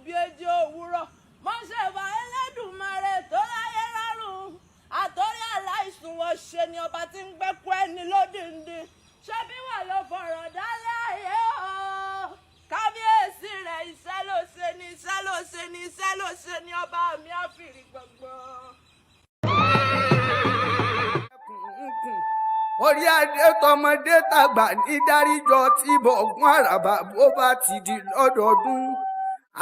bí ejò òwúrọ̀ mọ́ṣẹ́wà Ẹlẹ́dùmarè tó láyé rárùn àtọ́rí aláìsùn wọ́n ṣe ni ọba tí ń gbẹ́kú ẹni lódìndín ṣé bí wà ló fọ̀rọ̀ dálé ayé o kábíyèsí rẹ̀ iṣẹ́ ló ṣe ni iṣẹ́ ló ṣe ni iṣẹ́ ló ṣe ni ọba mi àfìrí gbọ̀ngbọ̀n. orí adé tọmọdé tàgbà ní dáríjọ tí bọ̀gún àràbà bó bá ti di lọ́dọọdún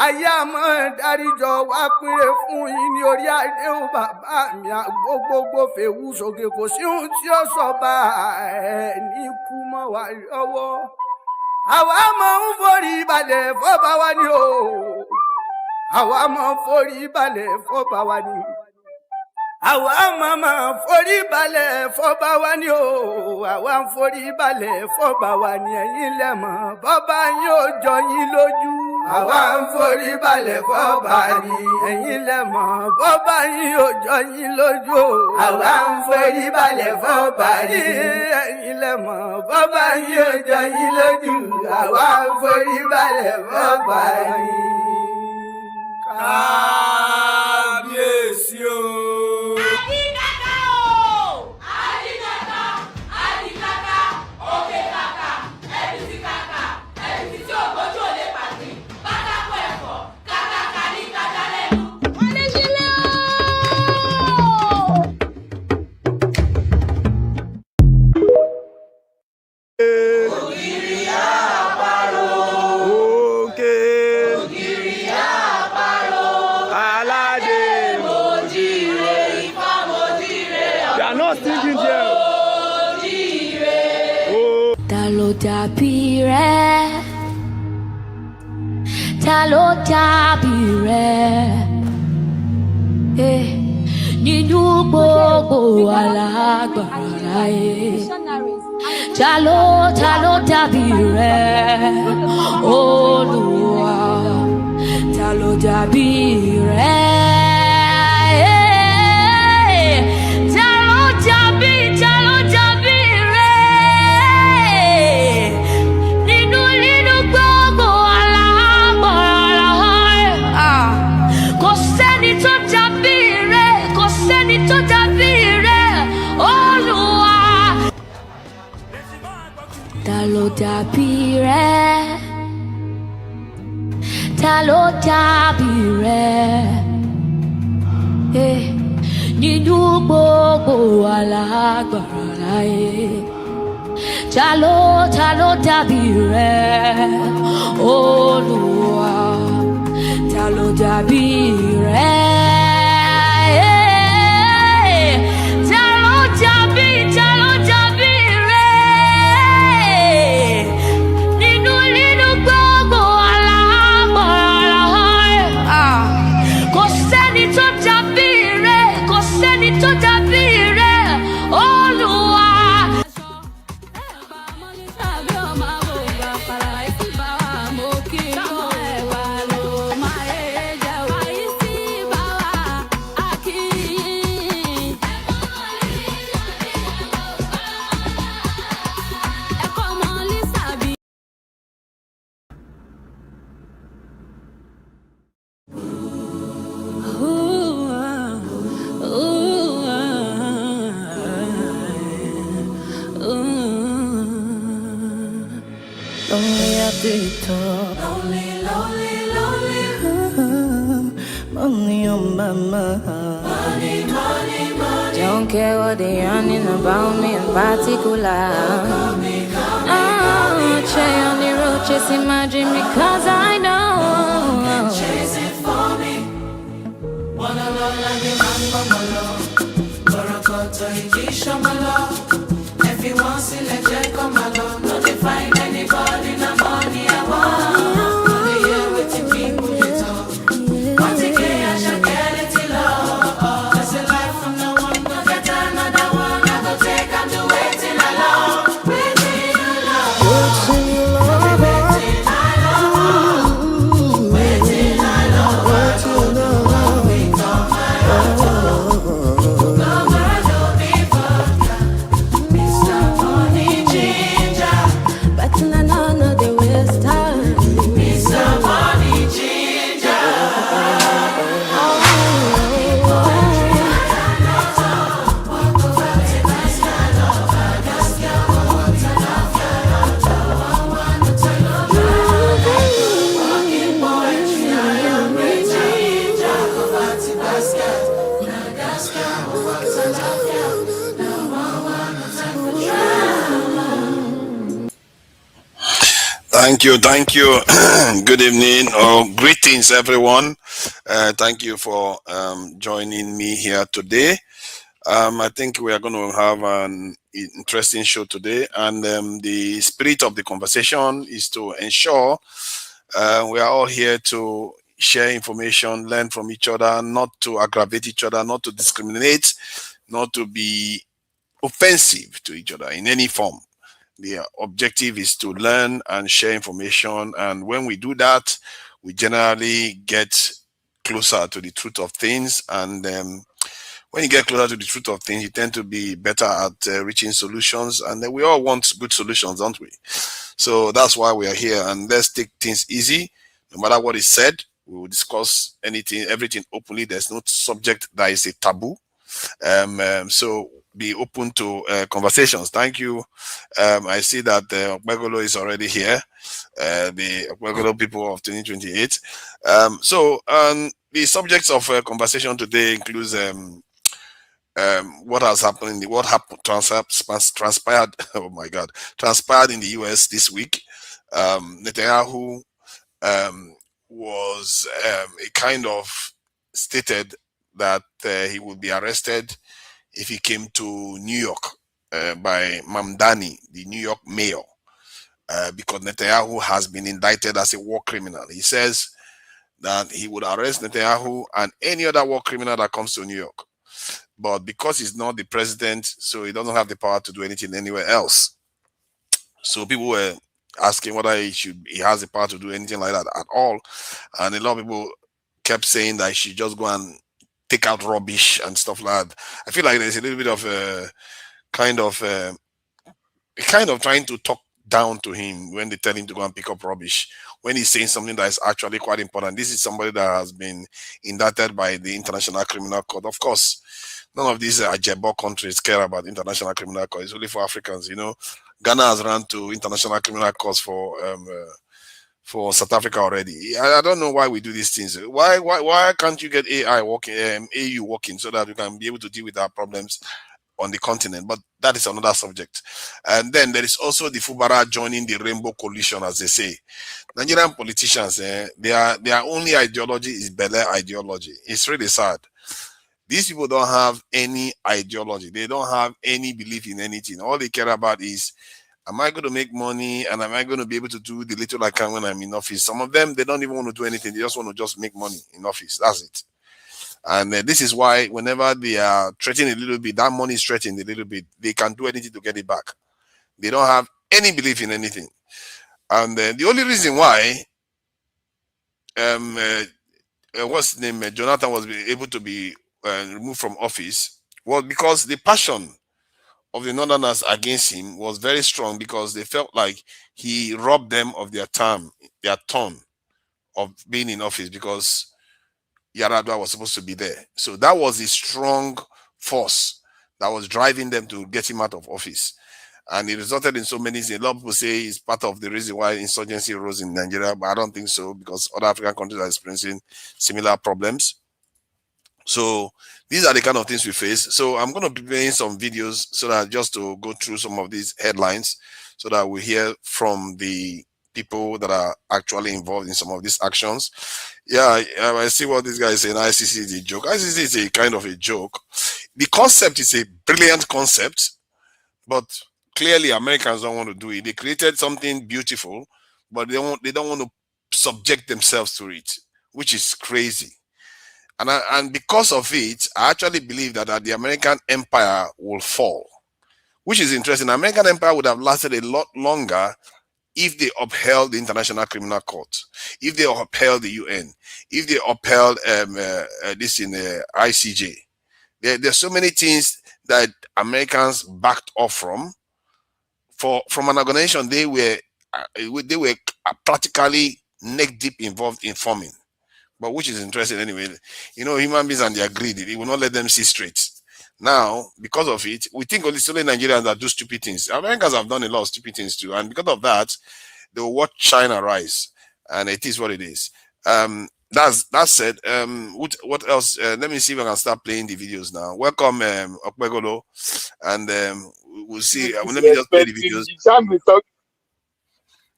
ayé àmọ́ dáríjọ wá pínrẹ fún yín ní orí adé ó bàbá mi àgbógbógbó fèwú sókè kò sí ohun tí ó sọ bá ẹ ní kú mọ́ wa lọ́wọ́ àwa máa ń forí balẹ̀ fọ́ba wa ni o àwa máa ń forí balẹ̀ fọ́ba wa ni àwa máa forí balẹ̀ fọ́ba wa ni o àwa ń forí balẹ̀ fọ́ba wa ni ẹ̀yin lẹ́mọ̀ bọ́ba yín ò jọ yín lójú àwa ń forí balẹ̀ fọ́ba ni ẹ̀yin lẹ́mọ̀ bọ́ba yín ò jọ yín lójú àwa ń forí balẹ̀ fọ́ba ni ẹ̀yin lẹ́mọ̀ bọ́ba yín ò jọ yín lójú àwa ń forí balẹ̀ fọ́ba ni. Kábíyèsí o. Ta ló dàbí rẹ̀ nínú gbogbo alágbára láyé ta ló dàbí rẹ̀ Olúwa ta ló dàbí rẹ̀. Ta ló dàbí rẹ̀ nínú gbogbo alágbára láyé ta ló dàbí rẹ̀ Olúwa ta ló dàbí rẹ̀. Lonely at the top. Lonely, lonely, lonely. Money on my mind. Money, money, money. Don't care what they yarning about me in particular. I'm on the road chasing my dream because I know. Chase it for me. Wanna love like a man, mama love. Barakoto, Ikisha, my love. Everyone select come along. No, they find anybody, no money I want. No, they hear what the people they talk. But I shall get it till love. That's a life from no one, no get another one. I go take and do it till I love. Waiting I love. Waiting I love. Waiting I love. Waiting I love. Thank you. Good evening or greetings, everyone. Thank you for joining me here today. I think we are going to have an interesting show today, and the spirit of the conversation is to ensure we are all here to share information, learn from each other, not to aggravate each other, not to discriminate, not to be offensive to each other in any form. The objective is to learn and share information, and when we do that, we generally get closer to the truth of things. And when you get closer to the truth of things, you tend to be better at reaching solutions, and then we all want good solutions, don't we? So that's why we are here, and let's take things easy. No matter what is said, we will discuss everything openly. There's no subject that is a taboo. So be open to conversations. Thank you. I see that Okwegolo is already here, the Okwegolo people of 2028. The subjects of conversation today includes what has happened, transpired. Oh my God, transpired in the U.S. this week. Netanyahu was a kind of stated that he would be arrested if he came to New York by Mamdani, the New York mayor, because Netanyahu has been indicted as a war criminal. He says that he would arrest Netanyahu and any other war criminal that comes to New York. But because he's not the president, so he doesn't have the power to do anything anywhere else. So people were asking whether he has the power to do anything like that at all. And a lot of people kept saying that he should just go and take out rubbish and stuff like that. I feel like there's a little bit of a kind of trying to talk down to him when they tell him to go and pick up rubbish, when he's saying something that is actually quite important. This is somebody that has been indicted by the International Criminal Court. Of course, none of these Ajebo countries care about International Criminal Court. It's only for Africans, you know. Ghana has run to International Criminal Courts for South Africa already. I don't know why we do these things. Why can't you get AI working, AU working, so that we can be able to deal with our problems on the continent? But that is another subject. And then there is also the Fubara joining the Rainbow Coalition, as they say. Nigerian politicians, their only ideology is Bele ideology. It's really sad. These people don't have any ideology. They don't have any belief in anything. All they care about is, am I going to make money, and am I going to be able to do the little I can when I'm in office? Some of them, they don't even want to do anything. They just want to just make money in office. That's it. And this is why whenever they are threatening a little bit, that money is threatened a little bit, they can do anything to get it back. They don't have any belief in anything. And the only reason why what's his name, Jonathan was able to be removed from office was because the passion of the Northerners against him was very strong, because they felt like he robbed them of their turn of being in office, because Yaradua was supposed to be there. So that was a strong force that was driving them to get him out of office. And it resulted in so many things. A lot of people say it's part of the reason why insurgency rose in Nigeria, but I don't think so, because other African countries are experiencing similar problems. So these are the kind of things we face. So I'm going to be playing some videos so that just to go through some of these headlines, so that we hear from the people that are actually involved in some of these actions. Yeah, I see what this guy is saying. ICC is a joke. ICC is a kind of a joke. The concept is a brilliant concept, but clearly Americans don't want to do it. They created something beautiful, but they don't want to subject themselves to it, which is crazy. And because of it, I actually believe that the American empire will fall, which is interesting. The American empire would have lasted a lot longer if they upheld the International Criminal Court, if they upheld the UN, if they upheld this in the ICJ. There's so many things that Americans backed off from an organization they were practically neck deep involved in forming. But which is interesting anyway. You know, human beings and their greed, they will not let them see straight. Now, because of it, we think only Nigerians that do stupid things. Americans have done a lot of stupid things too, and because of that, they will watch China rise, and it is what it is. That said, what else? Let me see if I can start playing the videos now. Welcome, Okwegolo, and we'll see. Let me just play the videos.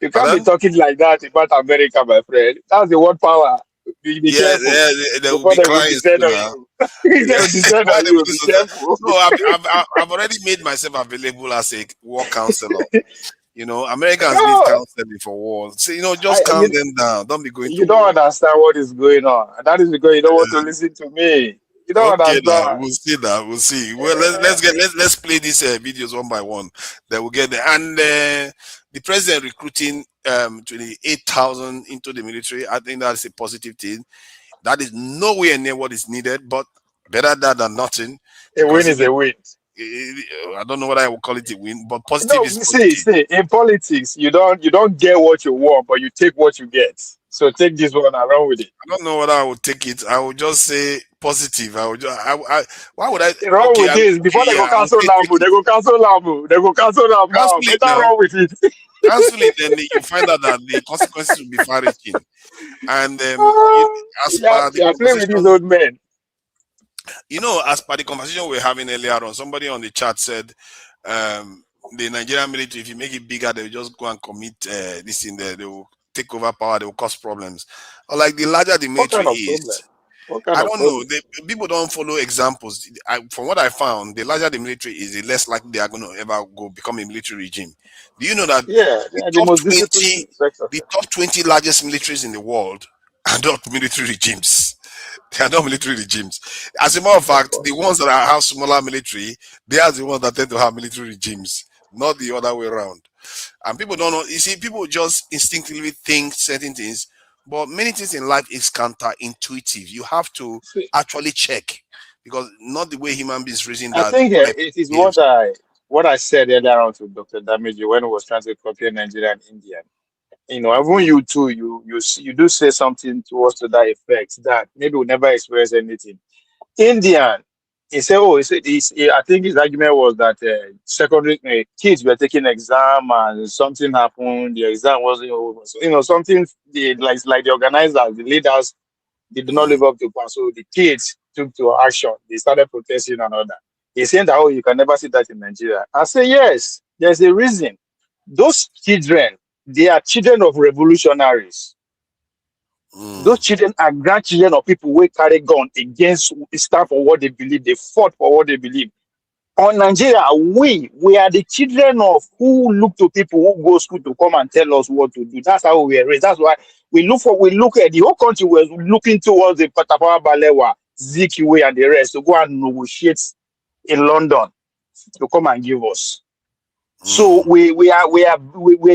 You can't be Pardon? talking like that about America, my friend. That's the world power. Be Yeah, careful there will before be they will clients descend too on now. you. If they will descend Why on they will you, do be so? careful. No, I've already made myself available as a war counselor. You know, Americans need No, counseling for war. So, just calm you, them down. Don't be going to you don't war. understand what is going on. And that is because you don't want to listen to me. You don't Okay, now understand. we'll see that. We'll see. Well, let's play these videos one by one. Then we'll get there. And the president recruiting 28,000 into the military. I think that's a positive thing. That is nowhere near what is needed, but better that than nothing. A win Because is a win. I don't know what I would call it a win, but positive No, is see, positive. in politics, you don't get what you want, but you take what you get. So take this one and run with it. I don't know whether I would take it. I would just say positive. I would just, why would I? Run Okay, with this before okay, they go yeah, I would cancel say take Lambo. it. They go cancel Lambo. They go cancel Lambo now. Cancel it Better now. run with it. Cancel it, then you find out that the consequences will be far-reaching. And as Yeah, per the yeah, play with these conversation, old men. as per the conversation we we're having earlier on, somebody on the chat said, the Nigerian military, if you make it bigger, they'll just go and commit this in there. They will take over power. They will cause problems. Or like the larger the What military kind of problem? is, What kind I of don't know. problem? People don't follow examples. From what I found, the larger the military is, the less likely they are going to ever go become a military regime. Do you know that Yeah, they the are the top most disciplined 20, sector. the top 20 largest militaries in the world are not military regimes? They are not military regimes. As a matter of Of fact, the course. ones that have smaller military, they are the ones that tend to have military regimes, not the other way around. And people don't know. You see, people just instinctively think certain things, but many things in life is counterintuitive. You have to See, actually check, because not the way human beings reason I that think like it is behaves. what I said earlier on to Dr. Damiji when he was trying to compare Nigeria and India. Even Mm, you too, you do say something towards to that effect that maybe we'll never experience anything. Indian, he said, oh, I think his argument was that secondary kids were taking exam and something happened. The exam wasn't over. So, something like the organizers, the leaders, they did not live mm, up to plan. So the kids took to action. They started protesting and all that. He's saying that, oh, you can never see that in Nigeria. I say, yes, there's a reason. Those children, they are children of revolutionaries. Those mm, children are grandchildren of people who carry gun against, stand for what they believe. They fought for what they believe. On Nigeria, we are the children of who look to people who go school to come and tell us what to do. That's how we were raised. That's why we look at the whole country was looking towards the Tafawa Balewa, Zikiwe, and the rest to go and negotiate in London to come and give us. So mm, we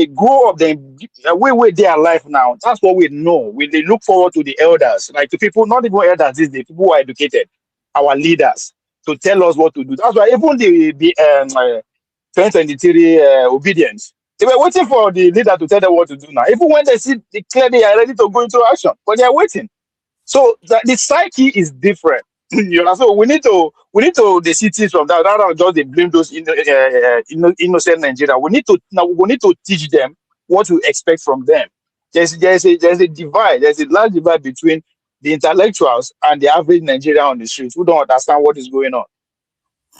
grow up then we they are alive now. That's what we know. They look forward to the elders, like to people, not even elders these days, people who are educated, our leaders, to tell us what to do. That's why even the 2023 obedience, they were waiting for the leader to tell them what to do now. Even when they see clearly they are ready to go into action, but they are waiting. So the psyche is different. So we need to the cities from that. Rather than just they blame those innocent Nigeria. We need to teach them what to expect from them. There's a divide. There's a large divide between the intellectuals and the average Nigerian on the streets who don't understand what is going on.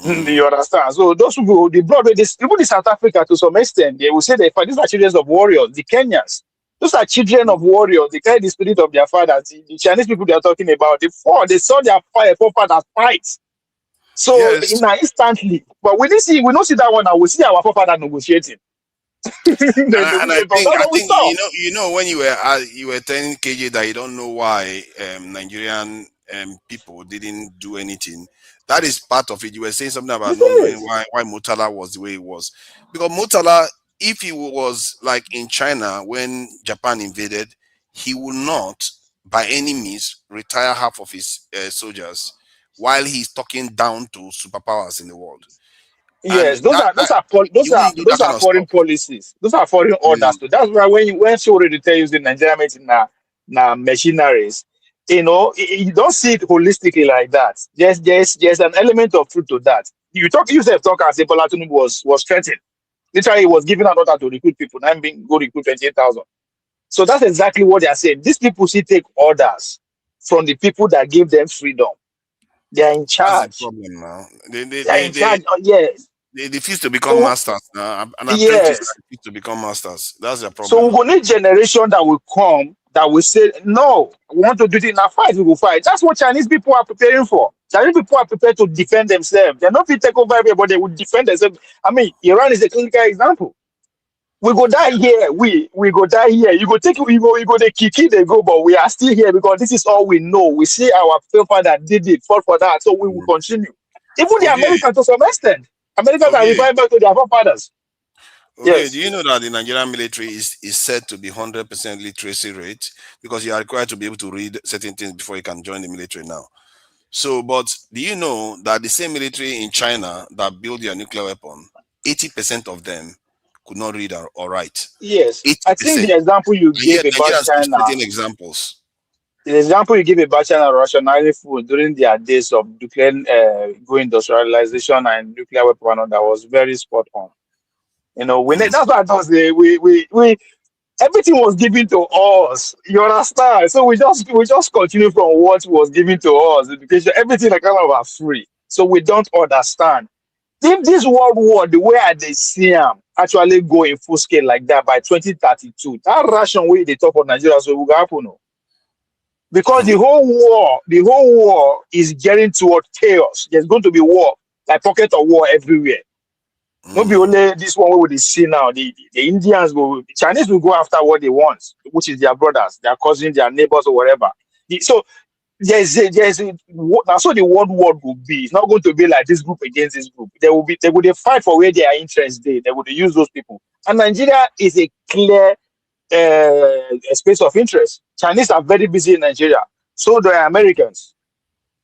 You mm. understand? So those people, the Broadway, even in South Africa to some extent, they will say that these are children of warriors. The Kenyans, those are children of warriors. They carry the spirit of their fathers. The Chinese people they are talking about, they saw their forefathers fight. So Yes. instantly, but we don't see that one now. We see our forefathers negotiating. They And I negotiate. That's think, what we saw. when you were telling KJ that you don't know why Nigerian people didn't do anything. That is part of it. You were saying something about It not knowing is. why Murtala was the way he was, because Murtala, if he was like in China when Japan invaded, he would not by any means retire half of his soldiers while he's talking down to superpowers in the world, and Yes, those are those that are pol- he those are wouldn't do those that are kind of foreign stuff. policies. Those are foreign orders Mm, too. That's why when she already tell you the Nigerian made na machineries, you don't see it holistically like that. There's an element of truth to that. You said talk as if Bola Tinubu was threatened. Literally, he was giving an order to recruit people. Now being go recruit 28,000. So that's exactly what they are saying. These people still take orders from the people that gave them freedom. They are in that's the charge. problem now. They are in charge. Oh, yes. They refuse to become So masters now. An apprentice yes. that refuse to become masters. That's the So problem. we're gonna need generation that will come that will say, no, we want to do it in a fight, we will fight. That's what Chinese people are preparing for. Chinese people are prepared to defend themselves. They're not going to take over everybody, they will defend themselves. I mean, Iran is a clinical example. We go die here, we go die here. You go take we go the kiki they go, but we are still here because this is all we know. We see our forefather did it, fought for that, so we will continue. Even the Okay. Americans to some extent. Americans are revived back to their forefathers. Okay, do Yes. you know that the Nigerian military is said to be 100% literacy rate because you are required to be able to read certain things before you can join the military now. So, but do you know that the same military in China that built their nuclear weapon, 80% of them could not read or write. Yes. I think 80%. the example you And gave yet about Nigeria keeps China, creating examples. the example you give about China rationally food during their days of declaring go-industrialization and nuclear weapon that was very spot on. You know, that's why I don't say we everything was given to us. You understand? So we just continue from what was given to us because everything like kind of are free. So we don't understand. If this world war, the way they see them actually go in full scale like that by 2032, that ration way they talk of Nigeria so will happen. No? Because the whole war is getting toward chaos. There's going to be war, like pocket of war everywhere. Not be only this one we will see now. The Indians the Chinese will go after what they want, which is their brothers, their cousins, their neighbors, or whatever. So now so the world war will be. It's not going to be like this group against this group. They will fight for where their interests they will use those people. And Nigeria is a clear a space of interest. Chinese are very busy in Nigeria. So do Americans.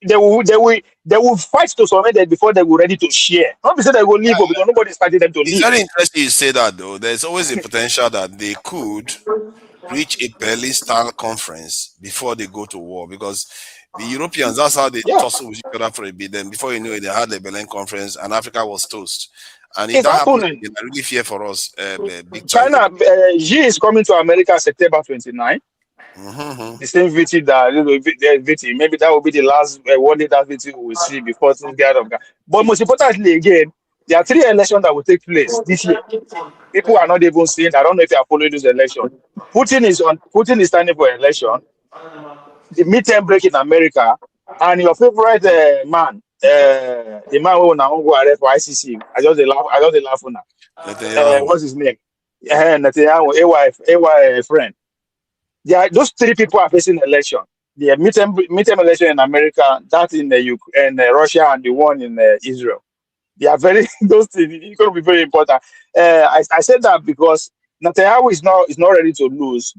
They will fight to some extent before they were ready to share. Not because they will leave, but because nobody started them to It's leave. very interesting you say that though. There's always a potential that they could reach a Berlin style conference before they go to war because the Europeans, that's how they tussle with each other for a bit. Then before you know it, they had the Berlin conference and Africa was toast. And if It's that happens, happening. I really fear for us big time. China, Xi is coming to America September 29. The same VT VT. Maybe that will be the last one day that VT we will see before things get out of hand. But most importantly, again, there are 3 elections that will take place this year. People are not even seeing. I don't know if you are following this election. Putin is standing for election. The midterm break in America, and your favorite man, the man who now go arrest for ICC. I just laugh now. What's his name? Netanyahu, AY friend. Those 3 people are facing election. The midterm election in America, that in Russia, and the one in Israel. They are those things. It's going to be very important. I said that because Netanyahu is not ready to lose,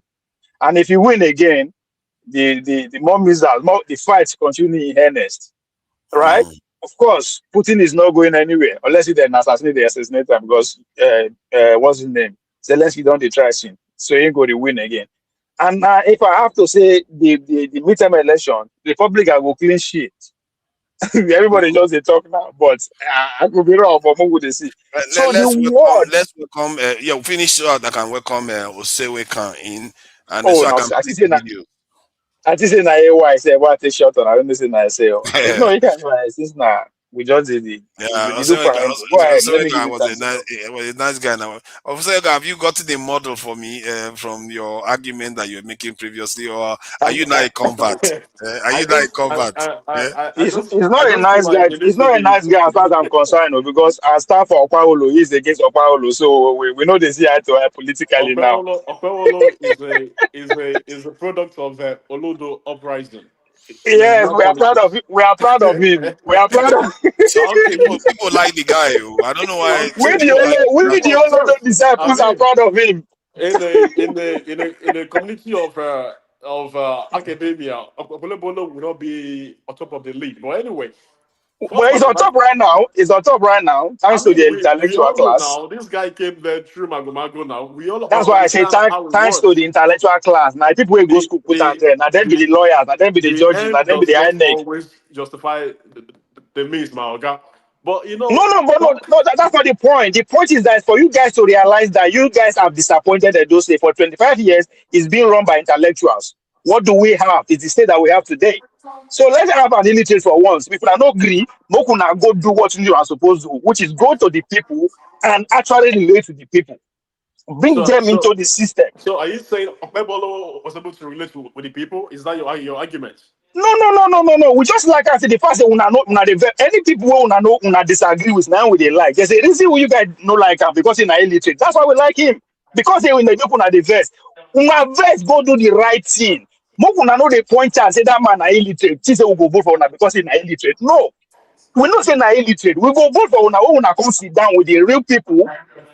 and if you win again, the more missiles, the fights continue in earnest, right? Of course, Putin is not going anywhere unless he then assassinate him because what's his name? Zelensky don't try him, so he ain't going to win again. And if I have to say the midterm election, the Republican will clean shit. Everybody knows they talk now, but I could be wrong, but what would they see? So let's the welcome finish so that I can welcome Osewe Khan in and oh so I no, can I play think the video. I say na AY say what take shot on. I don't say na say. No, you can since now we just did the look for him. Go ahead, let me give you time. Was a nice guy now. Osewe, have you gotten the model for me from your argument that you were making previously, or are you now a convert? Are you now a convert? He's just not a feel nice like guy. it He's needs to not a be nice guy as far as I'm concerned, because our staff for Okwaolo is against Okwaolo, so we know they see eye to eye politically now. Okwewolo is a product of Olodo uprising. He's Yes, not we are proud of politics. him. We are proud of him. We are proud of How can you? People like the guy. I don't know why. we People like the only I disciples are mean, proud of him. in a community of academia, Okwewolo will not be on top of the league. But anyway, first But he's part on of my top right now. He's on top right now, I thanks to mean, the we intellectual all know class. now. This guy came there through Magomago. Now we all That's why I say understand how it thanks to works. the intellectual class. Now people will go The school put out the there. Now then be the the lawyers. Now then be the the judges. Now end then be does the not INEC. always justify the means, my guy. But No, no, but no, that's not the point. The point is that for you guys to realize that you guys have disappointed Edo State for 25 years. It's been run by intellectuals. What do we have? It's the state that we have today. So let's have an illiterate for once. If we are not agree, Mokuna go do what you are supposed to do, which is go to the people and actually relate to the people. Bring them into the system. So are you saying Okpebolo was able to relate with the people? Is that your argument? No. We just like I said, the fact that any people who una disagree with now with they like. There's a reason why you guys don't like him because he's not illiterate. That's why we like him. Because they in the people at the verse. Una verse go do the right thing. Mokuna know the point and say that man are illiterate. She say we go vote for una because he's not illiterate. No, we not say not illiterate. We go vote for una. Una come sit down with the real people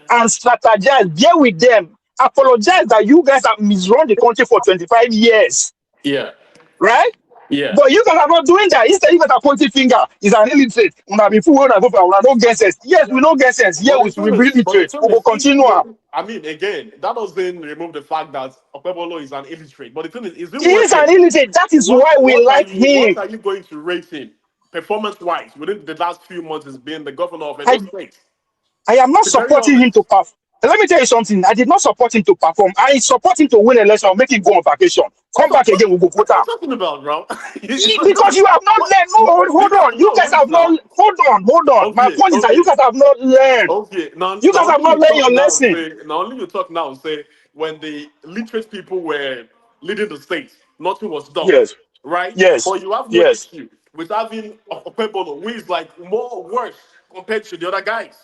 and strategize, bear with them. Apologize that you guys have misrun the country for 25 years. Yeah. Right? Yeah. But you guys are not doing that. Instead, you guys are pointing finger. Is an illiterate. Una be fool when I vote for una don't get sense. Yes, we don't get sense. Yeah, we be illiterate. We will continue. I mean, again, that doesn't remove the fact that Okpebolo is an illiterate. But the thing is he is an illiterate. That is why we like him. What are you going to rate him performance-wise within the last few months as being the governor of a state? I am not supporting him to perform. Let me tell you something. I did not support him to perform. I support him to win election, make him go on vacation. Come back again, we'll go vote out. What are you talking about, bro? Because you have not learned. No, hold on. You guys have not. Hold on. My point is that you guys have not learned. Okay. Now, you guys have not learned your lesson. Now, only you talk now and say when the literate people were leading the state, nothing was done. Yes. Right? Yes. But you have no issue with having Okpebolo, who is like more worse compared to the other guys.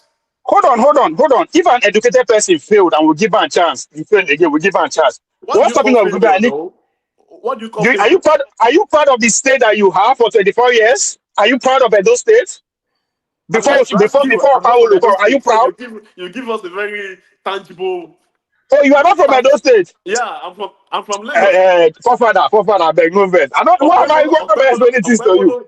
Hold on. If an educated person failed and we give her a chance, he failed again, we give her a chance. What's talking about? What do you call are you proud of the state that you have for 24 years? Are you proud of those states? Before Paolo, are you proud? You give us a very tangible. Oh, you are not from Edo State? Yeah, I'm from Lagos. Forefather, beg no verse. I don't know why am I going to explain things to you.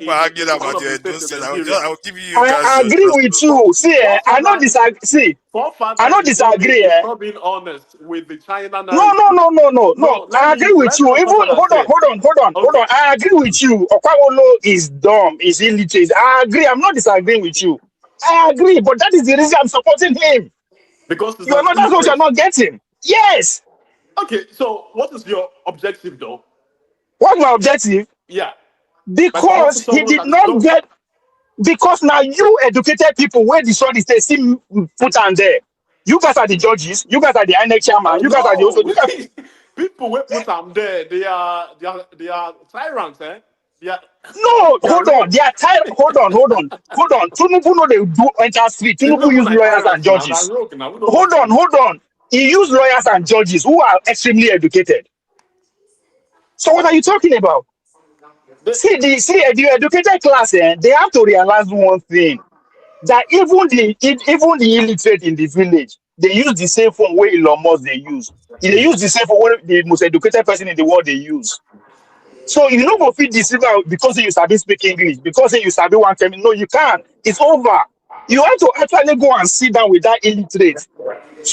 You argue about your Edo State. I'll give you. I agree with you. See, I don't disagree. See, I don't disagree. Not being honest with the China. No. I agree with you. Even hold on. I agree with you. Okpebolo is dumb. Is illiterate. I agree. I'm not disagreeing with you. I agree, but that is the reason I'm supporting him. Because that's what you're not getting. Yes. Okay, so what is your objective though? What's my objective? Yeah. Because he did not get. Because now you educated people where the story they see put on there. You guys are the judges. You guys are the INEC chairman. You guys are the people where put them there. They are tyrants, eh? No, hold on. They are tired. Hold on. Tinubu know they do enter street. Tinubu use lawyers and judges. Hold on. He used lawyers and judges who are extremely educated. So what are you talking about? See the educated class, they have to realize one thing. That even the illiterate in the village, they use the same phone where Elon Musk they use. They use the same phone where the most educated person in the world they use. So you don't go feed this because you sabi speak English, because you sabi one term. No, you can't. It's over. You have to actually go and sit down with that illiterate.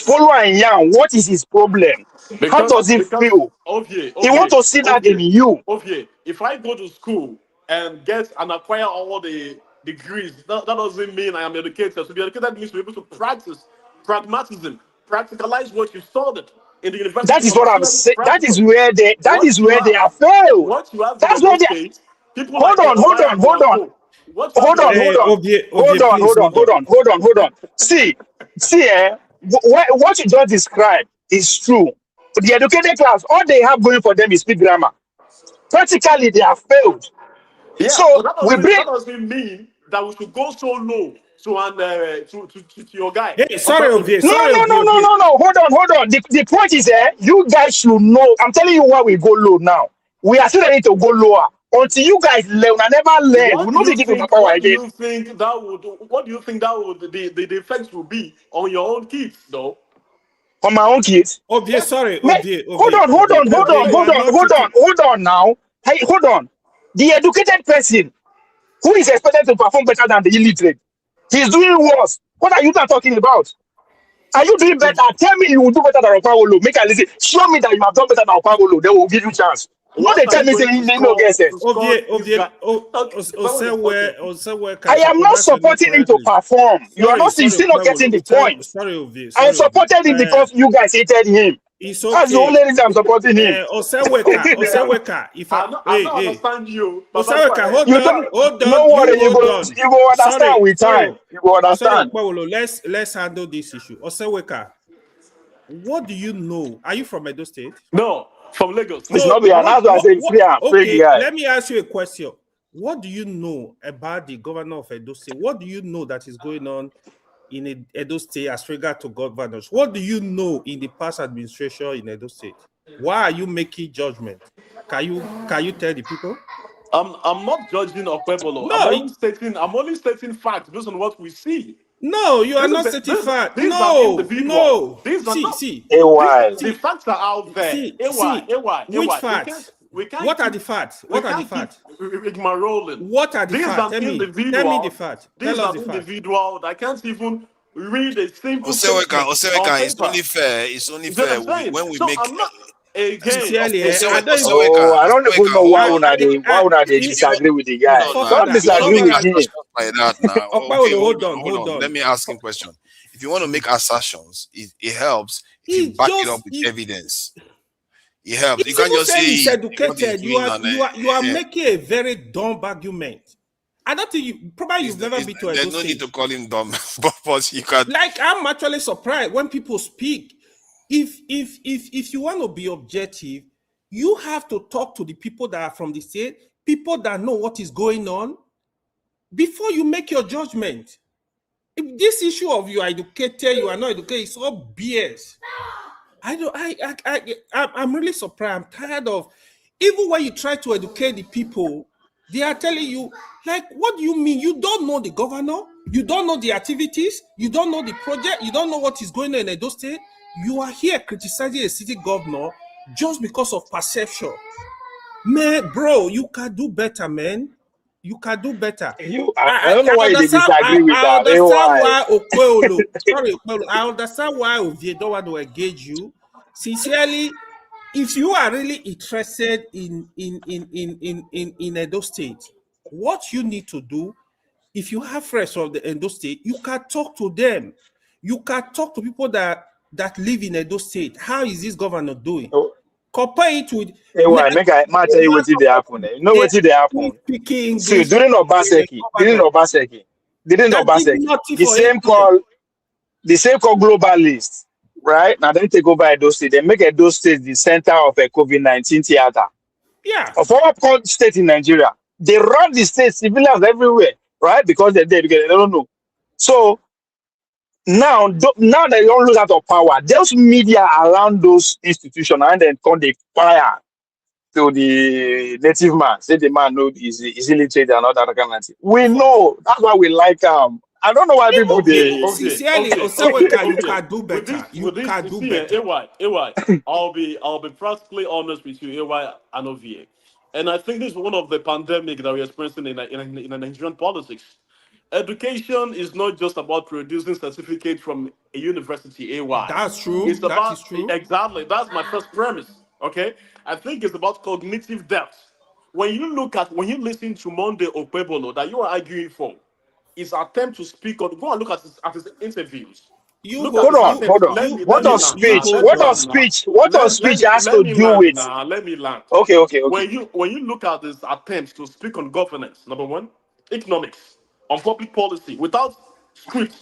Follow and yarn. What is his problem? How does he feel? Okay, he want to see that in you. Okay, if I go to school and get and acquire all the degrees, that doesn't mean I am educated. To be educated means to be able to practice pragmatism, practicalize what you studied in the university. That is what I'm saying. That is where they are failed. That's where they. Hold on. See, what you just described is true. The educated class, all they have going for them is speak grammar. Practically, they are failed. Yeah, so that doesn't mean that we should go so low to your guy. Hey, sorry, No. Hold on. The point is, you guys should know. I'm telling you why we go low now. We are still ready to go lower until you guys learn. I never learn. We not give you power again. What do you think that would the effects will be on your own kids, though? On my own kids? Sorry. Hold on now. Hey, hold on. The educated person who is expected to perform better than the illiterate, he's doing worse. What are you talking about? Are you doing better? Tell me you will do better than Okpebolo. Make a listen. Show me that you have done better than Okpebolo. They will give you chance. What they tell me say they no get sense. I am not supporting him to perform. You are not still not getting the point. Sorry, I supported him because you guys hated him. It's That's the okay. only reason I'm supporting him. Oseweka, if I don't understand you. But that's Oseweka, fine. You don't. No worry, you go understand with time. You go Sorry, understand. Paulo, let's handle this issue. Oseweka, what do you know? Are you from Edo State? No, from Lagos. It's not beyond. That's why I say free and free guy. Let me ask you a question. What do you know about the governor of Edo State? What do you know that is going on in Edo State as regard to governors? What do you know in the past administration in Edo State? Why are you making judgment? Can you tell the people? I'm not judging Okpebolo. No, I'm only stating facts based on what we see. No, you are not stating facts. These No. The facts are out there. Which facts? What are the facts? What are the facts? What are the facts? Tell me the facts. These are individual. I can't even read a simple Oseweka, it's only fair. It's only fair when we make. I don't even know why they disagree with the guy. Don't disagree with him. Like that now. Okay, hold on. Let me ask him a question. If you want to make assertions, it helps if you back it up with evidence. It helps. You can't just say he's educated. You are making a very dumb argument. I don't think you've never been to Edo State. There's no need to call him dumb, but you can. Like, I'm actually surprised when people speak. If you want to be objective, you have to talk to the people that are from the state, people that know what is going on, before you make your judgment. If this issue of you are educated, you are not educated, it's all BS. I'm really surprised. I'm tired of, even when you try to educate the people, they are telling you, like, what do you mean? You don't know the governor, you don't know the activities, you don't know the project, you don't know what is going on in Edo State. You are here criticizing a city governor just because of perception. Man, bro, you can do better, man. You can do better. I don't know why they disagree with that. I understand why Ovie don't want to engage you. Sincerely, if you are really interested in Edo State, what you need to do, if you have friends from the Edo State, you can talk to them. You can talk to people that live in Edo State. How is this governor doing? Compare it with. Hey, why? Make I tell you what did happen. You know what did happen? See, during Obaseki, the same call globalists, right? Now they take over Edo State. They make Edo State the center of a COVID-19 theater. Yeah. Of all states in Nigeria, they run the state, civilians everywhere, right? Because they're there, because they don't know. So now they don't lose out of power. Those media around those institutions and then come they fire to the native man. Say the man is illiterate and all that kind of thing. We know that's why we like him. I don't know why people they. Sincerely, you can do better. You can do better. AY, I'll be practically honest with you, AY and OVA. And I think this is one of the pandemic that we're experiencing in Nigerian politics. Education is not just about producing certificate from a university, AY. That's true. That is true. Exactly. That's my first premise. Okay. I think it's about cognitive depth. When you listen to Monday Okpebolo that you are arguing for, his attempt to speak on, go and look at his interviews. Hold on. What does speech has to do with? Let me land. Okay. When you look at his attempts to speak on governance, number one, economics, on public policy without script,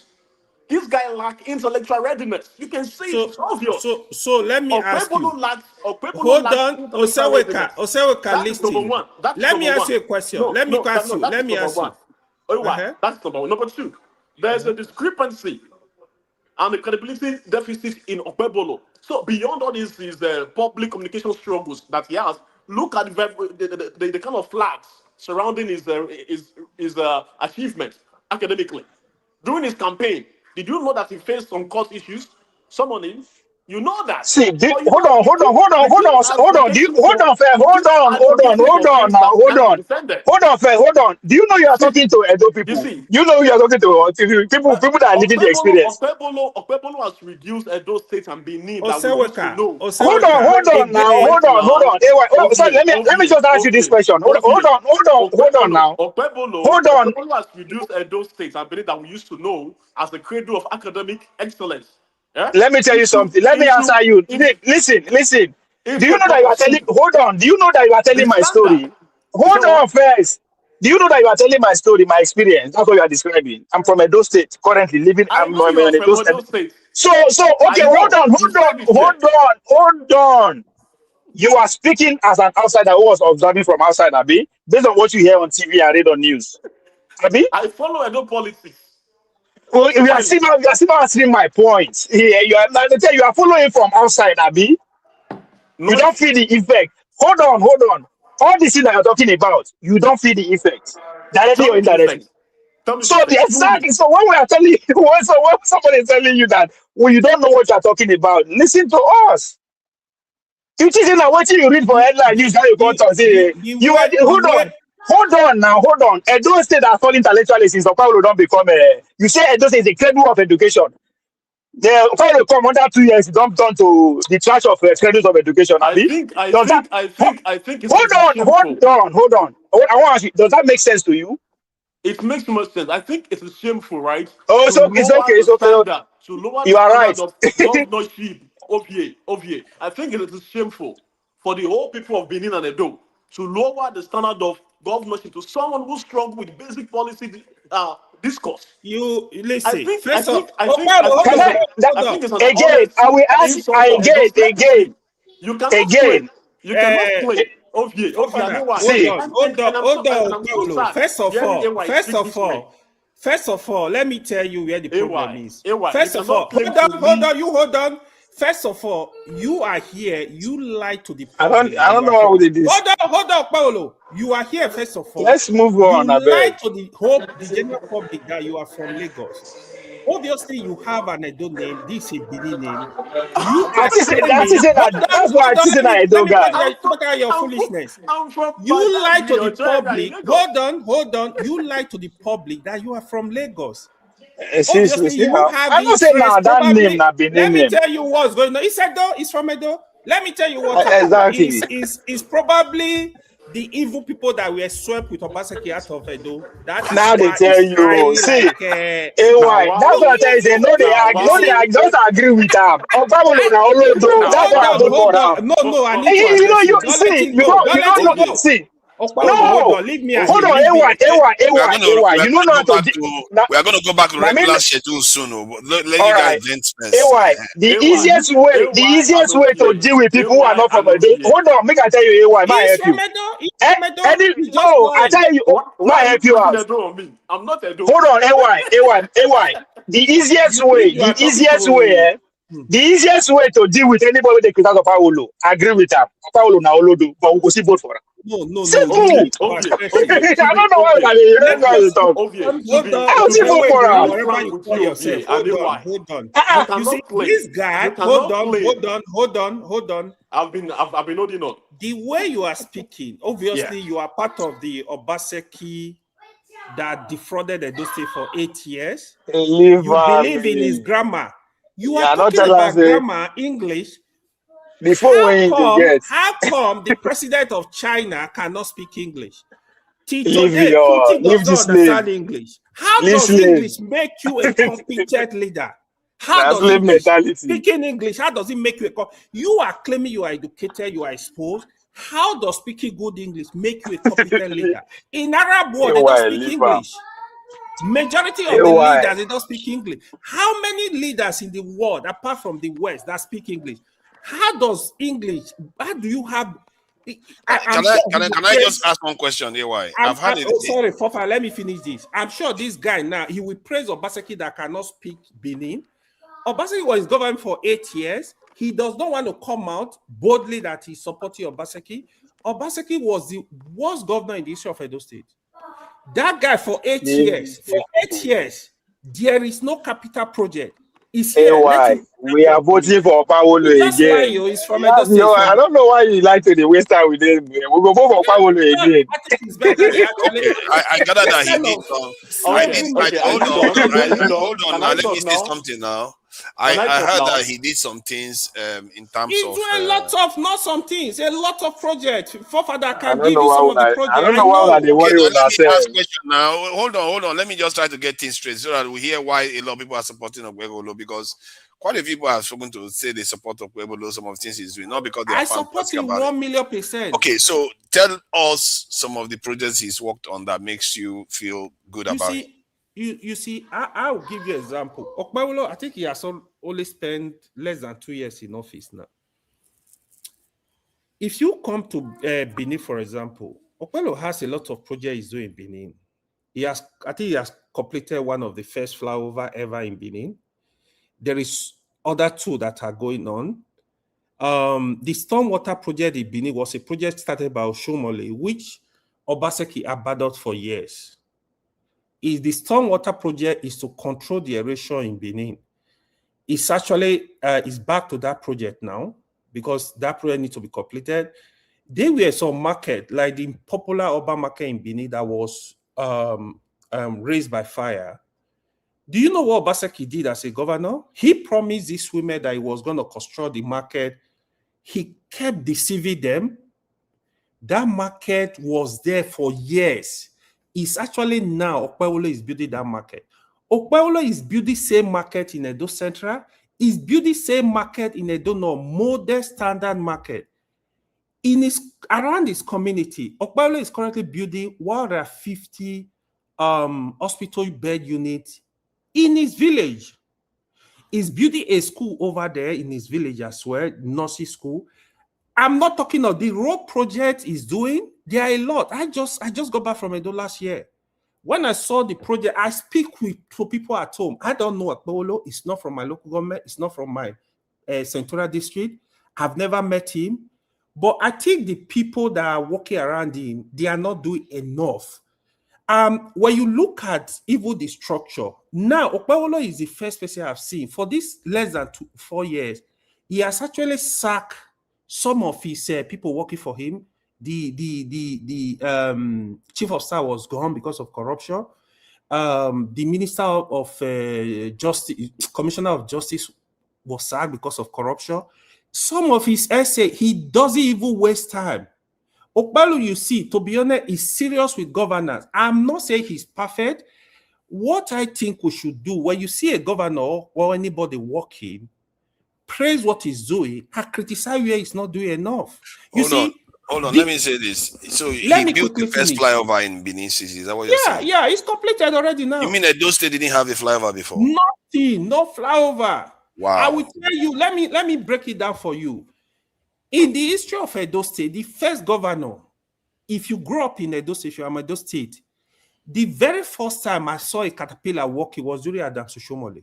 this guy lacks intellectual readiness. You can see it's obvious. So let me ask you. Hold on, Oseweka, listen. Let me ask you a question. Let me ask you. That's number one. Number two, there's a discrepancy and the credibility deficit in Okpebolo. So beyond all these public communication struggles that he has, look at the kind of flags surrounding his achievement academically. During his campaign, did you know that he faced some court issues? Summoning, you know that. See, hold on. Do you know you are talking to Edo people? You know you are talking to people that are living the experience. Okpebolo has reduced Edo State and Benin. Oseweka. Hold on. Sorry, let me just ask you this question. Hold on now. Okpebolo has reduced Edo State and Benin that we used to know as the cradle of academic excellence. Let me tell you something. Let me answer you. Listen. Do you know that you are telling? Hold on. Do you know that you are telling my story? Hold on first. Do you know that you are telling my story, my experience? That's what you are describing. I'm from Edo State, currently living. I'm in Edo State. So okay. Hold on. You are speaking as an outsider who was observing from outside, Abi, based on what you hear on TV and read on news. Abi? I follow Edo politics. Well, you are still not answering my point. Yeah, you are following from outside, Abi. You don't feel the effect. Hold on. All the things that you're talking about, you don't feel the effect, directly or indirectly. So exactly. So when we are telling you, when somebody is telling you that, you don't know what you are talking about, listen to us. You think that what you read for headline news, how you go to say you are. Hold on. Edo State has fallen intellectually since Sao Paulo don't become a. You say Edo State is a cradle of education. They come under 2 years, don't turn to the trash of cradles of education. I think. Hold on. I want to ask you, does that make sense to you? It makes too much sense. I think it is shameful, right? Oh, it's okay. To lower you the are right. Of governorship, OVA. I think it is shameful for the whole people of Benin and Edo to lower the standard of governorship to someone who's strong with basic policy discourse. You listen. I think again, you cannot play. You cannot play. First of all, let me tell you where the problem is. Hold on. First of all, you are here. You lie to the public. I don't know how they do this. Hold on, Paulo. You are here. First of all, let's move on. You lie to the general public that you are from Lagos. Obviously, you have an Edo name. This is a Benin name. That's why I'm saying Edo guy. Look at your foolishness. You lie to the public. Hold on. You lie to the public that you are from Lagos. Obviously, you have I'm not saying that name. Let me tell you what's going on. It's Edo. It's from Edo. Let me tell you what exactly. It's probably the evil people that were swept with Obaseki out of Edo. Now they tell you, see, AY. That's what I tell you. No, they don't agree with them. No, I need to see. You don't see. No, leave me. Hold on, AY. You know not to. We are going to go back to regular schedule soon. Let you guys vent first. AY, the easiest way to deal with people who are not from Edo. Hold on, make I tell you, AY. My help you. No, I tell you, my help you out. I'm not Edo. Hold on, AY. The easiest way. The easiest way to deal with anybody with the criticize of Paolo, agree with them. Paolo na Olodo, but we go see vote for him. No. I don't know why you talk. I'll see vote for him. Hold on. You see, this guy. Hold on. I've been holding on. The way you are speaking, obviously, you are part of the Obaseki that defrauded Edo State for 8 years. You believe in his grammar. You are talking about grammar, English. How come the president of China cannot speak English? Today, Putin does not understand English. How does English make you a competent leader? How does speaking English, how does it make you you are claiming you are educated, you are exposed. How does speaking good English make you a competent leader? In Arab world, they don't speak English. Majority of the leaders, they don't speak English. How many leaders in the world, apart from the West, that speak English? How do you have? Can I just ask one question, AY? Sorry, Fofa, let me finish this. I'm sure this guy now, he will praise Obaseki that cannot speak Benin. Obaseki was governed for 8 years. He does not want to come out boldly that he's supporting Obaseki. Obaseki was the worst governor in the history of Edo State. That guy for 8 years, there is no capital project. We are voting for Paolo again. I don't know why you like to the West Side with them. We will vote for Paolo again. I gather that he did. Hold on. Now let me say something now. I talk heard now? that he did some things in terms He's of. doing lots of, not some things, a lot of projects. Forefather, I I can don't give know you some of the why. projects. I don't I know why they know. Okay, worry now on let me ask ourselves. question now. Hold on. Let me just try to get things straight so that we hear why a lot of people are supporting Okpebholo, because quite a few people have spoken to say they support Okpebholo, some of the things he's doing, not because they are I support fantastic him about it. 1,000,000%. Okay, so tell us some of the projects he's worked on that makes you feel good You about it. see, you see, I'll give you an example. Okpebholo, I think he has only spent less than 2 years in office now. If you come to Benin, for example, Okpebholo has a lot of projects he's doing in Benin. I think he has completed one of the first flyover ever in Benin. There is other two that are going on. The stormwater project in Benin was a project started by Oshomole, which Obaseki abandoned for years. The stormwater project is to control the erosion in Benin. It's actually is back to that project now because that project needs to be completed. There were some market, like the popular urban market in Benin that was raised by fire. Do you know what Obaseki did as a governor? He promised these women that he was going to construct the market. He kept deceiving them. That market was there for years. It's actually now Okpebholo is building that market. Okpebholo is building same market in Edo Central. Is building same market in Edo North, modest standard market. Around his community, Okpebholo is currently building 150 hospital bed units in his village. He's building a school over there in his village as well, nursery school. I'm not talking of the road project he's doing. There are a lot. I just got back from Edo last year. When I saw the project, I speak to people at home. I don't know Okpebholo. It's not from my local government. It's not from my Central district. I've never met him. But I think the people that are walking around him, they are not doing enough. When you look at even the structure, now Okpebholo is the first person I've seen for this less than 4 years. He has actually sacked some of his people working for him. The chief of staff was gone because of corruption. The minister of justice, commissioner of justice, was sacked because of corruption. Some of his essay, he doesn't even waste time. Okpebholo, you see, to be honest, is serious with governance. I'm not saying he's perfect. What I think we should do when you see a governor or anybody working, praise what he's doing and criticize where he's not doing enough. Hold on. Let me say this. So he built the first flyover in Benin City. Is that what you're saying? Yeah, it's completed already now. You mean Edo State didn't have a flyover before? Nothing, no flyover. Wow. I will tell you, let me break it down for you. In the history of Edo State, the first governor, if you grew up in Edo State, if you're from Edo State, the very first time I saw a caterpillar working was during Adam Soshomole.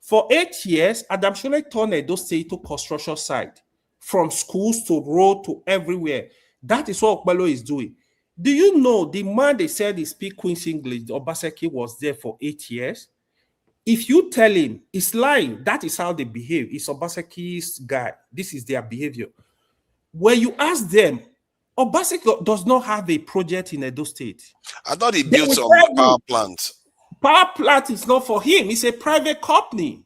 For 8 years, Adam Shole turned Edo State to construction site, from schools to road to everywhere. That is what Okpebholo is doing. Do you know the man they said he speaks Queen's English, Obaseki, was there for 8 years? If you tell him he's lying, that is how they behave. It's Obaseki's guy. This is their behavior. When you ask them, Obaseki does not have a project in Edo State. I thought he built some power plants. Power plant is not for him. It's a private company.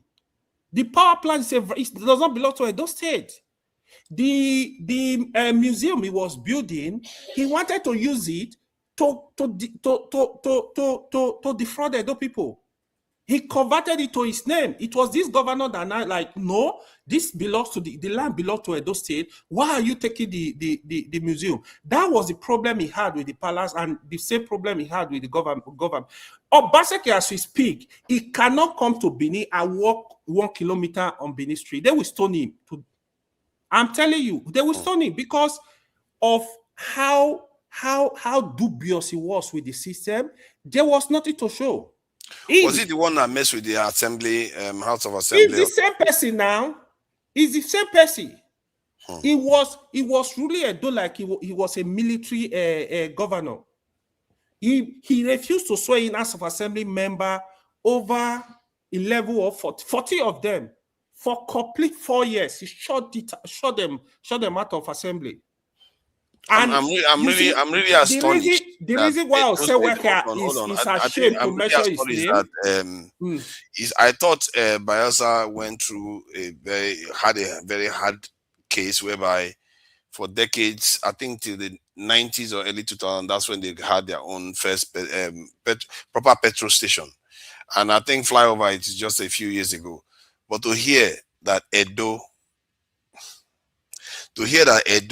The power plant it does not belong to Edo State. The museum he was building, he wanted to use it to defraud Edo people. He converted it to his name. It was this governor that now, like, no, this belongs to the land belongs to Edo State. Why are you taking the museum? That was the problem he had with the palace, and the same problem he had with the government. Obaseki, as we speak, he cannot come to Benin and walk 1 kilometer on Benin Street. They will stone him. I'm telling you, they will stone him because of how dubious he was with the system. There was nothing to show. Was he the one that messed with the assembly, House of Assembly? He's the same person now. He's the same person. He was really like he was a military governor. He refused to swear in House of Assembly member over 11 or 40 of them for complete 4 years. He shut them out of assembly. And I'm you see, really astonished. the reason why Edo State, Oseweka is I think ashamed to I'm really mention his astonished name. that I thought Bayelsa went through a very hard case whereby for decades, I think till the 90s or early 2000s, that's when they had their own first proper petrol station. And I think flyover it is just a few years ago. But to hear that Edo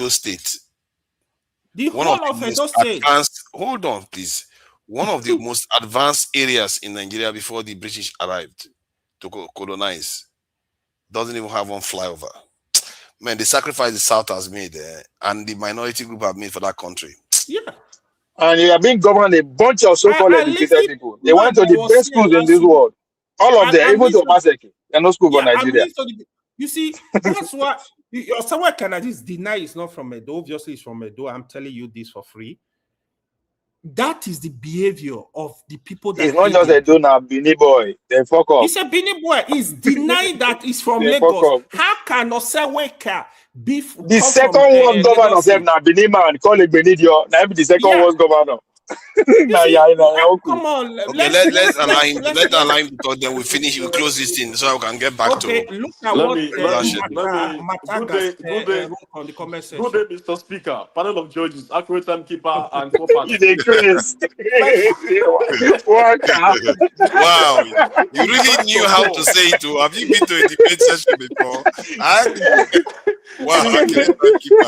State, The whole of Edo State, hold on, please. One of the most advanced areas in Nigeria before the British arrived to colonize doesn't even have one flyover. Man, the sacrifice the South has made and the minority group have made for that country. yeah. And you are being governed a bunch of so-called educated people. They went to the best schools in this world. All of them, even to Obaseki. There are no school for Nigeria. You see, that's why somewhere Canada is deny it's not from Edo. Obviously, it's from Edo. I'm telling you this for free. That is the behavior of the people that it's not just Edo now, Bini boy. They fuck up. He's a Bini boy. He's denying that he's from Lagos. How can Oseweka be the second worst governor of them now, Bini man, call it Benidio. Now be the second worst governor. Come on, okay, let's allow him to talk. Then we finish. We close this thing so I can get back to. Look at what on the comment section. Good day, Mr. Speaker, panel of judges, accurate timekeeper, and co-partner. Wow, you really knew how to say it too. Have you been to a debate session before? Wow,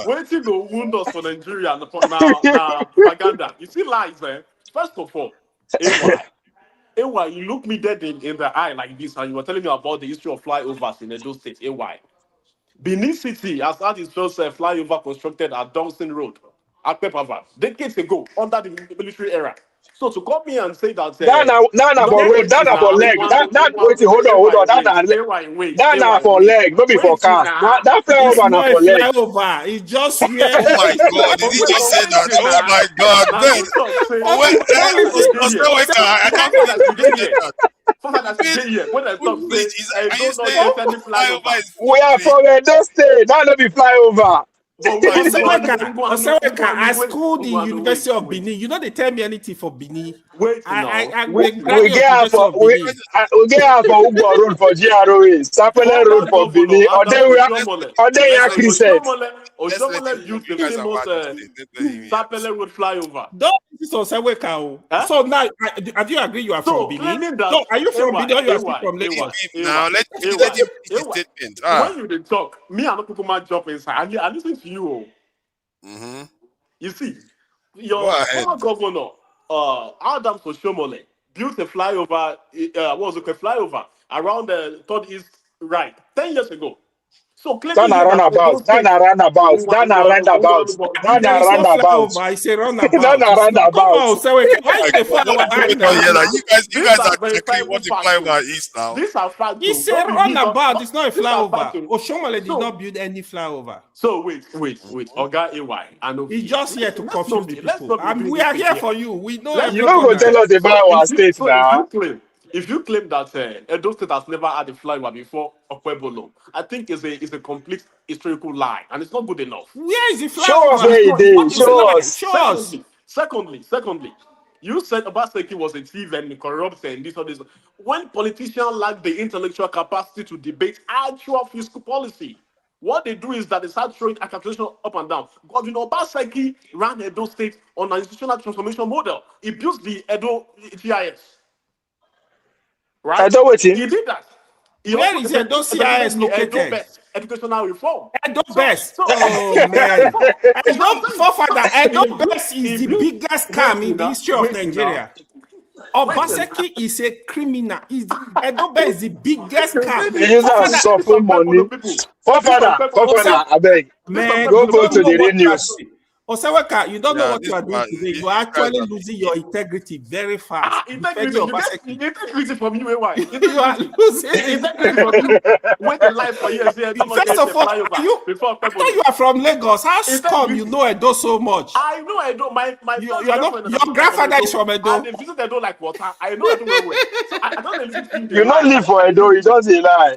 waiting to wound us for Nigeria now propaganda. You see lies, man. First of all, AY, you look me dead in the eye like this, and you were telling me about the history of flyovers in Edo State. AY, Benin City has had its first flyover constructed at Dawson Road, at Pepperva, decades ago under the military era. So to come here and say that for leg, hold on, that for leg, not before car. That flyover na for leg. It's just oh my God, did he just say that? Oh my God, man. We are from Edo State, that not be flyover. Oseweka, I schooled the University of Benin. You know they tell me anything for Benin. We get out for Ugbo Road for GROA, Sapele Road for Benin. Odeya Crescent. Oseweka used the famous Sapele Road flyover. Don't this Oseweka. So now, have you agreed you are from Benin? No, are you from Benin or you are still from Lagos? Now let him make his statement. When you talk, me and people might jump inside. I listen to you. You see, your former governor, Adam Soshomole, built a flyover. Flyover around the Third East right 10 years ago. So clearly, I say roundabout. You guys are exactly what the flyover is now. These are facts. It's a roundabout. It's not a flyover. Oshomole did not build any flyover. So wait. Oga AY. He's just here to confuse the people. And we are here for you. We know. You don't go tell us about our state now. If you claim that Edo State has never had a flyover before Okwebolo, I think it's a complete historical lie, and it's not good enough. Where is the flyover? Show us where it is. Show us. Secondly, you said Obaseki was a thief and corrupt and this or this. When politicians lack the intellectual capacity to debate actual fiscal policy, what they do is that they start throwing a calculation up and down. God, Obaseki ran Edo State on an institutional transformation model. He built the Edo GIS. Right? I don't He did that. Where is Edo CIS located? Educational reform. Edo Best. Oh man. Edo Best is the biggest scam in the history of Nigeria. Obaseki is a criminal. Edo Best is the biggest scam. He uses suffering money. Forefather, I beg. Man, go to the real news. Oseweka, you don't know what you are doing today. You are actually losing your integrity very fast. Integrity from you, AY. You are losing integrity from you. Wait a life for years. First of all, I thought you are from Lagos. How come you know Edo so much? I know Edo. Your grandfather is from Edo. And they visit Edo like water. I know Edo well. I don't You don't live for Edo. You don't say lie.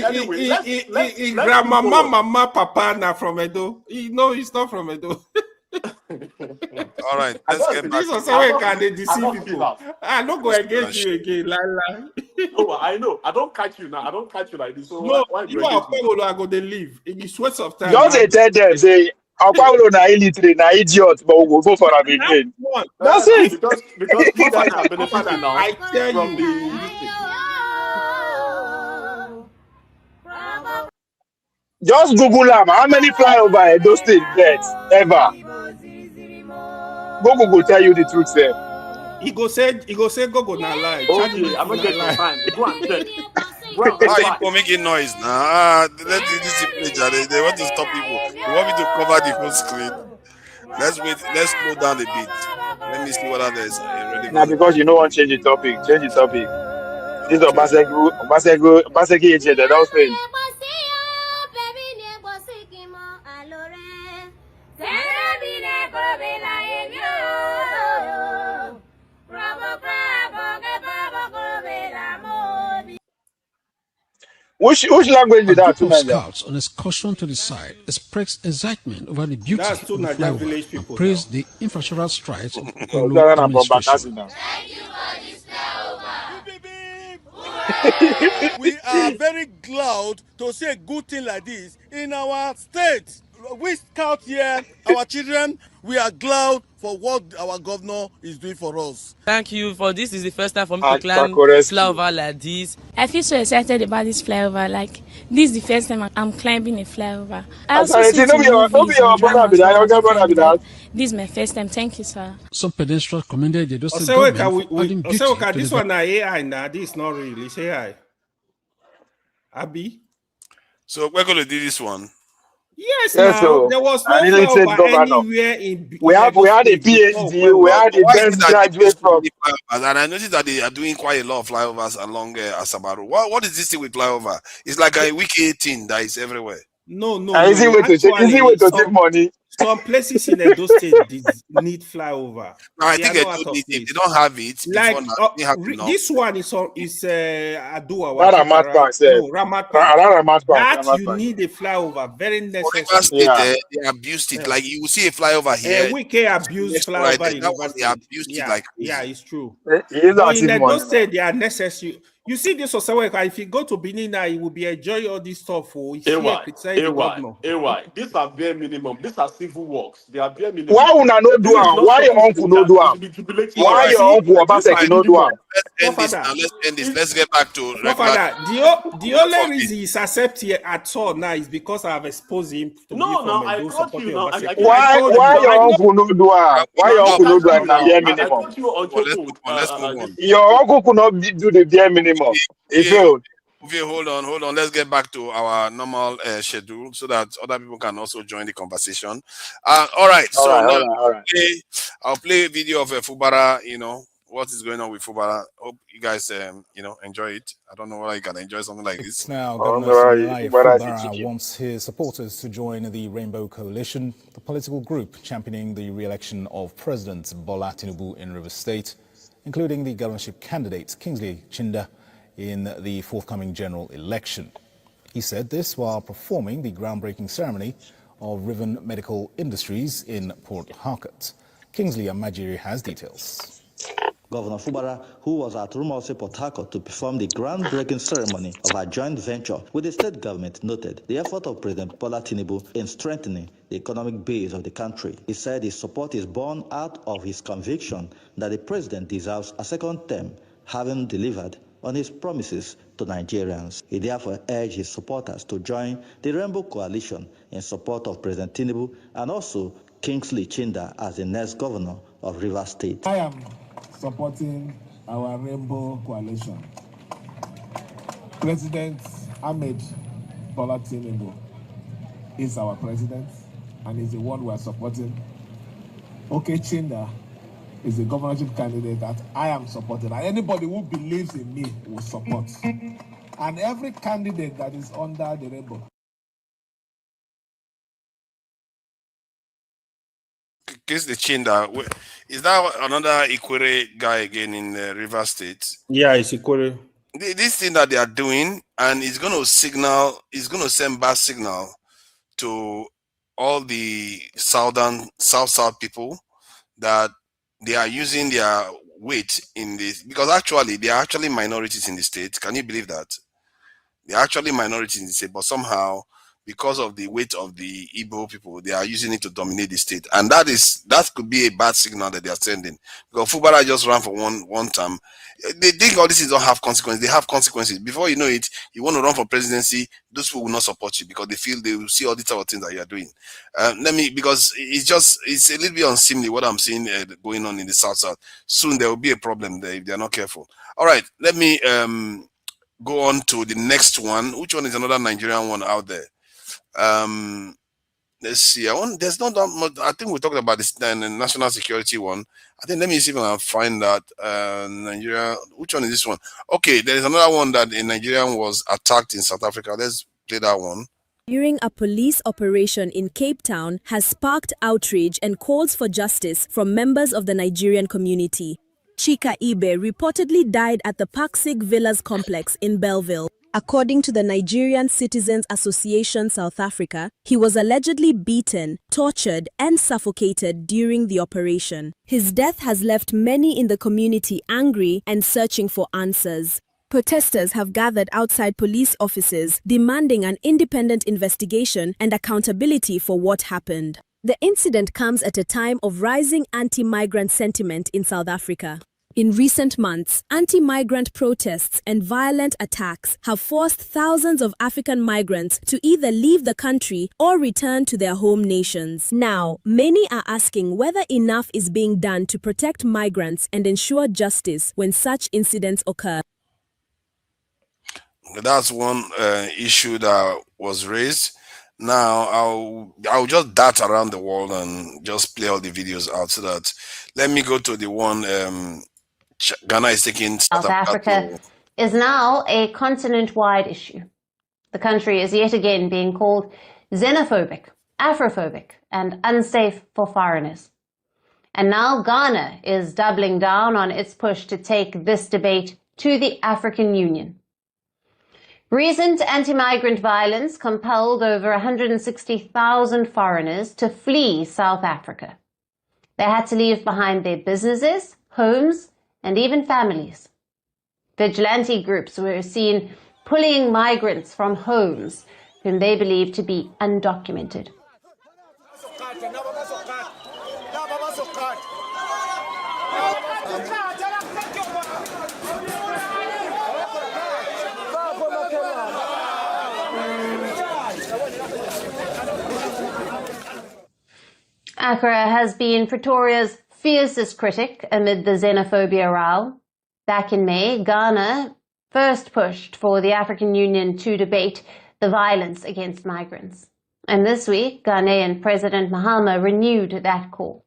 Anyway, let's grandmama, mama, papa, na from Edo. No, he's not from Edo. All right, let's get back. This is how can they deceive people. I don't go against you again, Lala. No, I know. I don't catch you now. I don't catch you like this. So No, why you are Paulo. I go to leave. In the sweat of time. Just they tell them, say, Paulo na illiterate, na idiot, but we will go for him again. That's it. Because you guys are benefiting now. I tell from you. Just Google them. How many flyover Edo State get ever? Google tell you the truth, sir. He go say go na lie. Okay, I'm not getting time. Go and check. Why people making noise now? Let this play, Jare. They want to stop people. They want me to cover the whole screen. Let's wait. Let's slow down a bit. Let me see what others are ready. Now, because you don't want to change the topic. Change the topic. This is Obaseki agent. They don't fail. Which language is that? A group of scouts on excursion to the site expressed excitement over the beauty of the flyover and praised the infrastructural strides of the Olu administration. We are very glad to see a good thing like this in our state. We scout here, our children, we are glad for what our governor is doing for us. Thank you for this. Is the first time for me to climb flyover like this. I feel so excited about this flyover. Like, this is the first time I'm climbing a flyover. I also Sorry, see this is my first time. Thank you, sir. Some pedestrians commended the State government for adding beauty to this the one AI now. This is not really. It's AI. Abi? So we're going to do this one. Yes, now, there was no flyover anywhere in. We had a PhD. We had a best graduate from. And I noticed that they are doing quite a lot of flyovers along Asabaru. What is this thing with flyover? It's like a wiki thing that is everywhere. No. Easy way to save money. Some places in Edo State need flyover. No, I think they don't have it. Like this one is Adua. That you need a flyover. Very necessary. They abused it. Like you will see a flyover here. We can abuse flyover. They abused it like crazy. Yeah, it's true. In Edo State, they are necessary. You see this also, if you go to Benin now, you will be enjoying all this stuff. These are bare minimum. These are civil works. They are bare minimum. Why una no do am? Why your uncle no do am? Why your uncle Obaseki no do am? Let's end this. Let's get back to the only reason he's accepted at all now is because I have exposed him to I got you now. Why your uncle no do am? Why your uncle no do am? Na bare minimum. Let's move on. Your uncle could not do the bare minimum. He failed. Okay, hold on. Let's get back to our normal schedule so that other people can also join the conversation. All right. All right. I'll play a video of Fubara. You know what is going on with Fubara. Hope you guys, enjoy it. I don't know whether you can enjoy something like this. Now, Governor Fubara wants his supporters to join the Rainbow Coalition, the political group championing the re-election of President Bola Tinubu in Rivers State, including the governorship candidate Kingsley Chinda in the forthcoming general election. He said this while performing the groundbreaking ceremony of Riven Medical Industries in Port Harcourt. Kingsley Amajiri has details. Governor Fubara, who was at Rumose Port Harcourt to perform the groundbreaking ceremony of a joint venture with the state government, noted the effort of President Bola Tinubu in strengthening the economic base of the country. He said his support is born out of his conviction that the president deserves a second term, having delivered on his promises to Nigerians. He therefore urged his supporters to join the Rainbow Coalition in support of President Tinubu and also Kingsley Chinda as the next governor of Rivers State. I am supporting our Rainbow Coalition. President Ahmed Bola Tinubu is our president and is the one we are supporting. Chinda is the governorship candidate that I am supporting. And anybody who believes in me will support. And every candidate that is under the rainbow. Kingsley Chinda, is that another Ikwere guy again in Rivers State? Yeah, it's Ikwere. this thing that they are doing, and it's going to send bad signal to all the south people that they are using their weight in this, because actually they are actually minorities in the state. Can you believe that? They are actually minorities in the state, but somehow, because of the weight of the Igbo people, they are using it to dominate the state, and that could be a bad signal that they are sending. Because Fubara just ran for one term. They think all these things don't have consequences. They have consequences. Before you know it, you want to run for presidency, those people will not support you because they feel they will see all these type of things that you are doing. Because it's a little bit unseemly what I'm seeing going on in the south. Soon there will be a problem there if they are not careful. All right, let me go on to the next one. Which one is another Nigerian one out there? Let's see. There's not that much. I think we talked about this the national security one. I think, let me see if I can find that. Nigeria. Which one is this one? Okay, there is another one that a Nigerian was attacked in South Africa. Let's play that one. During a police operation in Cape Town has sparked outrage and calls for justice from members of the Nigerian community. Chika Ibe reportedly died at the Paxig Villas complex in Belleville. According to the Nigerian Citizens Association South Africa, he was allegedly beaten, tortured, and suffocated during the operation. His death has left many in the community angry and searching for answers. Protesters have gathered outside police offices, demanding an independent investigation and accountability for what happened. The incident comes at a time of rising anti-migrant sentiment in South Africa. In recent months, anti-migrant protests and violent attacks have forced thousands of African migrants to either leave the country or return to their home nations. Now, many are asking whether enough is being done to protect migrants and ensure justice when such incidents occur. That's one issue that was raised. Now, I'll just dart around the world and just play all the videos out so that, let me go to the one Ghana is taking South Africa is now a continent-wide issue. The country is yet again being called xenophobic, Afrophobic, and unsafe for foreigners. And now Ghana is doubling down on its push to take this debate to the African Union. Recent anti-migrant violence compelled over 160,000 foreigners to flee South Africa. They had to leave behind their businesses, homes, and even families. Vigilante groups were seen pulling migrants from homes whom they believe to be undocumented. Accra has been Pretoria's fiercest critic amid the xenophobia row. Back in May, Ghana first pushed for the African Union to debate the violence against migrants. And this week, Ghanaian President Mahama renewed that call.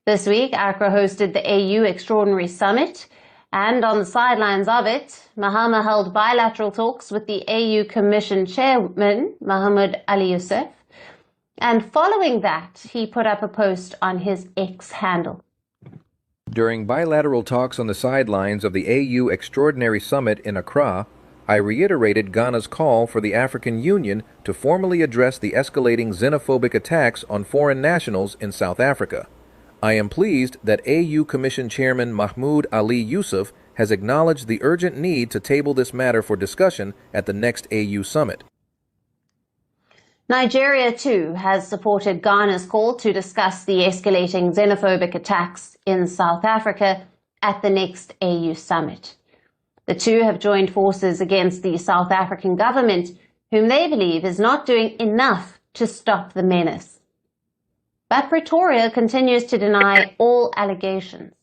This week, Accra hosted the AU Extraordinary Summit, and on the sidelines of it, Mahama held bilateral talks with the AU Commission Chairman, Mahmoud Ali Youssef. And following that, he put up a post on his X handle. During bilateral talks on the sidelines of the AU Extraordinary Summit in Accra, I reiterated Ghana's call for the African Union to formally address the escalating xenophobic attacks on foreign nationals in South Africa. I am pleased that AU Commission Chairman Mahmoud Ali Youssef has acknowledged the urgent need to table this matter for discussion at the next AU Summit. Nigeria, too, has supported Ghana's call to discuss the escalating xenophobic attacks in South Africa at the next AU Summit. The two have joined forces against the South African government, whom they believe is not doing enough to stop the menace. But Pretoria continues to deny all allegations.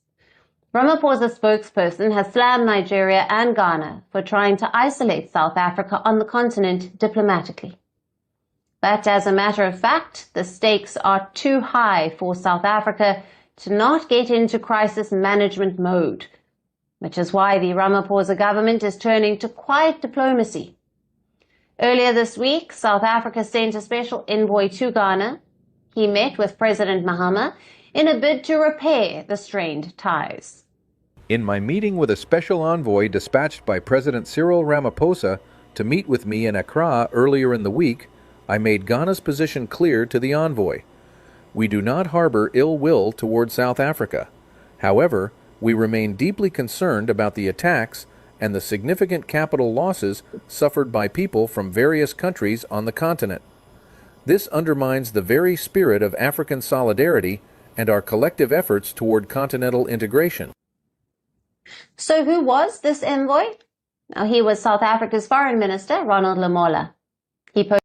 Ramaphosa's spokesperson has slammed Nigeria and Ghana for trying to isolate South Africa on the continent diplomatically. But as a matter of fact, the stakes are too high for South Africa to not get into crisis management mode, which is why the Ramaphosa government is turning to quiet diplomacy. Earlier this week, South Africa sent a special envoy to Ghana. He met with President Mahama in a bid to repair the strained ties. In my meeting with a special envoy dispatched by President Cyril Ramaphosa to meet with me in Accra earlier in the week, I made Ghana's position clear to the envoy. We do not harbor ill will toward South Africa. However, we remain deeply concerned about the attacks and the significant capital losses suffered by people from various countries on the continent. This undermines the very spirit of African solidarity and our collective efforts toward continental integration. So who was this envoy? Now, he was South Africa's Foreign Minister, Ronald Lamola. He posted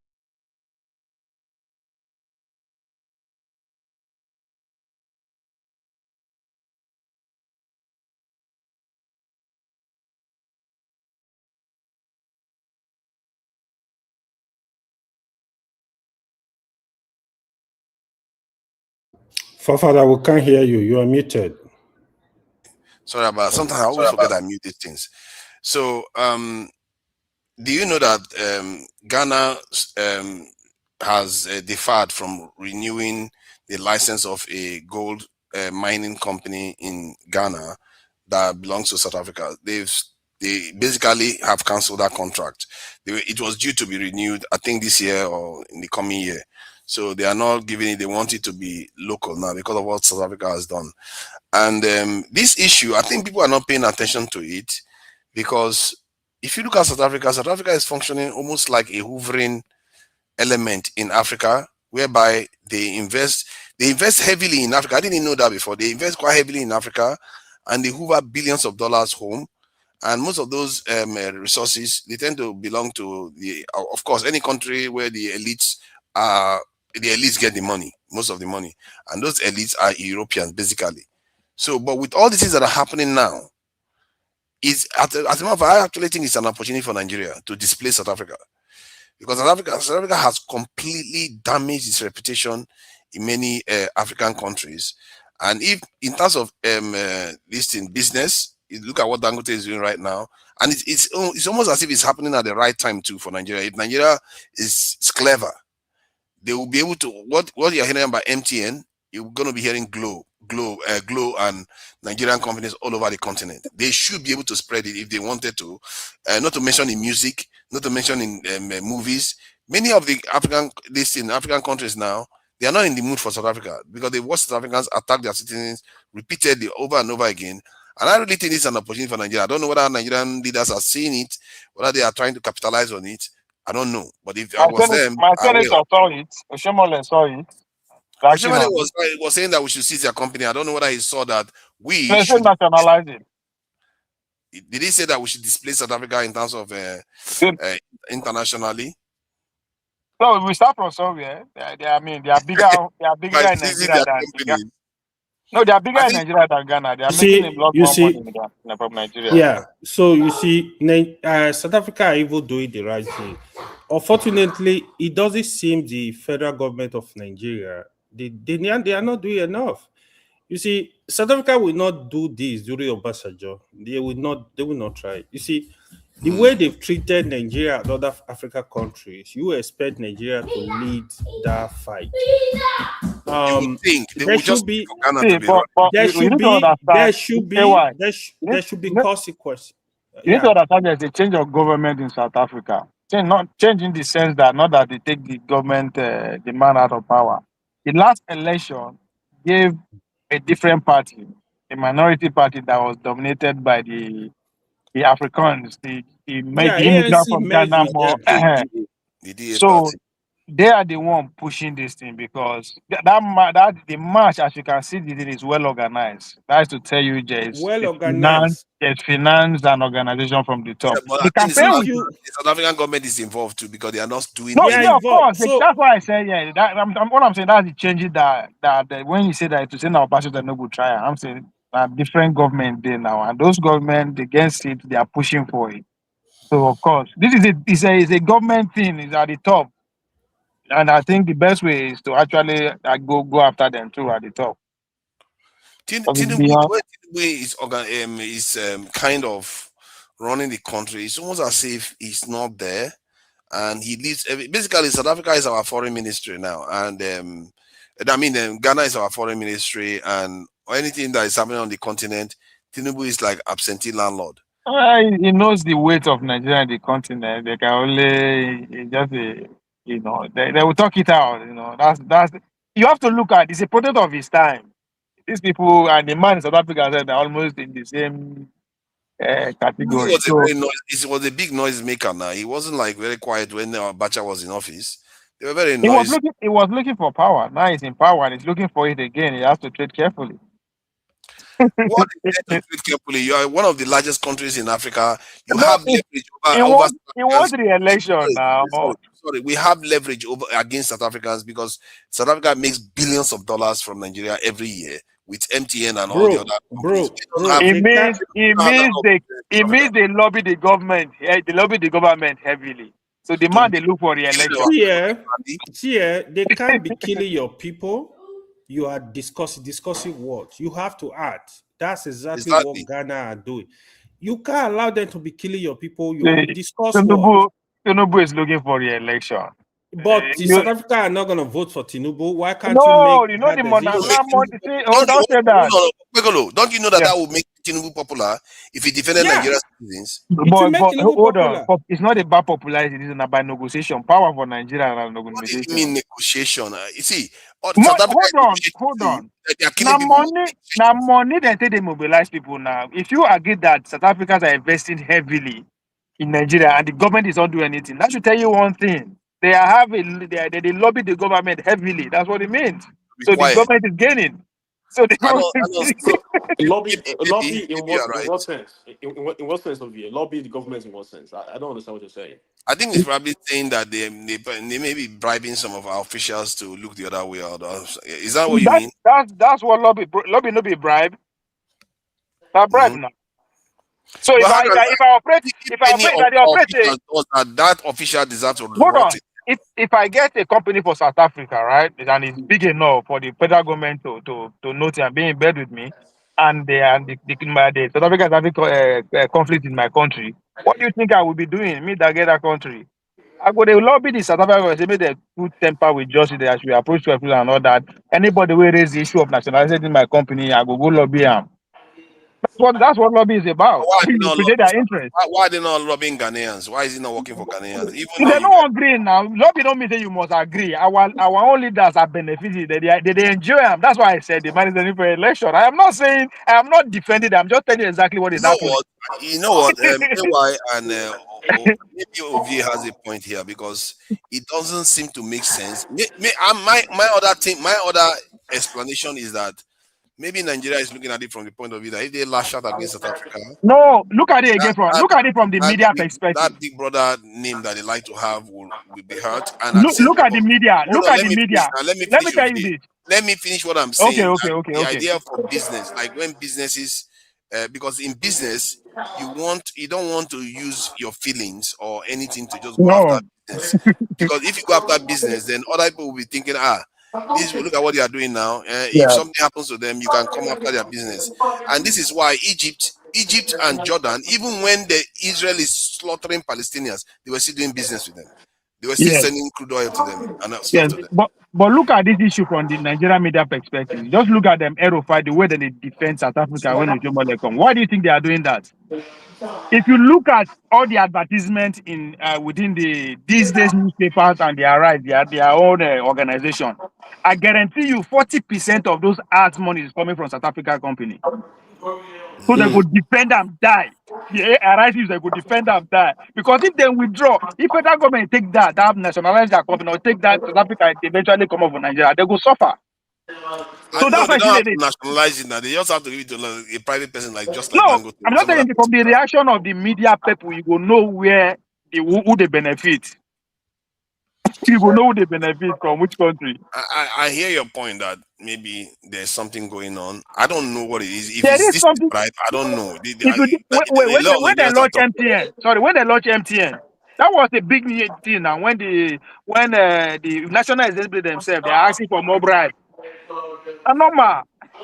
Father, we can't hear you. You are muted. Sorry about sometimes I always forget I mute these things. So do you know that Ghana has deferred from renewing the license of a gold mining company in Ghana that belongs to South Africa? They basically have cancelled that contract. It was due to be renewed, I think, this year or in the coming year. So they are not giving it. They want it to be local now because of what South Africa has done. And this issue, I think people are not paying attention to it, because if you look at South Africa is functioning almost like a hoovering element in Africa, whereby they invest heavily in Africa. I didn't know that before. They invest quite heavily in Africa, and they hoover billions of dollars home. And most of those resources, they tend to belong to of course, any country where the elites get the money, most of the money, and those elites are Europeans basically. So, but with all the things that are happening now, as a matter of fact, I actually think it's an opportunity for Nigeria to displace South Africa, because South Africa has completely damaged its reputation in many African countries. And if in terms of this in business, you look at what Dangote is doing right now, and it's almost as if it's happening at the right time too for Nigeria. If Nigeria is clever, they will be able to, what you're hearing about MTN, you're going to be hearing Glow and Nigerian companies all over the continent. They should be able to spread it if they wanted to. Not to mention in music, not to mention in movies. Many of the African countries now, they are not in the mood for South Africa, because they watch South Africans attack their citizens repeatedly over and over again. And I really think it's an opportunity for Nigeria. I don't know whether Nigerian leaders are seeing it, whether they are trying to capitalize on it. I don't know. But if I was them, my senator saw it. Oshomole saw it. Oshomole was saying that we should seize their company. I don't know whether he saw that we should nationalize it. Did he say that we should displace South Africa in terms of internationally? No, we start from somewhere. They are bigger. They are bigger in Nigeria than Ghana. No, they are bigger in Nigeria than Ghana. They are making a lot more money from Nigeria. Yeah. So you see, South Africa are even doing the right thing. Unfortunately, it doesn't seem the federal government of Nigeria, they are not doing enough. You see, South Africa will not do this during Obasanjo. They will not try. You see, the way they've treated Nigeria and other African countries, you expect Nigeria to lead that fight. There should be consequences. You need to understand there's a change of government in South Africa. Not change in the sense that not that they take the government, the man out of power. The last election gave a different party, a minority party that was dominated by the Africans, the immigrants from Ghana more. So they are the one pushing this thing, because that the march, as you can see, it is well organized. That's to tell you, there's finance and organization from the top. Yeah, but the South African government is involved too, because they are not doing. No, yeah, of course. So, that's why I say, yeah. What I'm saying, that's the changes that when you say that to say now, Bashir no good try, I'm saying different government there now, and those government against it, they are pushing for it. So of course, this is a government thing. Is at the top. And I think the best way is to actually go after them too at the top. Tinubu is kind of running the country. It's almost as if he's not there, and he leads. Basically, South Africa is our foreign ministry now, and Ghana is our foreign ministry, and anything that is happening on the continent, Tinubu is like absentee landlord. He knows the weight of Nigeria and the continent. They can only just, they will talk it out. That's. You have to look at. It's a product of his time. These people and the man in South Africa said they're almost in the same category. It was a big noise maker. Now he wasn't like very quiet when Abacha was in office. They were very noisy. He was looking for power. Now he's in power and he's looking for it again. He has to tread carefully. What is there to tread carefully? You are one of the largest countries in Africa. You have leverage over. He wants re-election now. Sorry, we have leverage against South Africans because South Africa makes billions of dollars from Nigeria every year with MTN and all the other companies. It means they lobby the government. They lobby the government heavily. So the man they look for re-election. They can't be killing your people. You are discussing what you have to act. That's exactly what Ghana are doing. You can't allow them to be killing your people. You discuss what. Tinubu is looking for re-election. But South Africa are not going to vote for Tinubu. Why can't you make the money? Don't you know that would make Tinubu popular if he defended Nigerian citizens? But hold on. It's not about popularity. It is about negotiation. Power for Nigeria and negotiation. What do you mean negotiation? You see, hold on. Now money they take they mobilize people now. If you agree that South Africans are investing heavily in Nigeria and the government is not doing anything, that should tell you one thing. They lobby the government heavily. That's what it means. So the government is gaining. So the lobby in what sense? In what sense of you? Lobby the government in what sense? I don't understand what you're saying. I think it's probably saying that they may be bribing some of our officials to look the other way. Is that what you mean? That's what lobby no be bribe. That bribe now. So if I operate that official deserves to hold on. If I get a company for South Africa, right, and it's big enough for the federal government to note and be in bed with me, and the South Africa is having a conflict in my country, what do you think I will be doing? Me that get that country, I go to lobby the South Africa. They make the good temper with justice. They should approach people and all that. Anybody will raise the issue of nationalization in my company, I go lobby them. That's what lobby is about. Why are they not lobbying Ghanaians? Why is he not working for Ghanaians? They don't agree now. Lobby don't mean that you must agree. Our own leaders are benefiting. They enjoy them. That's why I said the man is running for election. I am not saying, I am not defending them. I'm just telling you exactly what is happening. You know what? AY and maybe OV has a point here because it doesn't seem to make sense. My other explanation is that maybe Nigeria is looking at it from the point of view that if they lash out against South Africa. No, look at it again from the media perspective. That big brother name that they like to have will be hurt. And look at the media. Let me tell you this. Let me finish what I'm saying. Okay. The idea for business, like when businesses, because in business you don't want to use your feelings or anything to just go after business. Because if you go after business, then other people will be thinking, look at what they are doing now. If something happens to them, you can come after their business. And this is why Egypt and Jordan, even when the Israel is slaughtering Palestinians, they were still doing business with them. They were still sending crude oil to them and stuff to them. But look at this issue from the Nigerian media perspective. Just look at them Aerofy, the way that they defend South Africa when Ojomole come. Why do you think they are doing that? If you look at all the advertisements in within these days newspapers and their own organization, I guarantee you 40% of those ads money is coming from South African company. So they could defend them, die. The RICs, they could defend them, die. Because if they withdraw, if federal government take that nationalize their company or take that South Africa eventually come up for Nigeria, they go suffer. So that's why they don't have to nationalize it now. They just have to give it to a private person like Dangote. I'm not saying from the reaction of the media people, you will know who they benefit. You will know who they benefit from which country. I hear your point that maybe there's something going on. I don't know what it is. If there is something. Right, I don't know. When they launch MTN, that was a big thing. Now when the National Assembly themselves, they are asking for more bribe. And normal.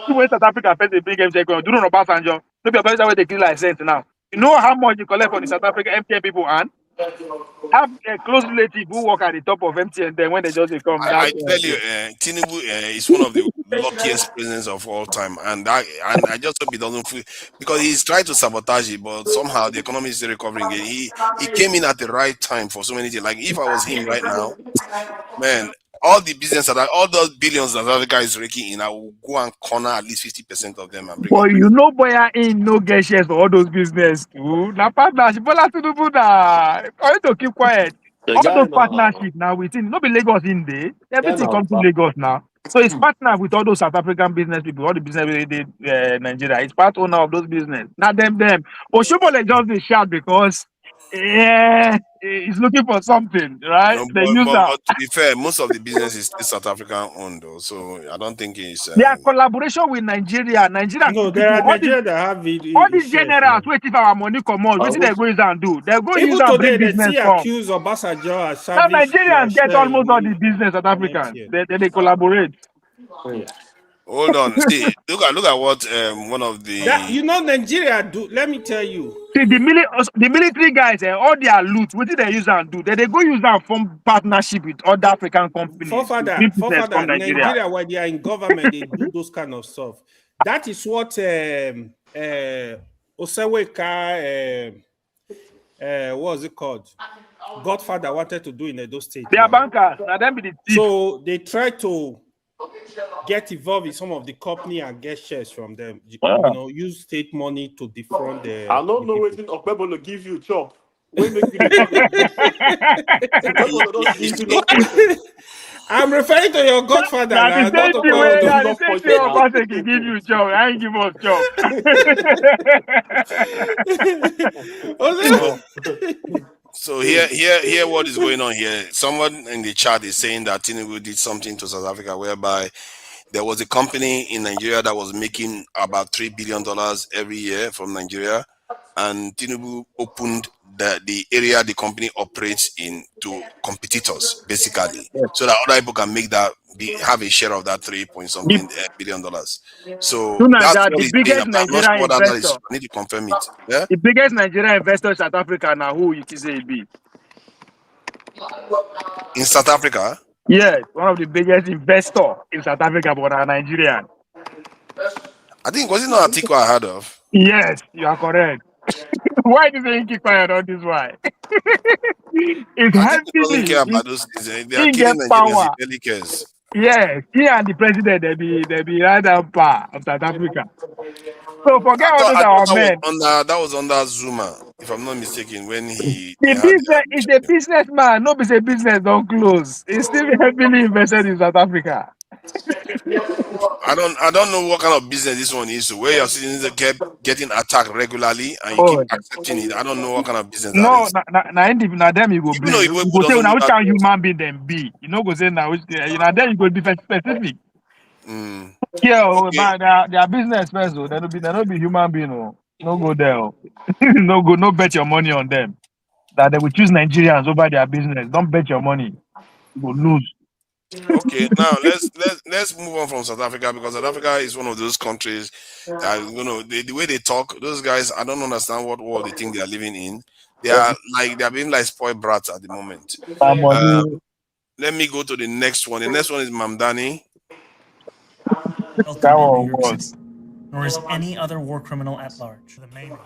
When South Africa pays a big MTN, do not Obasanjo. Maybe Obasanjo where they kill license now. You know how much you collect from the South Africa MTN people and have a close relative who work at the top of MTN. Then when they just come, I tell you, Tinubu is one of the luckiest presidents of all time, and I just hope he doesn't feel, because he's trying to sabotage it, but somehow the economy is still recovering. He came in at the right time for so many things. Like if I was him right now, man, all the business that all those billions that other guys raking in, I will go and corner at least 50% of them and bring. But you know, boy, in no get shares for all those business too. Now partnership, Bola Tinubu na. I need to keep quiet. All those partnerships now within, not be Lagos in there. Everything comes to Lagos now. So it's partner with all those South African business people, all the business they did Nigeria. It's part owner of those business. Not them. Oshobole just they shout because he's looking for something, right? No, they use that. but to be fair, most of the business is still South African owned, though. So I don't think it's. Their collaboration with Nigeria. No, there are Nigerians that have it. All these generals wait if our money come out. What they go use and do? They go use and bring business they accuse Obasanjo as now Nigerians get almost all the business South Africans. They collaborate. Hold on, see, look at what one of the Nigeria do. Let me tell you. See the military guys, all their loot, what did they use and do? They go use and form partnership with other African companies. For Nigeria, when they are in government, they do those kind of stuff. That is what Oseweka, what was it called? Godfather wanted to do in Edo State. They are bankers. Now them be the thief. So they try to get involved in some of the company and get shares from them. Use state money to defraud the. I don't know what Okpebolo give you chop. I'm referring to your godfather. That's the same thing Obaseki give you job. I ain't give us job. So here what is going on here. Someone in the chat is saying that Tinubu did something to South Africa whereby there was a company in Nigeria that was making about $3 billion every year from Nigeria, and Tinubu opened the area the company operates in to competitors, basically, so that other people can make that have a share of that $3.something billion. So that's the biggest Nigerian investor. I need to confirm it. Yeah? The biggest Nigerian investor in South Africa now, who you say it be? In South Africa? Yes, one of the biggest investors in South Africa, but are Nigerian. I think, was it not Atiku I heard of? Yes, you are correct. Why do they keep quiet on this? Why? It's doesn't care about those things. They are killing Nigerians. He barely cares. Yes, he and the president they be right up of South Africa. So forget all those our men. That was under Zuma, if I'm not mistaken, when he. It's a businessman. No, it's a business don't close. He's still heavily invested in South Africa. I don't know what kind of business this one is. So where your citizens kept getting attacked regularly and you keep accepting it. I don't know what kind of business that is. Now them you go blame. You go say now which kind of human being them be. You know go say now which then you go be specific. Their business first though. They don't be human being. No go there. No bet your money on them. That they will choose Nigerians over their business. Don't bet your money. You will lose. Okay, now let's move on from South Africa, because South Africa is one of those countries that the way they talk, those guys, I don't understand what world they think they are living in. They're being like spoiled brats at the moment. Let me go to the next one. The next one is Mamdani. Nor is any other war criminal at large.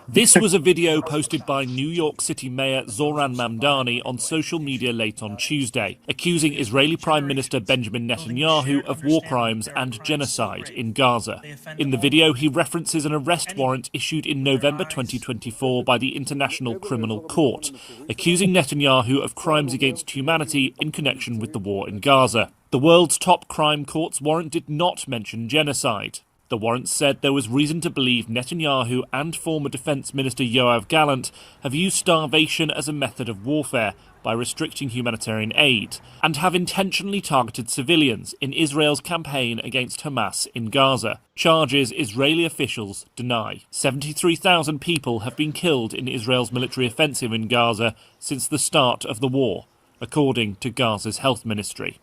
This was a video posted by New York City Mayor Zohran Mamdani on social media late on Tuesday, accusing Israeli Prime Minister Benjamin Netanyahu of war crimes and genocide in Gaza. In the video, he references an arrest warrant issued in November 2024 by the International Criminal Court, accusing Netanyahu of crimes against humanity in connection with the war in Gaza. The world's top crime court's warrant did not mention genocide. The warrant said there was reason to believe Netanyahu and former Defense Minister Yoav Gallant have used starvation as a method of warfare by restricting humanitarian aid, and have intentionally targeted civilians in Israel's campaign against Hamas in Gaza, charges Israeli officials deny. 73,000 people have been killed in Israel's military offensive in Gaza since the start of the war, according to Gaza's health ministry.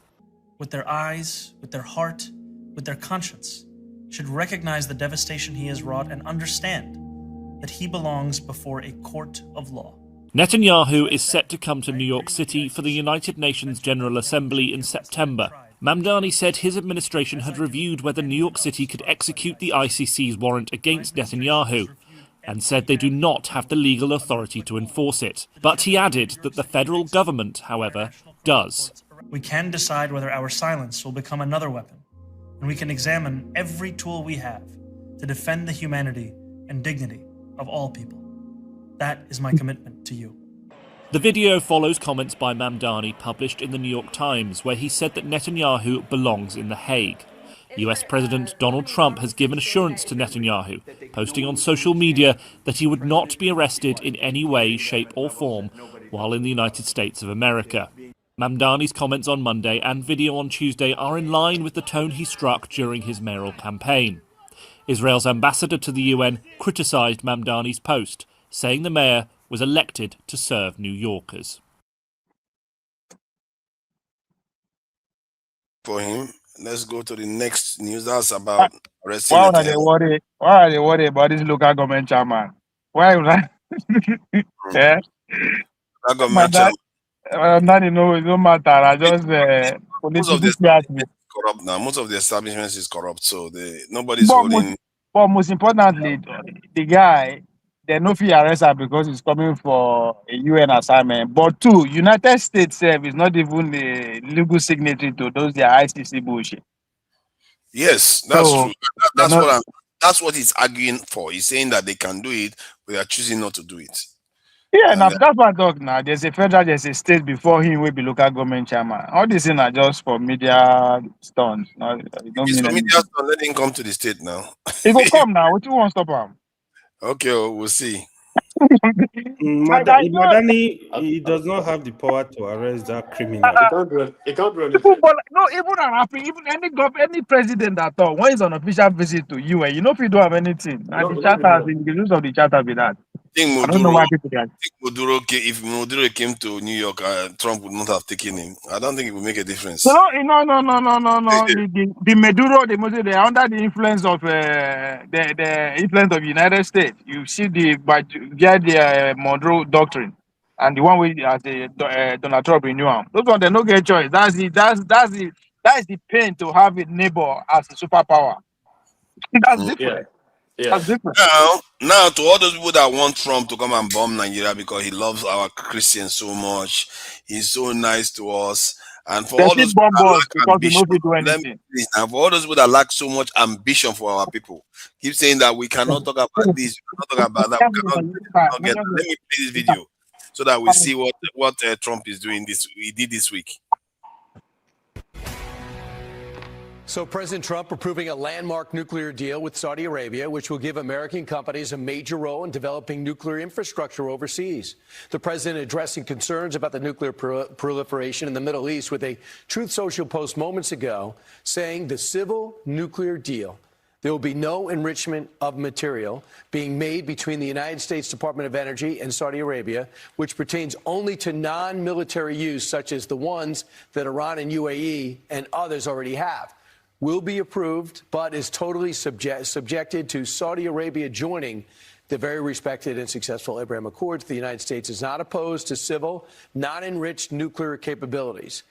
With their eyes, with their heart, with their conscience, should recognize the devastation he has wrought and understand that he belongs before a court of law. Netanyahu is set to come to New York City for the United Nations General Assembly in September, Mamdani said his administration had reviewed whether New York City could execute the ICC's warrant against Netanyahu, and said they do not have the legal authority to enforce it. But he added that the federal government, however, does. We can decide whether our silence will become another weapon, and we can examine every tool we have to defend the humanity and dignity of all people. That is my commitment to you. The video follows comments by Mamdani published in the New York Times, where he said that Netanyahu belongs in The Hague. US President Donald Trump has given assurance to Netanyahu, posting on social media that he would not be arrested in any way, shape or form while in the United States of America. Mamdani's comments on Monday and video on Tuesday are in line with the tone he struck during his mayoral campaign. Israel's ambassador to the UN criticised Mamdani's post, saying the mayor was elected to serve New Yorkers. For him, let's go to the next news. That's about arresting Why are Netanyahu. they worried? Why are they worried about this local government chairman? Why would I? Yeah. That government chairman. It don't matter. I just Most of the establishment is corrupt now. Most of the establishments is corrupt, so nobody's holding. But most importantly, the guy, they no fee arrest her because he's coming for a UN assignment. But two, United States is not even a legal signatory to those their ICC bullshit. Yes, that's true. That's what he's arguing for. He's saying that they can do it, but they are choosing not to do it. Yeah, now that's what I talk now. There's a federal, there's a state before him will be local government chairman. All these things are just for media stunts. No, It's for media stunt. Let him come to the state now. He will come now. What you want to stop him? Okay, we'll see. Madani, he does not have the power to arrest that criminal. He can't do anything. But no, even any president at all, when he's on official visit to UN, you know if you don't have anything. And the charter, the use of the charter be that. I don't know why people can. If Maduro came to New York, Trump would not have taken him. I don't think it would make a difference. No. The Maduro, they are under the influence of the influence of the United States. You see the Monroe Doctrine, and the one with Donald Trump renew them. Those ones they no get choice. That's the pain to have a neighbor as a superpower. That's different. Yeah. That's different. Now, to all those people that want Trump to come and bomb Nigeria because he loves our Christians so much, he's so nice to us, and for all those people that lack so much ambition for our people, keep saying that we cannot talk about this, we cannot talk about that. Let me play this video so that we see what Trump is doing. He did this week. So President Trump approving a landmark nuclear deal with Saudi Arabia, which will give American companies a major role in developing nuclear infrastructure overseas. The president addressing concerns about the nuclear proliferation in the Middle East with a Truth Social post moments ago, saying the civil nuclear deal, there will be no enrichment of material being made between the United States Department of Energy and Saudi Arabia, which pertains only to non-military use, such as the ones that Iran and UAE and others already have, will be approved, but is totally subjected to Saudi Arabia joining the very respected and successful Abraham Accords. The United States is not opposed to civil, non-enriched nuclear capabilities.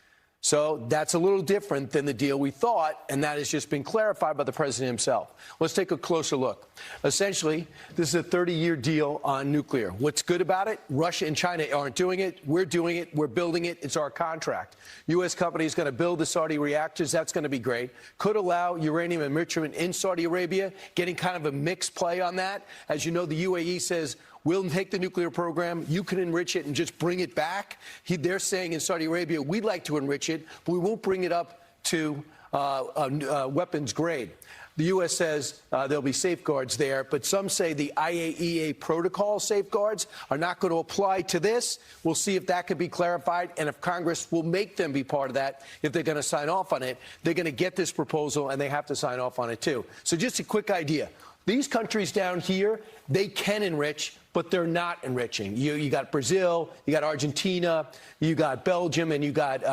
So that's a little different than the deal we thought, and that has just been clarified by the president himself. Let's take a closer look. Essentially, this is a 30-year deal on nuclear. What's good about it? Russia and China aren't doing it. We're doing it. We're building it. It's our contract. U.S. company is going to build the Saudi reactors. That's going to be great. Could allow uranium enrichment in Saudi Arabia, getting kind of a mixed play on that. As you know, the UAE says, we'll take the nuclear program, you can enrich it and just bring it back. They're saying in Saudi Arabia, we'd like to enrich it, but we won't bring it up to weapons grade. The U.S. says there'll be safeguards there, but some say the IAEA protocol safeguards are not going to apply to this. We'll see if that could be clarified and if Congress will make them be part of that. If they're going to sign off on it, they're going to get this proposal and they have to sign off on it too. So just a quick idea. These countries down here, they can enrich, but they're not enriching. You got Brazil, you got Argentina, you got Belgium, and you got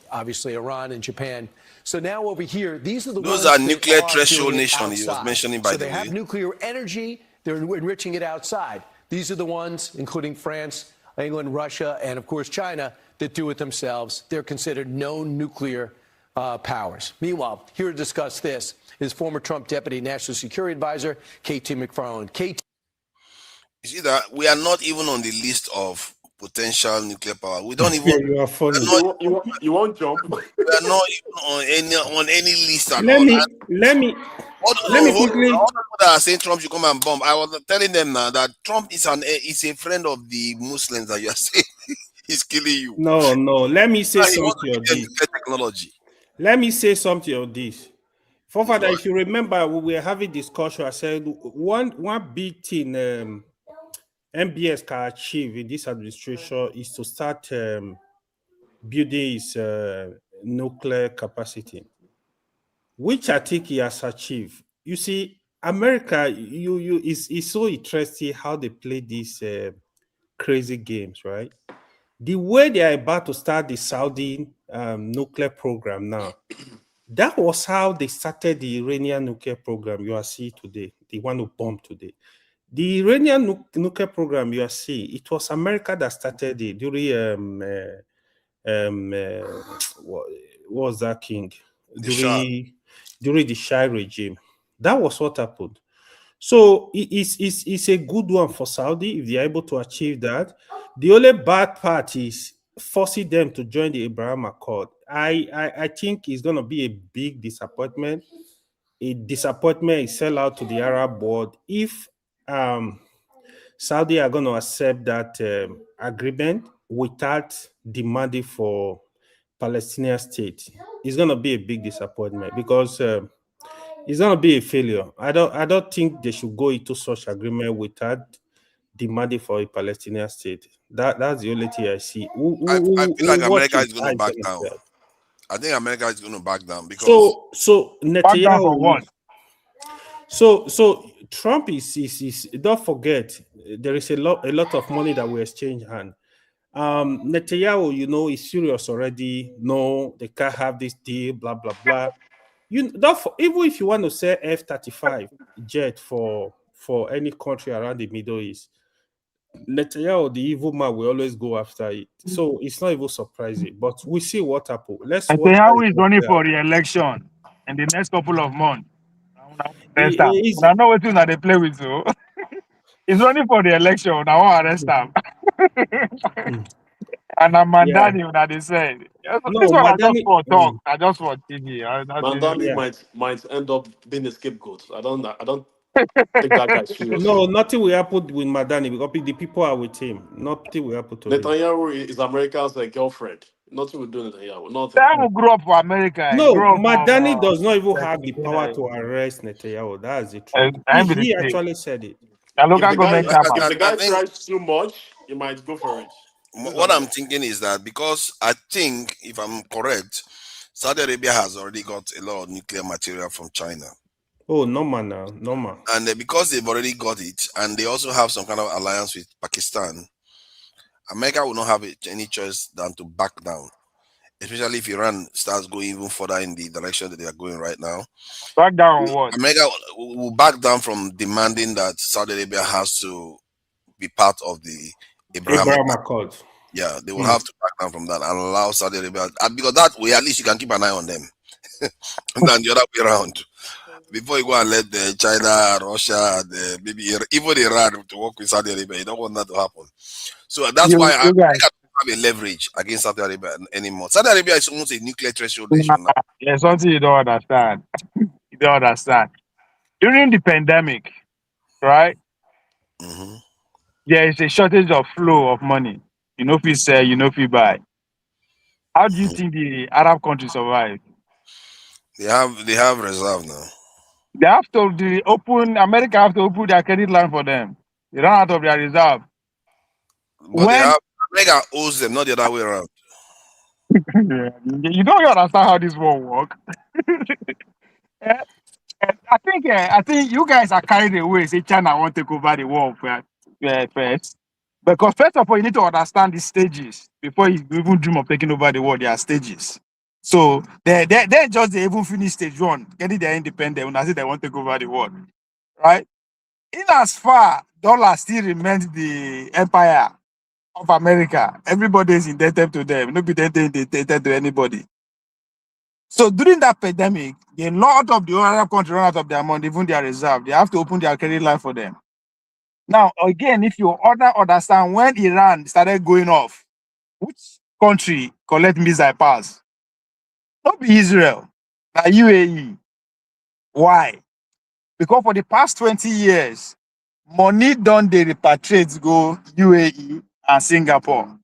obviously Iran and Japan. So now over here, these are the ones are nuclear threshold nations he was mentioning by the way. So they have nuclear energy, they're enriching it outside. These are the ones, including France, England, Russia, and of course China, that do it themselves. They're considered no nuclear powers. Meanwhile, here to discuss this is former Trump Deputy National Security Advisor, KT McFarland. KT. You see that we are not even on the list of potential nuclear power. We don't even. You are funny. You won't jump. We are not even on any list at Let all. me All the quickly. people that are saying Trump should come and bomb, I was telling them now that Trump is a friend of the Muslims that you are saying he's killing you. No. Let me say He wants something to on give them this. nuclear technology. Let me say something on this. Forefather, if you remember, we were having discussion. I said one big thing MBS can achieve in this administration is to start building his nuclear capacity, which I think he has achieved. You see, America, is so interesting how they play these crazy games, right? The way they are about to start the Saudi nuclear program now, that was how they started the Iranian nuclear program you are seeing today, the one who bombed today. The Iranian nuclear program you are seeing, it was America that started it during what was that king? During the Shah regime. That was what happened. So it's a good one for Saudi if they're able to achieve that. The only bad part is forcing them to join the Abraham Accord. I think it's going to be a big disappointment. A disappointment is sell out to the Arab world if Saudi are going to accept that agreement without demanding for Palestinian state. It's going to be a big disappointment because it's going to be a failure. I don't think they should go into such agreement without demanding for a Palestinian state. That's the only thing I see. I feel like America is going to back down. I think America is going to back down because so Netanyahu. Back down for what? So Trump is don't forget there is a lot of money that we exchange hand. Netanyahu, is serious already. No, they can't have this deal. Blah blah blah. Even if you want to sell F-35 jet for any country around the Middle East, Netanyahu, the evil man, will always go after it. So it's not even surprising. But we see what happened. Netanyahu is running for re-election in the next couple of months. I know what they play with you. He's running for the election. I want to arrest him. And I'm Mamdani, that they said. This one I just for talk. I just for TV. Mamdani might end up being a scapegoat. I don't think that guy's serious. No, nothing will happen with Mamdani because the people are with him. Nothing will happen to him. Netanyahu is America's girlfriend. Nothing will do Netanyahu. Nothing. Netanyahu grew up for America. No, Mamdani does not even have the power to arrest Netanyahu. That's the truth. He actually said it. If the guy tries too much, you might go for it. What I'm thinking is that because I think, if I'm correct, Saudi Arabia has already got a lot of nuclear material from China. Oh, no man now. No man. And because they've already got it, and they also have some kind of alliance with Pakistan, America will not have any choice than to back down. Especially if Iran starts going even further in the direction that they are going right now. Back down what? America will back down from demanding that Saudi Arabia has to be part of the Abraham Accord. Yeah, they will have to back down from that and allow Saudi Arabia, because that way at least you can keep an eye on them than the other way around. Before you go and let China, Russia, maybe even Iran to work with Saudi Arabia, you don't want that to happen. So that's why America doesn't have a leverage against Saudi Arabia anymore. Saudi Arabia is almost a nuclear threshold nation now. There's something you don't understand. You don't understand. During the pandemic, right? Mm-hmm. There is a shortage of flow of money. You know if you sell, you know if you buy. How do you think the Arab countries survive? They have reserve now. They have to America have to open their credit line for them. They run out of their reserve. But America owes them, not the other way around. You don't understand how this will work. I think you guys are carried away. Say China won't take over the world first. Because first of all, you need to understand the stages before you even dream of taking over the world. There are stages. So they even finish stage one, getting their independence when I say they want to take over the world, right? In as far dollar still remains the empire of America, everybody is indebted to them. Nobody is indebted to anybody. So during that pandemic, a lot of the Arab countries run out of their money, even their reserve. They have to open their credit line for them. Now, again, if you understand when Iran started going off, which country collect missile pass? Not be Israel, but UAE. Why? Because for the past 20 years, money done they repatriate go UAE and Singapore.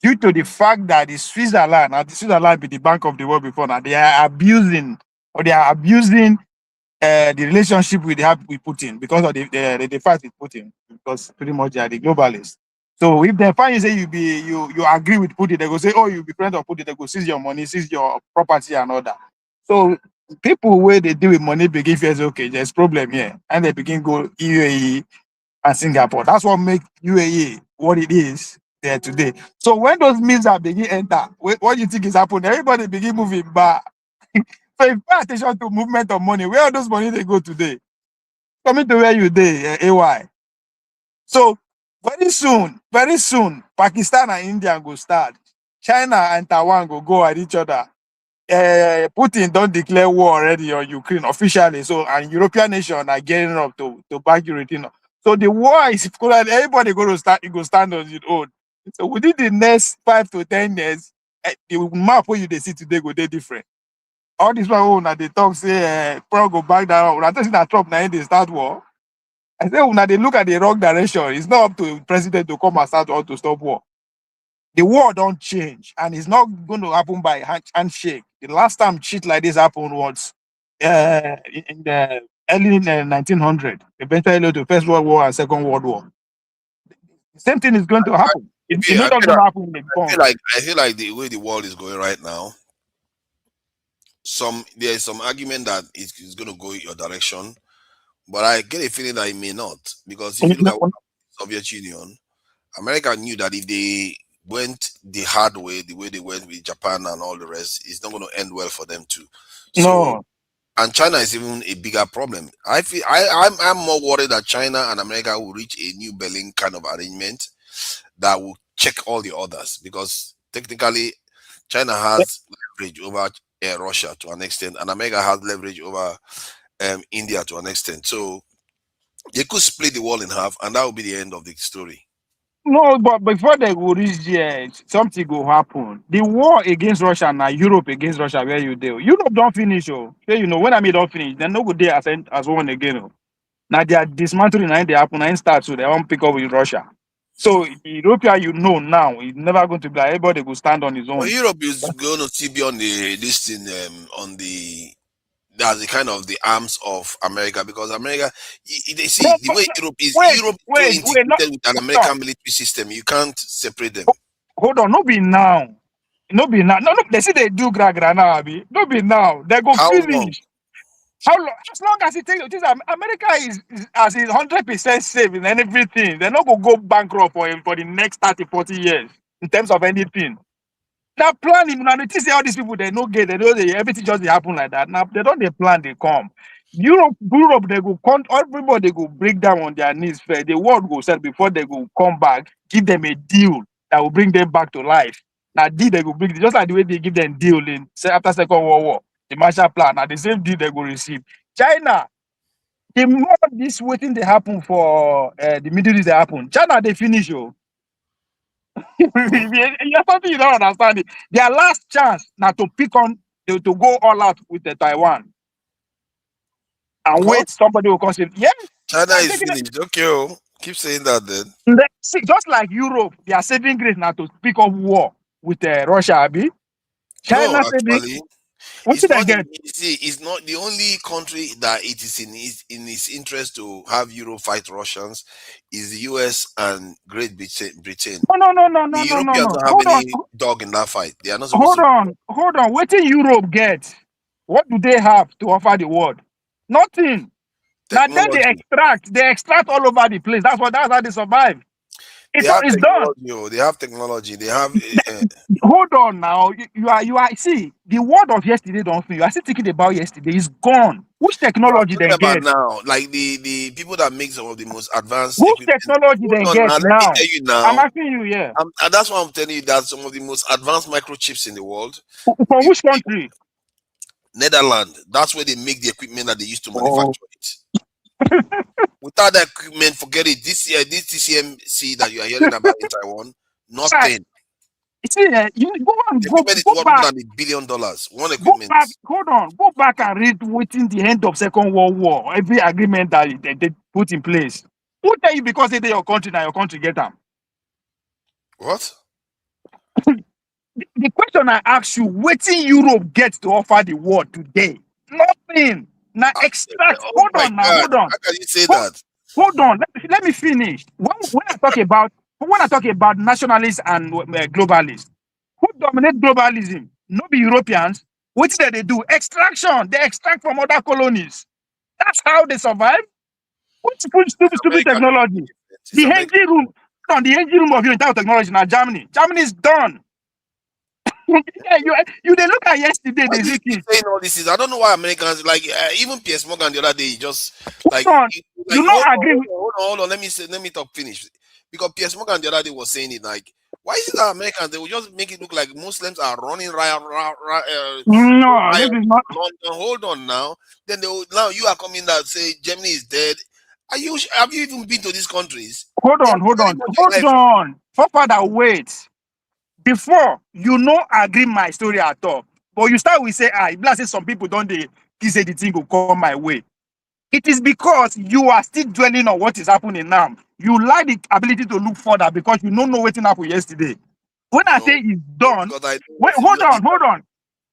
Due to the fact that the Switzerland be the bank of the world before now, they are abusing the relationship we have with Putin because of the fight with Putin, because pretty much they are the globalists. So if they find you say you agree with Putin, they go say, oh, you be friend of Putin, they go seize your money, seize your property and all that. So people where they deal with money begin feel say, okay, there's problem here, and they begin go UAE and Singapore. That's what make UAE what it is there today. So when those missiles begin enter, what do you think is happening? Everybody begin moving back. So if you pay attention to movement of money, where are those money they go today? Coming to where you dey, AY. So very soon, Pakistan and India go start. China and Taiwan go at each other. Putin don't declare war already on Ukraine officially. So and European nations are getting up to back Ukraine. So the war is everybody go to start. It go stand on its own. So within the next 5 to 10 years, the map where you see today go different. All this one now they talk say Pro go back down. When I tell you that Trump now they start war, I say when they look at the wrong direction, it's not up to the president to come and start or to stop war. The war don't change, and it's not going to happen by handshake. The last time shit like this happened was in the early 1900, eventually to First World War and Second World War. The same thing is going to happen. It's not going to happen in the I feel like the way the world is going right now, there is some argument that it's going to go your direction, but I get a feeling that it may not, because if you look at the Soviet Union, America knew that if they went the hard way, the way they went with Japan and all the rest, it's not going to end well for them too. So, and China is even a bigger problem. I feel I'm more worried that China and America will reach a New Berlin kind of arrangement that will check all the others, because technically China has leverage over Russia to an extent, and America has leverage over India to an extent. So they could split the world in half, and that will be the end of the story. No, but before they go reach there, something will happen. The war against Russia and Europe against Russia, where you do. Europe don't finish, when I mean don't finish, then no good day as one again. Now they are dismantling and they happen and start, so they won't pick up with Russia. So Ethiopia, now, it's never going to be like everybody will stand on his own. Well, Europe is going to see beyond this thing that's the kind of the arms of America, because America, they see the way Europe is. Europe is integrated with an American military system. You can't separate them. Hold on, no be now. No, they see they do gra now, Abi. No be now. They go finish. How long? As long as it takes, America is 100% safe in everything. They're not going to go bankrupt for the next 30, 40 years in terms of anything. Now planning, now they see all these people they no get, they know everything just happen like that. Now they don't plan, they come. Europe, they go come, everybody go break down on their knees first. The world go set before they go come back, give them a deal that will bring them back to life. Now deal they go bring, just like the way they give them deal in after Second World War, the Marshall Plan. Now the same deal they go receive. China, the more this waiting they happen for the Middle East they happen. China they finish you. Something you don't understand. Their last chance now to pick on to go all out with the Taiwan and wait somebody will come say, yeah. China is finished. Okay, keep saying that then. See, just like Europe, they are saving grace now to pick up war with Russia, Abi. China no, actually, it's not the only country that it is in its interest to have Europe fight Russians is the US and Great Britain. No. The Europeans don't have any dog in that fight. They are not supposed Hold on. What did Europe get? What do they have to offer the world? Nothing. Now then they extract all over the place. That's how they survive. It's done. They have technology. They have. Hold on now. You are. See, the word of yesterday don't feel. You are still thinking about yesterday. It's gone. Which technology they get now? Like the people that make some of the most advanced. Which technology they get now? Let me tell you now. I'm asking you. Yeah. And that's why I'm telling you that some of the most advanced microchips in the world. For which country? Netherlands. That's where they make the equipment that they used to manufacture it. Without that equipment, forget it. This TCMC that you are hearing about in Taiwan, nothing. See, you go Equipment is go worth back. more than $1 billion. One Go equipment. back, hold on. Go back and read within the end of Second World War, every agreement that they put in place. Who tell you because they your country now your country get them? What? The question I ask you, waiting Europe gets to offer the world today? Nothing. Now extract. Oh Hold my on now. God. Hold on. How can you say that? Hold on. Let me finish. When I talk about nationalists and globalists, who dominate globalism? No be Europeans. What did they do? Extraction. They extract from other colonies. That's how they survive. What's stupid technology? The engine room. On the engine room of your entire technology now, Germany. Germany is done. Yeah, you they look at yesterday. Why They do you keep saying all this? I don't know why Americans like even Piers Morgan the other day just like you not agree. Hold on. Let me talk finish because Piers Morgan the other day was saying it like why is it that Americans they will just make it look like Muslims are running no, this is not. London. Hold on now. Then now you are coming that say Germany is dead. Have you even been to these countries? Hold on. For further wait. Before you no agree my story at all, but you start with say, say some people don't they say the thing will come my way. It is because you are still dwelling on what is happening now. You lack the ability to look further because you don't know what happened yesterday. When I say it's done, wait, hold on.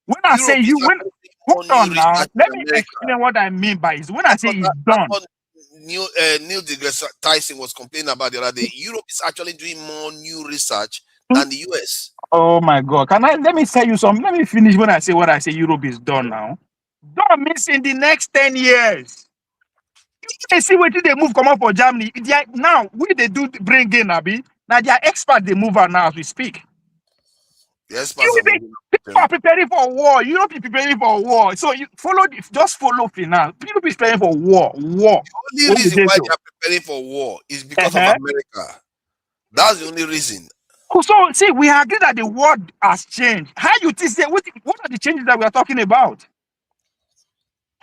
When I say hold on now, let me explain what I mean by it. When I say it's done. Neil deGrasse Tyson was complaining about the other day. Europe is actually doing more new research than the US. Oh my God! Let me tell you something. Let me finish when I say what I say. Europe is done now. Done means in the next 10 years. They see what they move come up for Germany. Now they do bring in Abi. Now they are experts. They move on now as we speak. Yes, people are preparing for war. Europe is preparing for war. So you just follow finance. Europe is preparing for war. The only reason why they are preparing for war is because of America. That's the only reason. So see, we agree that the world has changed. How you think? What are the changes that we are talking about?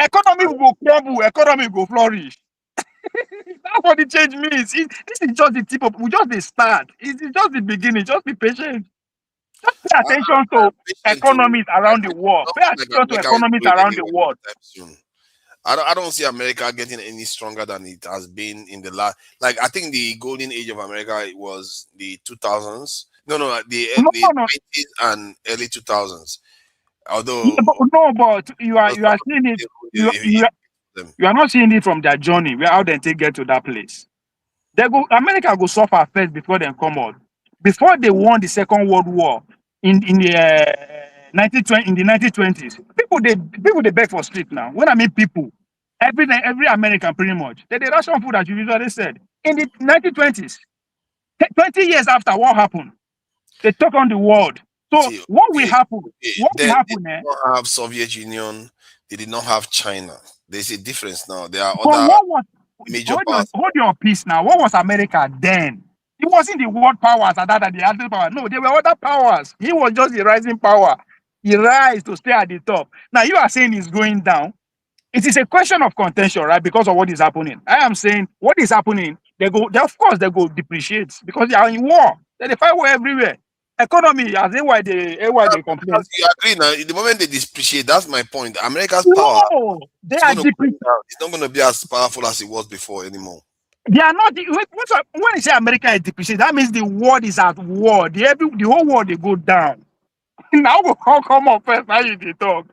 Economy will crumble. Economy will flourish. That's what the change means. This is just the tip of. We just the start. It's just the beginning. Just be patient. Just pay attention to economies around the world. Pay attention to economies around the world. I don't see America getting any stronger than it has been in the last. Like I think the golden age of America was the 2000s. The 90s and early 2000s. Although but you are seeing it. You are not seeing it from their journey. How they get to that place. America go suffer first before they come out. Before they won the Second World War in the 1920s, people they beg for street now. When I mean people, every American pretty much they ration food as you usually said. In the 1920s, 20 years after what happened, they took on the world. So what will happen? They did not have Soviet Union. They did not have China. There's a difference now. There are other major powers. Hold your peace now. What was America then? It wasn't the world powers that the other power. No, there were other powers. He was just the rising power. He rise to stay at the top. Now you are saying he's going down. It is a question of contention, right? Because of what is happening. I am saying what is happening. Of course they go depreciate because they are in war. They fight war everywhere. Economy, as why they complain. You agree now? The moment they depreciate, that's my point. America's power. They are depreciating. It's not going to be as powerful as it was before anymore. They are not. When you say America is depreciating, that means the world is at war. The whole world they go down. Now we come up first. Now you talk.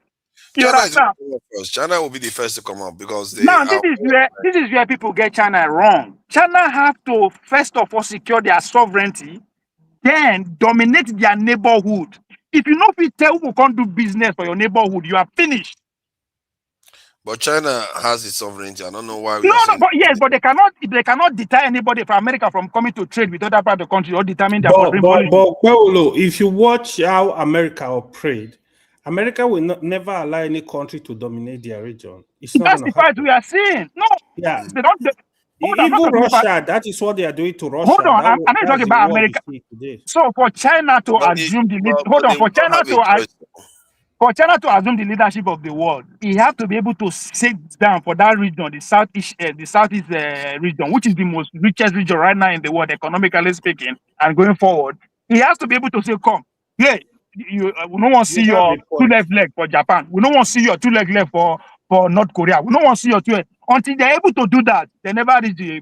China will be the first to come up because this is where people get China wrong. China have to first of all secure their sovereignty, then dominate their neighborhood. If you know if tell who can't do business for your neighborhood, you are finished. But China has its sovereignty. I don't know why. But they cannot deter anybody from America from coming to trade with other part of the country or determine their policy. But Paulo, if you watch how America operate, America will never allow any country to dominate their region. That's the part we are seeing. No, they don't. Even Russia, that is what they are doing to Russia. Hold on, I'm not talking about America. So for China to assume the lead, hold on, for China to For China to assume the leadership of the world, he has to be able to sit down for that region, the southeast region, which is the most richest region right now in the world, economically speaking, and going forward. He has to be able to say, "Come, yeah, we don't want to see your two-leg leg for Japan. We don't want to see your two-leg leg for North Korea. We don't want to see your two." Until they're able to do that, they never reach the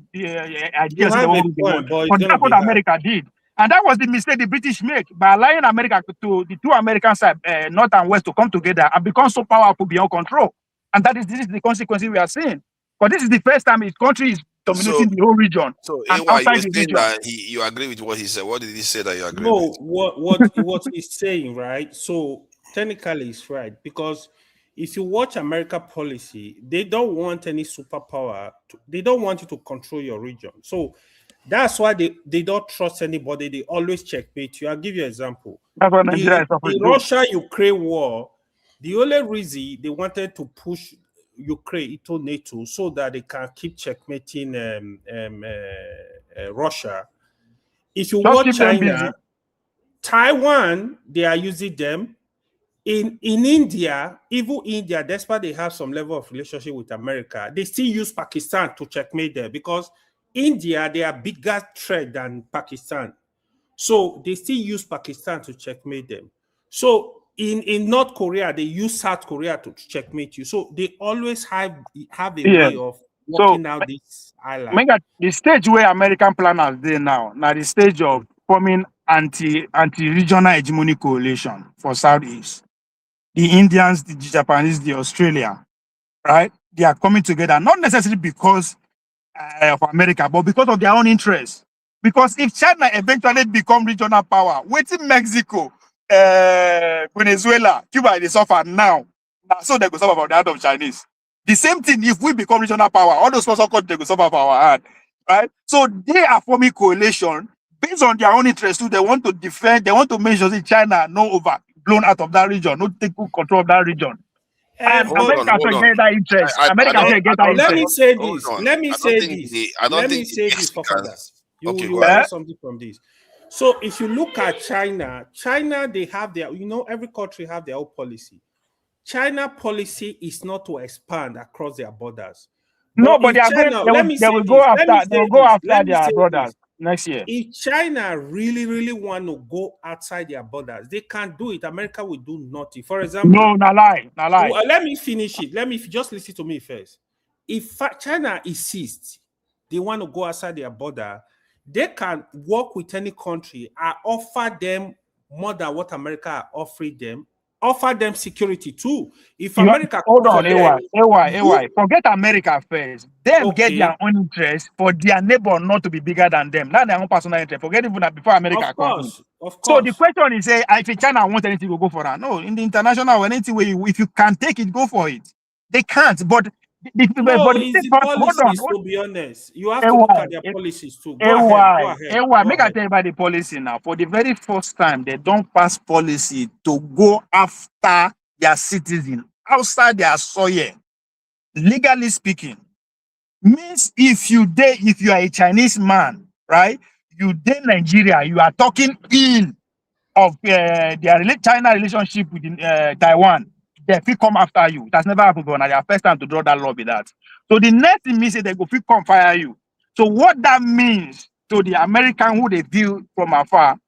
ideas they want to do. But that's what America did. And that was the mistake the British make by allowing America to the two American sides, North and West, to come together and become so powerful beyond control. And this is the consequences we are seeing. But this is the first time his country is dominating the whole region. So, and you were outside the saying region. that you agree with what he said. What did he say that you agree No, with? what he's saying, right? So technically it's right, because if you watch America policy, they don't want any superpower. They don't want you to control your region. So that's why they don't trust anybody. They always checkmate you. I'll give you an example. That's what Nigeria is The Russia-Ukraine war, the only reason they wanted to push Ukraine into NATO so that they can keep checkmating Russia. If you watch China, Taiwan, they are using them. In India, even India, despite they have some level of relationship with America, they still use Pakistan to checkmate them, because India, they are bigger threat than Pakistan. So they still use Pakistan to checkmate them. So in North Korea, they use South Korea to checkmate you. So they always have a way of working out this island. The stage where American planners there now the stage of forming anti-regional hegemony coalition for Southeast. The Indians, the Japanese, the Australia, right? They are coming together, not necessarily because of America, but because of their own interests. Because if China eventually become regional power, waiting Mexico, Venezuela, Cuba, they suffer now. So they go suffer for the hand of Chinese. The same thing, if we become regional power, all those sponsor countries, they go suffer for our hand, right? So they are forming coalition based on their own interests too. They want to defend, they want to make sure that China no blown out of that region, not take control of that region. And America can get that interest. America can get that interest. Let me say this. Let me say this. Let me say this for further. You will learn something from this. So if you look at China, they have their, every country have their own policy. China policy is not to expand across their borders. No, but they will go after their brothers next year. If China really want to go outside their borders, they can't do it. America will do nothing. For example, no lie. Let me finish it. Let me just listen to me first. If China insists they want to go outside their border, they can work with any country and offer them more than what America are offering them. Offer them security too. If America hold on, AY. Forget America first. Them get their own interest for their neighbor not to be bigger than them. Not their own personal interest. Forget even that before America comes. Of course. So the question is, if China wants anything, we'll go for that. No, in the international, anything where if you can take it, go for it. They can't, but it's the policies, to be honest. You have to look at their policies too. Go ahead. Make I tell you about the policy now. For the very first time, they don't pass policy to go after their citizens outside their soil. Legally speaking, means if you are a Chinese man, right? You in Nigeria, you are talking ill of their China relationship with Taiwan. They will come after you. It has never happened before. Now, their first time to draw that law with that. So the next thing means they go come fire you. So what that means to the American who they view from afar,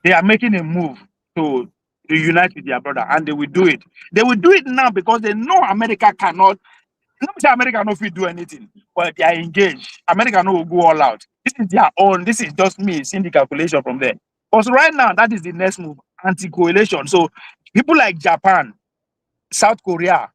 they are making a move to unite with their brother, and they will do it. They will do it now because they know America cannot. Not say America no fit do anything, but they are engaged. America no will go all out. This is their own. This is just me seeing the calculation from there. But right now, that is the next move, anti-coalition. So people like Japan, South Korea,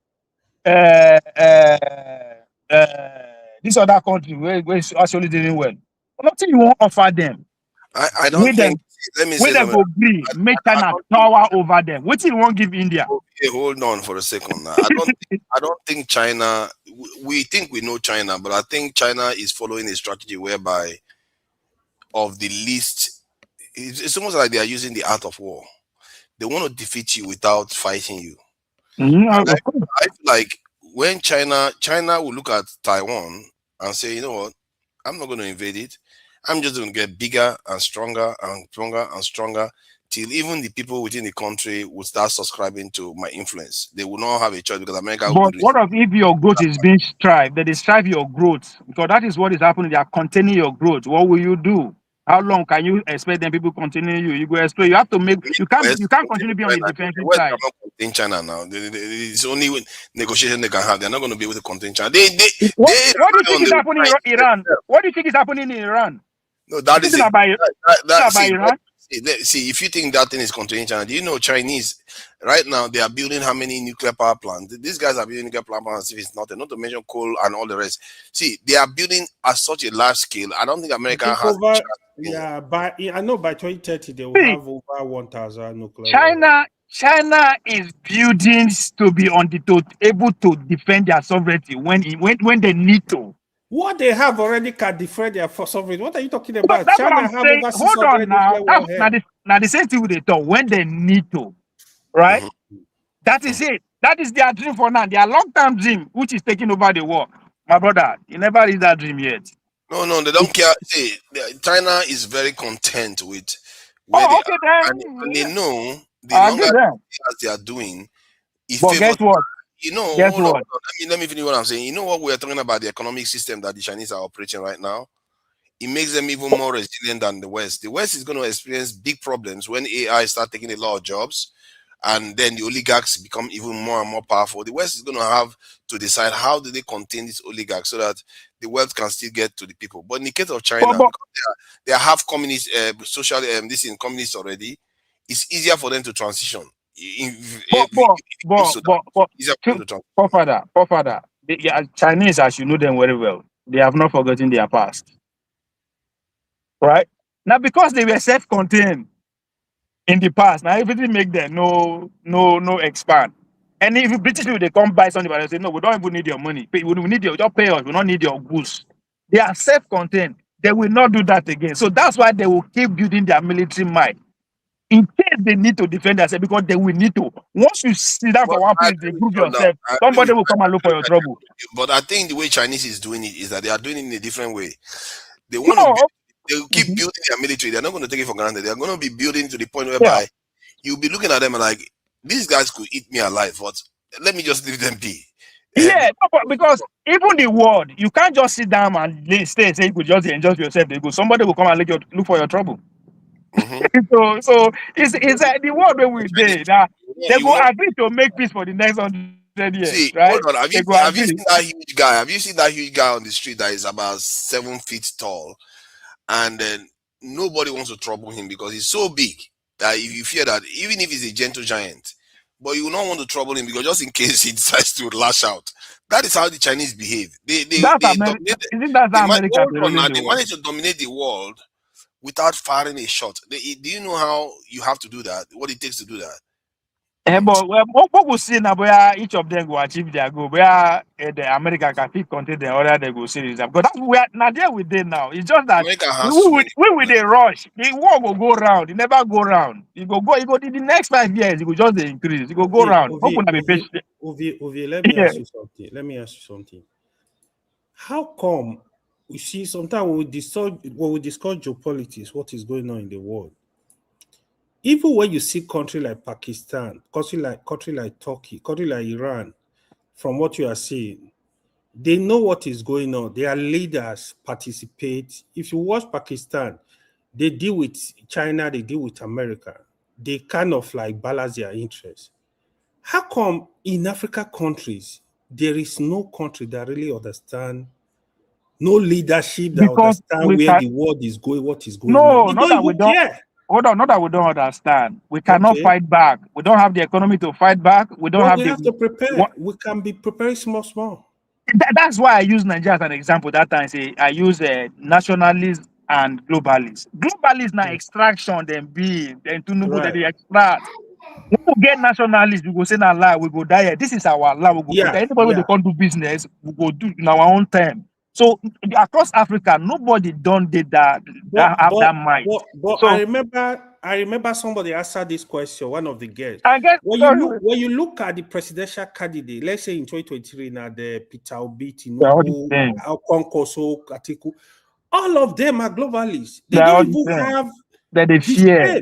this other country where actually doing well. Nothing you won't offer them. I don't think. Let me say them agree. Make China power over them. What you won't give India? Okay, hold on for a second. Now. I don't think China. We think we know China, but I think China is following a strategy whereby, of the least, it's almost like they are using the art of war. They want to defeat you without fighting you. I feel like when China will look at Taiwan and say, you know what, I'm not going to invade it. I'm just going to get bigger and stronger and stronger and stronger till even the people within the country will start subscribing to my influence. They will not have a choice because America will But what if your growth is being strived? They strive your growth because that is what is happening. They are containing your growth. What will you do? How long can you expect them people continue you? You go explain. You have to make. You can't continue to be on the defensive West side. cannot contain China now. It's only with negotiation they can have. They're not going to be able to contain China. What do you think is happening in Iran? What do you think is happening in Iran? No, that is it. Iran? See, if you think that thing is containing China, do you know Chinese right now they are building how many nuclear power plants? These guys are building nuclear power plants if it's nothing, not to mention coal and all the rest. See, they are building at such a large scale. I don't think America has. I know by 2030 they will have over 1,000 nuclear. China is building to be able to defend their sovereignty when they need to. What they have already can defend their sovereignty. What are you talking about? That's China what I'm have saying. over Hold on now. Now the same thing with the talk when they need to, right? Mm-hmm. That is it. That is their dream for now. Their long-term dream, which is taking over the world. My brother, you never reached that dream yet. No, they don't care. See, China is very content with where they are, and they know the longer they are doing. But guess what? You know, guess what? Let me finish what I'm saying. You know what we're talking about, the economic system that the Chinese are operating right now? It makes them even more resilient than the West. The West is going to experience big problems when AI start taking a lot of jobs, and then the oligarchs become even more and more powerful. The West is going to have to decide how do they contain these oligarchs so that the wealth can still get to the people. But in the case of China, because they are half communist, social, this in communists already, it's easier for them to transition. Father, the Chinese, as you know them very well, they have not forgotten their past. Right? Now, because they were self-contained in the past, now everything make them no expand. And if British people they come buy something, they say, no, we don't even need your money. We need your pay us, we don't need your goods. They are self-contained. They will not do that again. So that's why they will keep building their military might. In case they need to defend themselves, because they will need to. Once you sit down for one place, they group yourself, somebody will come and look for your trouble. But I think the way Chinese is doing it is that they are doing it in a different way. They want to they will keep building their military. They're not going to take it for granted. They're going to be building to the point whereby you'll be looking at them and like, these guys could eat me alive, but let me just leave them be. Because even the world, you can't just sit down and stay and say you could just enjoy yourself. Somebody will come and look for your trouble. Mm-hmm. so it's the world where we did. They will agree to make peace for the next 100 years. See, right? Hold on. Have you seen that huge guy? Have you seen that huge guy on the street that is about 7 feet tall? And then nobody wants to trouble him because he's so big that if you fear that even if he's a gentle giant, but you will not want to trouble him because just in case he decides to lash out. That is how the Chinese behave. They manage to dominate the world without firing a shot. Do you know how you have to do that? What it takes to do that? But what we see now, where each of them will achieve their goal, where the America can fit contain the other, they go series. But that's where now there we did now. It's just that we with a rush. The war will go round. It never go round. It go in the next 5 years. It will just increase. It will go round. Let me ask you something. How come? You see, sometimes when we discuss geopolitics, what is going on in the world. Even when you see country like Pakistan, country like Turkey, country like Iran, from what you are seeing, they know what is going on. Their leaders participate. If you watch Pakistan, they deal with China, they deal with America. They kind of like balance their interests. How come in Africa countries, there is no country that really understand, no leadership that understand where the world is going, what is going on? No, that we don't care. Hold on, not that we don't understand. We cannot fight back. We don't have the economy to fight back. We have to prepare. We can be preparing small. That's why I use Nigeria as an example that time. I use nationalists and globalists. Globalists now extraction, then Tinubu, they extract. When we get nationalists, we go say na lie, we go die. This is our lie. We go anybody they can't do business, we go do in our own time. So across Africa, nobody did that have that mind. But I remember somebody answered this question. One of the guests. When you look at the presidential candidate, let's say in 2023, now the Peter Obi, Tinubu, Okonkwo, Atiku, all of them are globalists. They don't even have that they fear.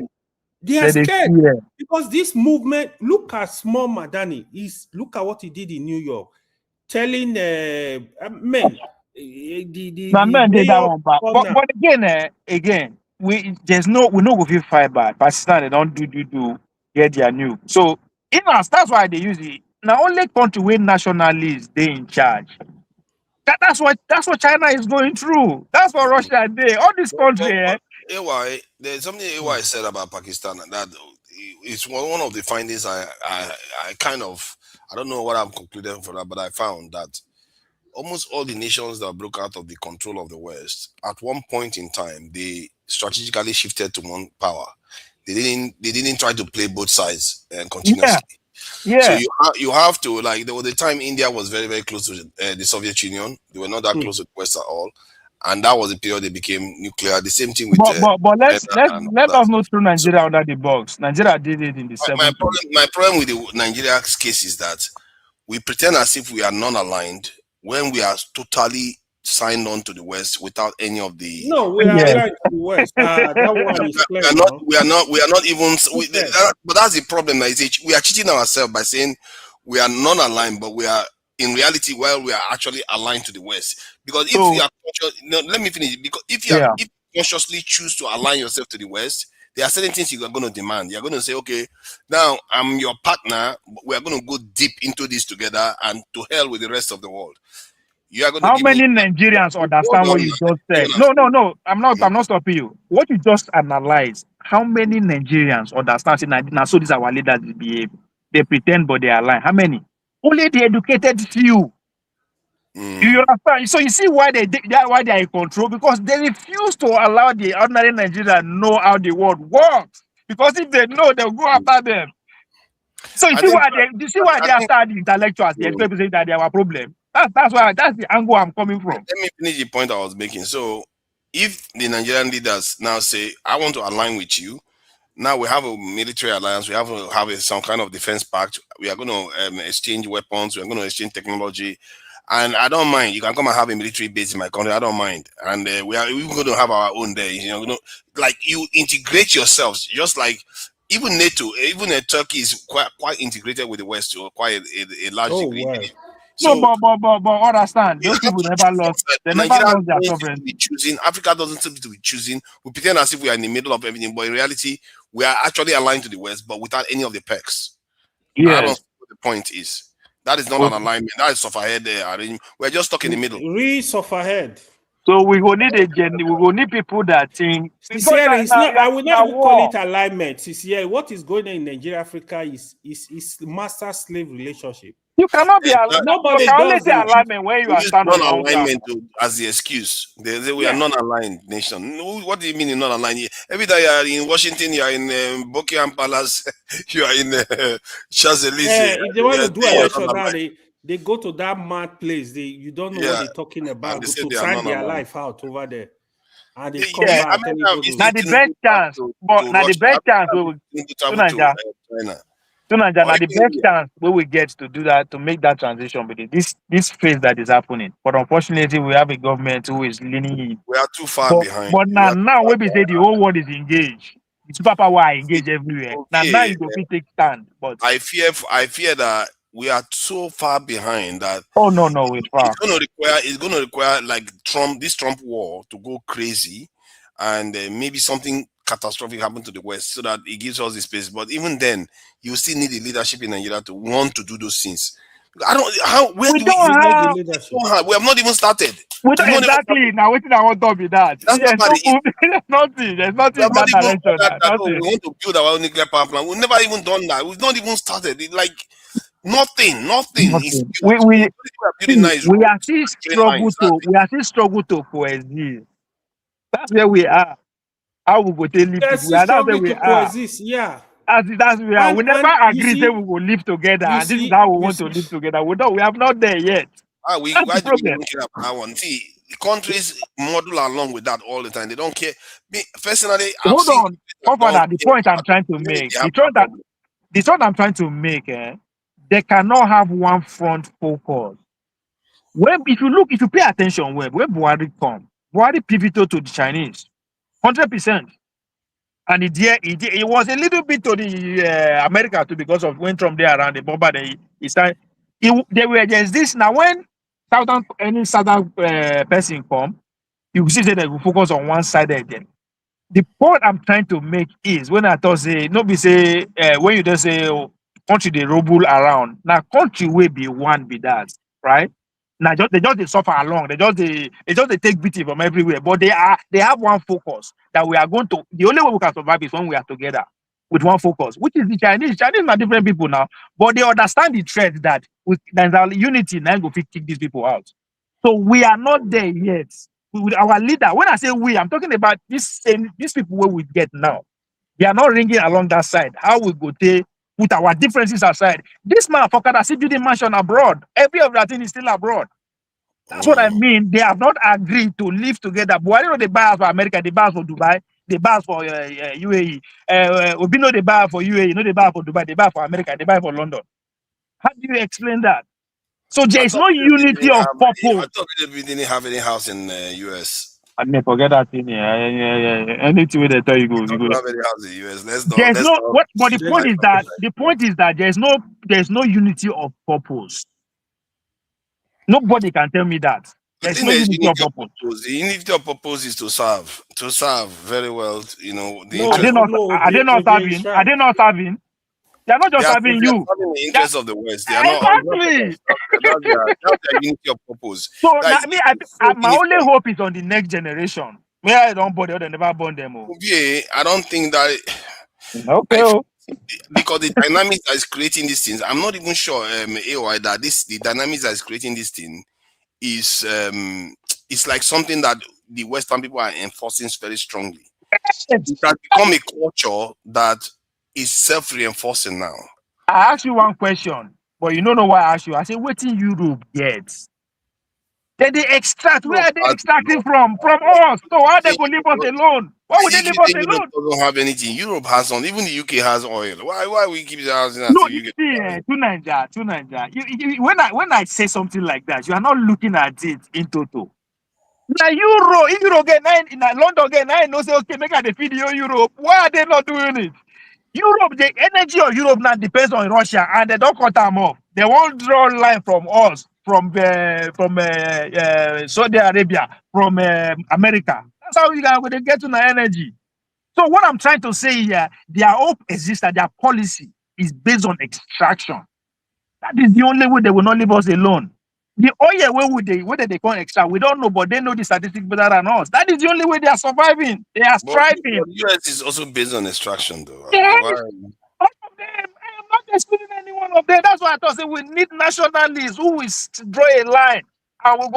They are scared because this movement. Look at small Mamdani. Look at what he did in New York, telling men. Men did that one, but again, we no go feel fight back. Pakistan they don't do get their new. So that's why they use it. Now only country where nationalists they in charge. That's what China is going through. That's what Russia did. All this country. AY, there's something AY said about Pakistan, and that it's one of the findings I don't know what I've concluded for that, but I found that almost all the nations that broke out of the control of the West, at one point in time, they strategically shifted to one power. They didn't try to play both sides continuously. Yeah. So you have to, like, there was a time India was very, very close to the Soviet Union. They were not that close to the West at all. And that was the period they became nuclear. The same thing with. But let us not throw Nigeria under the box. Nigeria did it in the 70s. My problem with the Nigeria's case is that we pretend as if we are non-aligned when we are totally signed on to the West without any of the. No, we are aligned to the West. That one is clear. We are not even. But that's the problem. We are cheating ourselves by saying we are non-aligned, but we are in reality while we are actually aligned to the West. Because if you are let me finish. Because if you consciously choose to align yourself to the West, there are certain things you are going to demand. You're going to say, okay, now I'm your partner. We are going to go deep into this together, and to hell with the rest of the world. You are going How many Nigerians understand what you just said? No. I'm not stopping you. What you just analyzed. How many Nigerians understand? Now, so these are our leaders behave. They pretend, but they are lying. How many? Only the educated few. You understand? So you see why they are in control, because they refuse to allow the ordinary Nigerian know how the world works. Because if they know, they'll go after them. So you see why they are after the intellectuals. They expect to say that they have a problem. That's the angle I'm coming from. Let me finish the point I was making. So if the Nigerian leaders now say, I want to align with you, now we have a military alliance, we have to have some kind of defense pact, we are going to exchange weapons, we are going to exchange technology, and I don't mind. You can come and have a military base in my country, I don't mind. And we're going to have our own there. Like you integrate yourselves, just like even NATO, even Turkey is quite integrated with the West to quite a large degree. Wow. So, but understand, those people never lost. They never lost their sovereignty. Africa doesn't seem to be choosing. We pretend as if we are in the middle of everything, but in reality, we are actually aligned to the West, but without any of the perks. Yeah. I don't know what the point is. That is not an alignment. That is suffer head there. We're just stuck in the middle. Suffer head. So we will need we will need people that think. I will not even call it alignment. What is going on in Nigeria, Africa is master-slave relationship. You cannot be aligned. Nobody does say alignment when you are standing on alignment as the excuse. They say we are non-aligned nation. What do you mean you're not aligned? Every day you are in Washington, you are in Buckingham Palace, you are in Champs-Élysées. If they want to do election now, they go to that mad place. You don't know what they're talking about. To try their life out over there. And they come back. Now the best chance, the best chance we will get to do that, to make that transition with it. This phase that is happening. But unfortunately, we have a government who is leaning in. We are too far behind. But now when we say the whole world is engaged, the superpower are engaged everywhere. Okay. Now you go take stand. But I fear that we are so far behind that we're far. It's gonna require like this Trump war to go crazy, and maybe something catastrophic happen to the West so that it gives us the space. But even then, you still need the leadership in Nigeria to want to do those things. We have not even started. Exactly. Now, what I want to be that. There's nothing in that direction. We want to build our own nuclear power plant. We've never even done that. We've not even started. Nothing. We are still struggle to coexist. That's where we are. How we go to live together? That's where we are. Yeah. That's where we are. We never agree that we will live together. And this is how we want to live together. We have not there yet. Why do we don't care about that one? See, the countries model along with that all the time. They don't care. Me, personally, hold on. The point I'm trying to make. The point I'm trying to make, they cannot have one front focus. If you pay attention, when Buhari come, Buhari pivoted to the Chinese. 100%. And it was a little bit to the America too, because of when Trump there around the bomber, he started. They were just this now when any southern person come, you see that they will focus on one side again. The point I'm trying to make is when I thought say no be say when you just say country they rubble around now country will be one be that right now they just suffer along they just they take beating from everywhere but they have one focus that we are going to the only way we can survive is when we are together with one focus which is the Chinese are different people now but they understand the threat that there's a unity now go kick these people out so we are not there yet. With our leader, when I say we, I'm talking about these people where we get now. They are not ringing along that side. How we go to put our differences aside. This motherfucker that see building mansion abroad. Every of that thing is still abroad. That's what I mean. They have not agreed to live together. But I don't know they buy house for America, they buy house for Dubai, they buy house for UAE. We know they buy for UAE, no they buy for Dubai, they buy for America, they buy for London. How do you explain that? So there is no unity of purpose. I thought we didn't have any house in US. I mean, forget that thing. Anything where they tell you go. We don't have any house in US. But the point is that there's no unity of purpose. Nobody can tell me that. There's no unity of purpose. The unity of purpose is to serve very well. You know, are they not serving? Are they not serving? They are not just serving you. Serving the interests of the West. They are exactly. That's their unity of purpose. So my only hope is on the next generation. Where I don't bother, they never born them. I don't think that. Okay. Because the dynamics that is creating these things, I'm not even sure, AOI, that the dynamics that is creating this thing is it's like something that the Western people are enforcing very strongly. It has become a culture that is self-reinforcing now. I asked you one question, but you don't know why I asked you. I said, what in Europe gets? Then they extract. Where are they extracting from? From us. So why they go leave us alone? Why would they leave us alone? Europe doesn't have anything. Europe has some. Even the UK has oil. Why we keep the housing? No, you see, to Nigeria. When I say something like that, you are not looking at it in total. Now Euro get 9 in London get 9. No say okay, make the video Europe. Why are they not doing it? Europe, the energy of Europe now depends on Russia, and they don't cut them off. They won't draw a line from us, from Saudi Arabia, from America. That's how we can get to the energy. So what I'm trying to say here, their hope exists that their policy is based on extraction. That is the only way they will not leave us alone. The oil whether they can't extract, we don't know, but they know the statistics better than us. That is the only way they are surviving. They are striving. The US is also based on extraction, though. Yes. All of them. I am not excluding any one of them. That's why I thought we need nationalists who will draw a line and we'll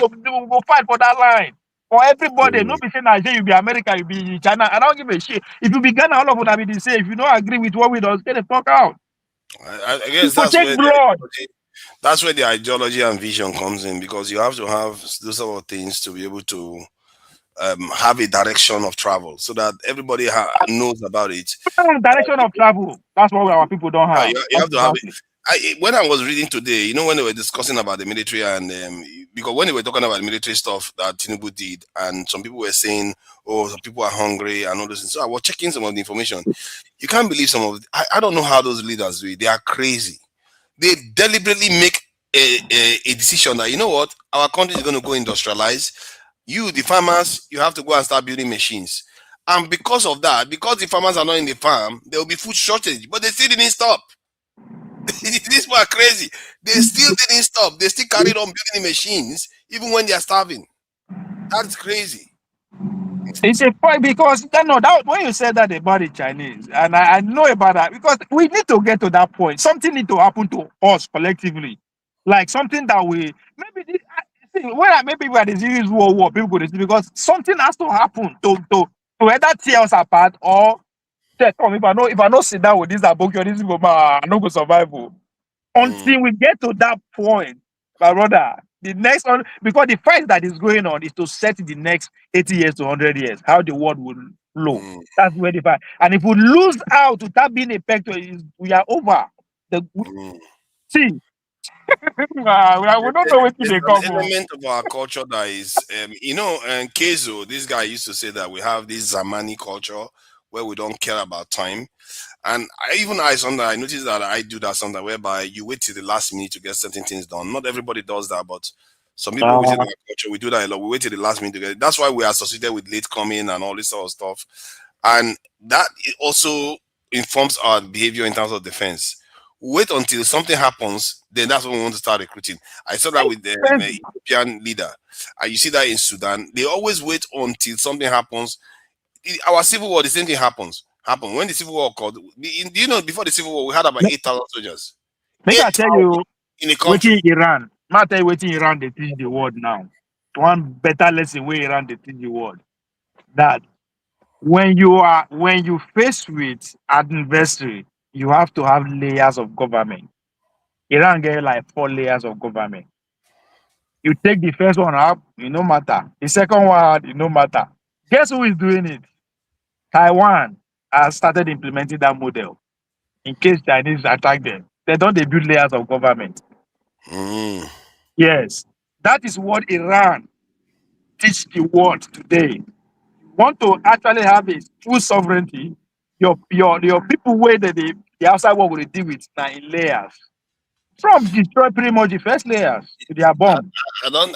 go fight for that line. For everybody, not be saying Nigeria, you be America, you be China. I don't give a shit. If you be Ghana, all of them will be the same. If you don't agree with what we do, get the fuck out. I guess that's where the ideology and vision comes in, because you have to have those sort of things to be able to have a direction of travel so that everybody knows about it. Direction of travel. That's what our people don't have. You have to have it. When I was reading today, when they were discussing about the military and because when they were talking about the military stuff that Tinubu did, and some people were saying, oh, some people are hungry and all those things. So I was checking some of the information. You can't believe some of it. I don't know how those leaders do it. They are crazy. They deliberately make a decision that, you know what, our country is going to go industrialize. You, the farmers, you have to go and start building machines. And because of that, because the farmers are not in the farm, there will be food shortage. But they still didn't stop. These were crazy. They still didn't stop. They still carried on building machines even when they are starving. That's crazy. It's a point because that when you said that about the Chinese, and I know about that, because we need to get to that point. Something need to happen to us collectively, like something that we maybe maybe we are the serious war people go to see, because something has to happen to either tear us apart or say, come, if I don't sit down with this aboki or this people, I no go survive. Until we get to that point, my brother. The next one, because the fight that is going on is to set the next 80 years to 100 years, how the world will flow. That's where the fight. And if we lose out to that being a factor, we are over. See, we don't know where they come from. Element of our culture that is, Kezo, this guy used to say that we have this Zamani culture where we don't care about time. And sometimes I notice that I do that sometimes, whereby you wait till the last minute to get certain things done. Not everybody does that, but some people within our culture, we do that a lot. We wait till the last minute to get it. That's why we are associated with late coming and all this sort of stuff. And that also informs our behavior in terms of defense. Wait until something happens, then that's when we want to start recruiting. I saw that with the Ethiopian leader. And you see that in Sudan. They always wait until something happens. Our civil war, the same thing happened. When the civil war occurred, you know, before the civil war, we had about 8,000 soldiers. Make I tell you, in the country. Iran. I tell you, waiting Iran, they teach the world now. One better lesson where Iran, they teach the world. That when you face with adversary, you have to have layers of government. Iran get like 4 layers of government. You take the first one up, it no matter. The second one, it no matter. Guess who is doing it? Taiwan has started implementing that model in case Chinese attack them. They don't build layers of government. Yes, that is what Iran teach the world today. Want to actually have a full sovereignty, your people where the outside world will deal with now in layers. Trump destroyed pretty much the first layers with their bomb. I don't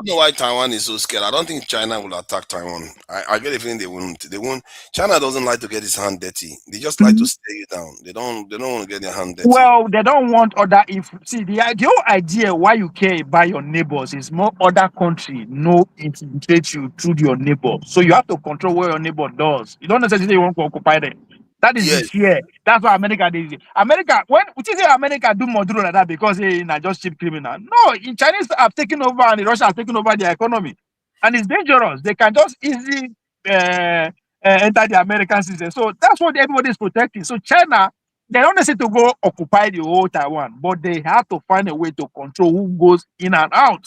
know why Taiwan is so scared. I don't think China will attack Taiwan. I get a feeling they won't. China doesn't like to get his hand dirty. They just like to stay you down. They don't want to get their hand dirty. Well, they don't want other. The whole idea why you care about your neighbors is more other country no intimidate you through your neighbor. So you have to control what your neighbor does. You don't necessarily want to occupy them. That is the fear. That's why America did it. America, would you say America do more like that because they are just cheap criminal? No, in Chinese have taken over and the Russia have taken over their economy. And it's dangerous. They can just easily enter the American system. So that's what everybody is protecting. So China, they don't necessarily to go occupy the whole Taiwan, but they have to find a way to control who goes in and out.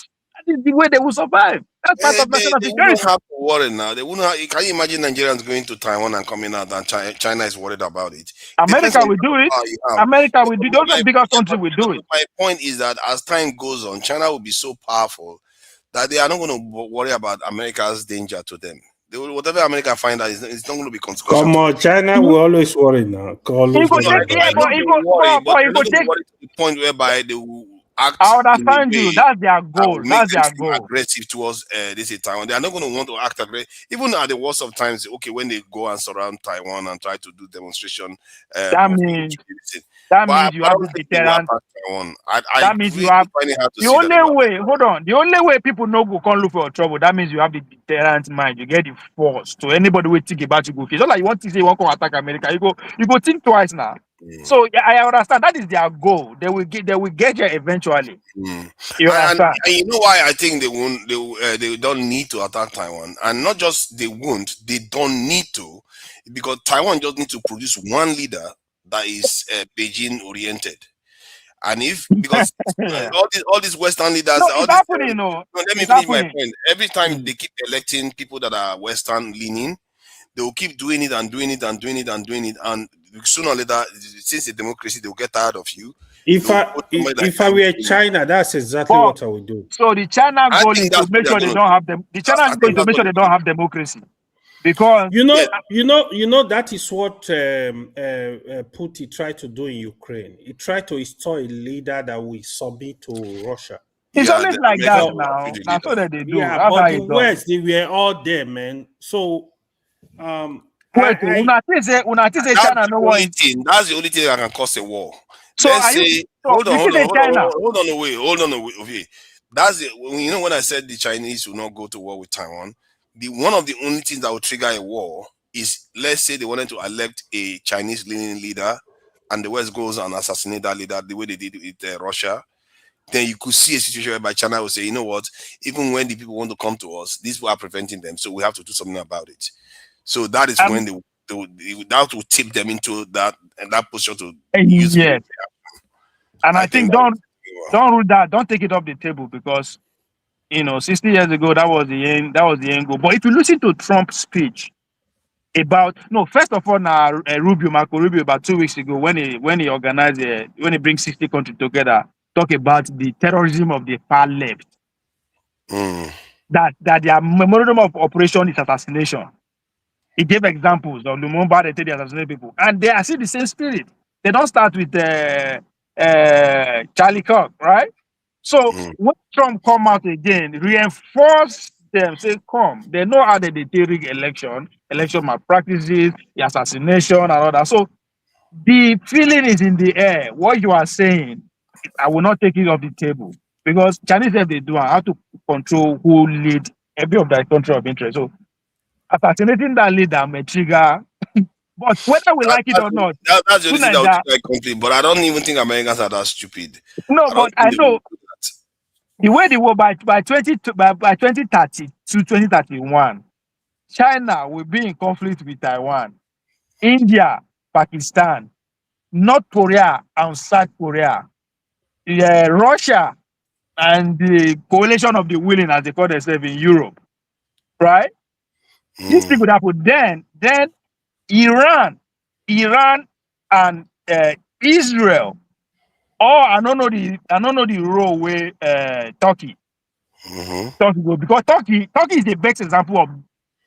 That is the way they will survive. That's part of national security. They wouldn't have to worry now. They wouldn't have, can you imagine Nigerians going to Taiwan and coming out and China is worried about it? America will do it. America will do it. Those bigger countries will do it. My point is that as time goes on, China will be so powerful that they are not going to worry about America's danger to them. Whatever America find out, it's not going to be consequential. Come on, China will always worry now. But to the point whereby they will act. I understand you. That's their goal. That's their goal. Aggressive towards this Taiwan. They are not going to want to act aggressive, even at the worst of times. Okay, when they go and surround Taiwan and try to do demonstration. That means you have to deterrent. That means you have the only way. Hold on. The only way people know go can't look for trouble. That means you have the deterrent mind. You get the force to anybody who think about you go. It's not like you want to say you want to attack America. You go think twice now. So I understand that is their goal. They will get here eventually. You understand? And you know why I think they won't. They don't need to attack Taiwan, and not just they won't. They don't need to, because Taiwan just needs to produce one leader that is Beijing oriented. And because all these Western leaders, let me finish my point. Every time they keep electing people that are Western leaning, they will keep doing it and doing it and doing it and doing it, and sooner or later, since the democracy, they will get tired of you. If I were China, that's exactly what I would do. So the China goal is to make sure they don't have them. The China goal is to make sure they don't have democracy, because you know that is what Putin tried to do in Ukraine. He tried to install a leader that will submit to Russia. It's always like that now. That's what they do. Yeah, but the West, they were all there, man. So. That's the only thing that can cause a war. So hold on away. That's it. When I said the Chinese will not go to war with Taiwan, one of the only things that will trigger a war is, let's say they wanted to elect a Chinese leading leader, and the West goes and assassinate that leader the way they did with Russia. Then you could see a situation whereby China will say, you know what, even when the people want to come to us, these people are preventing them, so we have to do something about it. So that is when that will tip them into that position to use it. And I think don't rule that. Don't take it off the table, because 60 years ago that was the end. That was the end goal. But if you listen to Trump's speech first of all, Marco Rubio, about 2 weeks ago, when he organized when he brings 60 countries together, talk about the terrorism of the far left. That their memorandum of operation is assassination. He gave examples of Lumumba, they assassinated people. And they are still the same spirit. They don't start with Charlie Kirk, right? So when Trump come out again, reinforce them, say, come. They know how they rig election malpractices, the assassination, and all that. So the feeling is in the air. What you are saying, I will not take it off the table. Because Chinese, if they do, I have to control who lead every of their country of interest. So assassinating that leader may trigger, but whether we like it or not, that's the only thing that would trigger a conflict. But I don't even think Americans are that stupid. No, but I know the way they were by 2030 to 2031, China will be in conflict with Taiwan, India, Pakistan, North Korea, and South Korea, Russia, and the coalition of the willing, as they call themselves in Europe, right? These things would happen. Then Iran, and Israel. Oh, I don't know the role where Turkey. Turkey go, because Turkey is the best example of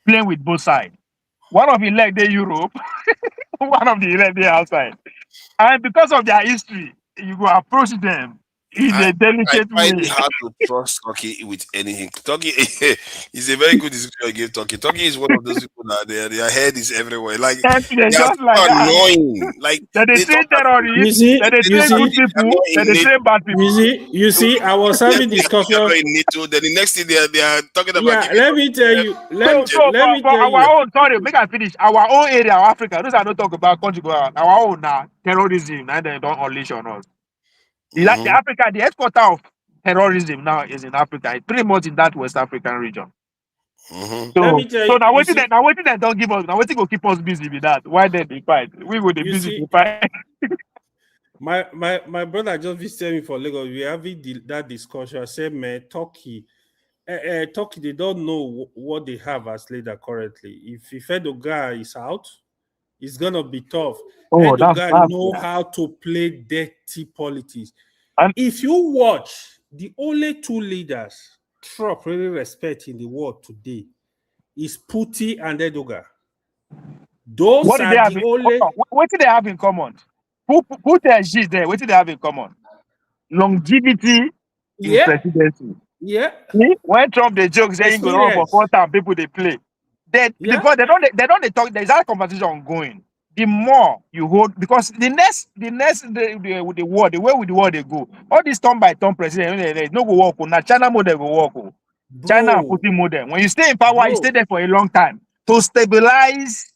playing with both sides. One of the leg they Europe, one of the leg they outside, and because of their history, you go approach them in a delicate way. I find it hard to trust Turkey with anything. Turkey is a very good description you gave Turkey. Turkey is one of those people that their head is everywhere. Like they are just so annoying. Like they say terrorists, they say good people, they say bad people. You see, I was having discussion. Then the next thing they are talking about. Yeah, let me tell you. Let me tell you. Our own, sorry, make I finish. Our own area of Africa. Those are not talk about country. Our own terrorism, and they don't unleash on us. The Africa, the headquarters of terrorism now is in Africa. It's pretty much in that West African region. So now waiting that don't give us. Now waiting will keep us busy with that. Why then they fight? We will be busy to fight. my brother just visited me for Lagos. We having that discussion. I said, man, Turkey, they don't know what they have as leader currently. If Erdogan is out, it's gonna be tough. Erdogan know how to play dirty politics. And if you watch the only two leaders Trump really respect in the world today is Putin and Erdogan. Those what are the only. What do they have in common? Putin there. What do they have in common? Longevity in presidency. Yeah. When Trump they joke saying go run for 4 times, people they play. Because they don't talk. There's that conversation ongoing. The more you hold, because the war, the way with the war they go, all this turn by turn president, no go work. Now China model go work. China and Putin model. When you stay in power, you stay there for a long time to stabilize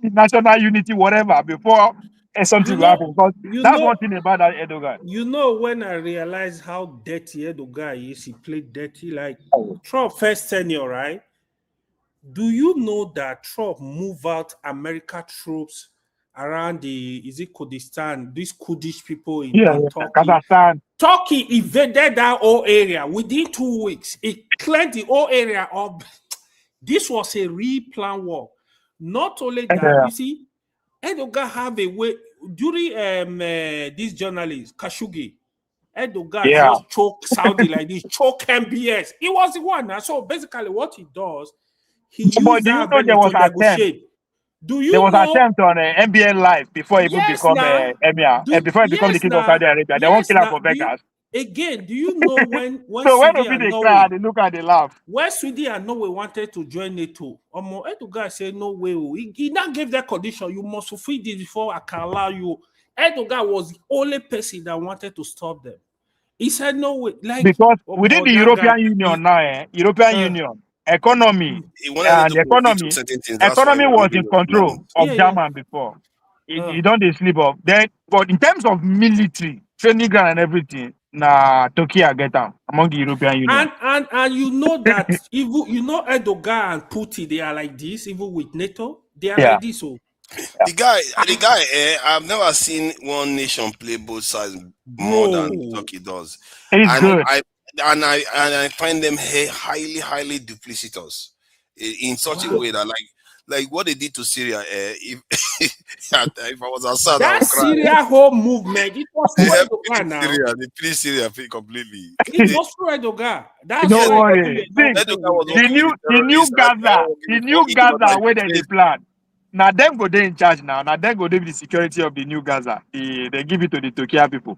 the national unity, whatever, before something will happen. Because that's one thing about that Erdogan. You know, when I realized how dirty Erdogan is, he played dirty like Trump first tenure, right? Do you know that Trump moved out American troops around Kurdistan, these Kurdish people in Turkey? Kazakhstan. Turkey invaded that whole area within 2 weeks. It cleared the whole area up. This was a real-planned war. Not only that, you see, Erdogan have a way during this journalist Khashoggi. Erdogan just choke Saudi like this, choke MBS. He was the one. So basically, what he does. But do you know there was attempt? There was attempt on MBN Live before he even become emir, before he become the king of Saudi Arabia. They won't kill him for Vegas. Again, do you know when so when they cry, they look and they laugh. When Sweden and Norway wanted to join NATO, Erdogan said no way. He now gave that condition. You must fulfill this before I can allow you. Erdogan was the only person that wanted to stop them. He said no way. Like because within the European Union now, European Union. Economy was in control of German before. You don't sleep up. Then, but in terms of military training ground and everything, Turkey get them among the European Union. And you know that even Erdogan and Putin, they are like this. Even with NATO, they are like this. So the guy, I've never seen one nation play both sides more than Turkey does. It's good. I find them highly duplicitous in such a way that Like what they did to Syria. If I was Assad, I That would cry. Syria whole movement, it was They through helped Erdogan now. Syria. They finished Syria completely. It was through Erdogan. That's Don't why worry. See, Erdogan was the working with new the terrorists. the new Gaza where they plan. Now them go they in charge now. Now them go they be the security of the new Gaza. They give it to the Turkish people.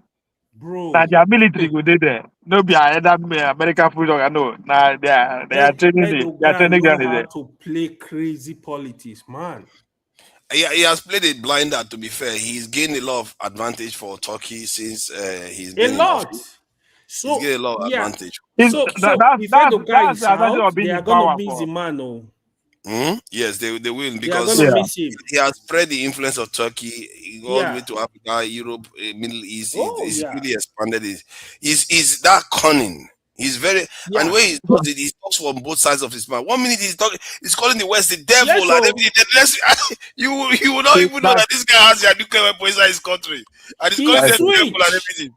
Bro. Now their military go there. No be either American food or no. Now they are training. They are training know them how there. to play crazy politics, man. He has played a blinder. To be fair, he's gained a lot of advantage for Turkey since he's been a lot. So he's gained a lot of advantage. So if Erdogan is out, they are going to miss the man. Yes, they will, because he has spread the influence of Turkey all the way to Africa, Europe, Middle East. He's really expanded it. He's that cunning. He's very and when he does it, he talks from both sides of his mouth. 1 minute he's calling the West the devil, and everything. You will not even know that this guy has a nuclear weapon inside his country, and he's calling them devil and everything.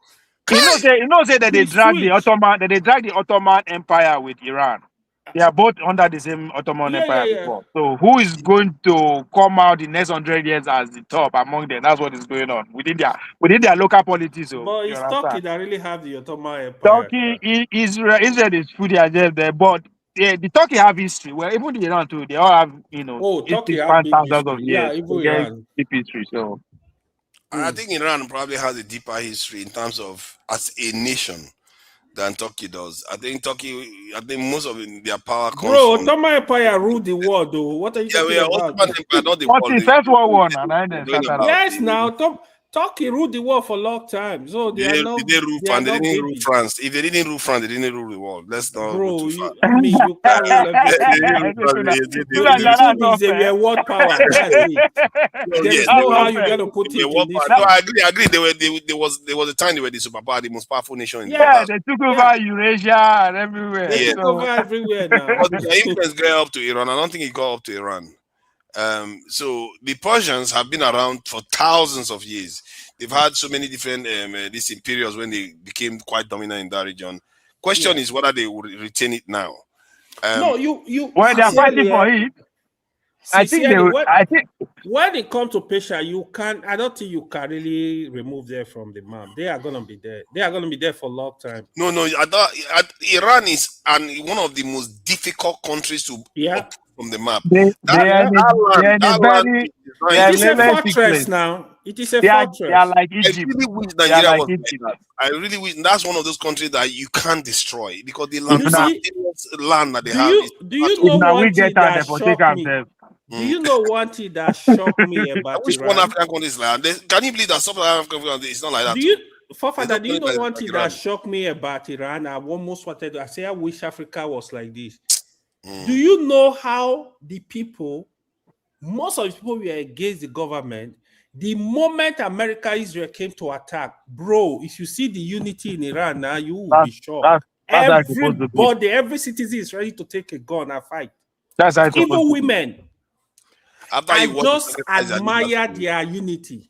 You know, say that they drag the Ottoman Empire with Iran. They are both under the same Ottoman Empire before. So who is going to come out the next 100 years as the top among them? That's what is going on within their local politics. But it's Turkey that really have the Ottoman Empire. Turkey, Israel is fully agenda there, but the Turkey have history. Well, even the Iran too, they all have Turkey have thousands of years. Even Iran. Deep history. So I think Iran probably has a deeper history in terms of as a nation than Turkey does. I think most of their power comes from... Ottoman Empire ruled the world, though. What are you talking about? Ottoman Empire, not the world. First World War, yes, now Turkey ruled the world for a long time. So they didn't rule France. If they didn't rule France, they didn't rule the world. Let's not go too far. You can't rule everything. They were world power. There's no how you gotta put it in this. No, I agree. There was a time they were the superpower, the most powerful nation in the world. They took over Eurasia and everywhere. They took over everywhere now. But the influence got up to Iran. I don't think it got up to Iran. So the Persians have been around for thousands of years. They've had so many different these periods when they became quite dominant in that region. Question is whether they will retain it now. Well, they're fighting for it. I think when it comes to Persia, I don't think you can really remove them from the map. They are gonna be there. They are gonna be there for a long time. No, Iran is one of the most difficult countries to from the map. It is a fortress now. It is a fortress. They are like Egypt. I really wish Nigeria was like that. I really wish that's one of those countries that you can't destroy because the land that they have. Do you know one thing that shocked me? Do you know one thing that shocked me about I wish Iran? one African country is like that. Can you believe that some African countries it's not like that? Do you know one thing that shocked me about Iran? I almost wanted to say I wish Africa was like this. Do you know how most of the people were against the government? The moment America, Israel came to attack, bro, if you see the unity in Iran now, you will be shocked. Every citizen is ready to take a gun and fight. Even women. I just admire their unity.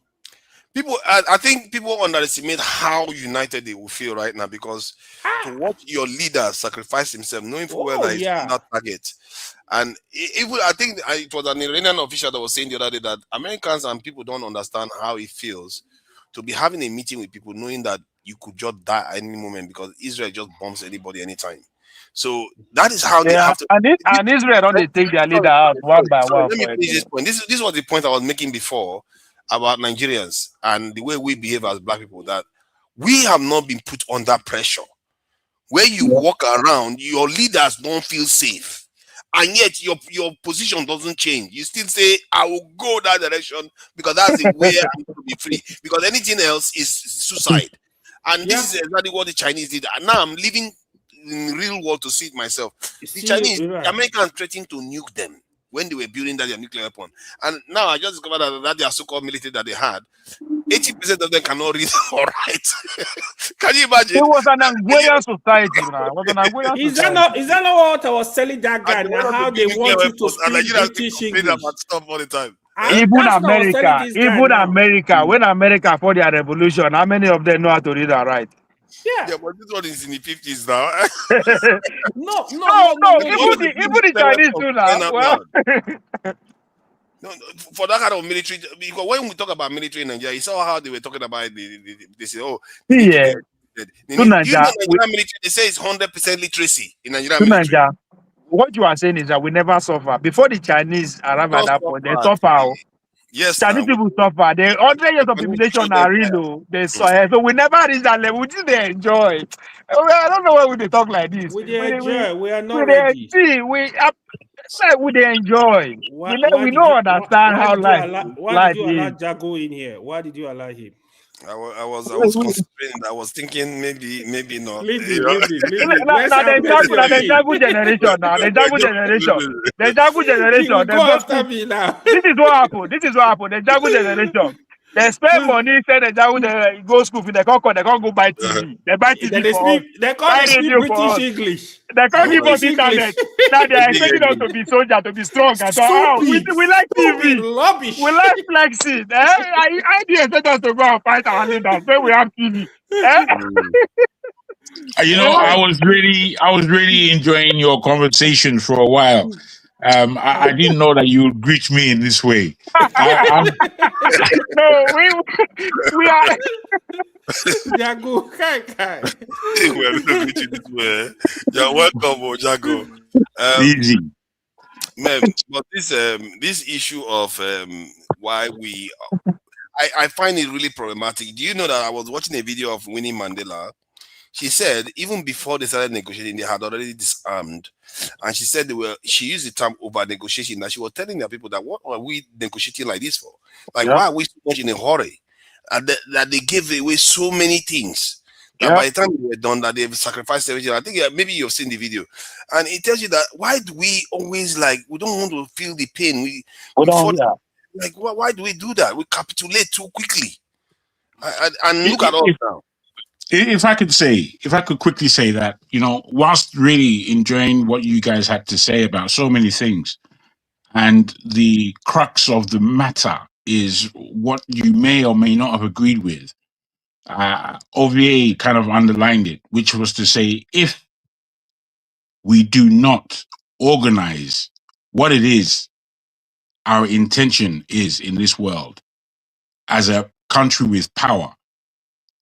I think people underestimate how united they will feel right now because to watch your leader sacrifice himself, knowing full well that he's not target. And I think it was an Iranian official that was saying the other day that Americans and people don't understand how it feels to be having a meeting with people knowing that you could just die at any moment because Israel just bombs anybody anytime. So that is how they have to. And Israel don't take their leader out one by one. Let me finish this point. This was the point I was making before about Nigerians and the way we behave as black people, that we have not been put under pressure. Where you walk around, your leaders don't feel safe. And yet your position doesn't change. You still say, I will go that direction because that's the way I'm going to be free. Because anything else is suicide. And this is exactly what the Chinese did. And now I'm living in the real world to see it myself. The Americans threatened to nuke them when they were building their nuclear weapon. And now I just discovered that their so-called military that they had, 80% of them cannot read or write. Can you imagine? It was an Angolan society, man. Is that not what I was telling that guy? Now how they want you to speak British English? Stuff all the time. Even America, when America fought their revolution, how many of them know how to read and write? Yeah, but this one is in the 50s now. No. Even the Chinese do now. Well, No, for that kind of military, because when we talk about military in Nigeria, you saw how they were talking about they say, oh, they need to Yeah, be educated. They to need, do you know Nigeria, Nigerian military? They say it's 100% literacy in Nigerian to military. Nigeria. What you are saying is that we never suffer. Before the Chinese arrive at Not that point, they suffered. suffer. Oh. Yes, Chinese now. people suffer. The 100 years of When we show population them are real. there. Oh. They so we never reach that level. Which they enjoy. I don't know why we they talk like this. We dey enjoy. We are not We they ready. see we they enjoy. Why We did you don't understand how why did life you allow is. Jago in here? Why did you allow him? I was considering. I was thinking maybe not. Leave You him, know? leave him, leave him. Let's Now have mercy on the him. jungle generation now. The jungle generation. The jungle He will generation. They go go after school. me now. This is what happened. This is what happened. The jungle generation. They spend money, send the jungle they go school. They can't go buy TV. They buy Then TV for us. they call Buy they speak radio for British us. English. They can't give us British English. internet. Now they are expecting us to be soldier, to be strong. And so, Stupid. we like Stupid TV. rubbish. We like flexing. I do expect us to go and fight our leaders when we have TV. You know, I was really enjoying your conversation for a while. I didn't know that you would greet me in this way. No, we are. Jago, kai. We're going to meet you this way. You're welcome, Jago. Easy. Man, but this issue of why we, I find it really problematic. Do you know that I was watching a video of Winnie Mandela? She said even before they started negotiating, they had already disarmed, and she said she used the term over negotiation. That she was telling the people that what are we negotiating like this for? Like why are we so much in a hurry? And that they gave away so many things. That by the time they were done, that they've sacrificed everything. I think maybe you've seen the video, and it tells you that why do we always we don't want to feel the pain? Why do we do that? We capitulate too quickly. And look at us now. If I could quickly say that, you know, whilst really enjoying what you guys had to say about so many things, and the crux of the matter is what you may or may not have agreed with. OVA kind of underlined it, which was to say, if we do not organize what it is our intention is in this world as a country with power,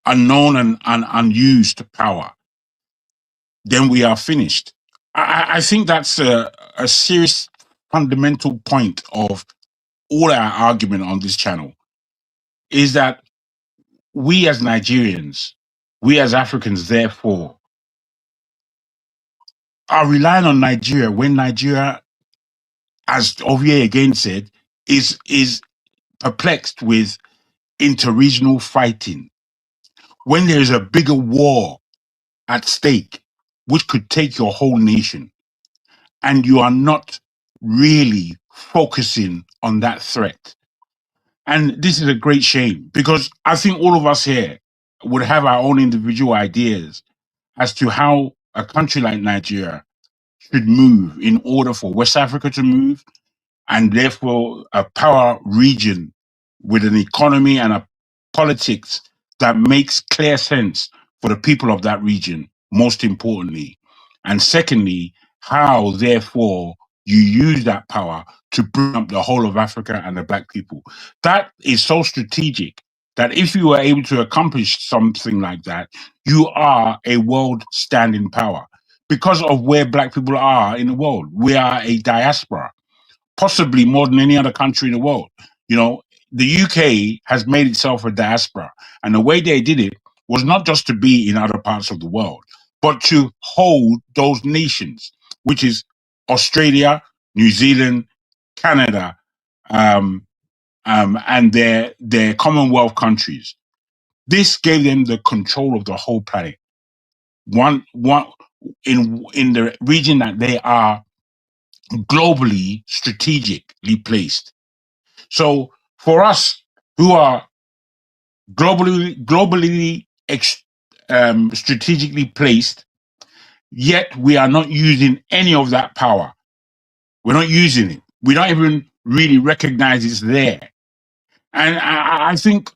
unknown and unused power, then we are finished. I think that's a serious fundamental point of all our argument on this channel, is that we as Nigerians, we as Africans, therefore, are relying on Nigeria when Nigeria, as Ovie again said, is perplexed with interregional fighting. When there is a bigger war at stake, which could take your whole nation, and you are not really focusing on that threat. And this is a great shame, because I think all of us here would have our own individual ideas as to how a country like Nigeria should move in order for West Africa to move, and therefore a power region with an economy and a politics that makes clear sense for the people of that region, most importantly. And secondly, how therefore you use that power to bring up the whole of Africa and the Black people. That is so strategic that if you are able to accomplish something like that, you are a world standing power. Because of where Black people are in the world, we are a diaspora, possibly more than any other country in the world. You know, the UK has made itself a diaspora, and the way they did it was not just to be in other parts of the world, but to hold those nations, which is Australia, New Zealand, Canada, and their Commonwealth countries. This gave them the control of the whole planet. One in the region that they are globally strategically placed. So for us who are globally strategically placed, yet we are not using any of that power. We're not using it. We don't even really recognize it's there. And I think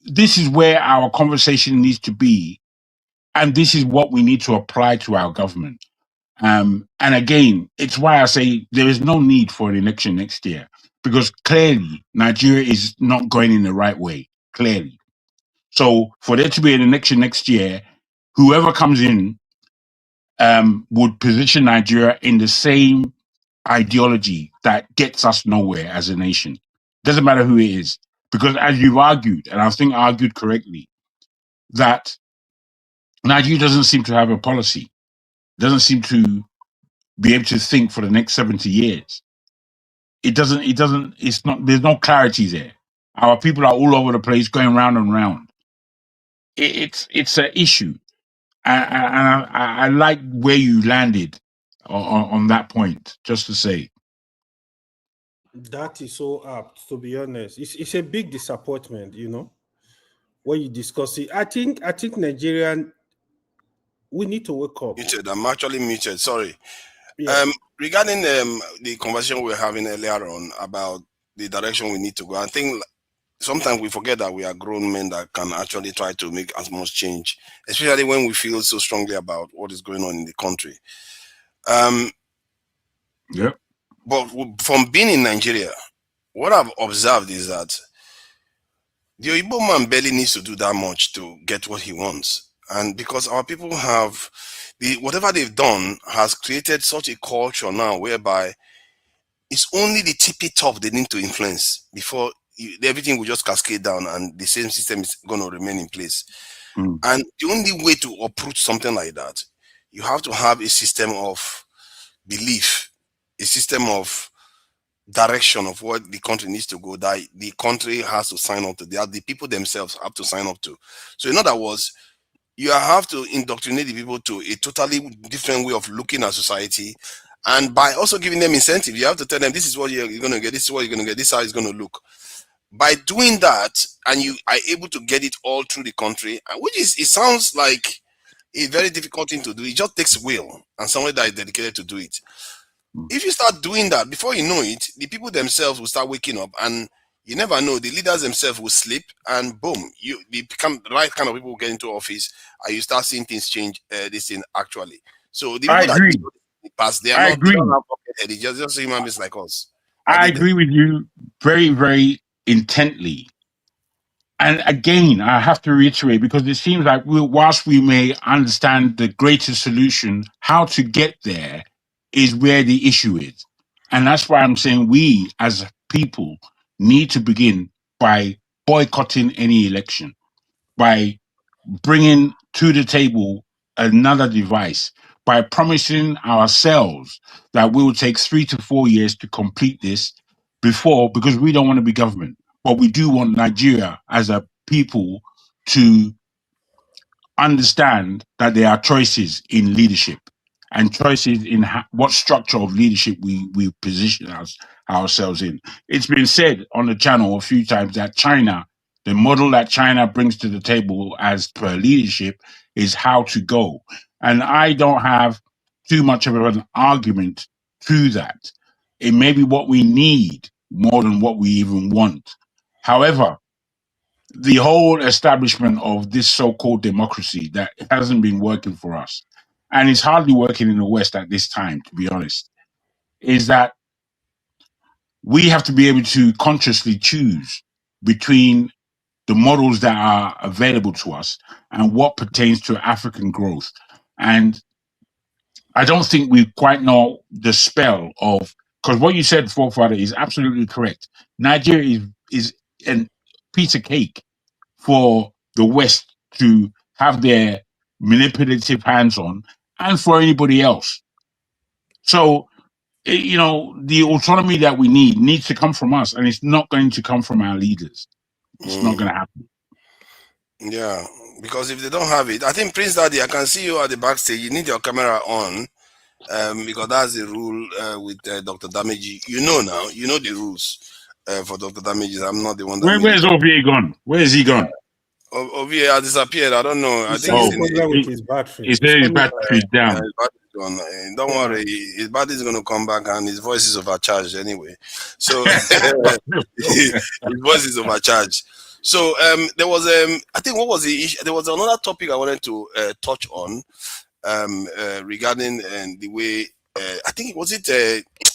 this is where our conversation needs to be. And this is what we need to apply to our government. And again, it's why I say there is no need for an election next year, because clearly Nigeria is not going in the right way. Clearly. So for there to be an election next year, whoever comes in would position Nigeria in the same ideology that gets us nowhere as a nation. Doesn't matter who it is. Because as you've argued, and I think argued correctly, that Nigeria doesn't seem to have a policy, doesn't seem to be able to think for the next 70 years. It's not, there's no clarity there. Our people are all over the place going round and round. It's an issue. And I like where you landed on that point, just to say. That is so apt, to be honest. It's a big disappointment, you know, when you discuss it. I think Nigerian, we need to wake up. Muted. I'm actually muted. Sorry. Yeah. Regarding the conversation we were having earlier on about the direction we need to go, I think sometimes we forget that we are grown men that can actually try to make as much change, especially when we feel so strongly about what is going on in the country. Yeah. But from being in Nigeria, what I've observed is that the Igbo man barely needs to do that much to get what he wants. And because our people have, whatever they've done has created such a culture now whereby it's only the tippy top they need to influence before everything will just cascade down and the same system is going to remain in place. And the only way to uproot something like that, you have to have a system of belief, a system of direction of what the country needs to go, that the country has to sign up to, that the people themselves have to sign up to. So in other words, you have to indoctrinate the people to a totally different way of looking at society, and by also giving them incentive, you have to tell them this is what you're going to get, this is what you're going to get, this is how it's going to look. By doing that, and you are able to get it all through the country, which is, it sounds like a very difficult thing to do. It just takes will and someone that is dedicated to do it. If you start doing that, before you know it, the people themselves will start waking up, and you never know, the leaders themselves will sleep, and boom, they become the right kind of people who get into office, and you start seeing things change. This thing actually. So the people that pass, they are not pocket-headed, just human beings like us. I agree with you very, very intently. And again, I have to reiterate, because it seems like whilst we may understand the greater solution, how to get there is where the issue is. And that's why I'm saying we as people need to begin by boycotting any election, by bringing to the table another device, by promising ourselves that we will take 3 to 4 years to complete this because we don't want to be government, but we do want Nigeria as a people to understand that there are choices in leadership and choices in what structure of leadership we position ourselves in. It's been said on the channel a few times that China, the model that China brings to the table as per leadership, is how to go. And I don't have too much of an argument to that. It may be what we need more than what we even want. However, the whole establishment of this so-called democracy that hasn't been working for us, and it's hardly working in the West at this time, to be honest, is that we have to be able to consciously choose between the models that are available to us and what pertains to African growth. And I don't think we quite know the spell of, because what you said, Forefather, is absolutely correct. Nigeria is a piece of cake for the West to have their manipulative hands on, and for anybody else. So, you know, the autonomy that we need needs to come from us, and it's not going to come from our leaders. It's not going to happen. Yeah, because if they don't have it, I think Prince Daddy, I can see you at the backstage. You need your camera on, because that's the rule with Dr. Damages. You know now, you know the rules for Dr. Damages. I'm not the one that. Where's Ovie gone? Where is he gone? Ovie has disappeared. I don't know. I think with his battery. His battery is down. His battery is gone. Don't worry, his battery is going to come back, and his voice is overcharged anyway. So his voice is overcharged. So there was I think what was the issue? There was another topic I wanted to touch on regarding the way I think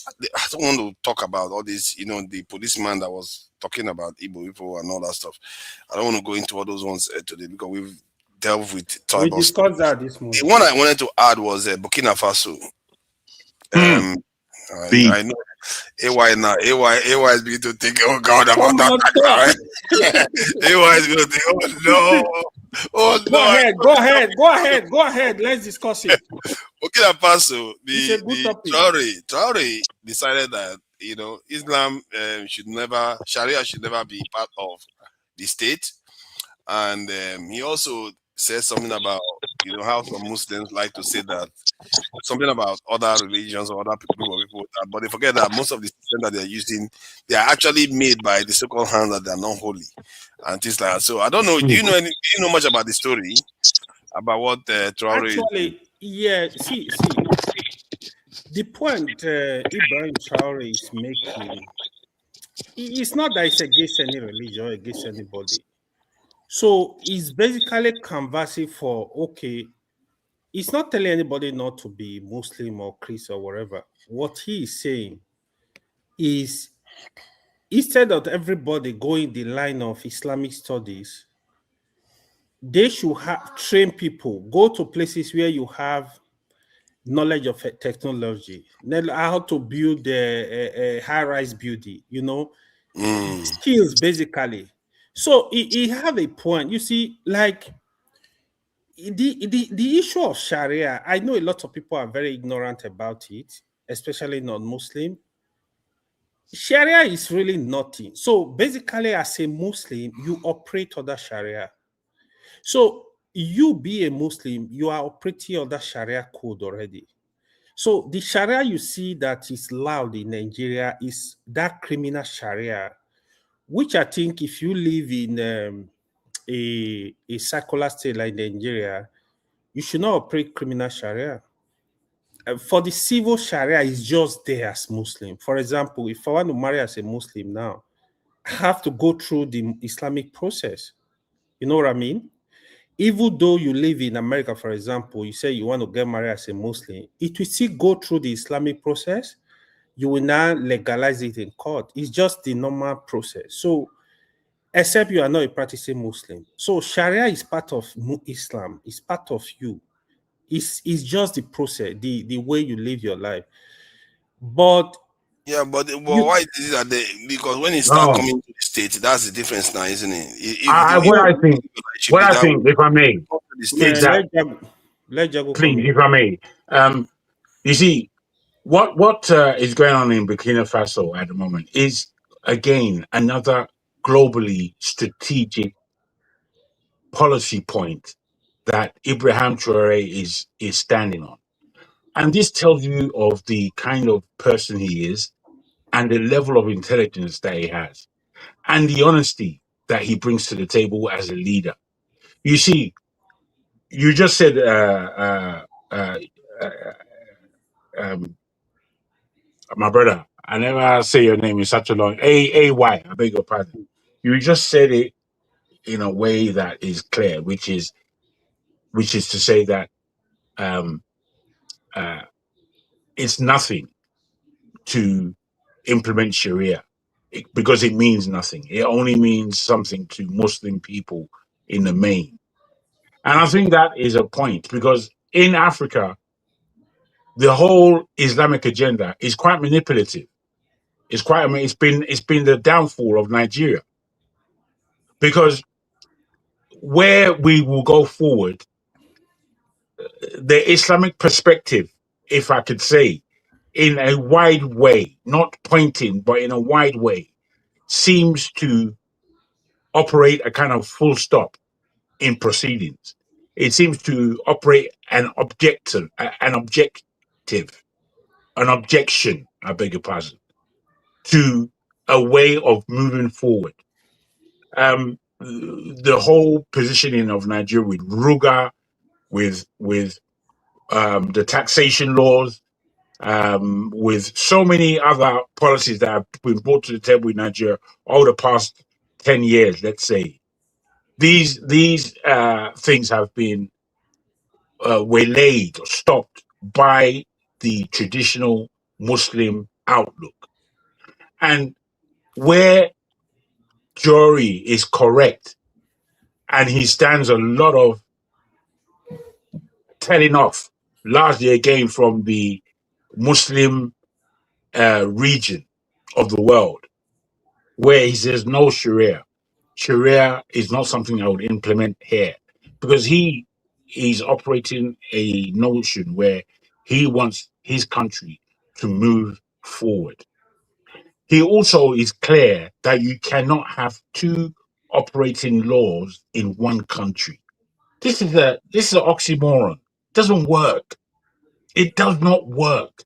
I don't want to talk about all this, the policeman that was talking about Igbo people and all that stuff. I don't want to go into all those ones today because we've delved with We tribal stuff. discussed that this morning. The one I wanted to add was Burkina Faso. I know AY now. AY is beginning to think, oh God, about that. Right? AY is going to think, oh no. Go ahead. Let's discuss it. Burkina Faso, the Traore decided that Islam Sharia should never be part of the state, and he also said something about how some Muslims like to say that something about other religions or other people, but they forget that most of the systems that they're using, they are actually made by the so-called hands that they are not holy and things like that. So I don't know. Do you know much about the story about what Traore? Actually, yeah. See, the point Ibrahim Traore is making, it's not that it's against any religion or against anybody. So he's basically canvassing for, okay, he's not telling anybody not to be Muslim or Christian or whatever. What he is saying is, instead of everybody going the line of Islamic studies, they should train people, go to places where you have knowledge of technology, how to build a high-rise building, skills basically. So he have a point. You see, like the issue of Sharia, I know a lot of people are very ignorant about it, especially non-Muslim. Sharia is really nothing. So basically, as a Muslim, you operate under Sharia. So you be a Muslim, you are operating under Sharia code already. So the Sharia you see that is loud in Nigeria is that criminal Sharia, which I think if you live in a secular state like Nigeria, you should not operate criminal Sharia. For the civil Sharia, is just there as Muslim. For example, if I want to marry as a Muslim now, I have to go through the Islamic process. You know what I mean? Even though you live in America, for example, you say you want to get married as a Muslim, it will still go through the Islamic process. You will now legalize it in court. It's just the normal process. So, except you are not a practicing Muslim. So, Sharia is part of Islam. It's part of you. It's just the process, the way you live your life. But why is it that because when it starts coming to the state, that's the difference now, isn't it? What I think, if I may, is that please, if I may, you see, what is going on in Burkina Faso at the moment is again another globally strategic policy point that Ibrahim Traore is standing on. And this tells you of the kind of person he is and the level of intelligence that he has and the honesty that he brings to the table as a leader. You see, you just said, my brother, I never say your name in such a long, A-Y, I beg your pardon. You just said it in a way that is clear, which is to say that it's nothing to implement Sharia because it means nothing. It only means something to Muslim people in the main. And I think that is a point because in Africa, the whole Islamic agenda is quite manipulative. It's been the downfall of Nigeria because where we will go forward, the Islamic perspective, if I could say, in a wide way, not pointing, but in a wide way, seems to operate a kind of full stop in proceedings. It seems to operate an objection, I beg your pardon, to a way of moving forward. The whole positioning of Nigeria with Ruga, with the taxation laws, with so many other policies that have been brought to the table in Nigeria over the past 10 years, let's say. These things have been waylaid or stopped by the traditional Muslim outlook. And where Jory is correct, and he stands a lot of telling off, largely again from the Muslim region of the world, where he says no Sharia. Sharia is not something I would implement here, because he's operating a notion where he wants his country to move forward. He also is clear that you cannot have two operating laws in one country. This is an oxymoron. It doesn't work. It does not work.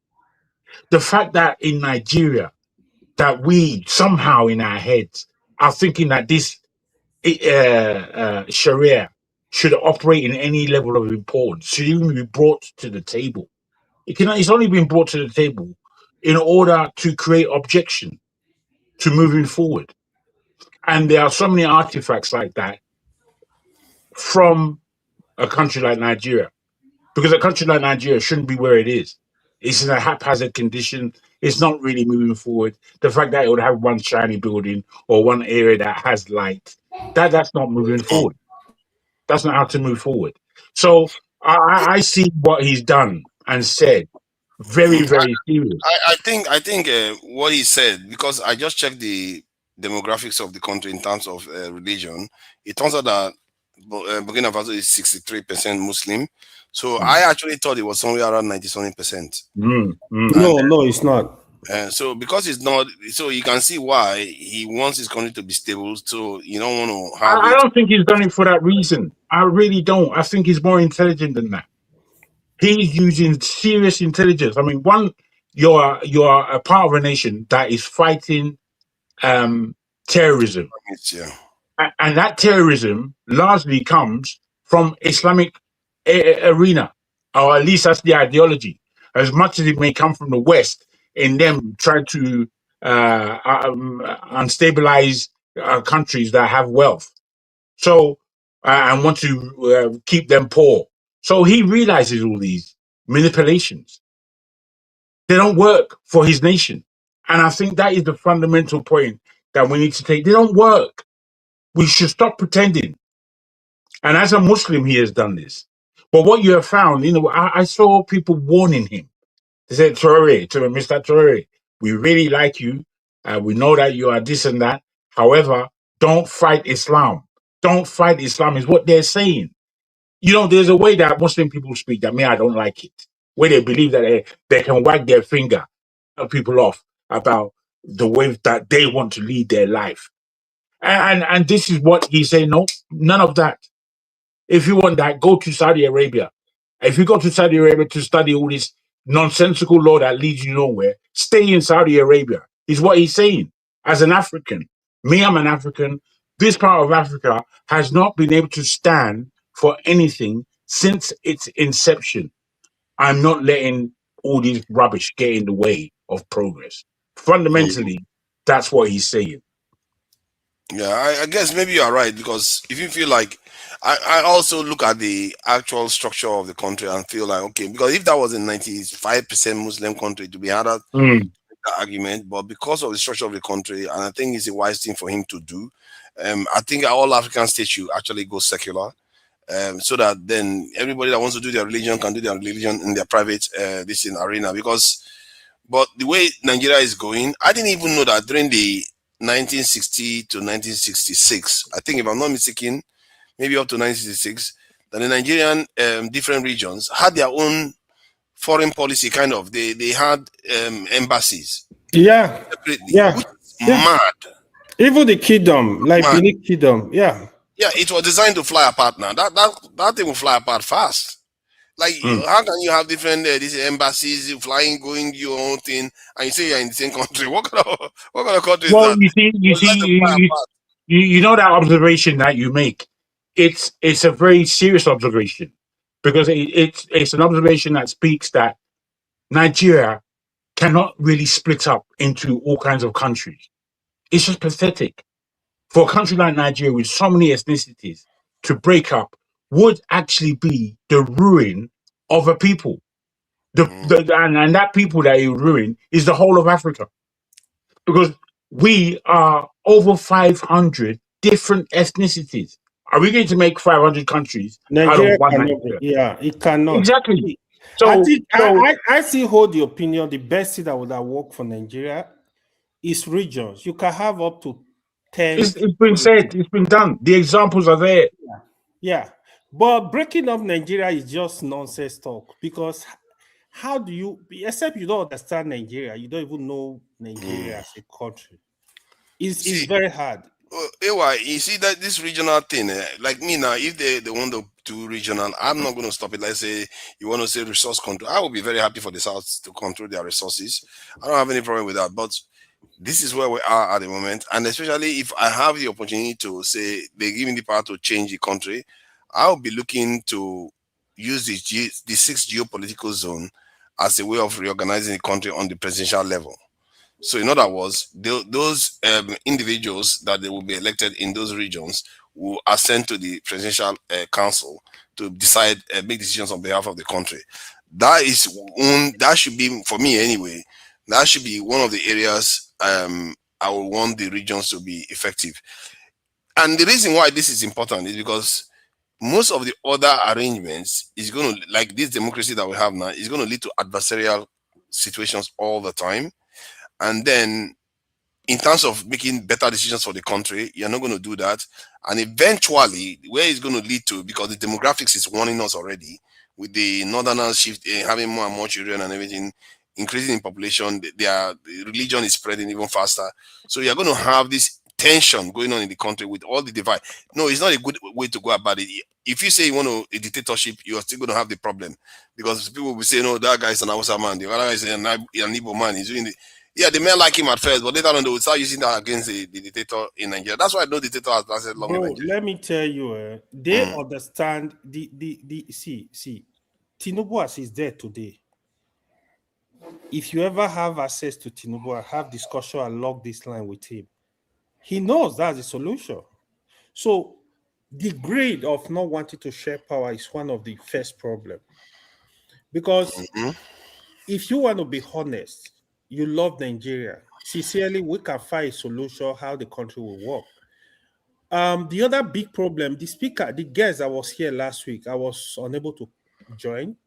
The fact that in Nigeria, that we somehow in our heads are thinking that this Sharia should operate in any level of importance, should even be brought to the table. It's only been brought to the table in order to create objection to moving forward. And there are so many artifacts like that from a country like Nigeria, because a country like Nigeria shouldn't be where it is. It's in a haphazard condition. It's not really moving forward. The fact that it would have one shiny building or one area that has light, that's not moving forward. That's not how to move forward. So I see what he's done and said very, very serious. I think what he said, because I just checked the demographics of the country in terms of religion, it turns out that Burkina Faso is 63% Muslim. So I actually thought it was somewhere around 97%. No, it's not. So because it's not, so you can see why he wants his country to be stable. So you don't want to have. I don't think he's done it for that reason. I really don't. I think he's more intelligent than that. He's using serious intelligence. I mean, you're a part of a nation that is fighting terrorism. Yeah. And that terrorism largely comes from Islamic arena, or at least that's the ideology. As much as it may come from the West, in them trying to unstabilize countries that have wealth, so and want to keep them poor. So he realizes all these manipulations. They don't work for his nation, and I think that is the fundamental point that we need to take. They don't work. We should stop pretending. And as a Muslim, he has done this. But what you have found, I saw people warning him. They said, Traore, to Mr. Traore, we really like you. We know that you are this and that. However, don't fight Islam. Don't fight Islam is what they're saying. There's a way that Muslim people speak that I don't like it, where they believe that they can wag their finger at people off about the way that they want to lead their life. And this is what he's saying. No, none of that. If you want that, go to Saudi Arabia. If you go to Saudi Arabia to study all this nonsensical law that leads you nowhere, stay in Saudi Arabia, is what he's saying. As an African, I'm an African. This part of Africa has not been able to stand for anything since its inception. I'm not letting all this rubbish get in the way of progress. Fundamentally, that's what he's saying. Yeah, I guess maybe you are right, because if you feel like, I also look at the actual structure of the country and feel like, okay, because if that was a 95% Muslim country, to be harder that argument, but because of the structure of the country, and I think it's a wise thing for him to do, I think all African states should actually go secular, so that then everybody that wants to do their religion can do their religion in their private arena. But the way Nigeria is going, I didn't even know that during the 1960 to 1966, I think, if I'm not mistaken, maybe up to 1966, that the Nigerian different regions had their own foreign policy, kind of. They had embassies. Yeah. Yeah. Mad. Even the kingdom, like the kingdom, yeah. Yeah, it was designed to fly apart now. That thing will fly apart fast. Like, how can you have different these embassies flying, going your own thing, and you say you're in the same country? What kind of country is that? You know that observation that you make. It's a very serious observation, because it's an observation that speaks that Nigeria cannot really split up into all kinds of countries. It's just pathetic. For a country like Nigeria with so many ethnicities, to break up would actually be the ruin of a people. And that people that you ruin is the whole of Africa, because we are over 500 different ethnicities. Are we going to make 500 countries out Nigeria of one cannot be. Nigeria? Yeah, it cannot. Exactly. I So, think I still hold the opinion the best thing that would have worked for Nigeria is regions. You can have up to 10. It's been said, it's been done. The examples are there. Yeah. But breaking up Nigeria is just nonsense talk, because how do you, except you don't understand Nigeria, you don't even know Nigeria as a country. It's very hard. You see that this regional thing, like me now, if they want to do regional, I'm not going to stop it. Let's say you want to say resource control. I will be very happy for the South to control their resources. I don't have any problem with that. But this is where we are at the moment. And especially if I have the opportunity to say they give me the power to change the country, I'll be looking to use the sixth geopolitical zone as a way of reorganizing the country on the presidential level. So, in other words, those individuals that they will be elected in those regions will ascend to the presidential council to decide, make decisions on behalf of the country. That should be, for me anyway, that should be one of the areas I would want the regions to be effective. And the reason why this is important is because most of the other arrangements is going to, like this democracy that we have now, is going to lead to adversarial situations all the time. And then in terms of making better decisions for the country, you're not going to do that. And eventually, where it's going to lead to, because the demographics is warning us already, with the northerners shift, having more and more children and everything, increasing in population, the religion is spreading even faster. So you're going to have this tension going on in the country with all the divide. No, it's not a good way to go about it. If you say you want a dictatorship, you're still going to have the problem, because people will say, no, that guy is an Hausa man, the other guy is an Igbo man. He's doing the they may like him at first, but later on they will start using that against the dictator in Nigeria. That's why no dictator has lasted long in Nigeria. Let me tell you, they understand see, Tinubu as is there today. If you ever have access to Tinubu and have discussion and log this line with him, he knows that's the solution. So the grade of not wanting to share power is one of the first problems. Because if you want to be honest, you love Nigeria. Sincerely, we can find a solution how the country will work. The other big problem, the guest that was here last week, I was unable to join.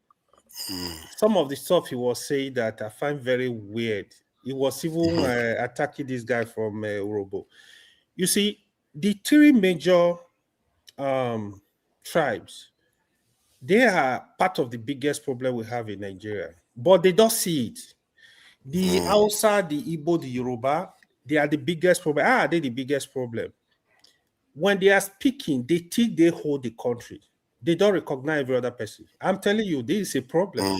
Some of the stuff he was saying that I find very weird. He was even attacking this guy from Urobo. You see, the three major tribes, they are part of the biggest problem we have in Nigeria, but they don't see it. The Hausa, the Igbo, the Yoruba, they are the biggest problem. They're the biggest problem. When they are speaking, they think they hold the country. They don't recognize every other person. I'm telling you, this is a problem.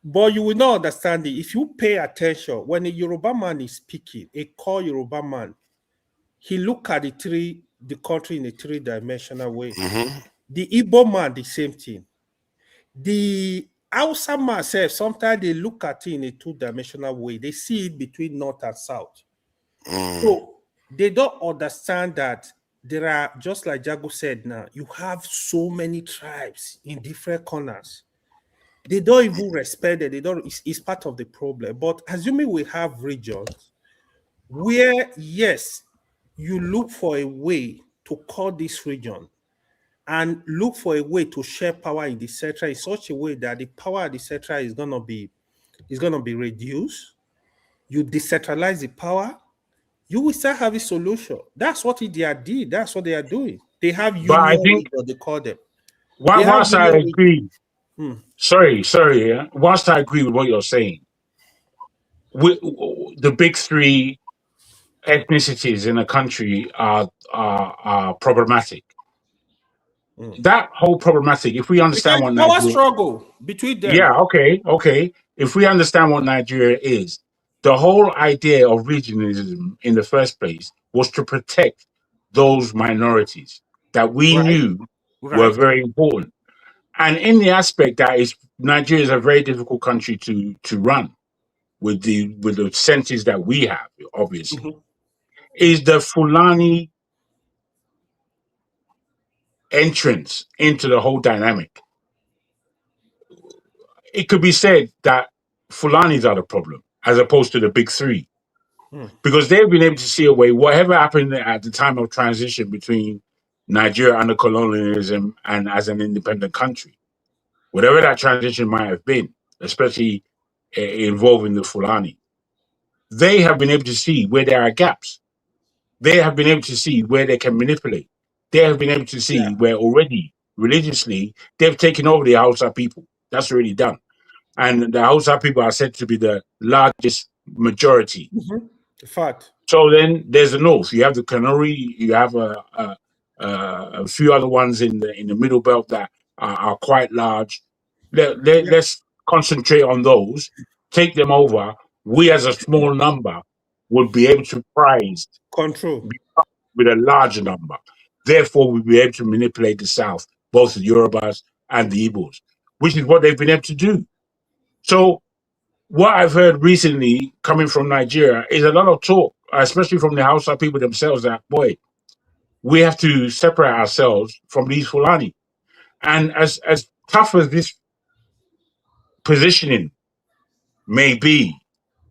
But you will not understand it. If you pay attention, when a Yoruba man is speaking, a core Yoruba man, he look at the country in a three-dimensional way. The Igbo man, the same thing. The Hausa man says sometimes they look at it in a two-dimensional way. They see it between north and south. So they don't understand that there are, just like Jago said now, you have so many tribes in different corners. They don't even respect it. It's part of the problem. But assuming we have regions where, yes, you look for a way to call this region and look for a way to share power in the center in such a way that the power at the center is gonna be reduced. You decentralize the power, you will still have a solution. That's what they did. That's what they are doing. They have union, I think, they call them. Whilst I agree, whilst I agree with what you're saying, the big three ethnicities in a country are problematic. That whole problematic, if we understand what Nigeria struggle between them. Yeah, okay. If we understand what Nigeria is, the whole idea of regionalism in the first place was to protect those minorities that we knew were very important. And in the aspect that is, Nigeria is a very difficult country to run with the centers that we have, obviously, is the Fulani entrance into the whole dynamic. it could be said that Fulanis are the problem as opposed to the big three. Because they've been able to see a way, whatever happened at the time of transition between Nigeria under colonialism and as an independent country, whatever that transition might have been, especially involving the Fulani, they have been able to see where there are gaps. They have been able to see where they can manipulate. They have been able to see where already religiously they've taken over the Hausa people. That's already done. And the Hausa people are said to be the largest majority. Fact. So then there's the north. You have the Kanuri. You have a few other ones in the middle belt that are quite large. Let's concentrate on those. Take them over. We, as a small number, would be able to prize control with a larger number. Therefore, we'll be able to manipulate the South, both the Yorubas and the Igbos, which is what they've been able to do. So what I've heard recently coming from Nigeria is a lot of talk, especially from the Hausa people themselves, that, boy, we have to separate ourselves from these Fulani. And as tough as this positioning may be,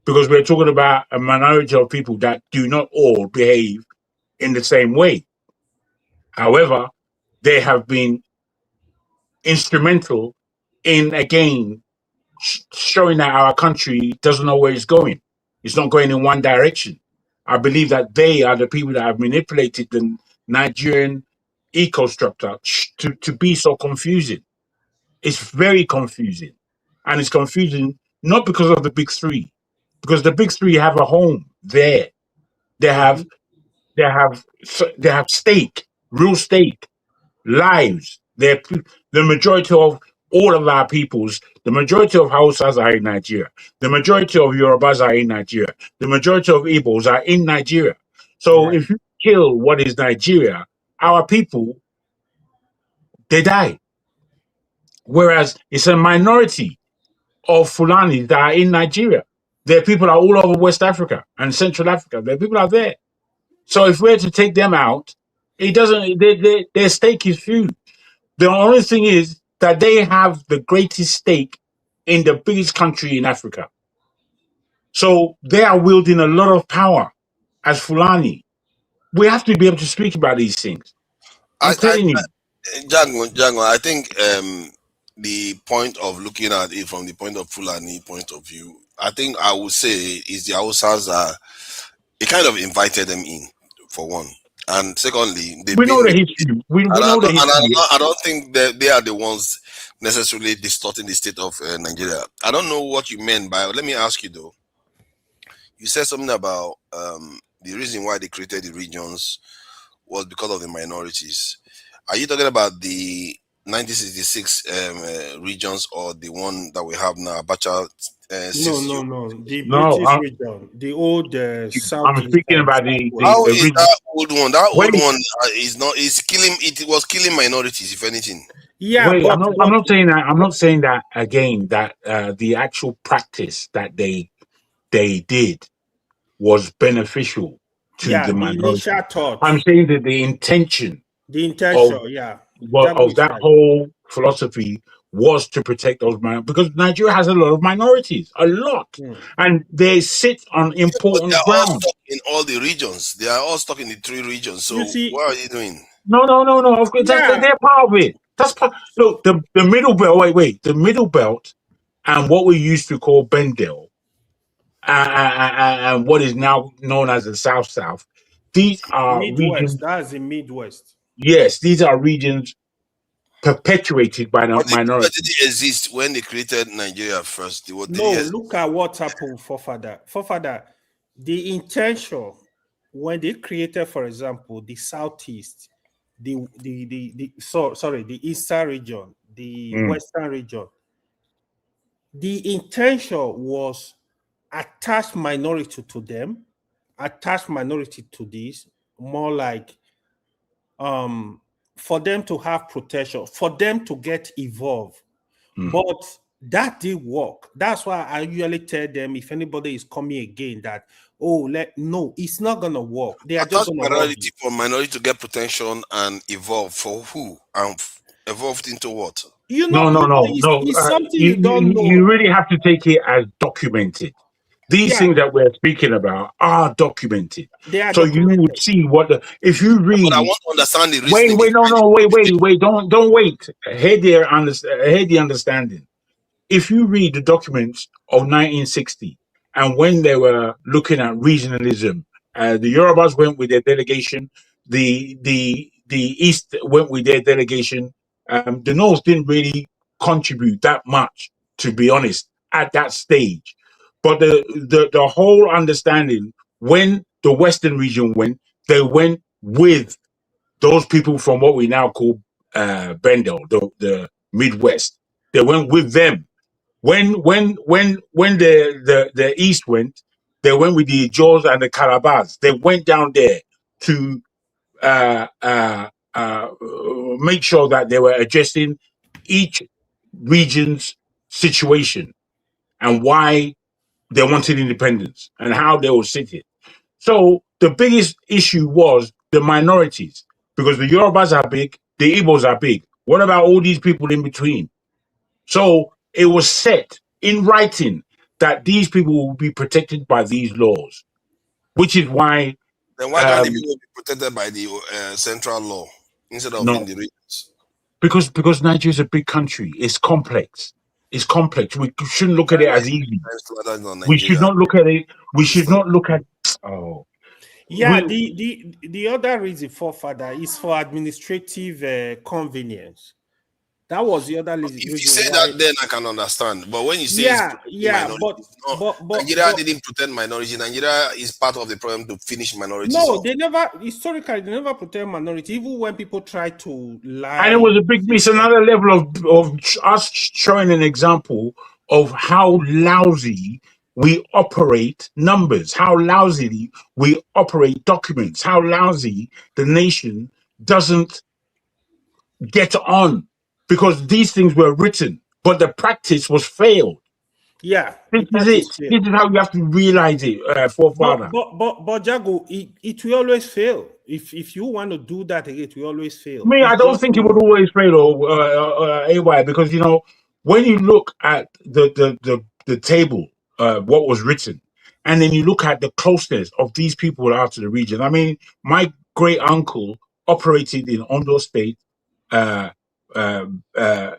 because we're talking about a minority of people that do not all behave in the same way. However, they have been instrumental in, again, showing that our country doesn't know where it's going. It's not going in one direction. I believe that they are the people that have manipulated the Nigerian eco-structure to be so confusing. It's very confusing. And it's confusing not because of the big three, because the big three have a home there. They have stake, real stake, lives. They're the majority of all of our peoples. The majority of Hausas are in Nigeria. The majority of Yorubas are in Nigeria. The majority of Igbos are in Nigeria. So if you kill what is Nigeria, our people, they die. Whereas it's a minority of Fulani that are in Nigeria. Their people are all over West Africa and Central Africa. Their people are there. So if we're to take them out, it doesn't. Their stake is huge. The only thing is that they have the greatest stake in the biggest country in Africa. So they are wielding a lot of power as Fulani. We have to be able to speak about these things. I'm telling you. Django, I think the point of looking at it from the point of Fulani point of view, I think I would say is the Hausas it kind of invited them in, for one. And secondly, we know the history. We know the history. I don't think that they are the ones necessarily distorting the state of Nigeria. I don't know what you meant by. Let me ask you though. You said something about the reason why they created the regions was because of the minorities. Are you talking about the 1966 regions or the one that we have now, Abacha? No. The British region, the old South. I'm speaking about the how is that old one? That old one is not. Is killing. It was killing minorities, if anything. Yeah, wait, I'm not saying that. I'm not saying that again. That the actual practice that they did was beneficial to the minority. I'm saying that the intention of that whole philosophy was to protect those minorities, because Nigeria has a lot of minorities, and they sit on important ground. All stuck in all the regions. They are all stuck in the 3 regions. So what are you doing? No. Of course, they're part of it. That's part. Look, the middle belt. Wait. The middle belt and what we used to call Bendel, and what is now known as the South. These are regions. That's the Midwest. Yes, these are regions perpetuated by the minority. Did it exist when they created Nigeria first? Look at what happened, Forefather. The intention when they created, for example, the Southeast, the Eastern region, the Western region, the intention was attach minority to them, attach minority to this, more like for them to have protection, for them to get evolved. But that did work. That's why I usually tell them, if anybody is coming again, that no, it's not gonna work. They are just for minority to get protection and evolve for who? And evolved into what? You No, know, no, no, no. it's something You, you don't you know. really have to take it as documented. These Yeah, things that we're speaking about are documented. they are So you would documented. see if you But I read. want to understand the Wait, reasoning wait, no, behind no, wait. Don't wait. Hear the understanding. If you read the documents of 1960 and when they were looking at regionalism, the Yorubas went with their delegation, the East went with their delegation. The North didn't really contribute that much, to be honest, at that stage. But the whole understanding when the Western region went, they went with those people from what we now call Bendel, the Midwest. They went with them. When the East went, they went with the Jaws and the Calabars. They went down there to uh, uh, uh, make sure that they were addressing each region's situation and why they wanted independence and how they would sit it. So the biggest issue was the minorities because the Yorubas are big, the Igbos are big. What about all these people in between? So it was set in writing that these people will be protected by these laws, which is why. Then why can't the people be protected by the central law instead of in the regions? Because Nigeria is a big country. It's complex. It's complex. We shouldn't look at it as easy. We should not look at it. We should not look at. Oh. Yeah, the other reason for father is for administrative convenience. That was the other reason. If you say that, then I can understand. But when you say Nigeria didn't protect minority, Nigeria is part of the problem to finish minorities. No, they never historically they never protect minority, even when people try to lie. And it was a big miss. Another level of us showing an example of how lousy we operate numbers, how lousy we operate documents, how lousy the nation doesn't get on because these things were written, but the practice was failed. Yeah, this is it. This is how you have to realize it, forefather. But Jago, it will always fail. If you want to do that again, it will always fail. I don't think it would always fail, AY, because when you look at the table, what was written, and then you look at the closeness of these people out to the region. I mean, my great uncle operated in Ondo State,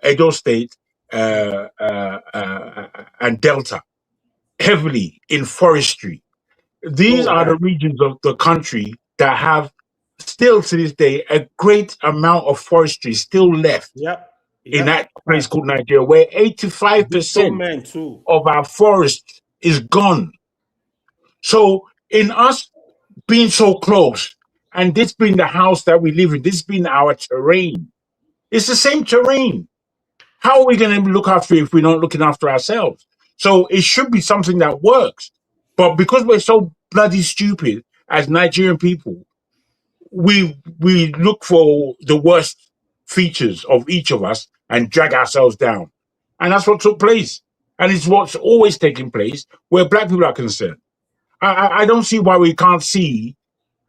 Edo State, and Delta, heavily in forestry. These are the regions of the country that have still to this day a great amount of forestry still left in that place called Nigeria, where 85% of our forest is gone. So in us being so close, and this being the house that we live in, this being our terrain, it's the same terrain. How are we going to look after it if we're not looking after ourselves? So it should be something that works. But because we're so bloody stupid as Nigerian people, we look for the worst features of each of us and drag ourselves down. And that's what took place. And it's what's always taking place where black people are concerned. I don't see why we can't see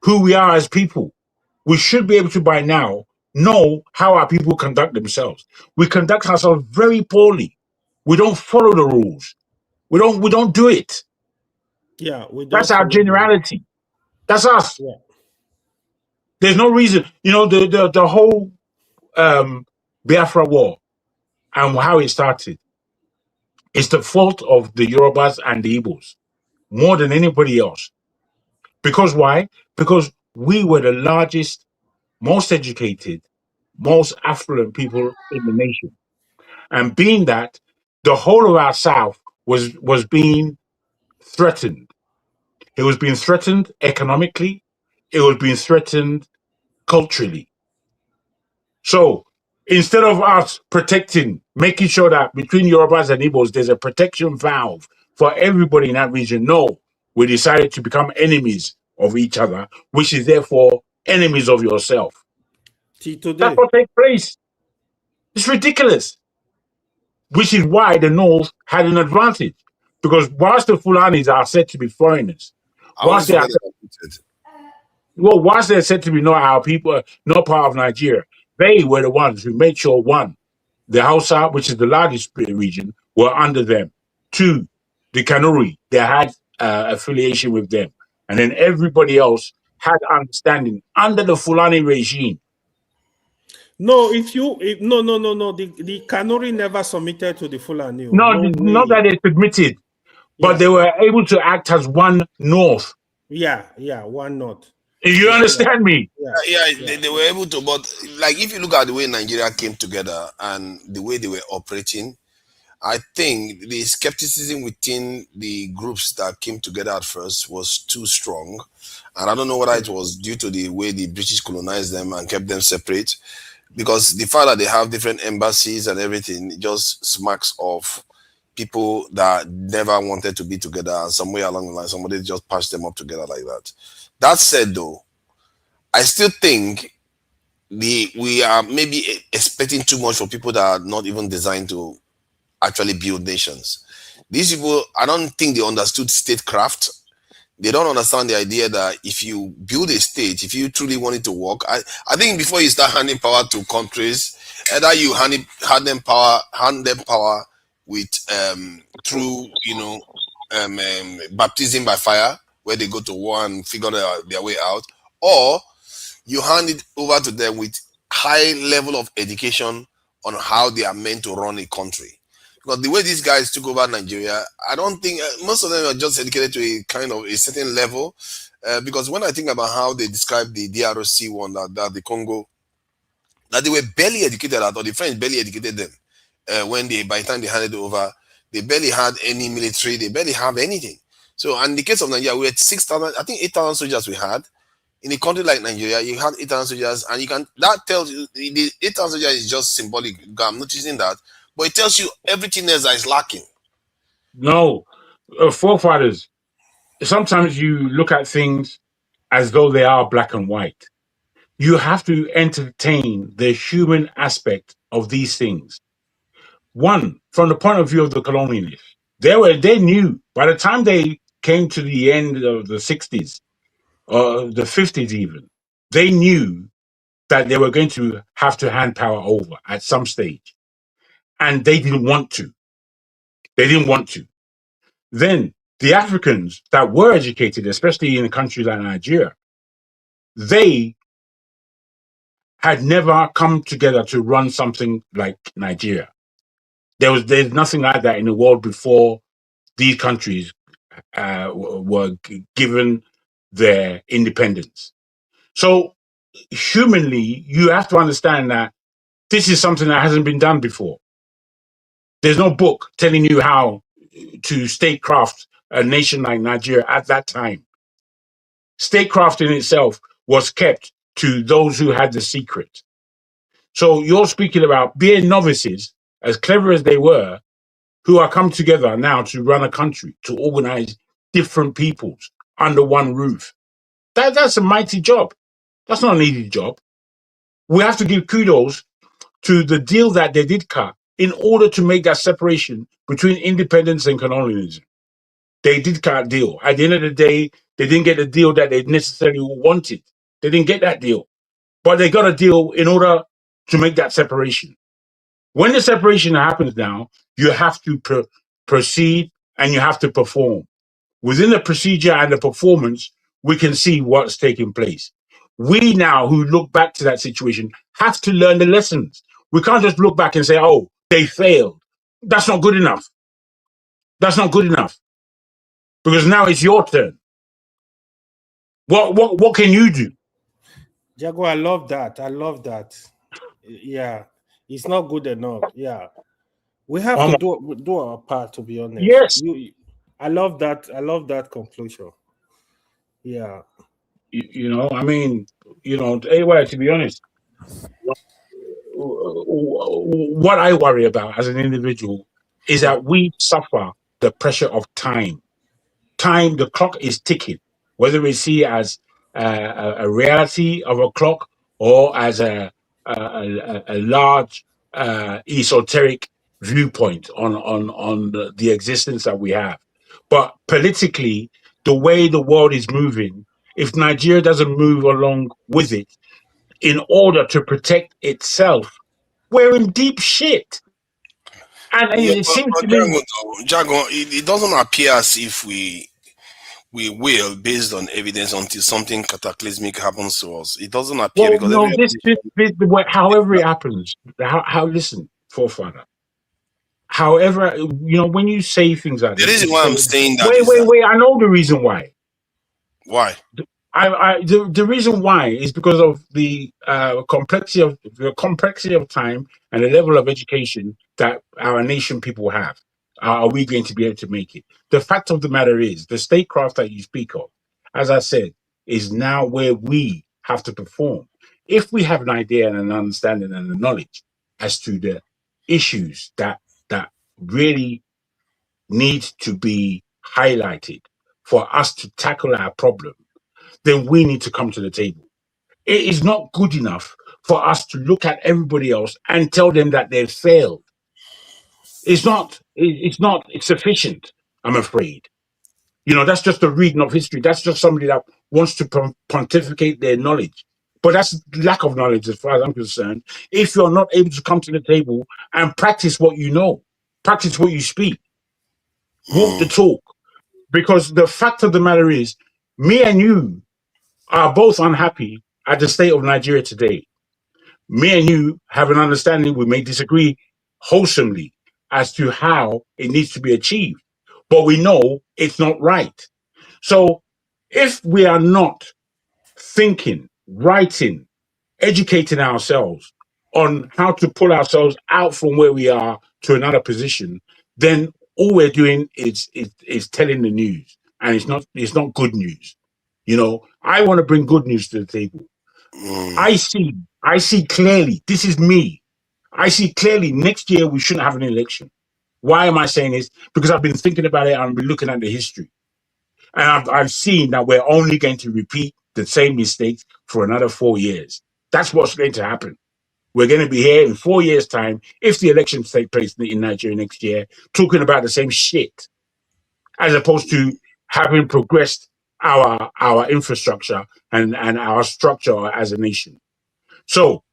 who we are as people. We should be able to, by now, know how our people conduct themselves. We conduct ourselves very poorly. We don't follow the rules. We don't do it. Yeah, that's our generality. That's us. Yeah. There's no reason, the whole Biafra war and how it started. It's the fault of the Yorubas and the Igbos more than anybody else. Because why? Because we were the largest, most educated, most affluent people in the nation. And being that, the whole of our South was being threatened. It was being threatened economically. It was being threatened culturally. So instead of us protecting, making sure that between Yorubas and Igbos, there's a protection valve for everybody in that region, no, we decided to become enemies of each other, which is therefore enemies of yourself. That's what takes place. It's ridiculous. Which is why the North had an advantage. Because whilst the Fulanis are said to be foreigners, whilst they're said to be not our people, not part of Nigeria, they were the ones who made sure, one, the Hausa, which is the largest region, were under them. 2, the Kanuri, they had affiliation with them. And then everybody else had understanding under the Fulani regime. No, no. The Kanuri never submitted to the Fulani. No, not that they submitted, but they were able to act as one North. Yeah, one North. You understand me? They were able to, but like if you look at the way Nigeria came together and the way they were operating, I think the skepticism within the groups that came together at first was too strong. And I don't know whether it was due to the way the British colonized them and kept them separate, because the fact that they have different embassies and everything just smacks of people that never wanted to be together, and somewhere along the line, somebody just patched them up together like that. That said, though, I still think we are maybe expecting too much for people that are not even designed to actually build nations. These people, I don't think they understood statecraft. They don't understand the idea that if you build a state, if you truly want it to work, I think before you start handing power to countries, either you hand them power with through baptism by fire, where they go to war and figure their way out, or you hand it over to them with high level of education on how they are meant to run a country. Because the way these guys took over Nigeria, I don't think most of them are just educated to a kind of a certain level. Because when I think about how they described the DRC one, that the Congo, that they were barely educated at all. The French barely educated them. By the time they handed over, they barely had any military. They barely have anything. So, in the case of Nigeria, we had 6,000, I think 8,000 soldiers we had. In a country like Nigeria, you had 8,000 soldiers, and that tells you the 8,000 soldiers is just symbolic. I'm noticing that. But it tells you everything else that is lacking. No, forefathers, sometimes you look at things as though they are black and white. You have to entertain the human aspect of these things. One, from the point of view of the colonialists, they knew by the time they came to the end of the 60s, or the 50s even, they knew that they were going to have to hand power over at some stage. And they didn't want to. Then the Africans that were educated, especially in a country like Nigeria, they had never come together to run something like Nigeria. There's nothing like that in the world before these countries were given their independence. So humanly, you have to understand that this is something that hasn't been done before. There's no book telling you how to statecraft a nation like Nigeria at that time. Statecraft in itself was kept to those who had the secret. So you're speaking about being novices, as clever as they were, who are come together now to run a country, to organize different peoples under one roof. That's a mighty job. That's not an easy job. We have to give kudos to the deal that they did cut in order to make that separation between independence and colonialism. They did cut a deal. At the end of the day, they didn't get the deal that they necessarily wanted. They didn't get that deal. But they got a deal in order to make that separation. When the separation happens now, you have to proceed and you have to perform. Within the procedure and the performance, we can see what's taking place. We now, who look back to that situation, have to learn the lessons. We can't just look back and say, oh, they failed. That's not good enough. That's not good enough. Because now it's your turn. What can you do? Jago, I love that. Yeah. It's not good enough. Yeah. We have to do our part, to be honest. Yes. I love that. I love that conclusion. Yeah. Anyway, to be honest, what I worry about as an individual is that we suffer the pressure of time. The clock is ticking, whether we see it as a reality of a clock or as a large esoteric viewpoint on the existence that we have. But politically, the way the world is moving, if Nigeria doesn't move along with it in order to protect itself we're in deep shit. And Yeah, it seems but to me, Jago, it doesn't appear as if we will, based on evidence, until something cataclysmic happens to us. It doesn't appear well, because no, however it happens, listen, forefather, however, when you say things like the this, reason you why say, I'm saying that is wait, I know the reason why. Why? The reason why is because of the complexity of time and the level of education that our nation people have. Are we going to be able to make it? The fact of the matter is, the statecraft that you speak of, as I said, is now where we have to perform. If we have an idea and an understanding and a knowledge as to the issues that really need to be highlighted for us to tackle our problem, then we need to come to the table. It is not good enough for us to look at everybody else and tell them that they've failed. It's not sufficient, I'm afraid. That's just a reading of history. That's just somebody that wants to pontificate their knowledge. But that's lack of knowledge as far as I'm concerned. If you're not able to come to the table and practice what you know, practice what you speak, walk the talk. Because the fact of the matter is, me and you are both unhappy at the state of Nigeria today. Me and you have an understanding. We may disagree wholesomely as to how it needs to be achieved, but we know it's not right. So if we are not thinking, writing, educating ourselves on how to pull ourselves out from where we are to another position, then all we're doing is telling the news, and it's not good news. I want to bring good news to the table. I see clearly. This is me. I see clearly next year we shouldn't have an election. Why am I saying this? Because I've been thinking about it and I've been looking at the history. And I've seen that we're only going to repeat the same mistakes for another 4 years. That's what's going to happen. We're going to be here in 4 years' time, if the elections take place in Nigeria next year, talking about the same shit, as opposed to having progressed our infrastructure and our structure as a nation. So,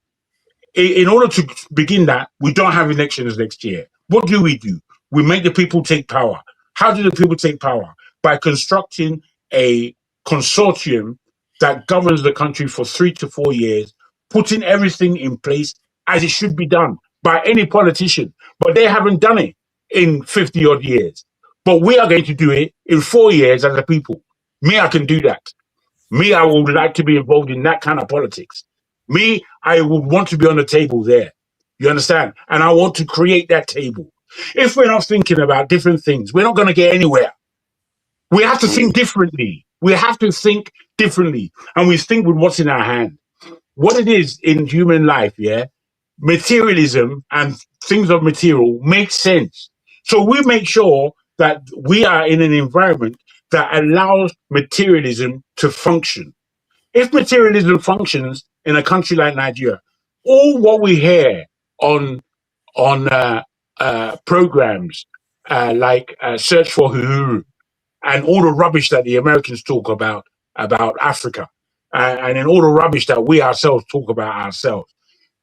in order to begin that, we don't have elections next year. What do? We make the people take power. How do the people take power? By constructing a consortium that governs the country for 3 to 4 years, putting everything in place as it should be done by any politician. But they haven't done it in 50 odd years. But we are going to do it in 4 years as a people. Me, I can do that. Me, I would like to be involved in that kind of politics. Me, I would want to be on the table there. You understand? And I want to create that table. If we're not thinking about different things, we're not going to get anywhere. We have to think differently. We have to think differently. And we think with what's in our hand. What it is in human life, materialism and things of material make sense. So we make sure that we are in an environment that allows materialism to function. If materialism functions in a country like Nigeria, all what we hear on programs like Search for Uhuru and all the rubbish that the Americans talk about Africa, and then all the rubbish that we ourselves talk about ourselves.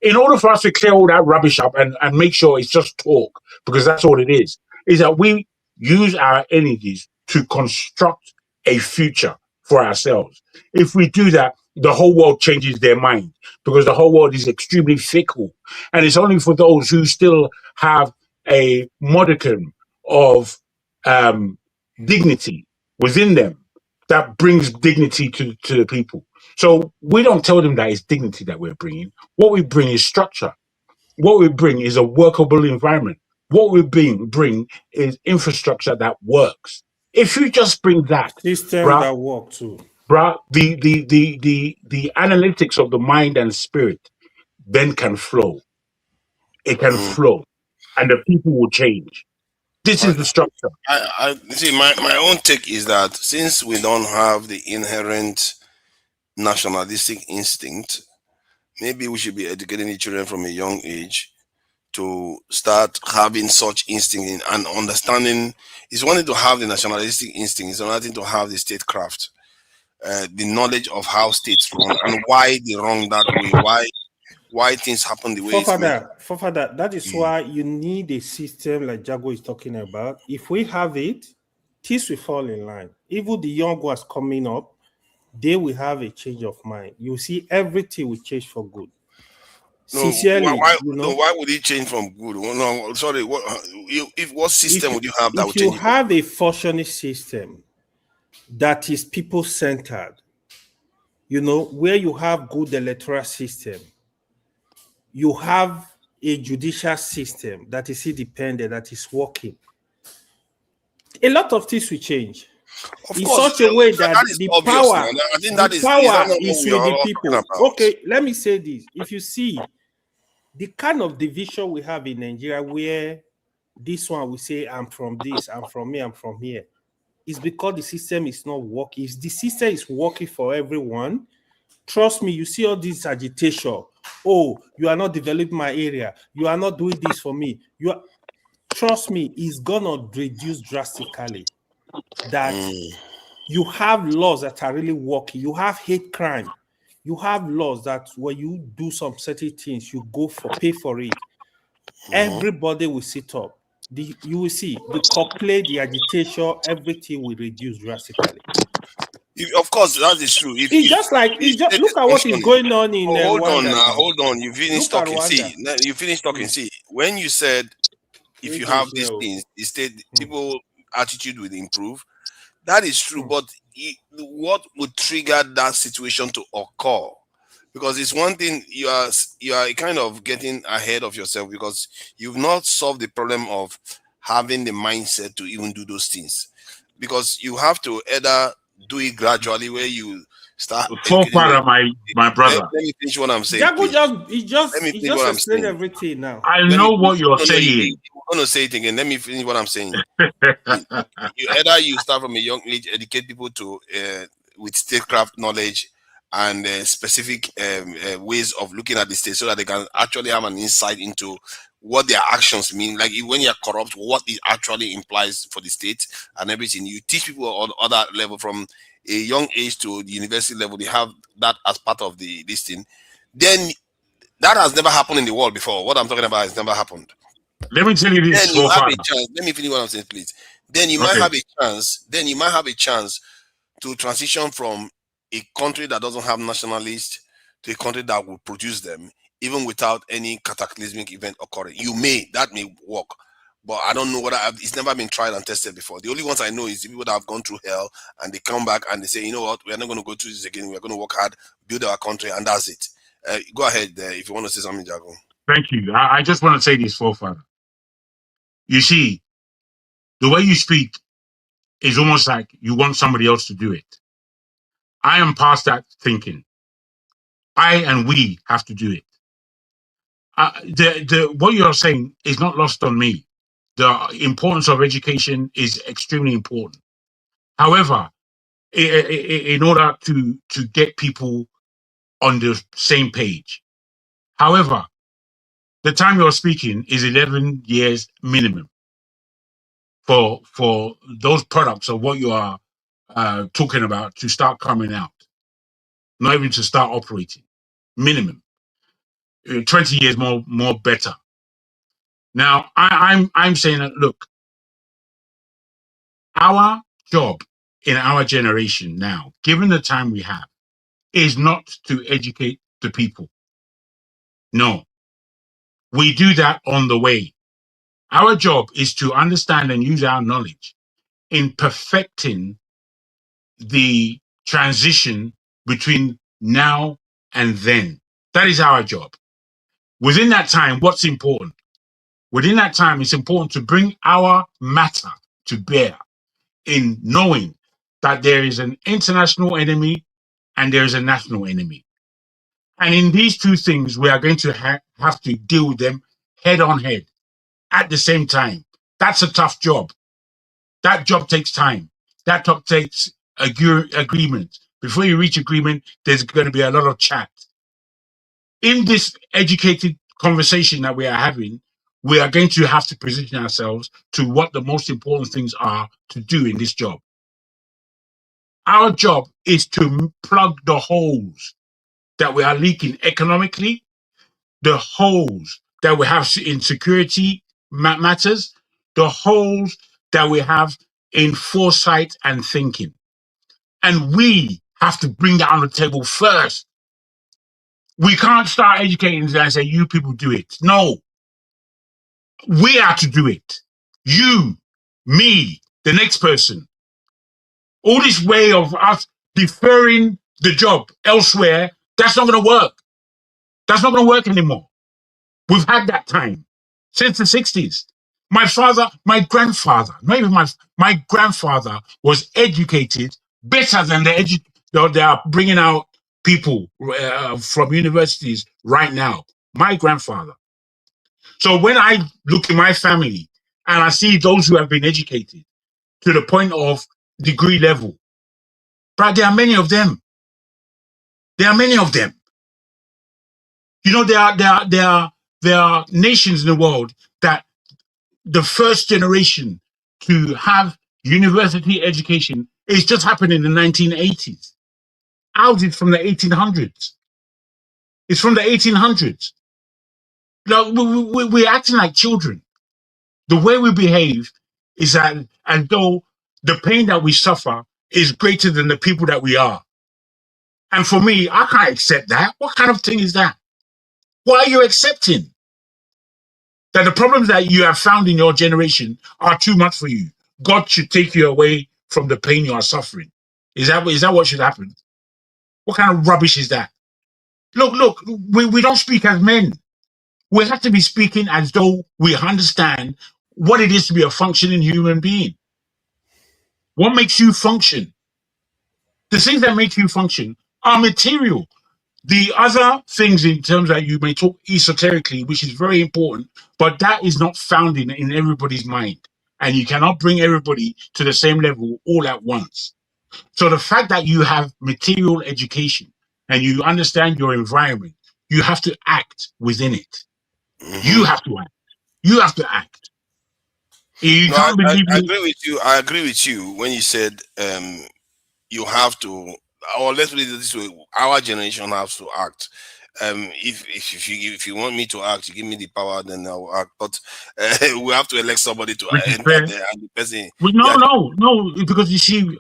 In order for us to clear all that rubbish up and make sure it's just talk, because that's all it is that we use our energies to construct a future for ourselves. If we do that, the whole world changes their mind, because the whole world is extremely fickle. And it's only for those who still have a modicum of dignity within them that brings dignity to the people. So we don't tell them that it's dignity that we're bringing. What we bring is structure. What we bring is a workable environment. What we bring is infrastructure that works. If you just bring that, system that work too, the analytics of the mind and spirit then can flow. It can flow, and the people will change. This is the structure. I see. My own take is that since we don't have the inherent nationalistic instinct, maybe we should be educating the children from a young age to start having such instinct and understanding. It's one thing to have the nationalistic instinct, it's another thing to have the statecraft, the knowledge of how states run and why they run that way, why why things happen the way it's meant. Father, that is why you need a system like Jago is talking about. If we have it, things will fall in line. Even the young ones coming up, they will have a change of mind. You see, everything will change for good. Sincerely, why would it change from good? No, sorry. What system would you have that would change? If you have a functioning system that is people-centered, where you have good electoral system, you have a judicial system that is independent, that is working, a lot of things will change. In such a way that the power is with the people. Okay, let me say this. If you see the kind of division we have in Nigeria, where this one will say, I'm from this, I'm from here, I'm from here, it's because the system is not working. If the system is working for everyone, trust me, you see all this agitation. Oh, you are not developing my area. You are not doing this for me. Trust me, it's gonna reduce drastically. That you have laws that are really working. You have hate crime. You have laws that when you do some certain things, you pay for it. Everybody will sit up. You will see the complaint, the agitation, everything will reduce drastically. Of course, that is true. Look at what is going on in hold on. You finished talking. See, when you said if you have these things, the state people attitude will improve. That is true, but what would trigger that situation to occur? Because it's one thing you are kind of getting ahead of yourself because you've not solved the problem of having the mindset to even do those things. Because you have to either do it gradually, where you start. My brother. Let me finish what I'm saying. He just explained everything now. I know what you're saying. I'm going to say it again. Let me finish what I'm saying. Either you start from a young age, educate people to with statecraft knowledge and specific ways of looking at the state, so that they can actually have an insight into what their actions mean. Like when you're corrupt, what it actually implies for the state and everything. You teach people on other level from a young age to the university level. They have that as part of this thing. Then that has never happened in the world before. What I'm talking about has never happened. Let me tell you this. Then you have a chance. Let me finish what I'm saying, please. Then you might have a chance. Then you might have a chance to transition from a country that doesn't have nationalists to a country that will produce them, even without any cataclysmic event occurring. That may work, but I don't know it's never been tried and tested before. The only ones I know is the people that have gone through hell and they come back and they say, you know what, we are not going to go through this again. We are going to work hard, build our country, and that's it. Go ahead if you want to say something, Jago. Thank you. I just want to say this, forefather. You see, the way you speak is almost like you want somebody else to do it. I am past that thinking. We have to do it. What you're saying is not lost on me. The importance of education is extremely important. However, in order to get people on the same page. However, the time you're speaking is 11 years minimum for those products of what you are talking about to start coming out, not even to start operating. Minimum 20 years more better. Now I'm saying that, look, our job in our generation now, given the time we have, is not to educate the people. No, we do that on the way. Our job is to understand and use our knowledge in perfecting the transition between now and then. That is our job. Within that time, what's important? Within that time, it's important to bring our matter to bear in knowing that there is an international enemy and there is a national enemy. And in these two things, we are going to have to deal with them head on head at the same time. That's a tough job. That job takes time. That job takes agreement. Before you reach agreement, there's going to be a lot of chat. In this educated conversation that we are having, we are going to have to position ourselves to what the most important things are to do in this job. Our job is to plug the holes that we are leaking economically, the holes that we have in security matters, the holes that we have in foresight and thinking. And we have to bring that on the table first. We can't start educating and say, you people do it. No. We are to do it. You, me, the next person. All this way of us deferring the job elsewhere, that's not going to work. That's not going to work anymore. We've had that time since the 60s. My grandfather, not even my grandfather was educated better than they are bringing out people from universities right now. My grandfather. So when I look in my family and I see those who have been educated to the point of degree level, but there are many of them. There are many of them. You know, there are nations in the world that the first generation to have university education is just happened in the 1980s. Ours is from the 1800s. It's from the 1800s. Now, we're acting like children. The way we behave is as though the pain that we suffer is greater than the people that we are. And for me, I can't accept that. What kind of thing is that? What are you accepting? That the problems that you have found in your generation are too much for you. God should take you away from the pain you are suffering. Is that what should happen? What kind of rubbish is that? Look, we don't speak as men. We have to be speaking as though we understand what it is to be a functioning human being. What makes you function? The things that make you function are material. The other things in terms that you may talk esoterically, which is very important, but that is not found in everybody's mind. And you cannot bring everybody to the same level all at once. So the fact that you have material education and you understand your environment, you have to act within it. You have to act. You have to act. You can't believe I agree with you. I agree with you when you said you have to, or let's put it this way, our generation has to act. If you want me to act, you give me the power, then I will act. But we have to elect somebody to and the person. No, because you see,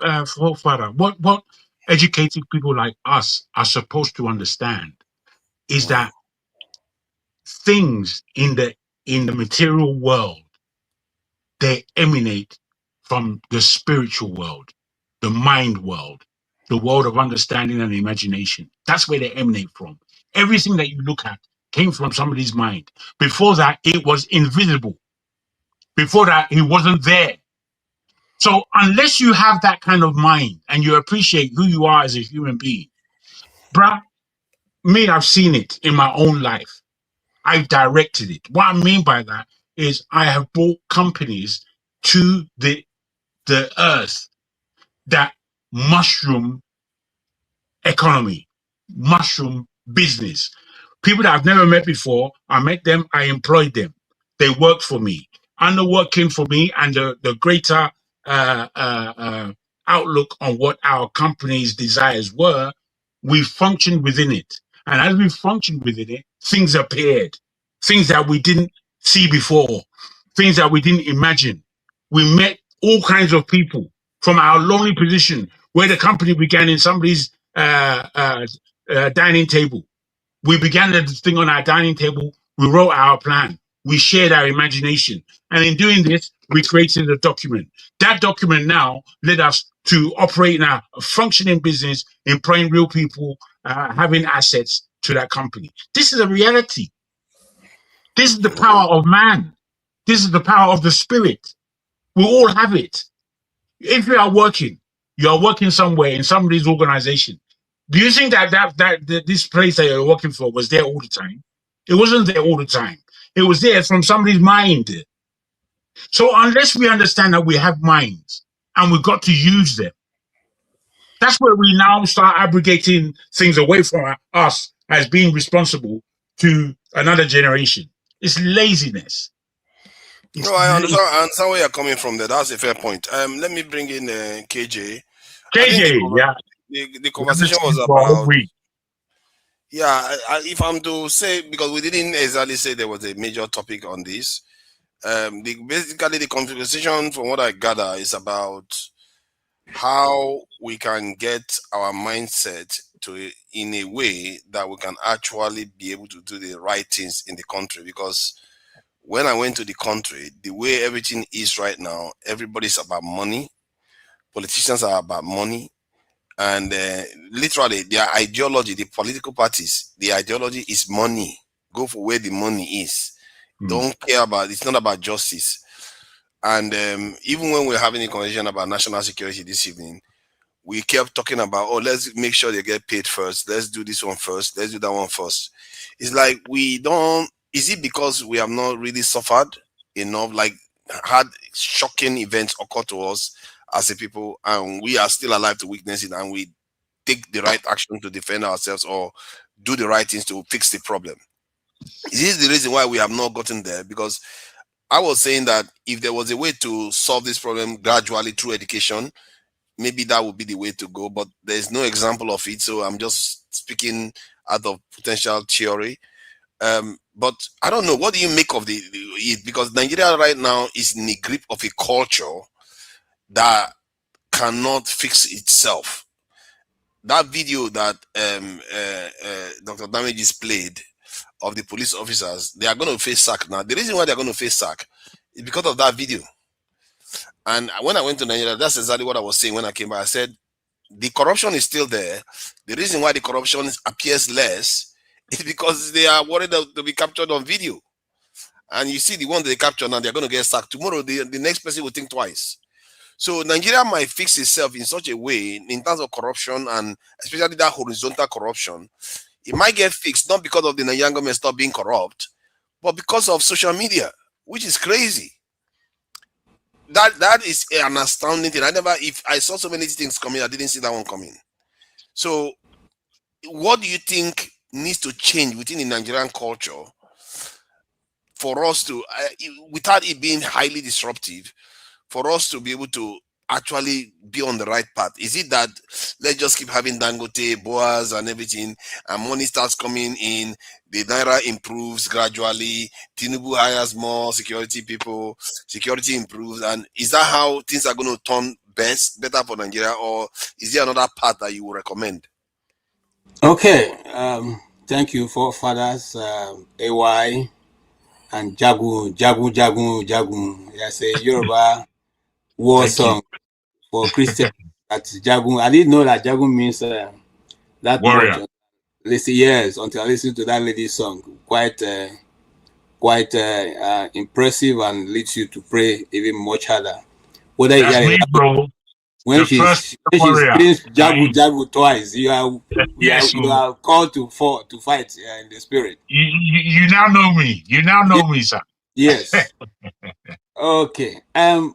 Father, what educated people like us are supposed to understand is that things in the material world, they emanate from the spiritual world, the mind world, the world of understanding and imagination. That's where they emanate from. Everything that you look at came from somebody's mind. Before that, it was invisible. Before that, it wasn't there. So unless you have that kind of mind and you appreciate who you are as a human being, bruh, me, I've seen it in my own life. I've directed it. What I mean by that is I have brought companies to the earth that mushroom economy, mushroom business. People that I've never met before, I met them, I employed them. They worked for me. And the work came for me and the greater outlook on what our company's desires were, we functioned within it. And as we functioned within it, things appeared. Things that we didn't see before. Things that we didn't imagine. We met all kinds of people from our lonely position where the company began in somebody's dining table. We began the thing on our dining table. We wrote our plan. We shared our imagination. And in doing this, we created a document. That document now led us to operate in a functioning business, employing real people, having assets to that company. This is a reality. This is the power of man. This is the power of the spirit. We all have it. If you are working somewhere in somebody's organization. Do you think that this place that you're working for was there all the time? It wasn't there all the time. It was there from somebody's mind. So unless we understand that we have minds and we've got to use them, that's where we now start abrogating things away from us as being responsible to another generation. It's laziness. No, I understand where you're coming from there. That's a fair point. Let me bring in KJ. KJ, yeah. The conversation was about Yeah, if I'm to say, because we didn't exactly say there was a major topic on this, basically the conversation from what I gather is about how we can get our mindset to in a way that we can actually be able to do the right things in the country. Because when I went to the country, the way everything is right now, everybody's about money, politicians are about money, and literally their ideology, the political parties, the ideology is money. Go for where the money is. Don't care about, it's not about justice. And even when we're having a conversation about national security this evening, we kept talking about, oh, let's make sure they get paid first, let's do this one first, let's do that one first. It's like we don't, is it because we have not really suffered enough, like had shocking events occur to us as a people, and we are still alive to witness it, and we take the right action to defend ourselves or do the right things to fix the problem? This is the reason why we have not gotten there. Because I was saying that if there was a way to solve this problem gradually through education, maybe that would be the way to go, but there's no example of it, so I'm just speaking out of potential theory. But I don't know, what do you make of it? Because Nigeria right now is in the grip of a culture that cannot fix itself. That video that Dr. Damages played of the police officers, they are going to face sack now. The reason why they're going to face sack is because of that video. And when I went to Nigeria, that's exactly what I was saying when I came back. I said, the corruption is still there. The reason why the corruption appears less is because they are worried to be captured on video. And you see the one they capture now, they're going to get sacked. Tomorrow, the next person will think twice. So Nigeria might fix itself in such a way in terms of corruption, and especially that horizontal corruption. It might get fixed not because of the Nigerian government stop being corrupt, but because of social media, which is crazy. That is an astounding thing. If I saw so many things coming, I didn't see that one coming. So what do you think needs to change within the Nigerian culture for us to, without it being highly disruptive, for us to be able to actually be on the right path? Is it that let's just keep having Dangote, Boas and everything, and money starts coming in, the Naira improves gradually, Tinubu hires more security people, security improves, and is that how things are going to turn better for Nigeria, or is there another path that you would recommend? Okay, thank you, forefathers, AY and Jagun. That's a Yoruba war song for Christian. That's Jagun. I didn't know that Jagun means that warrior. much. Listen, yes, until I listened to that lady's song, quite impressive, and leads you to pray even much harder. Whether that's me, bro. When she's Jagu twice, you are called to fight in the spirit. You now know me. You now know me, sir. Yes. Okay. I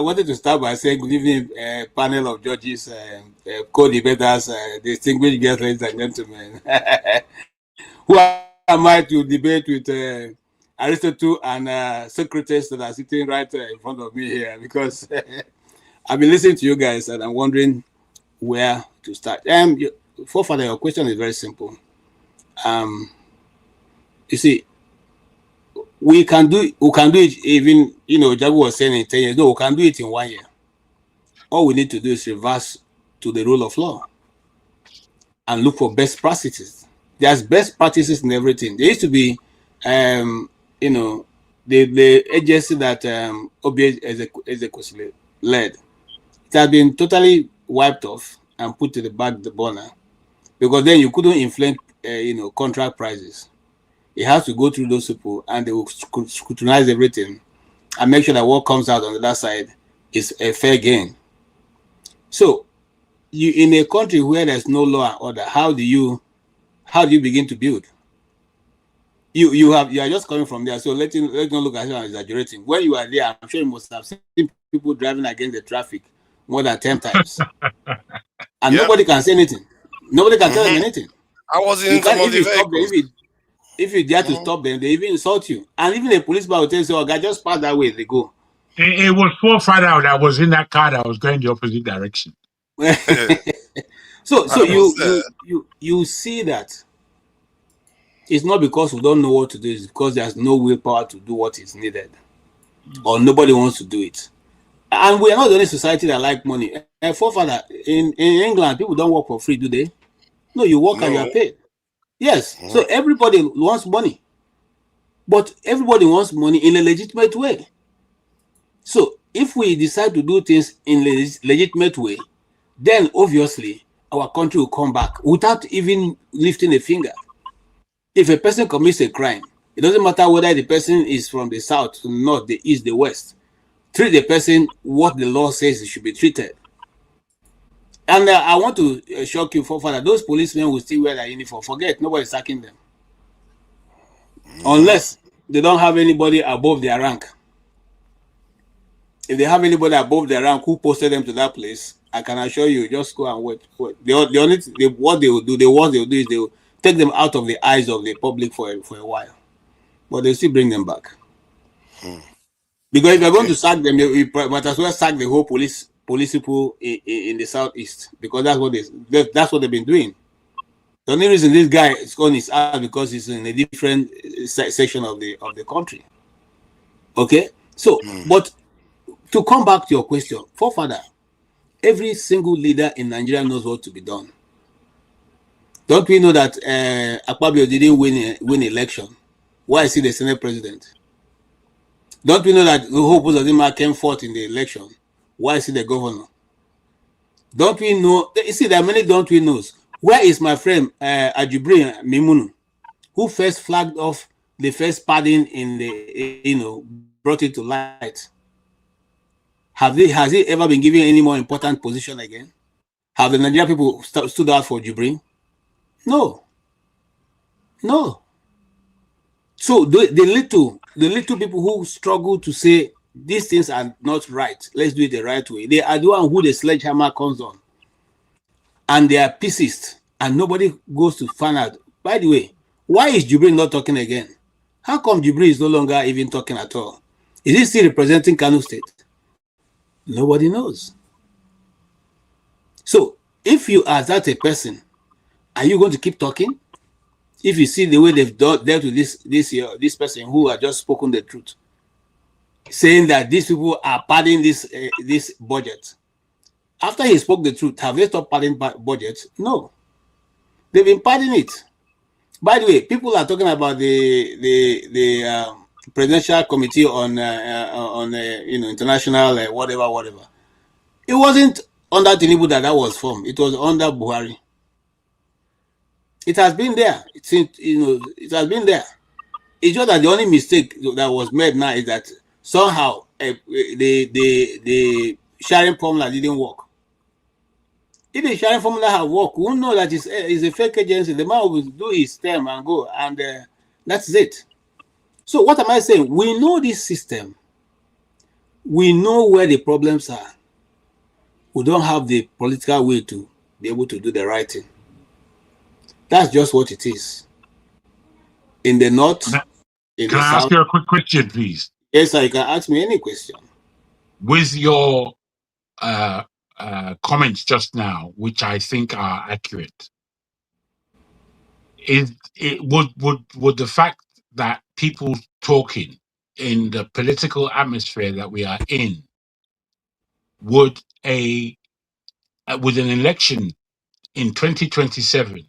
wanted to start by saying good evening, panel of judges, co-debaters, distinguished guests, ladies and gentlemen. Who am I to debate with Aristotle and Socrates that are sitting right in front of me here? Because I've been listening to you guys and I'm wondering where to start. Forefather, your question is very simple. You see, we can do it even, Jagu was saying in 10 years. No, we can do it in 1 year. All we need to do is reverse to the rule of law and look for best practices. There's best practices in everything. There used to be, the agency that OBA Ezekwesili led. It has been totally wiped off and put to the back burner, because then you couldn't inflate, contract prices. It has to go through those people, and they will scrutinize everything and make sure that what comes out on the other side is a fair gain. So, you in a country where there's no law and order, how do you begin to build? You are just coming from there, so let's not look at it as exaggerating. When you are there, I'm sure you must have seen people driving against the traffic more than 10 times, and nobody can say anything. Nobody can tell them anything. I was in some of the vehicles. If you dare to stop them, they even insult you. And even a policeman will tell you, "Oh, God, just pass that way." They go. It was forefather that was in that car that was going the opposite direction. So you see that it's not because we don't know what to do, it's because there's no willpower to do what is needed, or nobody wants to do it. And we are not the only society that like money. And forefather, in England, people don't work for free, do they? No, you work and you are paid. Yes, so everybody wants money. But everybody wants money in a legitimate way. So if we decide to do things in a legitimate way, then obviously our country will come back without even lifting a finger. If a person commits a crime, it doesn't matter whether the person is from the south, the north, the east, the west. Treat the person what the law says it should be treated. And I want to shock you, forefather, those policemen will still wear their uniform. Forget, nobody's sacking them. Unless they don't have anybody above their rank. If they have anybody above their rank who posted them to that place, I can assure you, just go and wait. What they will do is they will take them out of the eyes of the public for a while. But they still bring them back. Because if you're going to sack them, you might as well sack the whole police people in the southeast, because that's what they've been doing. The only reason this guy is on his ass because he's in a different section of the country. Okay, so but to come back to your question, forefather, every single leader in Nigeria knows what to be done. Don't we know that Akpabio didn't win election? Why is he the Senate president? Don't we know that the whole Uzodinma came forth in the election? Why is he the governor? Don't we know? You see, there are many don't we knows. Where is my friend Ajibri Mimunu, who first flagged off the first pardon in the, brought it to light? Has he ever been given any more important position again? Have the Nigerian people stood out for Jibrin? No. So the little people who struggle to say these things are not right, let's do it the right way, they are the one who the sledgehammer comes on. And they are pissed, and nobody goes to find out. By the way, why is Jibrin not talking again? How come Jibrin is no longer even talking at all? Is he still representing Kano State? Nobody knows. So if you are that a person, are you going to keep talking? If you see the way they've dealt with this person who has just spoken the truth, saying that these people are padding this budget. After he spoke the truth, have they stopped padding budget? No. They've been padding it. By the way, people are talking about the Presidential Committee on international whatever. It wasn't under Tinubu that was formed. It was under Buhari. It has been there. It has been there. It's just that the only mistake that was made now is that somehow the sharing formula didn't work. If the sharing formula had worked, we won't know that it's a fake agency. The man will do his term and go, and that's it. So what am I saying? We know this system. We know where the problems are. We don't have the political will to be able to do the right thing. That's just what it is. In the north, in the south. Can I ask you a quick question, please? Yes, sir, you can ask me any question. With your comments just now, which I think are accurate, would the fact that people talking in the political atmosphere that we are in, would an election in 2027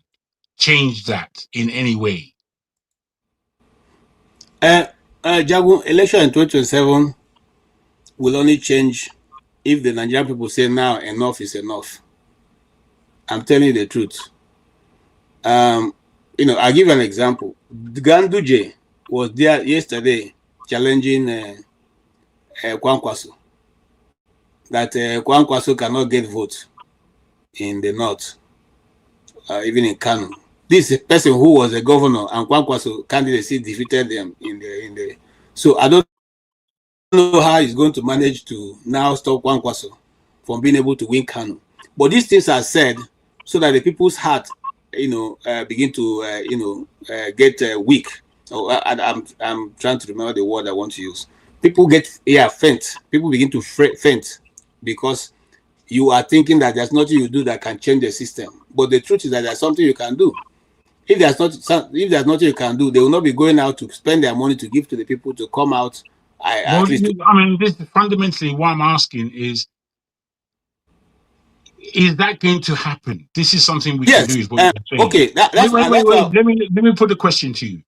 change that in any way? Jagu, election in 2027 will only change if the Nigerian people say now enough is enough. I'm telling you the truth. I'll give you an example. Ganduje was there yesterday challenging Kwankwaso, that Kwankwaso cannot get votes in the north, even in Kano. This person who was a governor and Kwankwaso candidacy defeated them in the. So I don't know how he's going to manage to now stop Kwankwaso from being able to win Kano. But these things are said so that the people's heart, begin to, get weak. I'm trying to remember the word I want to use. People get faint. People begin to faint because you are thinking that there's nothing you do that can change the system. But the truth is that there's something you can do. If there's nothing you can do, they will not be going out to spend their money to give to the people to come out. Well, I mean, this fundamentally what I'm asking is that going to happen? This is something we can do, is what you're saying. Okay, wait. Let me put the question to you.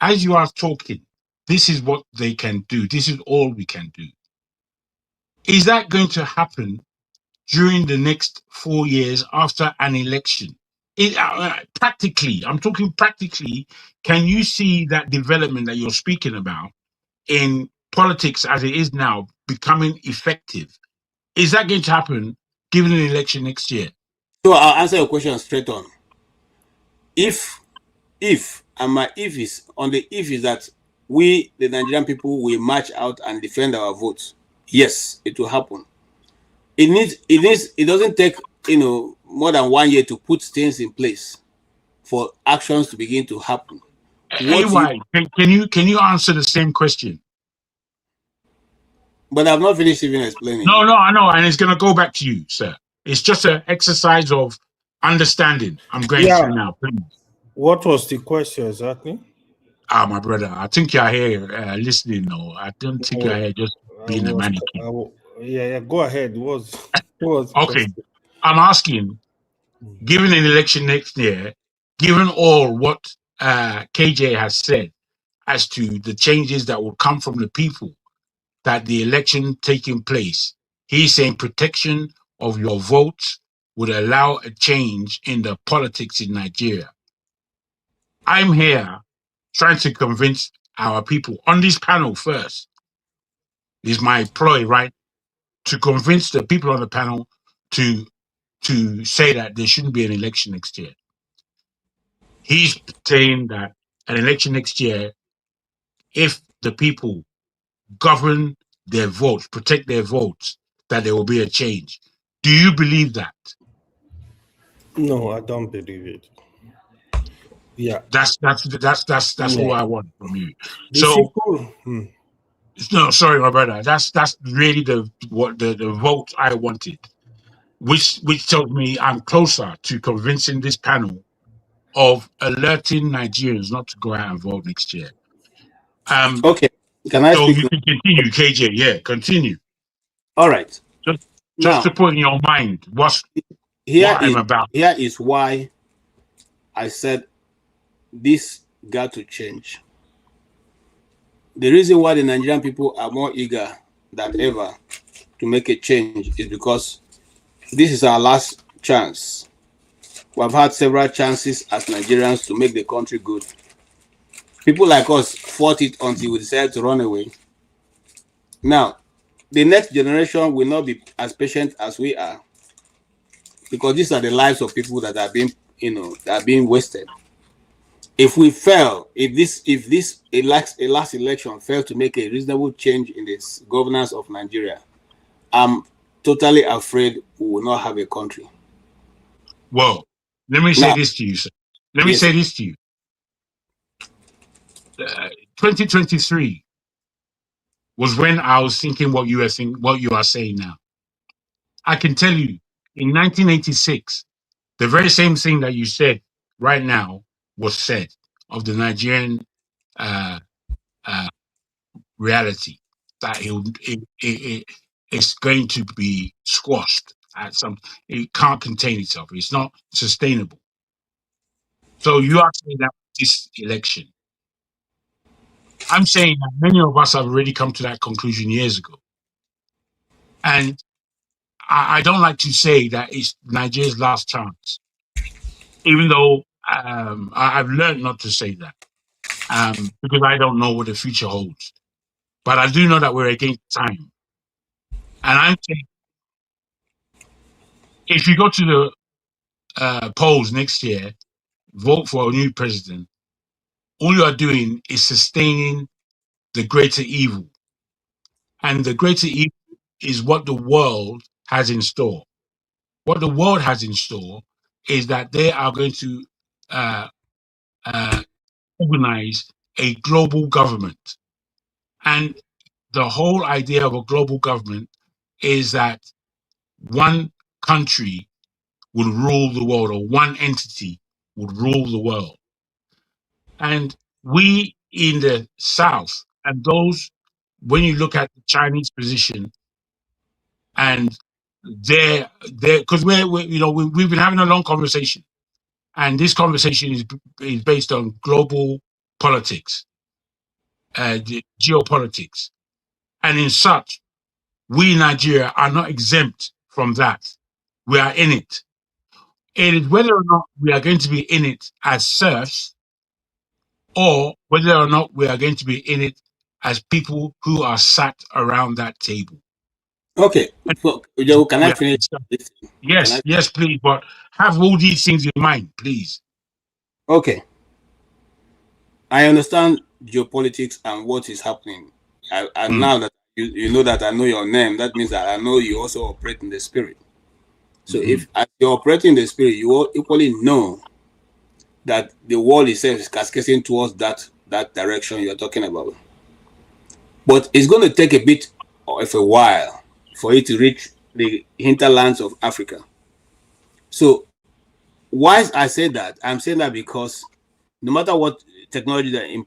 As you are talking, this is what they can do. This is all we can do. Is that going to happen during the next 4 years after an election? Practically, I'm talking practically, can you see that development that you're speaking about in politics as it is now becoming effective? Is that going to happen given an election next year? So I'll answer your question straight on. If and my if is that we, the Nigerian people, will march out and defend our votes, yes, it will happen. It doesn't take more than 1 year to put things in place for actions to begin to happen. Can you answer the same question? But I've not finished even explaining. No, I know, and it's going to go back to you, sir. It's just an exercise of understanding. I'm going through now. Please. What was the question exactly? My brother, I think you're here listening. No, I don't think you're here just being a mannequin. Yeah, go ahead. What was okay? I'm asking, given an election next year, given all what KJ has said as to the changes that will come from the people, that the election taking place, he's saying protection of your votes would allow a change in the politics in Nigeria. I'm here trying to convince our people on this panel first. Is my ploy, right? To convince the people on the panel to say that there shouldn't be an election next year. He's saying that an election next year, if the people govern their votes, protect their votes, that there will be a change. Do you believe that? No, I don't believe it. Yeah, that's all I want from you. No, sorry, my brother. That's really the vote I wanted, which tells me I'm closer to convincing this panel of alerting Nigerians not to go out and vote next year. Okay, can I speak? You can continue, KJ. Yeah, continue. All right. Just to put in your mind what I'm about. Here is why I said this got to change. The reason why the Nigerian people are more eager than ever to make a change is because this is our last chance. We have had several chances as Nigerians to make the country good. People like us fought it until we decided to run away. Now, the next generation will not be as patient as we are, because these are the lives of people that are being, that are being wasted. If we fail, if this last election failed to make a reasonable change in the governance of Nigeria, I'm totally afraid we will not have a country. Well, let me say this to you, sir. Let me say this to you. 2023 was when I was thinking what you are saying now. I can tell you, in 1986, the very same thing that you said right now was said of the Nigerian reality, that it's going to be squashed at some. It can't contain itself. It's not sustainable. So you are saying that this election. I'm saying that many of us have already come to that conclusion years ago. And I don't like to say that it's Nigeria's last chance, even though I've learned not to say that, because I don't know what the future holds. But I do know that we're against time. And I'm saying, if you go to the polls next year, vote for a new president, all you are doing is sustaining the greater evil. And the greater evil is what the world has in store. What the world has in store is that they are going to organize a global government. And the whole idea of a global government is that one country will rule the world, or one entity would rule the world. And we in the South, and those, when you look at the Chinese position, and because we've been having a long conversation, and this conversation is based on global politics, geopolitics, and in such, we in Nigeria are not exempt from that. We are in it. It is whether or not we are going to be in it as serfs, or whether or not we are going to be in it as people who are sat around that table. Okay, so, Joe, can I finish? Yes, please, but have all these things in mind, please. Okay. I understand geopolitics and what is happening. And now that you know that I know your name, that means that I know you also operate in the spirit. So if you operate in the spirit, you will equally know that the world itself is cascading towards that direction you're talking about. But it's going to take a bit of a while for it to reach the hinterlands of Africa. So why I say that? I'm saying that because no matter what technology they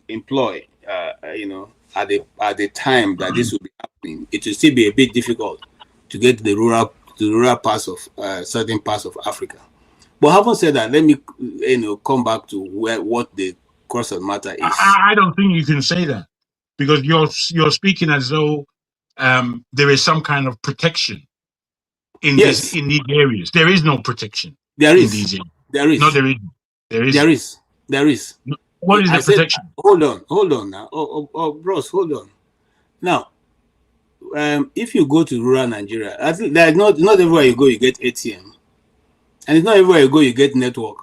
employ, at the time that this will be happening, it will still be a bit difficult to get to the rural parts of certain parts of Africa. But having said that, let me come back to what the course of the matter is. I don't think you can say that, because you're speaking as though there is some kind of protection in these areas. There is no protection. There is. In these areas. There is. No, there isn't. There is. There is. What is the protection? Hold on now. Bros, hold on. Now, if you go to rural Nigeria, I think there's not everywhere you go you get ATM, and it's not everywhere you go you get network,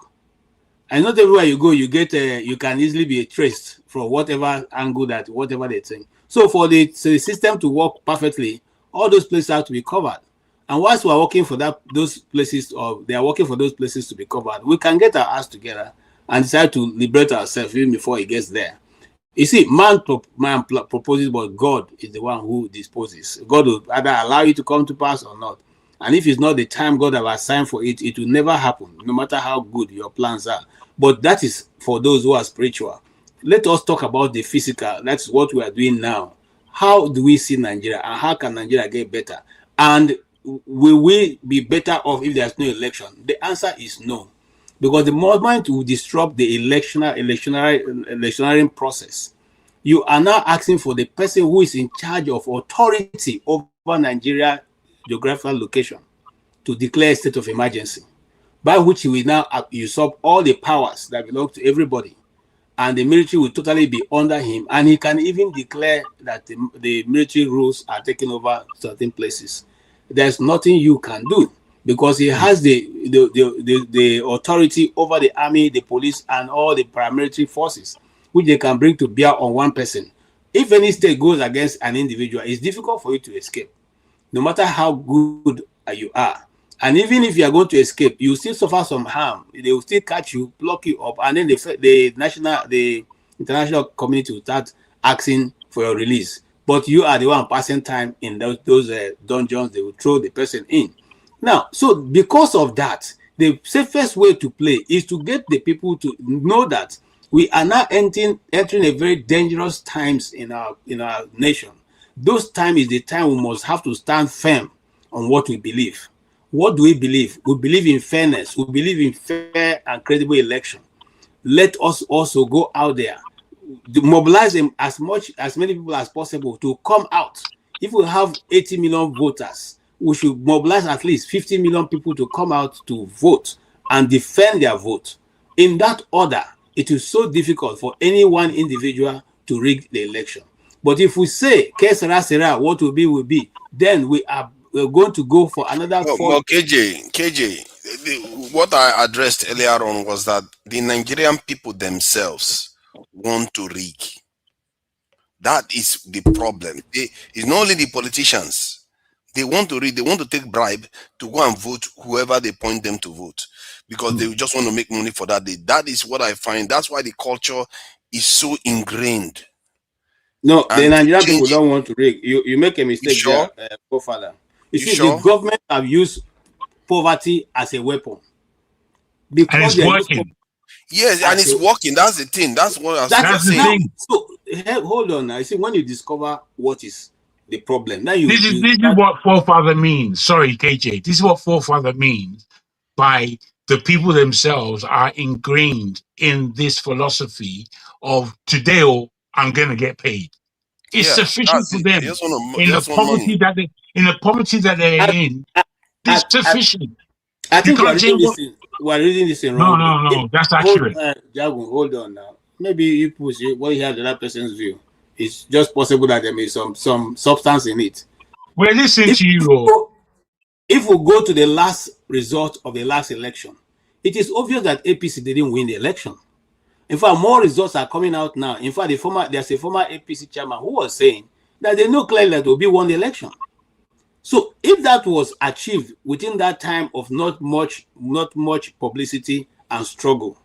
and not everywhere you go you get you can easily be traced from whatever angle whatever they think. So for the system to work perfectly, all those places have to be covered. And whilst we are working for those places, or they are working for those places to be covered, we can get our ass together and decide to liberate ourselves even before it gets there. You see, man proposes, but God is the one who disposes. God will either allow you to come to pass or not. And if it's not the time God has assigned for it, it will never happen, no matter how good your plans are. But that is for those who are spiritual. Let us talk about the physical. That's what we are doing now. How do we see Nigeria, and how can Nigeria get better? And will we be better off if there's no election? The answer is no. Because the moment we disrupt the electionary process, you are now asking for the person who is in charge of authority over Nigeria geographical location to declare a state of emergency, by which he will now usurp all the powers that belong to everybody, and the military will totally be under him, and he can even declare that the military rules are taking over certain places. There's nothing you can do, because he has the authority over the army, the police, and all the paramilitary forces, which they can bring to bear on one person. If any state goes against an individual, it's difficult for you to escape, no matter how good you are. And even if you are going to escape, you still suffer some harm. They will still catch you, block you up, and then the international community will start asking for your release. But you are the one passing time in those dungeons they will throw the person in. Now, so because of that, the safest way to play is to get the people to know that we are now entering a very dangerous times in our nation. Those times is the time we must have to stand firm on what we believe. What do we believe? We believe in fairness. We believe in fair and credible election. Let us also go out there, mobilize them as many people as possible to come out. If we have 80 million voters, we should mobilize at least 50 million people to come out to vote and defend their vote. In that order, it is so difficult for any one individual to rig the election. But if we say, what will be, then we're going to go for another four. Well, KJ, what I addressed earlier on was that the Nigerian people themselves want to rig. That is the problem. It's not only the politicians. They want to rig. They want to take bribe to go and vote whoever they point them to vote, because they just want to make money for that day. That is what I find. That's why the culture is so ingrained. No, the Nigerian people don't want to rig. You make a mistake there, father. You see, the government have used poverty as a weapon. because it's working. Yes, and it's working. That's the thing. That's what I'm That's the saying. thing. So hold on now. You see, when you discover what is the problem, now you This is what forefather means. Sorry, KJ. This is what forefather means by the people themselves are ingrained in this philosophy of today or I'm gonna get paid. It's sufficient for them in the poverty that they're in. It's sufficient. I think we are reading this in wrong. No, that's accurate. Hold on now. Maybe you push it. What you have the other person's view. It's just possible that there may be some substance in it. We're listening to you. If we go to the last result of the last election, it is obvious that APC didn't win the election. In fact, more results are coming out now. In fact, there's a former APC chairman who was saying that they know clearly that Obi won the election. So if that was achieved within that time of not much publicity and struggle,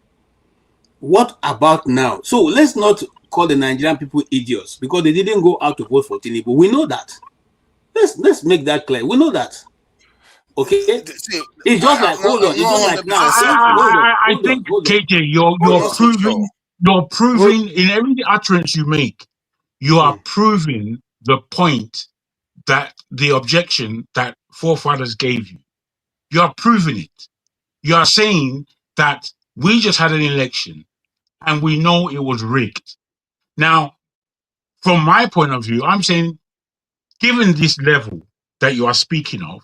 what about now? So let's not call the Nigerian people idiots because they didn't go out to vote for Tinubu. We know that. Let's make that clear. We know that. Okay, it's just like hold on. It's just like now. I think KJ, you're proving in every utterance you make, you are proving the point that the objection that forefathers gave you. You are proving it. You are saying that we just had an election and we know it was rigged. Now, from my point of view, I'm saying, given this level that you are speaking of,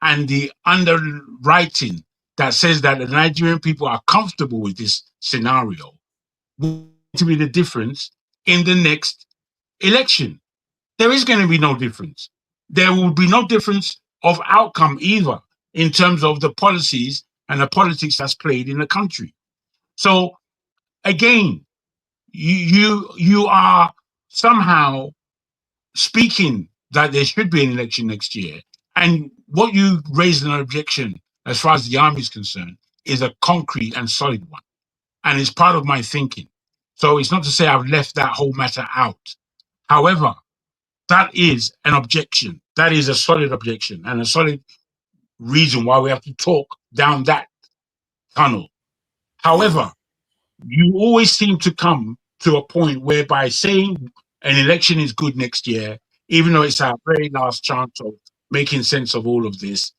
and the underwriting that says that the Nigerian people are comfortable with this scenario, will to be the difference in the next election. There is going to be no difference. There will be no difference of outcome either in terms of the policies and the politics that's played in the country. So again, you are somehow speaking that there should be an election next year. And what you raised an objection as far as the army is concerned is a concrete and solid one. And it's part of my thinking. So it's not to say I've left that whole matter out. However, that is an objection. That is a solid objection and a solid reason why we have to talk down that tunnel. However, you always seem to come to a point whereby saying an election is good next year, even though it's our very last chance of making sense of all of this,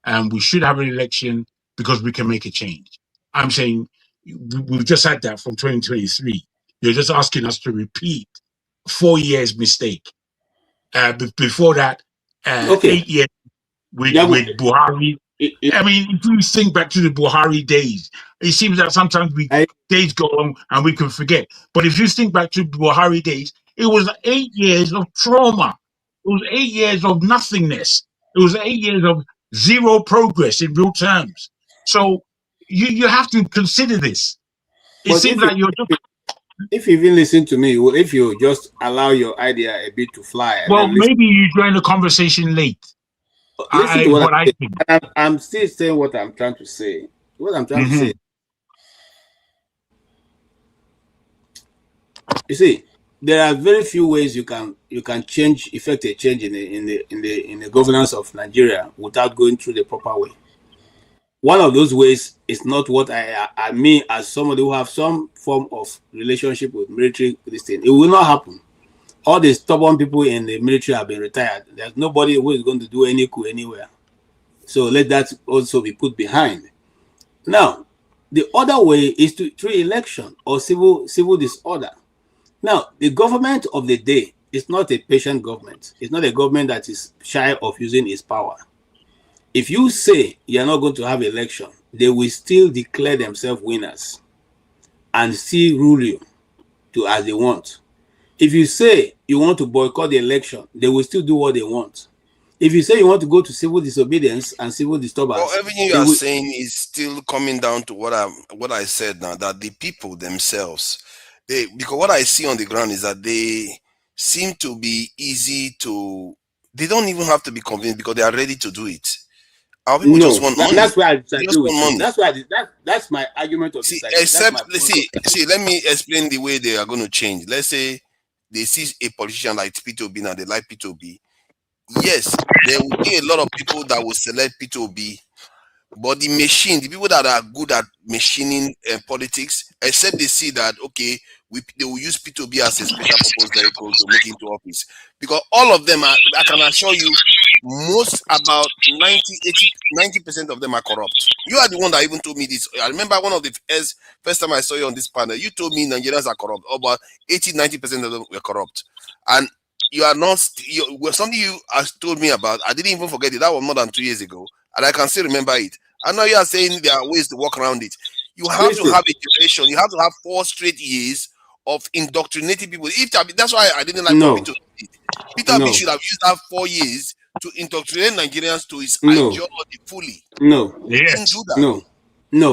and we should have an election because we can make a change. I'm saying we've just had that from 2023. You're just asking us to repeat 4 years mistake. Before that, 8 years with Buhari. I mean, if you think back to the Buhari days, it seems that sometimes days go on and we can forget. But if you think back to Buhari days, it was 8 years of trauma. It was 8 years of nothingness. It was 8 years of zero progress in real terms. So you have to consider this. It seems like you're just... If you even listen to me, if you just allow your idea a bit to fly. Well, maybe you joined the conversation late. Listen to what I think. I'm still saying what I'm trying to say. What I'm trying to say. You see, there are very few ways you can effect a change in the governance of Nigeria without going through the proper way. One of those ways is not what I mean as somebody who have some form of relationship with military. This thing, it will not happen. All the stubborn people in the military have been retired. There's nobody who is going to do any coup anywhere. So let that also be put behind. Now, the other way is through election or civil disorder. Now, the government of the day is not a patient government. It's not a government that is shy of using its power. If you say you're not going to have election, they will still declare themselves winners and still rule you as they want. If you say you want to boycott the election, they will still do what they want. If you say you want to go to civil disobedience and civil disturbance, well, everything you are saying is still coming down to what I said now, that the people themselves, because what I see on the ground is that they seem to be they don't even have to be convinced because they are ready to do it. Our people just want money. That's why I disagree with you. That's why that's my argument of let me explain the way they are going to change. Let's say they see a politician like P2B now, they like P2B. Yes, there will be a lot of people that will select P2B, But the machine, the people that are good at machining politics, except they see that, okay, they will use P2B as a special purpose vehicle to make into office. Because all of them are, I can assure you, most about 90% of them are corrupt. You are the one that even told me this. I remember one of the first time I saw you on this panel, you told me Nigerians are corrupt. About 80-90% of them were corrupt. And you are not, something you told me about, I didn't even forget it. That was more than 2 years ago. And I can still remember it. And now you are saying there are ways to work around it. You have to have a duration. You have to have 4 straight years of indoctrinating people. That's why I didn't like Peter. Peter should have used that 4 years to indoctrinate Nigerians to his ideology fully. No. Yes. No.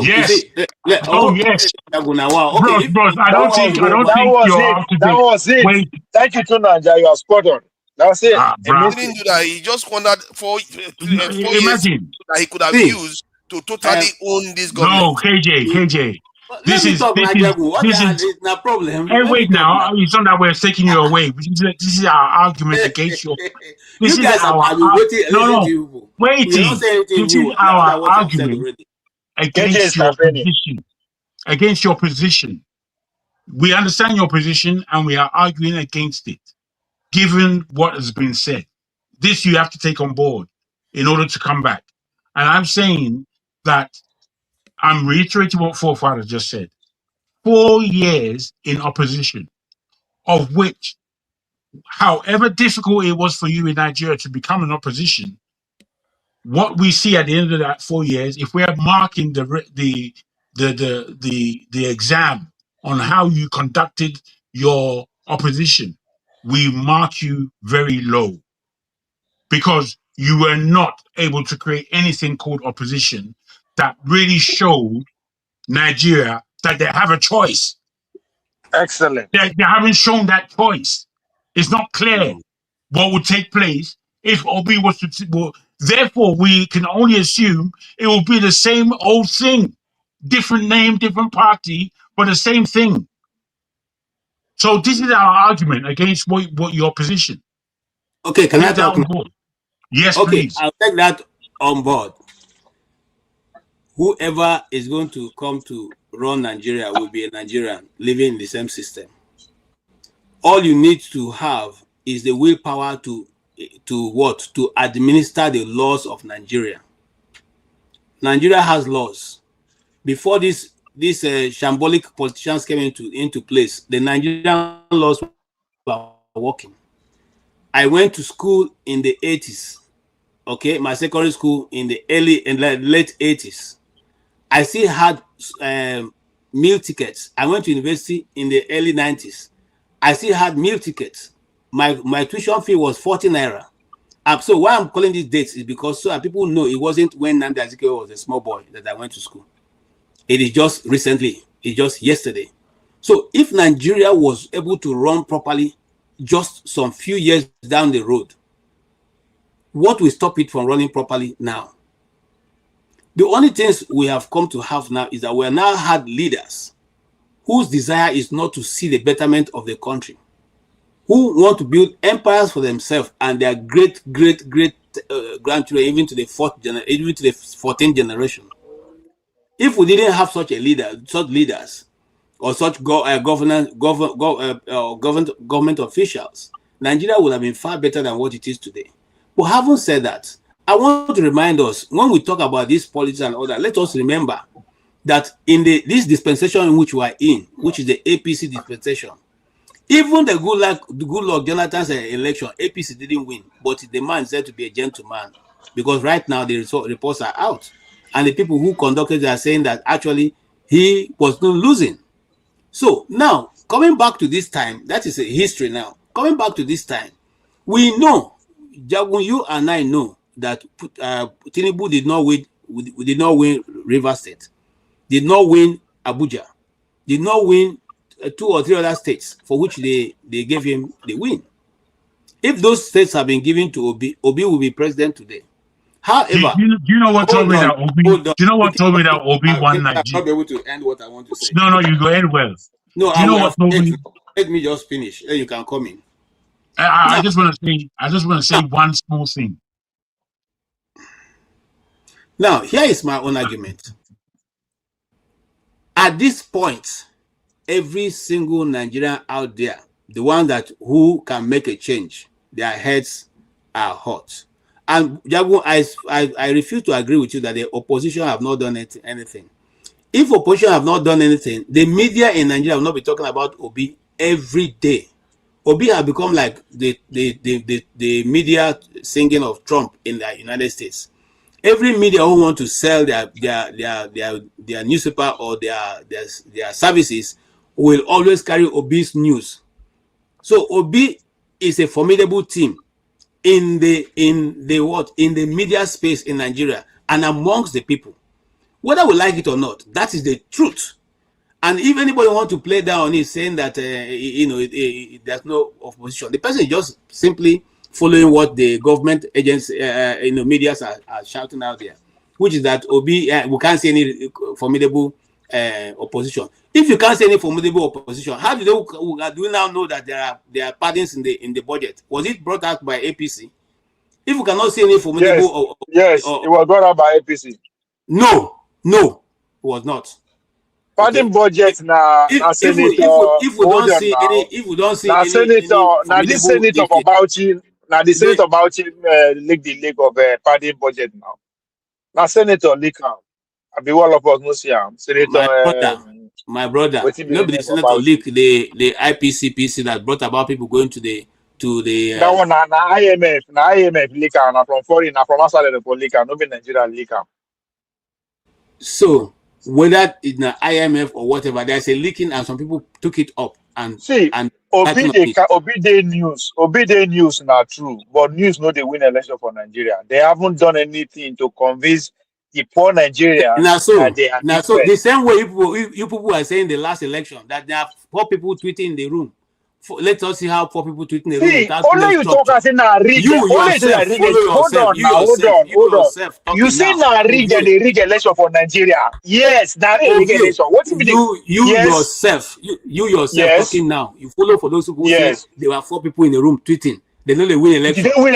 Yes. Yes. Yes. Okay. Bros, I don't think that was it. Wait. Thank you, Tunanja. You are spot on. That was it. He didn't do that. He just wanted 4 years that he could have used to totally own this government. No, KJ. This is no problem. Hey, wait now. It's not that we're taking you away. This is our argument against your. This you guys is our waiting. Waiting. This is our argument against your position. Against your position. We understand your position and we are arguing against it. Given what has been said, this you have to take on board in order to come back. And I'm saying that I'm reiterating what Forefather just said. 4 years in opposition, of which, however difficult it was for you in Nigeria to become an opposition, what we see at the end of that 4 years, if we are marking the exam on how you conducted your opposition, we mark you very low because you were not able to create anything called opposition that really showed Nigeria that they have a choice. Excellent. They haven't shown that choice. It's not clear what would take place if Obi was to. Therefore, we can only assume it will be the same old thing, different name, different party, but the same thing. So this is our argument against what your position. Okay, can I talk on board? Yes, okay, please. I'll take that on board. Whoever is going to come to run Nigeria will be a Nigerian living in the same system. All you need to have is the willpower to administer the laws of Nigeria. Nigeria has laws. Before these shambolic politicians came into place, the Nigerian laws were working. I went to school in the 80s. Okay, my secondary school in the late 80s. I still had meal tickets. I went to university in the early 90s. I still had meal tickets. My tuition fee was 40 naira. So why I'm calling these dates is because so that people know it wasn't when Nnamdi Azikiwe was a small boy that I went to school. It is just recently. It's just yesterday. So if Nigeria was able to run properly just some few years down the road, what will stop it from running properly now? The only things we have come to have now is that we have now had leaders whose desire is not to see the betterment of the country, who want to build empires for themselves and their great grandchildren, even to the 14th generation. If we didn't have such leaders, or such government officials, Nigeria would have been far better than what it is today. But having said that, I want to remind us, when we talk about this politics and all that, let us remember that in this dispensation in which we are in, which is the APC dispensation, even the Goodluck Jonathan's election, APC didn't win, but the man said to be a gentleman, because right now the reports are out, and the people who conducted it are saying that actually he was not losing. So now, coming back to this time, that is a history now. Coming back to this time, we know, Jagun, you and I know that Tinubu did not win Rivers State, did not win Abuja, did not win 2 or 3 other states for which they gave him the win. If those states have been given to Obi, Obi will be president today. However, do you know what told me that Obi? Do you know what told me that Obi won Nigeria? I'll not be able to end what I want to say. No, you go end well. No, do you know what told me? Let me just finish. Then you can come in. I just want to say one small thing. Now, here is my own argument. At this point, every single Nigerian out there, the one that who can make a change, their heads are hot. And Jago, I refuse to agree with you that the opposition have not done anything. If opposition have not done anything, the media in Nigeria will not be talking about Obi every day. Obi has become like the media singing of Trump in the United States. Every media who want to sell their newspaper or their services will always carry Obi's news. So Obi is a formidable team in the media space in Nigeria and amongst the people. Whether we like it or not, that is the truth. And if anybody want to play down on it, saying that there's no opposition, the person is just simply following what the government agents, media are shouting out there, which is that Obi, we can't see any formidable opposition. If you can't see any formidable opposition, how do we now know that there are pardons in the budget? Was it brought out by APC? If you cannot see any formidable, yes, it was brought out by APC. No, it was not. Pardon budget now. If we don't see any senator of Bauchi, now the senator of Bauchi leak the leak of pardon budget now. Now senator leak am. I be all of us no see am. Senator, my brother, nobody senator leak the IPCPC that brought about people going to the that one na IMF leak am, na from foreign, na from outside the leak am, no be Nigeria leak am. So whether it's an IMF or whatever, there's a leaking and some people took it up and see Obi Day news not true, but news no they win election for Nigeria. They haven't done anything to convince the poor Nigerians that they are so the same way you people are saying the last election that there are poor people tweeting in the room. Let us see how poor people tweeting in the room. See, only you talk as in a rig. You yourself, hold on. You say na rig and they rig election for Nigeria. Yes, na rig election. What if you yourself talking now? You follow for those who say there were 4 people in the room tweeting. They know they win election. Do they win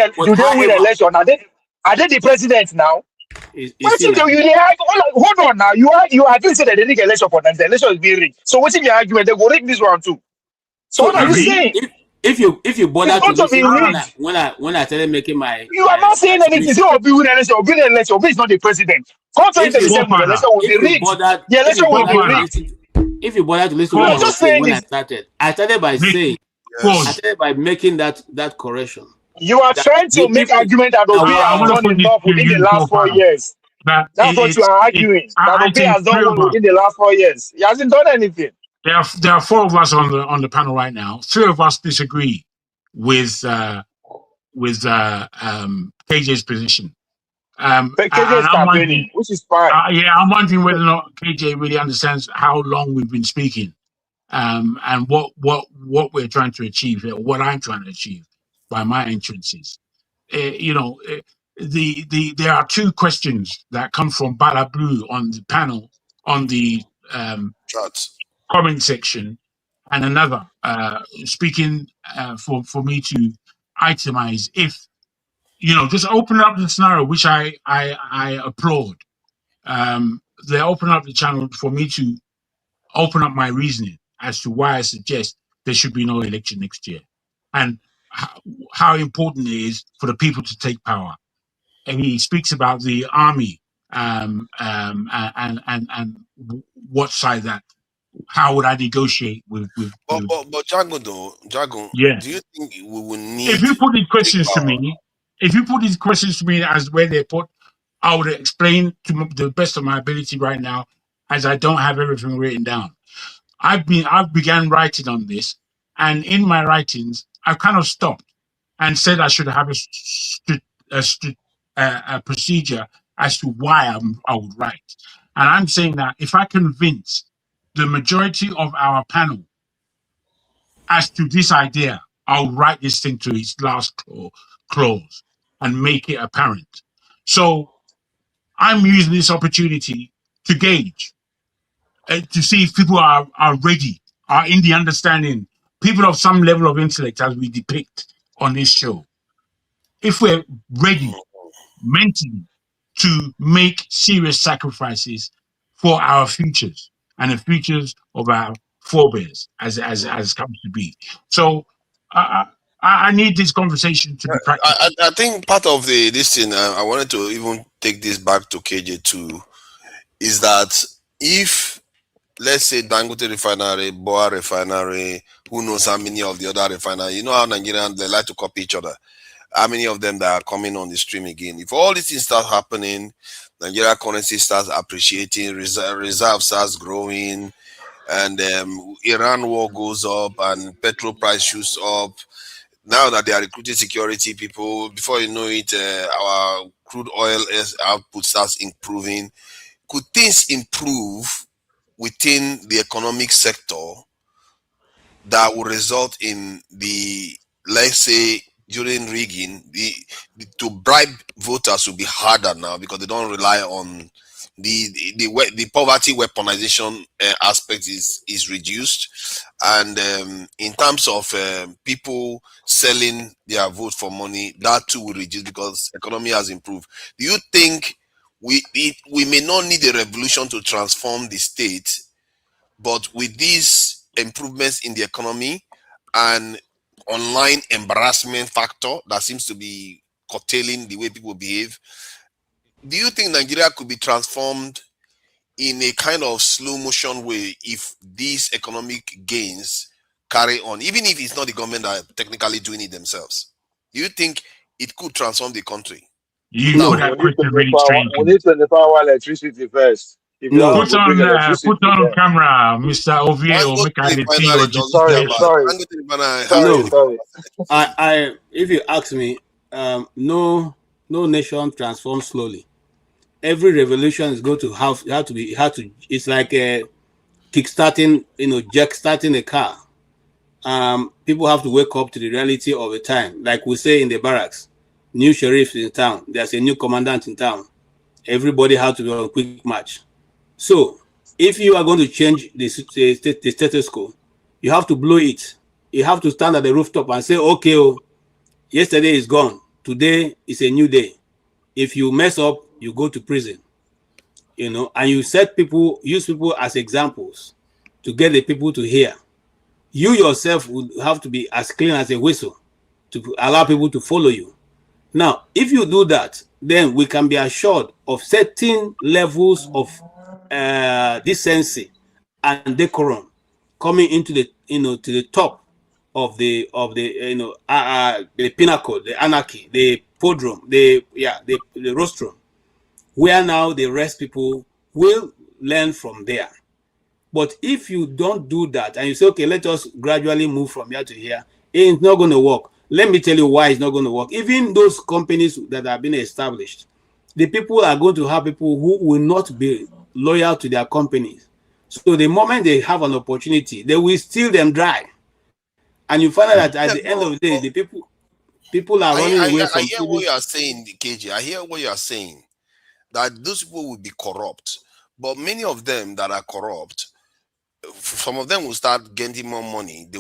election? Are they the president now? Hold on now. You agree say that they rig election for Nigeria. Election is being rigged. So what's in your argument? They go rig this one too. So what are you saying? If you bother to listen when I started making my, you are not saying anything. Say Obi win election. Obi is not the president. Contrary to the election will be rigged. The election will be rigged. If you bother to listen when I started by saying, I started by making that correction. You are trying to make argument that Obi has done enough within the last 4 years. That's what you are arguing. That Obi has done within the last 4 years. He hasn't done anything. There are 4 of us on the panel right now. 3 of us disagree with KJ's position. KJ is campaigning, which is fine. I'm wondering whether or not KJ really understands how long we've been speaking, and what we're trying to achieve here, what I'm trying to achieve by my entrances. There are 2 questions that come from Bala Blue on the panel on the comment section, and another speaking for me to itemize. If just open up the scenario, which I applaud. They open up the channel for me to open up my reasoning as to why I suggest there should be no election next year, and how important it is for the people to take power. And he speaks about the army and what side that. How would I negotiate with But Jago, yeah. Do you think we will need? If you put these questions to me, as where they're put, I would explain to the best of my ability right now, as I don't have everything written down. I've began writing on this, and in my writings, I've kind of stopped and said I should have a procedure as to why I would write. And I'm saying that if I convince the majority of our panel as to this idea, I'll write this thing to its last clause and make it apparent. So I'm using this opportunity to gauge, to see if people are ready, are in the understanding, people of some level of intellect as we depict on this show. If we're ready mentally to make serious sacrifices for our futures and the futures of our forebears, as comes to be. So I need this conversation to be practical. I think part of this thing, I wanted to even take this back to KJ2, is that if, let's say, Dangote Refinery, Boa Refinery, who knows how many of the other refineries, you know how Nigerians, they like to copy each other, how many of them that are coming on the stream again. If all these things start happening, Nigeria currency starts appreciating, reserve starts growing, and Iran war goes up and petrol price shoots up. Now that they are recruiting security people, before you know it, our crude oil output starts improving. Could things improve within the economic sector that will result in the, let's say, during rigging, to bribe voters will be harder now because they don't rely on the poverty weaponization aspect is reduced, and in terms of people selling their vote for money, that too will reduce because economy has improved. Do you think we may not need a revolution to transform the state, but with these improvements in the economy and online embarrassment factor that seems to be curtailing the way people behave, do you think Nigeria could be transformed in a kind of slow motion way if these economic gains carry on, even if it's not the government that are technically doing it themselves? Do you think it could transform the country? You put that question really strange. We need 24-hour electricity first. If you put on camera, Mr. Oviedo, sorry. I if you ask me, no nation transforms slowly. Every revolution is going to have to. It's like kickstarting, starting a car. People have to wake up to the reality of the time. Like we say in the barracks, new sheriff in town. There's a new commandant in town. Everybody has to be on a quick march. So, if you are going to change the status quo, you have to blow it. You have to stand at the rooftop and say, okay, yesterday is gone. Today is a new day. If you mess up, you go to prison. And you use people as examples to get the people to hear. You yourself would have to be as clean as a whistle to allow people to follow you. Now, if you do that, then we can be assured of certain levels of decency and decorum coming into the to the top of the pinnacle, the anarchy, the podrum, the rostrum, where now the rest people will learn from there. But if you don't do that and you say, okay, let us gradually move from here to here, it's not going to work. Let me tell you why it's not going to work. Even those companies that have been established, the people are going to have people who will not be loyal to their companies. So the moment they have an opportunity, they will steal them dry. And you find out that at the end of the day, the people are running away from. I hear what you are saying, KJ. I hear what you are saying, that those people will be corrupt. But many of them that are corrupt, some of them will start getting more money. They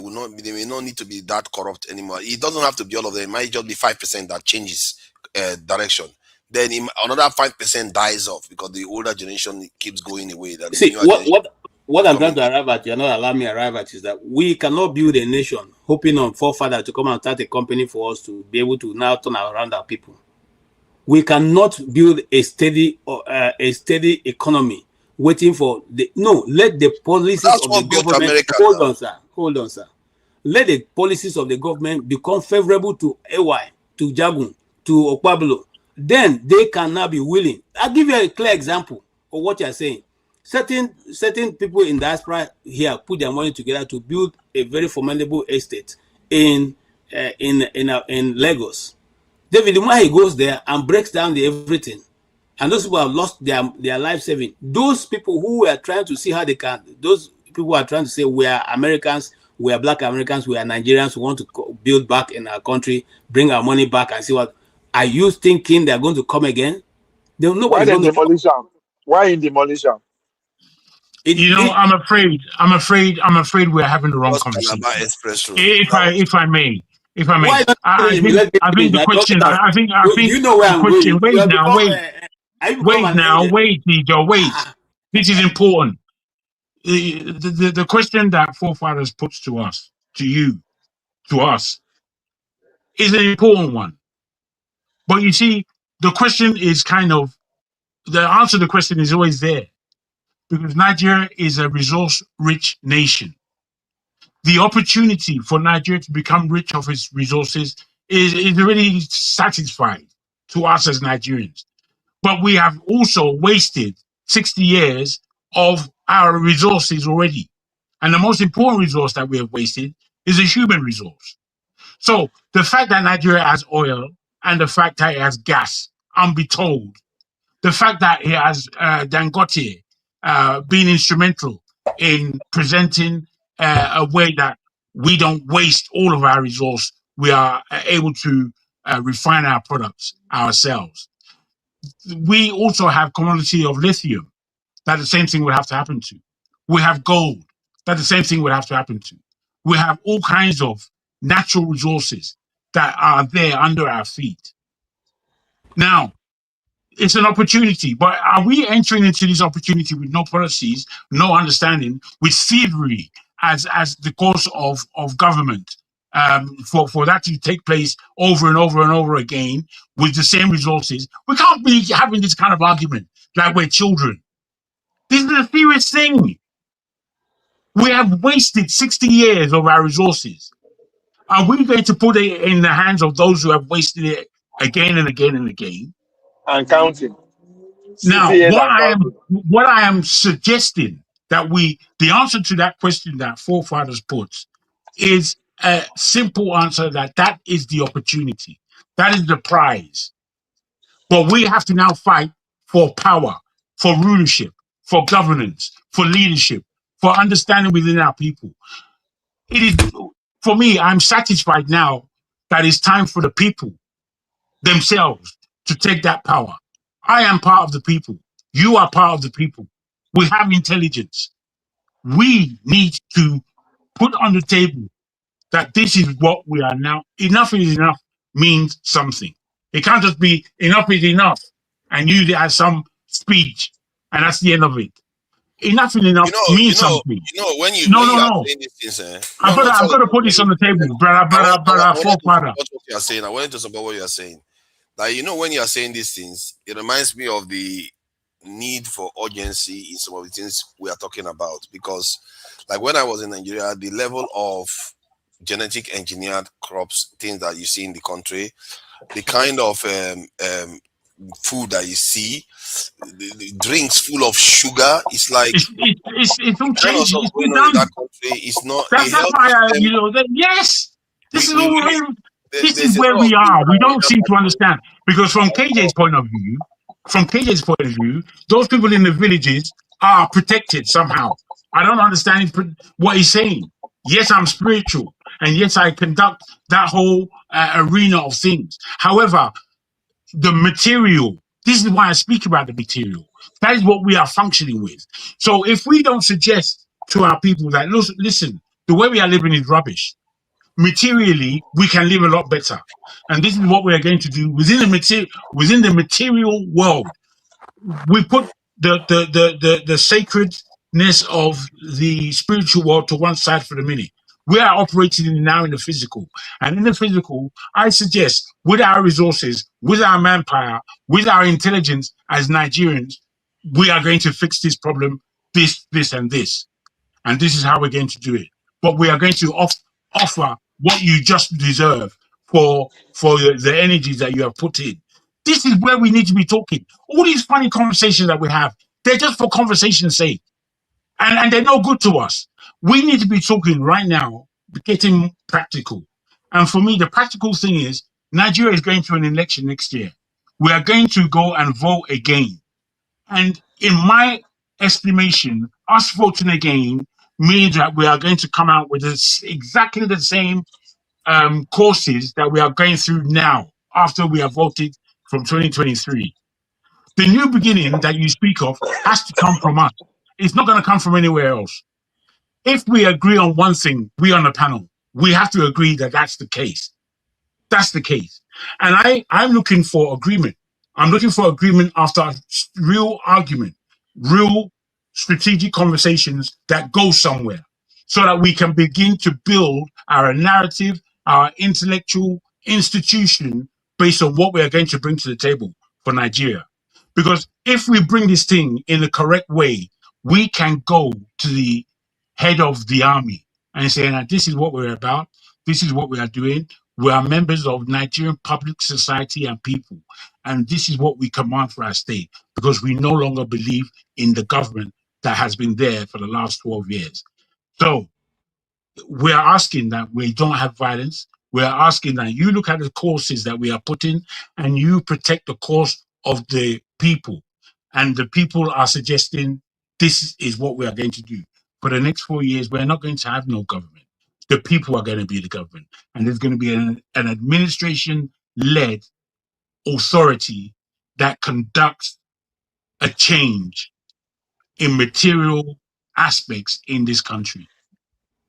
may not need to be that corrupt anymore. It doesn't have to be all of them. It might just be 5% that changes direction. Then another 5% dies off because the older generation keeps going away. See, what I'm trying to arrive at, you're not allowing me to arrive at, is that we cannot build a nation hoping on forefathers to come and start a company for us to be able to now turn around our people. We cannot build a steady economy waiting for let the policies of the government hold on, sir. Let the policies of the government become favorable to AY, to Jagun, to Okpablo. Then they can now be willing. I'll give you a clear example of what you're saying. Certain people in diaspora here put their money together to build a very formidable estate in Lagos. David Umahi goes there and breaks down everything. And those people have lost their life saving. Those people who are trying to see how they can, those people are trying to say we are Americans, we are Black Americans, we are Nigerians who want to build back in our country, bring our money back and see what. Are you thinking they're going to come again? Why in demolition? Why in demolition? I'm afraid we're having the wrong conversation. If I may. I think the question. I think the question. Wait now. Wait now, wait, Nijo, wait. This is important. The question that forefathers puts to us, to you, to us, is an important one. But you see, the question is the answer to the question is always there. Because Nigeria is a resource-rich nation. The opportunity for Nigeria to become rich of its resources is already satisfied to us as Nigerians. But we have also wasted 60 years of our resources already. And the most important resource that we have wasted is a human resource. So the fact that Nigeria has oil and the fact that it has gas, I'm be told, the fact that it has Dangote been instrumental in presenting a way that we don't waste all of our resource, we are able to refine our products ourselves. We also have commodity of lithium that the same thing would have to happen to. We have gold that the same thing would have to happen to. We have all kinds of natural resources that are there under our feet. Now, it's an opportunity, but are we entering into this opportunity with no policies, no understanding, with thievery as the course of government, for that to take place over and over and over again with the same resources? We can't be having this kind of argument like we're children. This is a serious thing. We have wasted 60 years of our resources. Are we going to put it in the hands of those who have wasted it again and again and again? And counting. Now, what I am suggesting that the answer to that question that forefathers put is a simple answer that is the opportunity. That is the prize. But we have to now fight for power, for rulership, for governance, for leadership, for understanding within our people. It is, for me, I'm satisfied now that it's time for the people themselves to take that power. I am part of the people. You are part of the people. We have intelligence. We need to put on the table that this is what we are now. Enough is enough means something. It can't just be enough is enough and use it as some speech and that's the end of it. Enough is enough means something. When you No. saying these things, I've got to put this on the table, brother, forefather. What you are saying, I wanted to support what you are saying. Like, when you are saying these things, it reminds me of the need for urgency in some of the things we are talking about. Because, like, when I was in Nigeria, the level of genetic engineered crops, things that you see in the country, the kind of food that you see, the drinks full of sugar, it's like it's all changed. It's going on in that country. It's not. That's why yes. This is where we are. We don't seem to understand because from KJ's point of view, those people in the villages are protected somehow. I don't understand what he's saying. Yes, I'm spiritual, and yes, I conduct that whole arena of things. However, the material. This is why I speak about the material. That is what we are functioning with. So if we don't suggest to our people that listen, the way we are living is rubbish. Materially, we can live a lot better, and this is what we are going to do within the material world. We put the sacredness of the spiritual world to one side for the minute. We are operating now in the physical, and in the physical, I suggest with our resources, with our manpower, with our intelligence as Nigerians, we are going to fix this problem, this, and this, and this is how we're going to do it. But we are going to offer what you just deserve for the energies that you have put in. This is where we need to be talking. All these funny conversations that we have, they're just for conversation's sake. And they're no good to us. We need to be talking right now, getting practical. And for me, the practical thing is Nigeria is going to an election next year. We are going to go and vote again. And in my estimation, us voting again means that we are going to come out with exactly the same courses that we are going through now after we have voted from 2023. The new beginning that you speak of has to come from us. It's not going to come from anywhere else. If we agree on one thing, we on the panel, we have to agree that that's the case. That's the case. And I'm looking for agreement. I'm looking for agreement after real argument, real strategic conversations that go somewhere, so that we can begin to build our narrative, our intellectual institution based on what we are going to bring to the table for Nigeria. Because if we bring this thing in the correct way, we can go to the head of the army and say, now, this is what we're about. This is what we are doing. We are members of Nigerian public society and people. And this is what we command for our state, because we no longer believe in the government that has been there for the last 12 years. So we are asking that we don't have violence. We are asking that you look at the courses that we are putting and you protect the cause of the people. And the people are suggesting this is what we are going to do. For the next 4 years, we're not going to have no government. The people are going to be the government. And there's going to be an administration-led authority that conducts a change in material aspects in this country.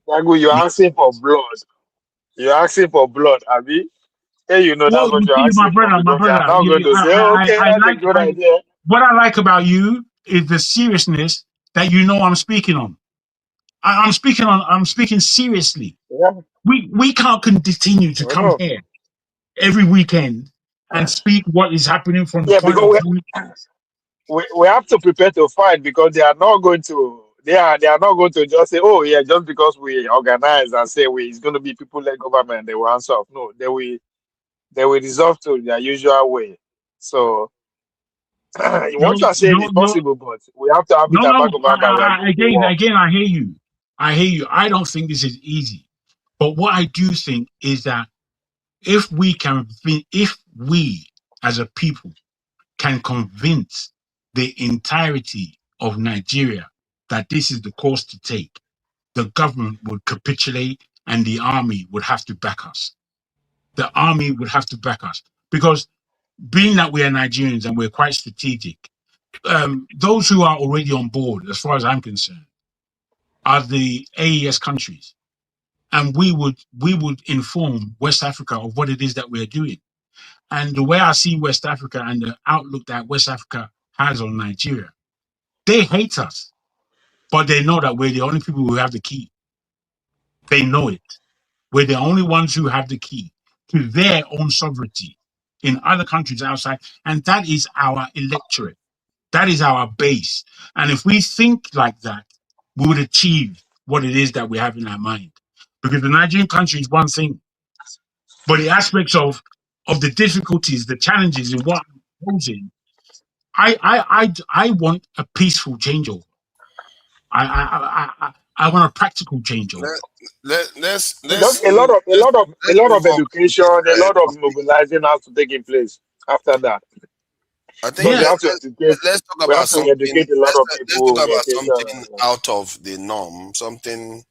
Dagu, you're asking for blood. You're asking for blood, Abi. Hey, you know that's what you're asking for, because they are not going to say, okay, that's a good idea. What I like about you is the seriousness that you know I'm speaking on. I'm speaking seriously. Yeah. We can't continue to come here every weekend and speak what is happening from the point of view. We have to prepare to fight, because they are not going to not going to just say, oh yeah, just because we organize and say it's going to be people-led government, they will answer off. No, they will resolve to their usual way. So what you are saying is possible, but we have to have it back of our mind. Again, I hear you. I don't think this is easy, but what I do think is that if we as a people can convince the entirety of Nigeria that this is the course to take, the government would capitulate and the army would have to back us. The army would have to back us, because being that we are Nigerians and we're quite strategic, those who are already on board, as far as I'm concerned, are the AES countries. And we would inform West Africa of what it is that we're doing. And the way I see West Africa and the outlook that West Africa has on Nigeria, they hate us, but they know that we're the only people who have the key. They know it. We're the only ones who have the key to their own sovereignty in other countries outside. And that is our electorate. That is our base. And if we think like that, we would achieve what it is that we have in our mind. Because the Nigerian country is one thing, but the aspects of the difficulties, the challenges in what I'm proposing, I want a peaceful changeover. I want a practical changeover. Let's a lot of education, a lot of mobilizing has to take in place after that. I think let's talk about something. Let's talk about something out of the norm. Something,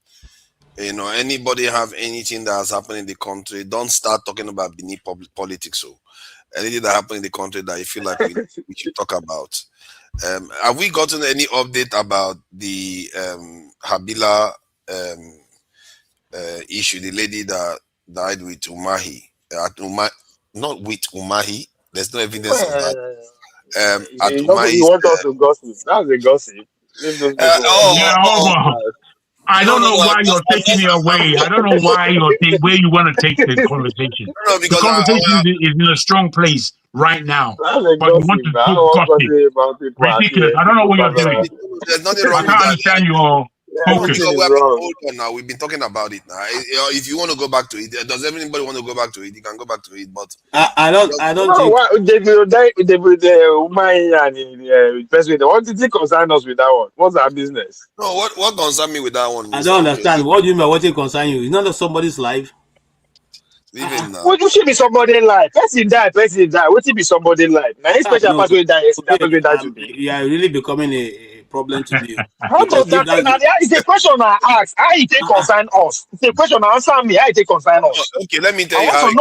anybody have anything that has happened in the country, don't start talking about Benin public politics. So anything that happened in the country that you feel like we should talk about. Have we gotten any update about the Habila issue? The lady that died with Umahi, not with Umahi. There's no evidence of that. You want us to gossip? That's a gossip. I don't know why you're taking it away. I don't know why where you want to take the conversation. The conversation is in a strong place right now. But you want to gossip. Ridiculous. I don't know what you're doing. There's nothing wrong I can't understand your focus. Hold on now. We've been talking about it now. If you want to go back to it, does anybody want to go back to it? You can go back to it. But I don't think what did it concern us with that one? What's our business? No, what concern me with that one? I don't understand. What do you mean? What it concern you? It's not somebody's life. Even now. What should be somebody's life? Person die. What should be somebody's life? Now, especially person die today. You are really becoming a problem to me. It's a question I ask. How it take concern us? It's a question I answer me. How it take concern us? Okay, let me tell you how it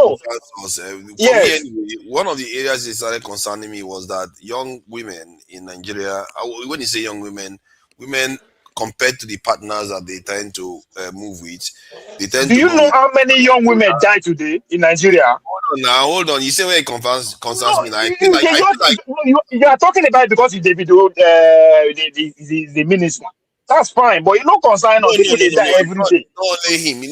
concerns us. Yes. Me anyway, one of the areas it started concerning me was that young women in Nigeria, when you say young women compared to the partners that they tend to move with, they tend Do you know how many young women die today in Nigeria? Hold on. You say where it concerns me now. You are talking about it because the video, the minister. That's fine, but you don't concern us. People they die every day. Not only him.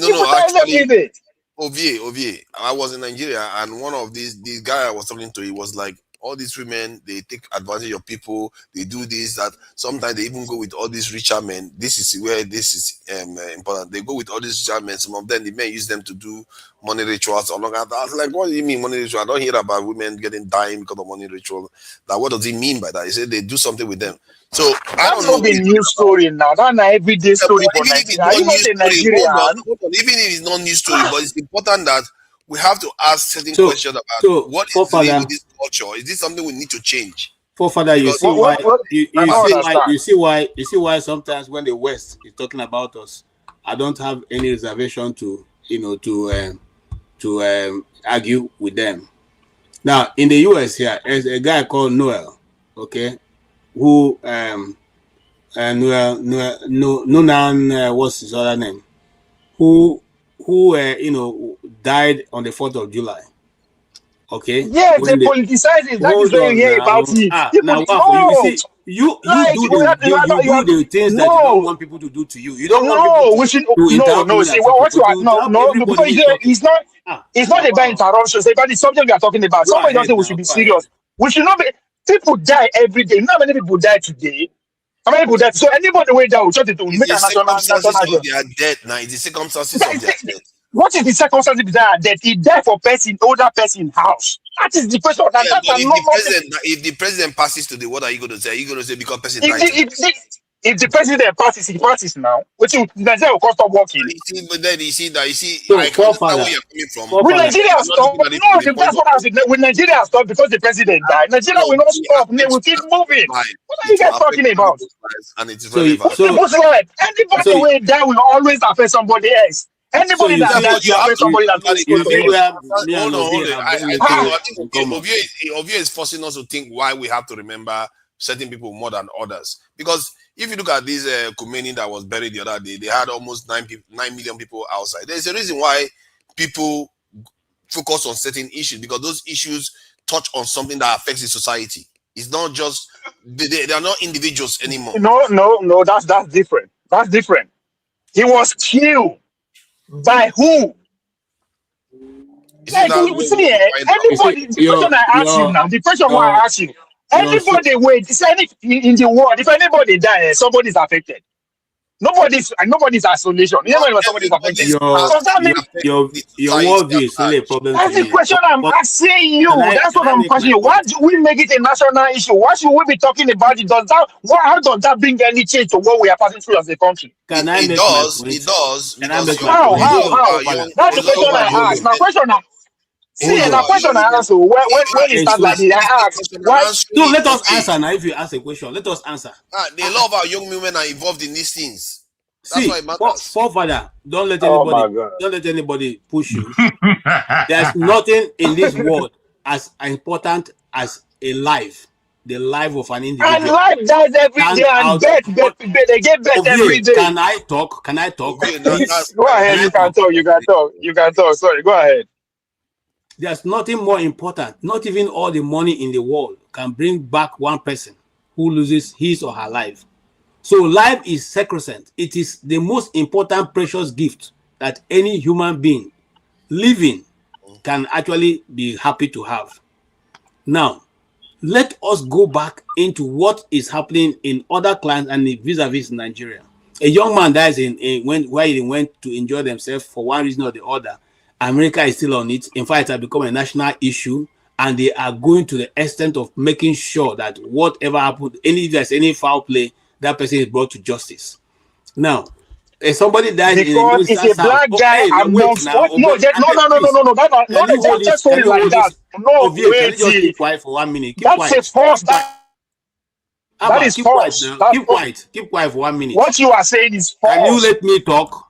Actually, Ovie. I was in Nigeria, and one of these guy I was talking to, he was like, all these women, they take advantage of people. They do this, that. Sometimes they even go with all these richer men. This is where this is important. They go with all these richer men. Some of them, the men use them to do money rituals. Or like, I was like, what do you mean money ritual? I don't hear about women getting dying because of money ritual. Now, what does he mean by that? He said they do something with them. So I don't know. That's not a news story now. That's an everyday story for Nigeria. Are you not a Nigerian? Hold on. Even if it's not news story, but it's important that we have to ask certain questions about what is dealing with this culture. Is this something we need to change? Forefather, you see why sometimes when the West is talking about us, I don't have any reservation to argue with them. Now in the US here, there's a guy called Noel, okay, who Nunan, what's his other name? Who died on the 4th of July. Okay. Yes, they politicize it. That is when you hear about it. You do the things that you don't want people to do to you. You don't want people it's not about interruption. It's about the subject we are talking about. Somebody don't think we should be serious. We should not be. People die every day. Not many people die today. How many people die? So anybody way down, try to make a national. They are dead now. It's the circumstances of their death. What is the circumstance of that he died for older person house? That is the question. If the president passes today, what are you going to say? Are you going to say because person died? If the president passes, he passes now. Nigeria will stop working. But then you see, where you're coming from. Will Nigeria stop? No, that's what I was saying. Will Nigeria stop because the president died? Nigeria will not stop. They will keep moving. What are you guys talking about? And it is relevant. Anybody will die will always affect somebody else. Anybody that dies will affect somebody else. Ovie is forcing us to think why we have to remember certain people more than others. Because if you look at this Khomeini that was buried the other day, they had almost 9 million people outside. There's a reason why people focus on certain issues, because those issues touch on something that affects the society. It's not just they are not individuals anymore. No, that's different. That's different. He was killed by who? Anybody, the question I ask you now, the question I ask you, anybody in the world, if anybody dies, somebody is affected. Nobody's isolation. Somebody's affected. Your worldview is really a problem. That's the question I'm asking you. That's what I'm questioning. Why do we make it a national issue? Why should we be talking about it? How does that bring any change to what we are passing through as a country? It does. How? That's the question I ask. Now, question I ask. When it starts like this, I ask. Why? No, let us answer now. If you ask a question, let us answer. A lot of our young women are involved in these things. That's why it matters. Forefather, don't let anybody push you. There's nothing in this world as important as a life. The life of an individual. And life dies every day, and they get death every day. Can I talk? Go ahead. You can talk. Sorry, go ahead. There's nothing more important. Not even all the money in the world can bring back one person who loses his or her life. So life is sacrosanct. It is the most important, precious gift that any human being living can actually be happy to have. Now, let us go back into what is happening in other clans and vis-a-vis Nigeria. A young man dies where he went to enjoy themselves for one reason or the other. America is still on it. In fact, it has become a national issue, and they are going to the extent of making sure that whatever happened, if there's any foul play, that person is brought to justice. Now, if somebody dies because in it's a black guy amongst no, don't just say it like that. No, wait, just keep quiet for 1 minute. That's a false. That is false. Keep quiet for 1 minute. What you are saying is false. Can you let me talk?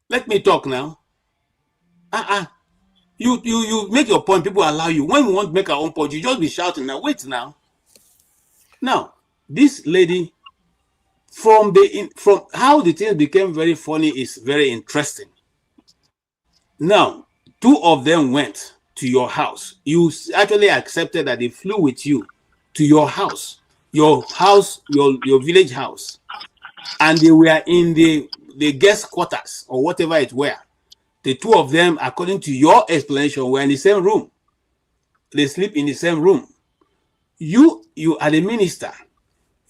Let me talk now. You make your point. People allow you. When we want to make our own point, you just be shouting. Now wait now. Now this lady, from how the things became very funny is very interesting. Now 2 of them went to your house. You actually accepted that they flew with you to your house, your village house, and they were in the guest quarters or whatever it were. The two of them, according to your explanation, were in the same room. They sleep in the same room. You are the minister.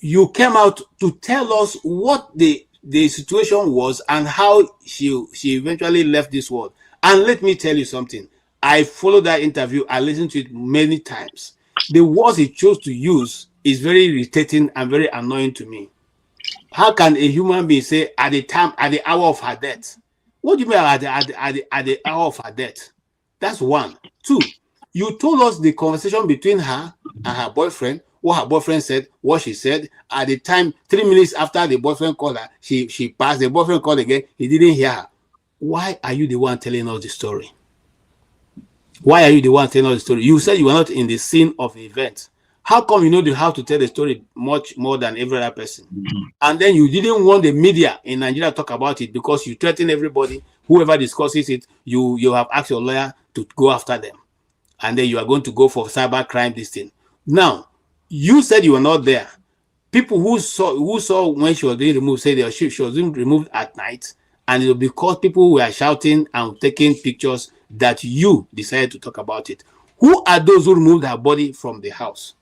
You came out to tell us what the situation was and how she eventually left this world. And let me tell you something. I followed that interview. I listened to it many times. The words he chose to use is very irritating and very annoying to me. How can a human being say at the hour of her death? What do you mean at the hour of her death? That's one. Two, you told us the conversation between her and her boyfriend, what her boyfriend said, what she said. At the time, 3 minutes after the boyfriend called her, she passed. The boyfriend called again. He didn't hear her. Why are you the one telling us the story? Why are you the one telling us the story? You said you were not in the scene of the event. How come you know how to tell the story much more than every other person? And then you didn't want the media in Nigeria to talk about it because you threaten everybody. Whoever discusses it, you have asked your lawyer to go after them. And then you are going to go for cyber crime, this thing. Now, you said you were not there. People who saw when she was being removed said she was being removed at night. And it was because people were shouting and taking pictures that you decided to talk about it. Who are those who removed her body from the house?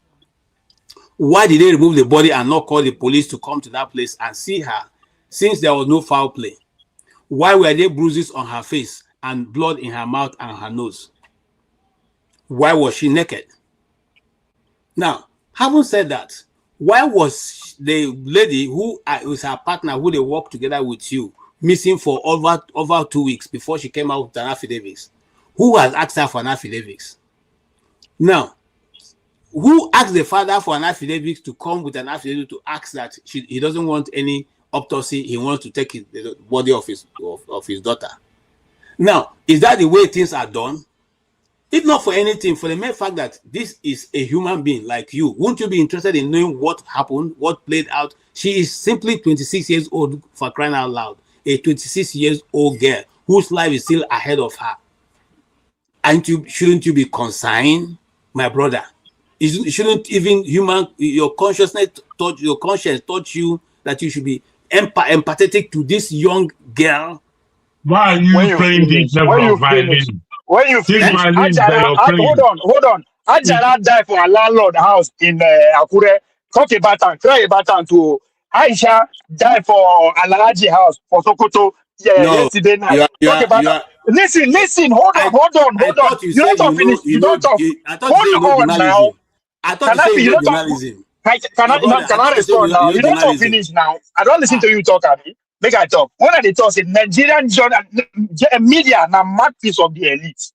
Why did they remove the body and not call the police to come to that place and see her, since there was no foul play? Why were there bruises on her face and blood in her mouth and her nose? Why was she naked? Now, having said that, why was the lady who was her partner, who they worked together with you, missing for over 2 weeks before she came out with an affidavit? Who has asked her for an affidavit? Now, who asked the father for an affidavit to come with an affidavit to ask that he doesn't want any autopsy, he wants to take the body of his daughter? Now, is that the way things are done? If not for anything, for the mere fact that this is a human being like you, won't you be interested in knowing what happened, what played out? She is simply 26 years old, for crying out loud. A 26-year-old girl whose life is still ahead of her. And shouldn't you be concerned, my brother? Shouldn't even your conscience taught you that you should be empathetic to this young girl? Why are you playing this level of violence? When you finish, Ajara, hold on. Ajara died for a landlord house in Akure. Talk about and cry about and to Aisha died for Alhaji house for Sokoto yesterday night. Listen, hold on. You don't talk finish. You don't talk. Hold on now. I thought you said journalism. Can I respond now? You don't talk finish now. I don't listen to you talk, Abi. Make I talk. When they talk, say Nigerian media na mouthpiece of the elite.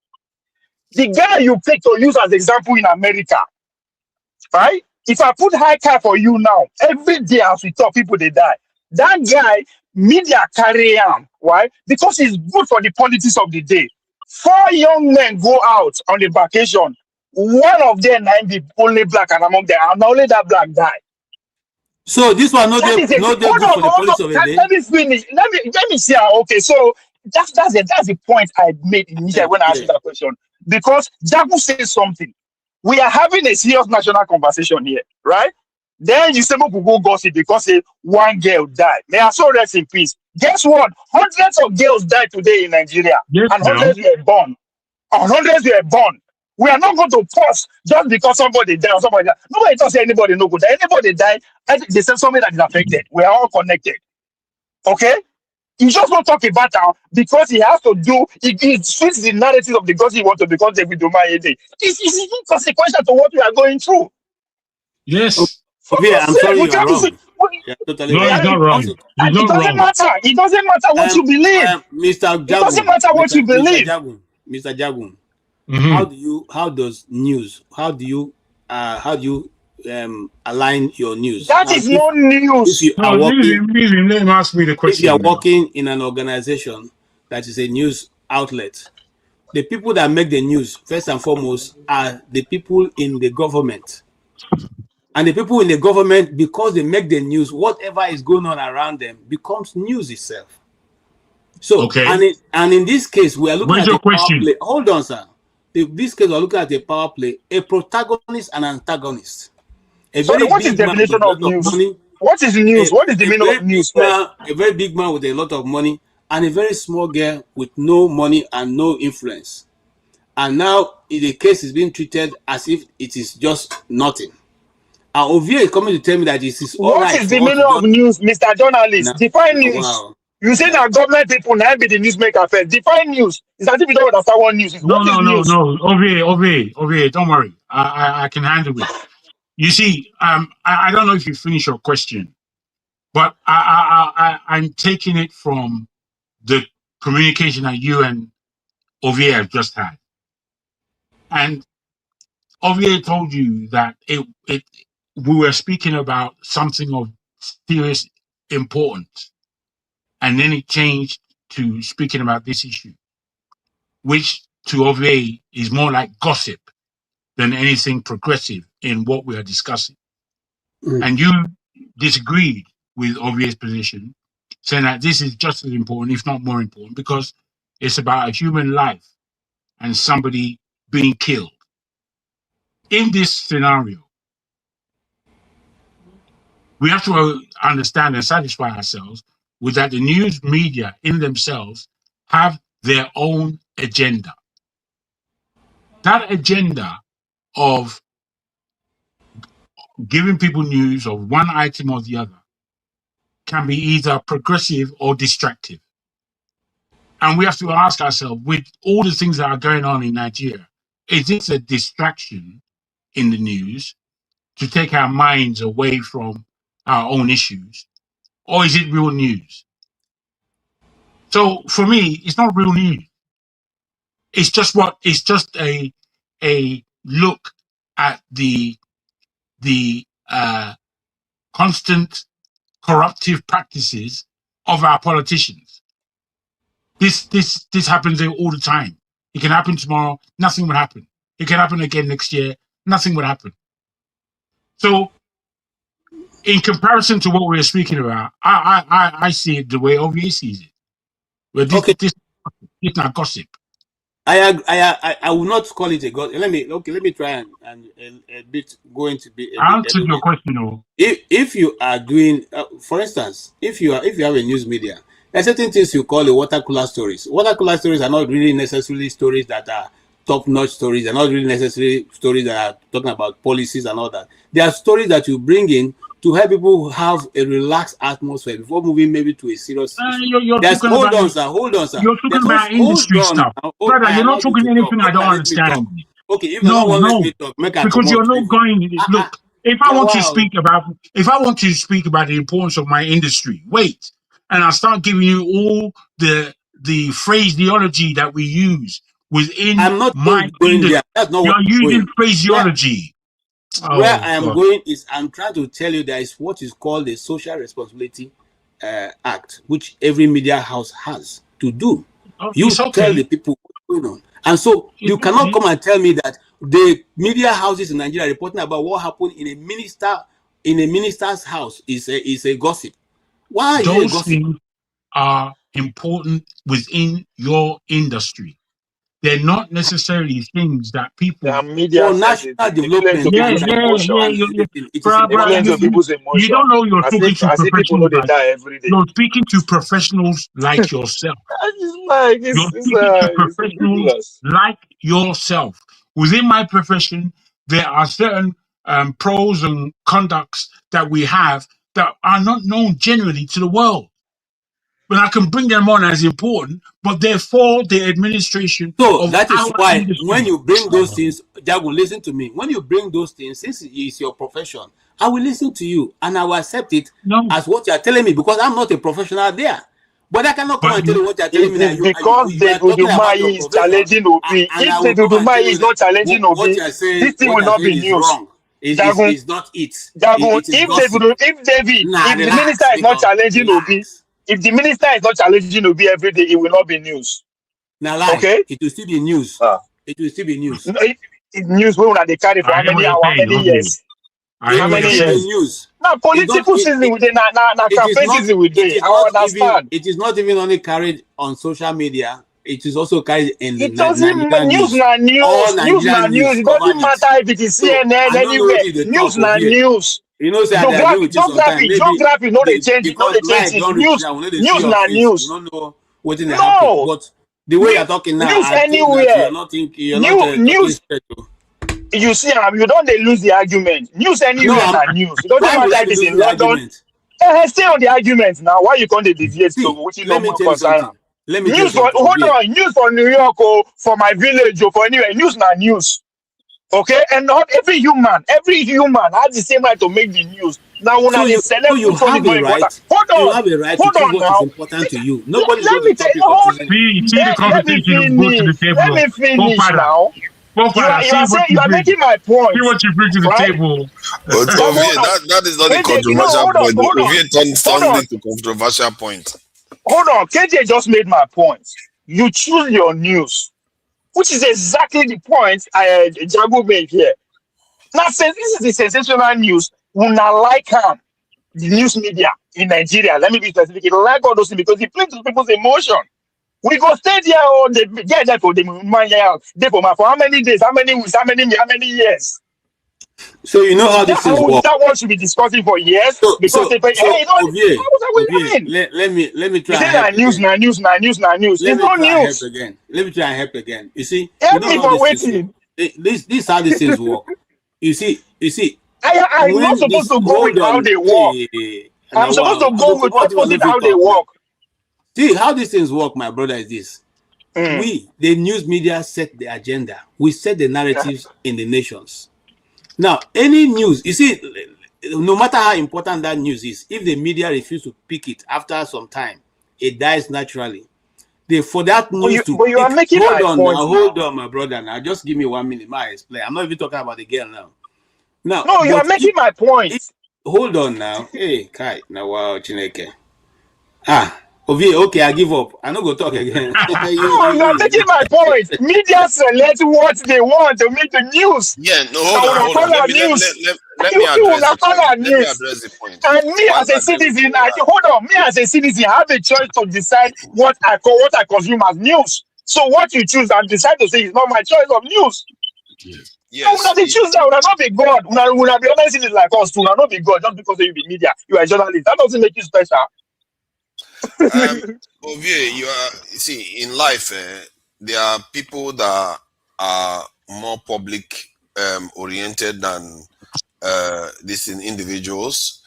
The guy you pick to use as example in America, right? If I put high car for you now, every day as we talk, people they die. That guy, media carry on, right? Because it's good for the politics of the day. 4 young men go out on a vacation. One of them might be only black, and among them, and only that black guy. So this one not good for the police of the day. Let me finish. Let me see. Okay, so that's the point I made initially when I asked you that question. Because Jagu says something. We are having a serious national conversation here, right? Then you say people go gossip because one girl died. May I so rest in peace. Guess what? Hundreds of girls died today in Nigeria, and hundreds were born. We are not going to pause just because somebody died or somebody died. Nobody tells anybody no good. Anybody died, they say something that is affected. We are all connected. Okay? You just don't talk about that because he has to do, it suits the narrative of the gossip he wants to because David Umayyade. It's inconsequential to what we are going through. Yes. Okay, I'm sorry you are wrong. Totally no, it's not wrong. It doesn't matter. It doesn't matter what you believe. Mr. Jagun, it doesn't matter what you believe. Mr. Jagun. How does news? How do you align your news? That is no news. If you are working in an organization that is a news outlet, the people that make the news first and foremost are the people in the government. And the people in the government, because they make the news, whatever is going on around them becomes news itself. So, and in this case, we are looking at the power play. Hold on, sir. this case, we're looking at a power play, a protagonist and antagonist. So what is the definition of news? What is news? What is the meaning of news? A very big man with a lot of money and a very small girl with no money and no influence. And now the case is being treated as if it is just nothing. And Ovie is coming to tell me that this is all right. What is the meaning of news, Mr. Journalist? Define news. Wow. You say that government people now be the newsmaker first. Define news. It's as if you don't understand what news is. No, What is news? Ovie, don't worry. I can handle it. You see, I don't know if you finish your question, but I'm taking it from the communication that you and Ovie have just had. And Ovie told you that we were speaking about something of serious importance. And then it changed to speaking about this issue, which to Ovie is more like gossip than anything progressive in what we are discussing. And you disagreed with Ovie's position, saying that this is just as important, if not more important, because it's about a human life and somebody being killed. In this scenario, we have to understand and satisfy ourselves with that the news media in themselves have their own agenda. That agenda of giving people news of one item or the other can be either progressive or distractive. And we have to ask ourselves, with all the things that are going on in Nigeria, is this a distraction in the news to take our minds away from our own issues, or is it real news? So for me, it's not real news. It's just a look at the constant corruptive practices of our politicians. This happens all the time. It can happen tomorrow, nothing will happen. It can happen again next year, nothing will happen. So in comparison to what we're speaking about, I see it the way Ovie sees it. Well, this is not gossip. I will not call it a gossip. Let me try and a bit go into I answered your question though. If you are doing, for instance, if you have a news media, there are certain things you call a water cooler stories. Water cooler stories are not really necessarily stories that are top-notch stories. They're not really necessarily stories that are talking about policies and all that. They are stories that you bring in to help people have a relaxed atmosphere before moving maybe to a serious issue. Hold on, sir. You're talking about industry stuff. Brother, you're not talking anything I don't understand. Okay, if you don't want me to talk, because you're not going. Look, if I want to speak about the importance of my industry, wait, and I'll start giving you all the phraseology that we use within my industry. You're using phraseology. Where I am going is I'm trying to tell you there is what is called the Social Responsibility Act, which every media house has to do. You tell the people what's going on. And so you cannot come and tell me that the media houses in Nigeria reporting about what happened in a minister's house is a gossip. Why is it a gossip? Things are important within your industry. They're not necessarily things that people. Media national development. You don't know you're talking to professionals. You're speaking to professionals like yourself. You're speaking to professionals like yourself. Within my profession, there are certain pros and conducts that we have that are not known generally to the world. But I can bring them on as important, but they're for the administration. So that is why industry. When you bring those things, Jago, listen to me. When you bring those things, since it is your profession, I will listen to you and I will accept it as what you are telling me because I'm not a professional there. But I cannot come and tell you what you are telling me. Because the Dudumai is challenging Obi. If the Dudumai is not challenging Obi, this thing will not be news. It's not it. Jago, if the minister is not challenging Obi, if the minister is not challenging Obi every day, it will not be news. Now, okay, it will still be news. It will still be news. It's news when they carry for how many years? How many years? News. Now, political season with now campaign season with I understand. It is not even only carried on social media. it is also carried in the It doesn't Nigerian news news. na news. All News na Nigerian news. news It covered doesn't it. matter if it is So CNN I don't know anywhere. what they News talk na of here. news. You know, say they agree with you sometimes. Maybe geography, no they change it, no because they change light it. don't reach now, we know they see News your na face. news. We don't know what they happen. No. But the way you're talking now, News I think that anywhere. you're not thinking, you're not talking News. straight. You see, you don't they lose the argument. News anywhere No, na news. It doesn't why would I matter if be it's in losing the London. argument? Stay on the argument now. Why you can't deviate See, to which you let me know tell you concern? something. Let me tell you News for something. hold on, news for New York or for my village or for anywhere. News na news. Okay, and not every human has the same right to make the news. Now, when So they you select which one is have more a important. right. Hold You on, have a right to hold choose on what is now. important to you. Nobody's Let going me to tell stop you. you from choosing it. See the Let me conversation you go to the finish. table. Let me finish Father. now. You Father, see are what saying you you are bring. making my point, See what you bring to the right? table. But Now hold on. that is not a KJ, controversial hold on, point. hold on, Ovie hold turns on, it to controversial point. hold on. KJ just made my point. You choose your news, which is exactly the point Jago made here. Now, since this is the sensational news, we not like the news media in Nigeria. Let me be specific. It like all those things because it plays to people's emotion. We go stay there or they get there for the for how many days, how many weeks, how many years? So you know how these things work. That one should be discussing for years because they pay. Hey, Ovie, let me try you and say help news, again. news. Let It's me not try and help news. again. Let me try and help again. You see, you Help know me how for these things work. waiting. This is how these things work. You see, I'm not when supposed this to go with hold how on, they work. I'm now supposed wow, to go with opposite how they work. See how these things work, my brother, is this. We, the news media, set the agenda. We set the narratives in the nations. Now, any news, you see, no matter how important that news is, if the media refuse to pick it after some time, it dies naturally. For that news to But you are pick, making my point hold on, my brother. Now, just give me 1 minute. I explain. I'm not even talking about the girl now. Now, No, you are making my point. Hold on now. Hey, Kai. Now, wow, Chineke. Ovie, okay, I give up. I'm not going to talk again. No, you are making my point. Media select what they want to make the news. Yeah, no, I hold on. follow Let news. me You address will the point. follow Let me news. address the point. And me While as a addressing citizen, the me as a citizen have a choice to decide what I consume as news. So what you choose and decide to say is not my choice of news. Yes. So they choose that. Will not be God. Will be honest citizens like us too. Will not be God just because you be media. You are a journalist. That doesn't make you special. Ovie, you see, in life, there are people that are more public oriented than these individuals,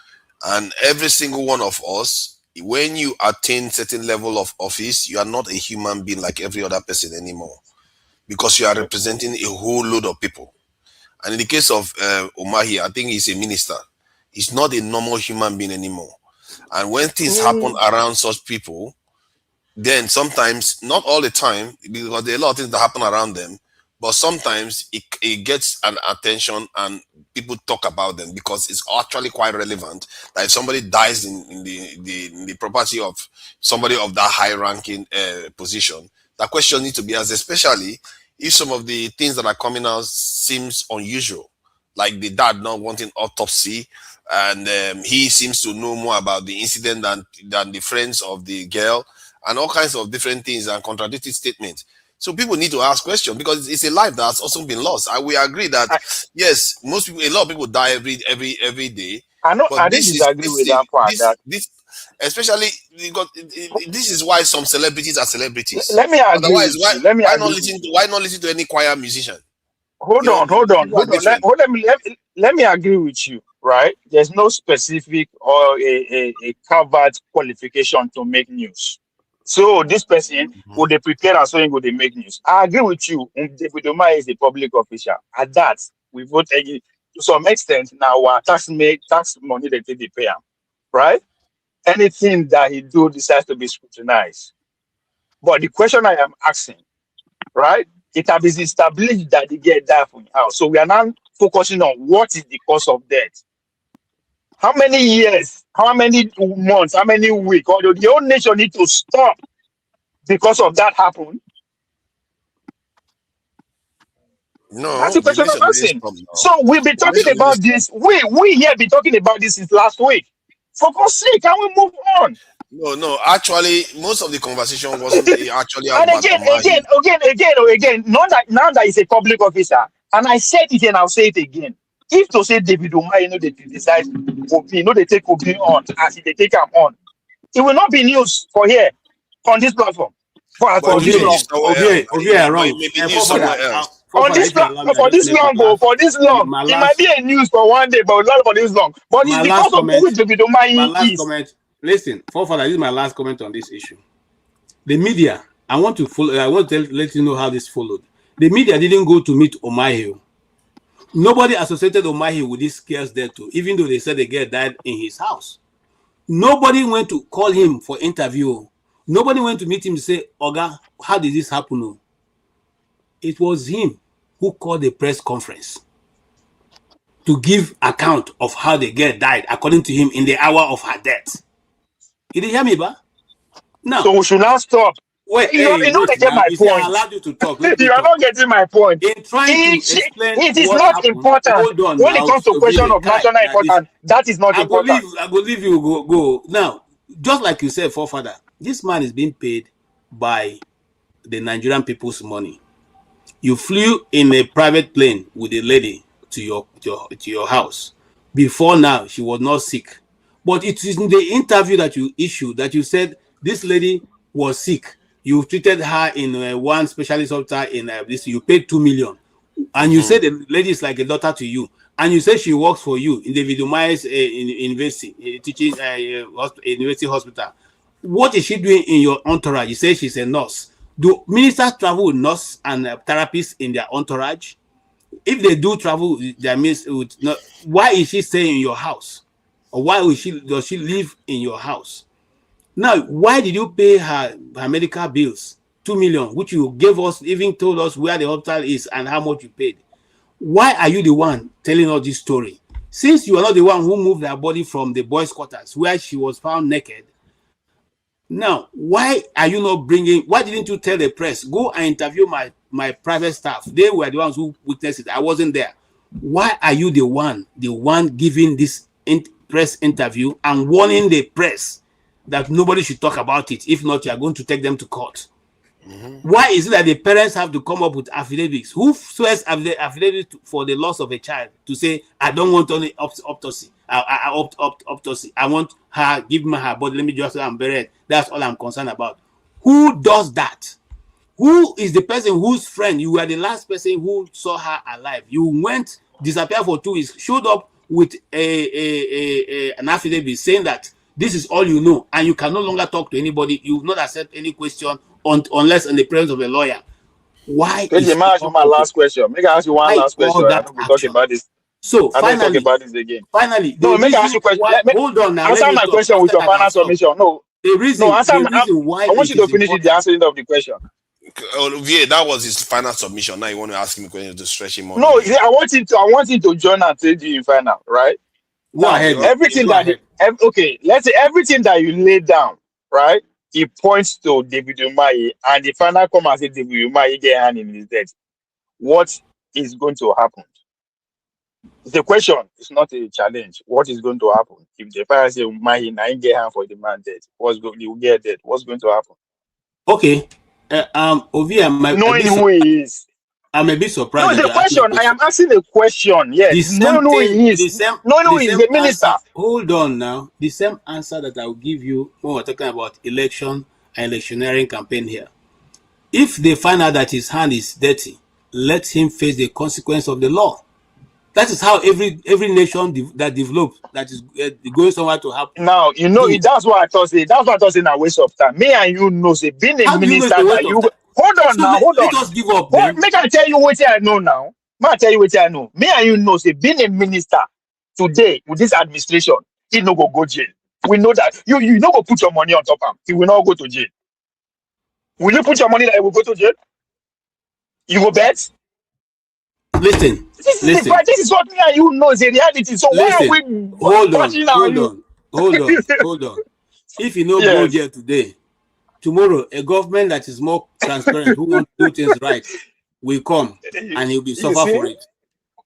and every single one of us, when you attain certain level of office, you are not a human being like every other person anymore, because you are representing a whole load of people. And in the case of Omahi, I think he's a minister. He's not a normal human being anymore. And when things happen around such people, then sometimes, not all the time, because there are a lot of things that happen around them, but sometimes it gets an attention and people talk about them because it's actually quite relevant. That if somebody dies in the property of somebody of that high ranking position, that question needs to be asked, especially if some of the things that are coming out seems unusual, like the dad not wanting autopsy, and he seems to know more about the incident than the friends of the girl, and all kinds of different things and contradictory statements. So people need to ask questions because it's a life that's also been lost. And we agree that yes, a lot of people die every day. I didn't disagree with that part. This especially because this is why some celebrities are celebrities. Let me agree Otherwise, with you. Why not listen to any choir musician? Hold on. Let me agree with you. Right? There's no specific or a covered qualification to make news. So this person would they prepare and so he would they make news. I agree with you. David Omar is a public official. At that, we vote to some extent now our tax money they take the pay him. Right? Anything that he do decides to be scrutinized. But the question I am asking, right? It has been established that the girl died from your house. So we are now focusing on what is the cause of death. How many years, how many months, how many weeks, or the whole nation need to stop because of that happen? No, that's the question I'm asking. So we've been The talking nation about this. We here been talking about this since last week. For God's sake, can we move on? No. Actually, most of the conversation wasn't actually And about Umahi. again, now that he's a public officer, and I said it and I'll say it again. If to say David Umahi, they decide, they take Obi on as if they take him on, it will not be news for here on this platform for this long. On this long, it might be a news for one day, but not for this long. But it's because of who David Umahi is. Listen, forefather, this is my last comment on this issue. The media, I want to let you know how this followed. The media didn't go to meet Umahi. Nobody associated Umahi with this chaos there too, even though they said the girl died in his house. Nobody went to call him for interview. Nobody went to meet him and say, Oga, how did this happen? It was him who called the press conference to give account of how the girl died, according to him, in the hour of her death. You didn't hear me, ba? Now, so we should not stop. Wait, you're not getting my point. I allowed you to talk. You are not getting my point. In trying to explain it is not happened, important. Hold on when now, it comes to question of national importance, that is not important. I believe you go. Now, just like you said, forefather, this man is being paid by the Nigerian people's money. You flew in a private plane with a lady to your house. Before now, she was not sick. But it is in the interview that you issued that you said this lady was sick. You treated her in one specialist hospital in this. You paid 2 million, and you said the lady is like a daughter to you. And you said she works for you in the Vidumay's university, teaching university hospital. What is she doing in your entourage? You say she's a nurse. Do ministers travel with nurse and therapists in their entourage? If they do travel, why is she staying in your house? Or why does she live in your house? Now, why did you pay her medical bills, 2 million, which you gave us, even told us where the hospital is and how much you paid? Why are you the one telling us this story? Since you are not the one who moved her body from the boys' quarters where she was found naked, now, why are you not why didn't you tell the press, go and interview my private staff? They were the ones who witnessed it. I wasn't there. Why are you the one giving this press interview and warning the press that nobody should talk about it? If not, you are going to take them to court. Why is it that the parents have to come up with affidavits? Who swears affidavit for the loss of a child to say, I don't want only autopsy. Autopsy. I want her, give me her body, let me just say I'm buried. That's all I'm concerned about. Who does that? Who is the person whose friend? You were the last person who saw her alive. You went, disappeared for 2 weeks, showed up with an affidavit saying that this is all you know, and you can no longer talk to anybody. You will not accept any question unless in the presence of a lawyer. Why? Let me ask you my last question. Make I ask you one last question. I don't talk about this. So I don't talk about this again. Finally, no, make I ask you a question. Hold on now. Answer my question with your final submission. No, the reason why I want you to finish the answering of the question. Olivier, that was his final submission. Now you want to ask him a question to stretch him on. No, I want him to join and take you in final, right? Go ahead. Everything let's say everything that you laid down, right? It points to David Umahi, and the final come and say David Umahi get hand in his death. What is going to happen? The question is not a challenge. What is going to happen if the fire say Umahi now get hand for the man dead? You get dead. What's going to happen? Okay. Ovia, knowing who he is. I'm a bit surprised. No, the question. I am asking a question. Yes. Knowing who he is. Knowing who he is, the minister. Hold on now. The same answer that I will give you when we're talking about election and electioneering campaign here. If they find out that his hand is dirty, let him face the consequence of the law. That is how every nation that develops, that is going somewhere to happen. Now, you know, that's what I thought. That's what I thought in a waste of time. Me and you know, say, being a minister that you... Hold on now, hold on. Let us give up. Make I tell you what I know now. Me and you know, say, being a minister today with this administration, he no go jail. We know that. You no go put your money on top of him. He will not go to jail. Will you put your money that he will go to jail? You go bet? Listen. This is what me and you know is a reality. So why are we Hold on. If you know go jail today, tomorrow a government that is more transparent, who wants to do things right, will come and he'll be suffer for it.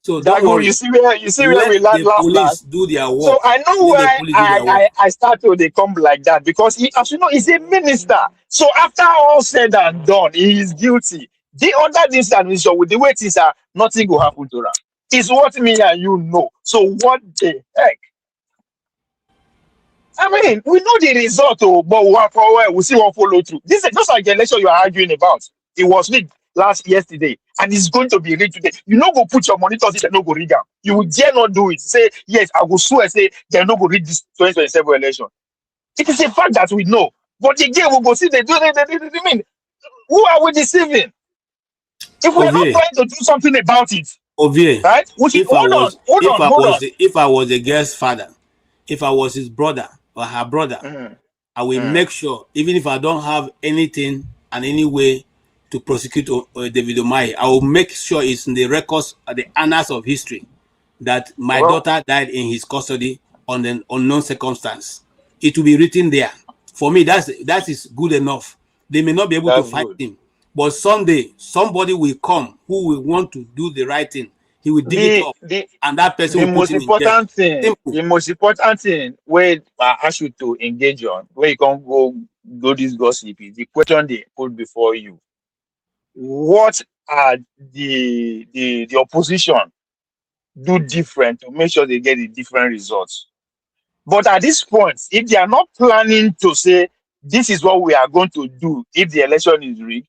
So that don't worry. you see where we land last. Do their work. So I know why I start to come like that, because he, as you know, he's a minister. So after all said and done, he is guilty. The under this administration, with the way things are, nothing will happen to him. It's what me and you know. So what the heck? I mean, we know the result, but we'll see what follow through. This is just like the election you are arguing about. It was rigged yesterday, and it's going to be rigged today. You know, go put your monitors in, they no go rig them. You will dare not do it. Say, yes, I will swear, say, they're not going to rig this 2027 election. It is a fact that we know. But again, we'll go see they do. I mean, who are we deceiving? If we're not trying to do something about it, right? If I was the girl's father, if I was his brother or her brother, I will make sure, even if I don't have anything and any way to prosecute David Umahi, I will make sure it's in the records, the annals of history, that my daughter died in his custody on an unknown circumstance. It will be written there. For me, that is good enough. They may not be able to fight him, but someday somebody will come who will want to do the right thing. He will dig it up, and that person will put him in jail. The most important thing where I ask you to engage on, where you can go this gossip, is the question they put before you. What are the opposition do different to make sure they get the different results? But at this point, if they are not planning to say this is what we are going to do if the election is rigged,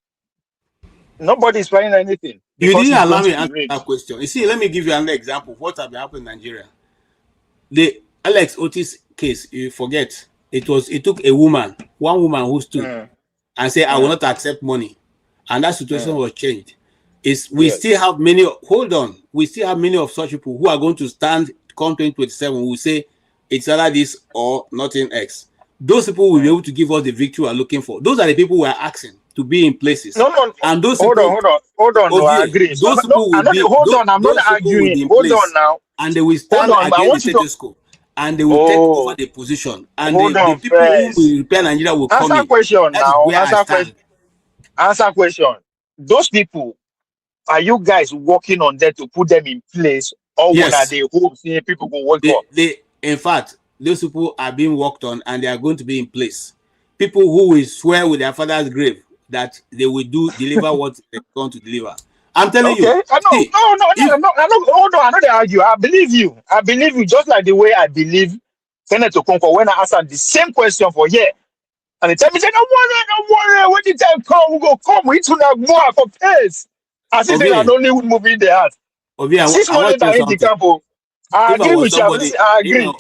nobody is planning anything. You didn't allow me to answer that question. You see, let me give you another example of what has been happening in Nigeria. The Alex Otis case, you forget, it took one woman who stood and said, I will not accept money. And that situation was changed. We still have many, we still have many of such people who are going to stand come 2027 who will say it's either this or nothing else. Those people will be able to give us the victory we are looking for. Those are the people we are asking to be in places. No. And those hold on. No, I agree. Those people will be. Hold on, I'm not arguing. Hold on now. And they will stand against the status quo. And they will take over the position. And the people who will repair Nigeria will come in. Answer question now. Answer question. Those people, are you guys working on them to put them in place, or when are they hope people will work for? In fact, those people are being worked on, and they are going to be in place. People who will swear with their father's grave that they will deliver what they're going to deliver. I'm telling you. No. Hold on. I know they argue. I believe you. Just like the way I believe Kenneth Okonkwo when I answered the same question for here. And they tell me, don't worry. When the time come, we go come. We to not more for pace. As if they are the only movie in the heart. 6 months in the camp. I agree with you. I agree.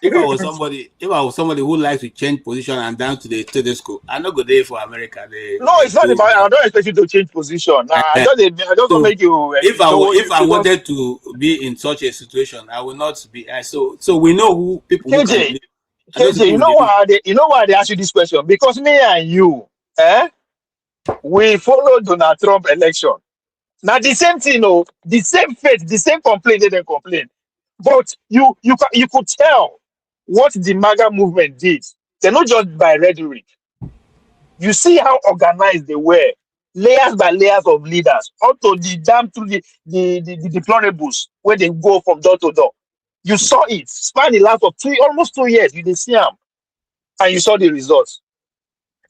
If I was somebody who likes to change position and down to the status quo, I'm not good there for America. It's not about. I don't expect you to change position. I don't make you. If I wanted to be in such a situation, I will not be. So we know who people. KJ, you know why they ask you this question? Because me and you, we follow Donald Trump election. Now the same thing, the same faith, the same complaint, they didn't complain. But you could tell what the MAGA movement did. They're not just by rhetoric. You see how organized they were, layers by layers of leaders, up to the down to the deplorables, where they go from door to door. You saw it. Span the last of almost 2 years. You didn't see them, and you saw the results.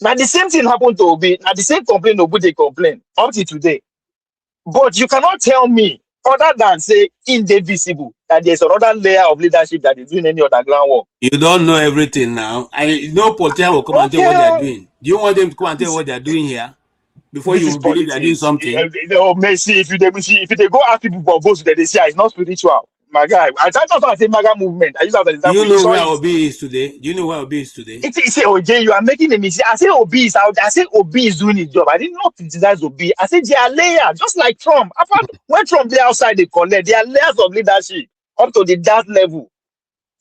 Now the same thing happened to Obi. Now the same complaint Obi they complain up to today. But you cannot tell me, other than say indivisible, that there's another layer of leadership that is doing any other groundwork. You don't know everything now. Politicians will come and tell what they're doing. Do you want them to come and tell what they're doing here before you believe they're doing something? If they go ask people for votes, they say it's not spiritual. My guy, I say MAGA movement. I use that as an example. Do you know where Obi is today? It's OJ, you are making a mistake. I say Obi is out. I say Obi is doing his job. I did not criticize Obi. I said they are layers, just like Trump. When Trump they outside, they collect. There are layers of leadership up to that level.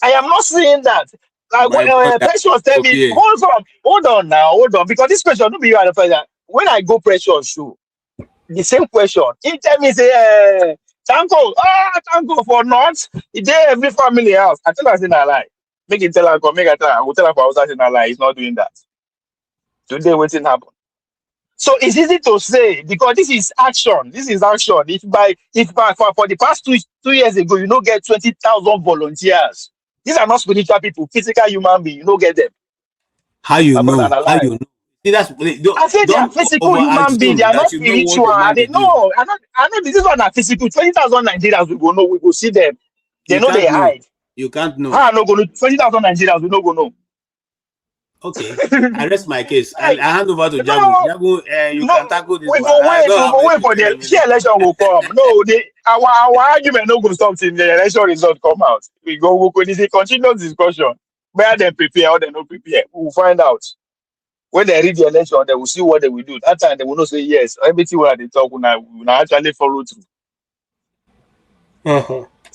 I am not saying that. Like when Precious tell me, hold on, because this question don't be you. When I go Precious show, the same question. He tell me say, thank God for not. He did every family house. I tell her say I lie. Make it tell her, I will tell her for outside in a lie. He's not doing that. Today, what's happen? So it's easy to say because this is action. This is action. For the past two years ago, you don't get 20,000 volunteers. These are not spiritual people, physical human beings. You don't get them. How you know? How you know? See, that's I say they are physical human beings. They are not spiritual. They know. I know this is one are physical. 20,000 Nigerians we go know. We go see them. They know they hide. You can't know. How I no go know? 20,000 Nigerians we no go know. Okay, I rest my case. I hand over to Jagu. Jagu, you can tackle this. We go wait for the election will come. No, our argument no go stop till the election result come out. We go this is a continuous discussion. Where they prepare or they not prepare, we will find out. When they read the election, they will see what they will do. That time they will not say yes. Everything what they talk will actually follow through.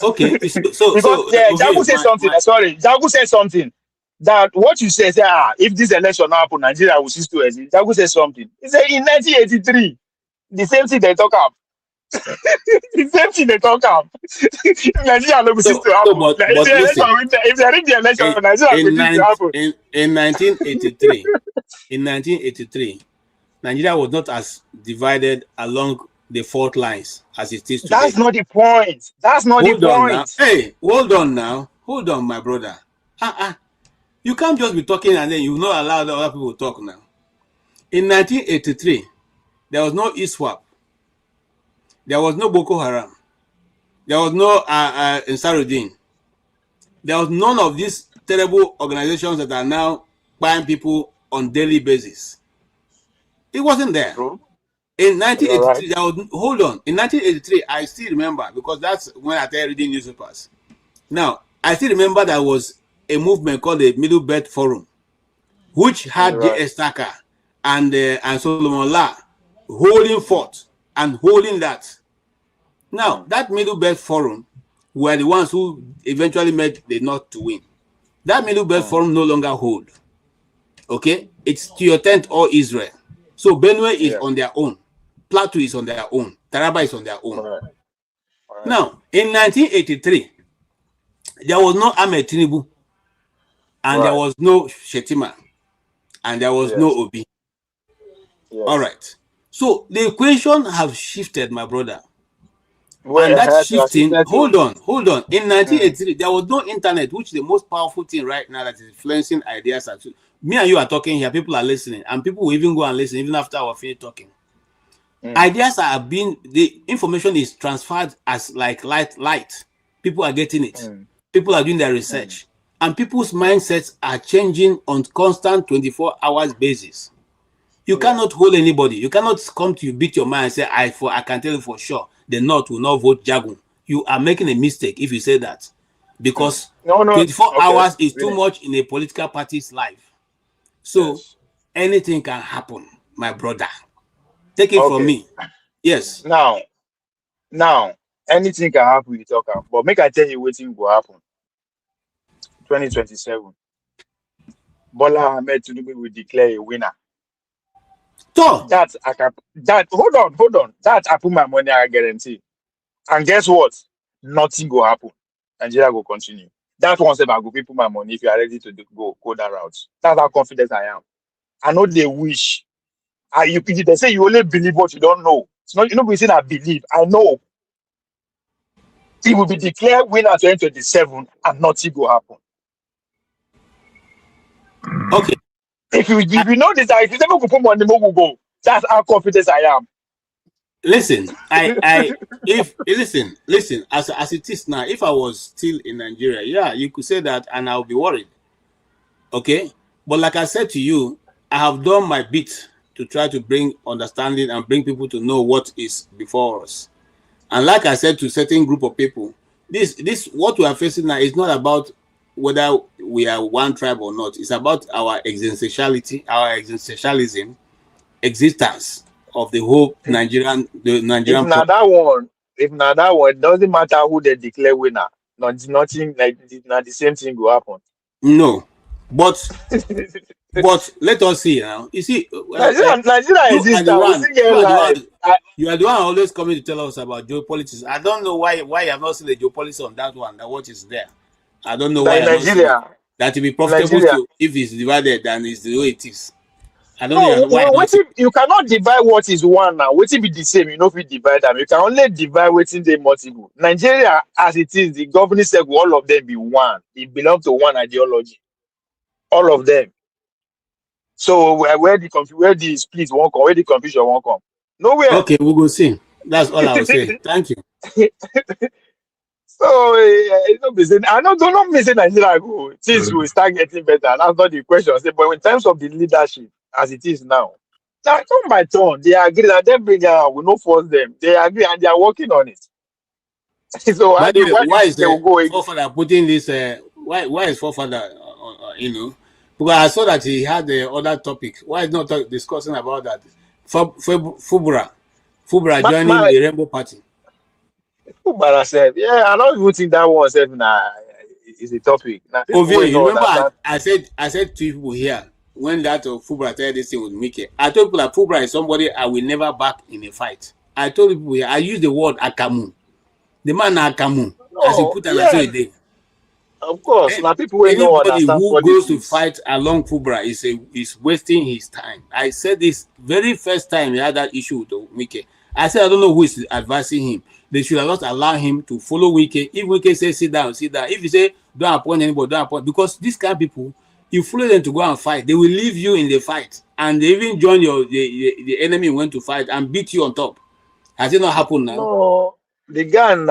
Okay, because Jagu said something. Sorry, Jagu said something. That what you say, if this election happen, Nigeria will cease to exist. Jagu said something. He said in 1983, the same thing they talk about. The same thing they talk about. Nigeria will cease to happen. If they read the election, Nigeria will cease to happen. In 1983, Nigeria was not as divided along the fault lines as it is today. That's not the point. That's not the point. Now. Hey, hold on now. Hold on, my brother. You can't just be talking and then you not allow the other people to talk now. In 1983, there was no ISWAP. There was no Boko Haram. There was no Ansarudin. There was none of these terrible organizations that are now buying people on daily basis. It wasn't there. Bro. In 1983, there was, hold on. In 1983, I still remember because that's when I started reading newspapers. Now, I still remember there was a movement called the Middle Belt Forum, which had J.S. Tucker and Solomon La holding forth and holding that. Now, that Middle Belt Forum were the ones who eventually made the North to win. That Middle Belt Forum no longer hold. Okay? It's to your tent or Israel. So Benue is on their own. Plateau is on their own. Taraba is on their own. Now, in 1983, there was no Ahmed Tinubu. And there was no Shetima. And there was no Obi. All right. So the equation have shifted, my brother. And that shifting, hold on. In 1983, there was no internet, which is the most powerful thing right now that is influencing ideas. Me and you are talking here, people are listening, and people will even go and listen even after our finished talking. Ideas are being, the information is transferred as like light. People are getting it. People are doing their research. And people's mindsets are changing on constant 24 hours basis. You cannot hold anybody. You cannot come to you, beat your mind and say, I can tell you for sure the North will not vote Jagun. You are making a mistake if you say that. Because 24 hours is too much in a political party's life. So anything can happen, my brother. Take it from me. Yes. Now, anything can happen, you talk about. But make I tell you what thing will happen. 2027. Bola Ahmed Tinubu will declare a winner. So hold on. That I put my money, I guarantee. And guess what? Nothing will happen. Nigeria will continue. That one step I go put my money if you are ready to go that route. That's how confident I am. I know they wish. They say you only believe what you don't know. It's not, we say I believe. I know. It will be declared winner 2027 and nothing will happen. Okay. If you know this, if you never go put money, will go. That's how confident I am. Listen, listen, as it is now, if I was still in Nigeria, you could say that and I'll be worried. Okay? But like I said to you, I have done my bit to try to bring understanding and bring people to know what is before us. And like I said to a certain group of people, this what we are facing now is not about whether we are one tribe or not. It's about our existentiality, our existentialism, existence of the whole Nigerian. If not that one, it doesn't matter who they declare winner. Nothing like not the same thing will happen. No, but let us see now. You see, Nigeria exists. You are the one always coming to tell us about geopolitics. I don't know why you have not seen the geopolitics on that one. That what is there. I don't know why Nigeria that will be profitable to, if it's divided and it's the way it is. I don't know why not. You cannot divide what is one now. What be the same? You know, if you divide them, you can only divide what's in the multiple. Nigeria, as it is, the governing circle, all of them be one. It belongs to one ideology. All of them. So where the split won't come, where the confusion won't come. Nowhere. Okay, we'll go see. That's all I'll say. Thank you. So I don't miss it Nigeria go. Things will start getting better. That's not the question. But in terms of the leadership as it is now, turn by turn, they agree that they bring out, we no force them. They agree and they are working on it. So why is they will go forefather putting this? Why is forefather? You know, because I saw that he had the other topic. Why is not discussing about that? Fubara joining the Rainbow Party. Fubara said, yeah, I don't even think that one said is a topic. Now, you remember I said to people here when that Fubara said this thing with Mickey. I told people that Fubara is somebody I will never back in a fight. I told people here, I use the word Akamu. The man Akamu, as you put an day. Of course, now people will know understand who goes to fight along Fubara is wasting his time. I said this very first time we had that issue with Wike. I said I don't know who is advising him. They should have not allow him to follow Wike. If Wike says sit down, sit down. If you say don't appoint anybody, don't appoint, because these kind of people, you follow them to go and fight, they will leave you in the fight, and they even join the enemy went to fight and beat you on top. Has it not happened now? No, the gun.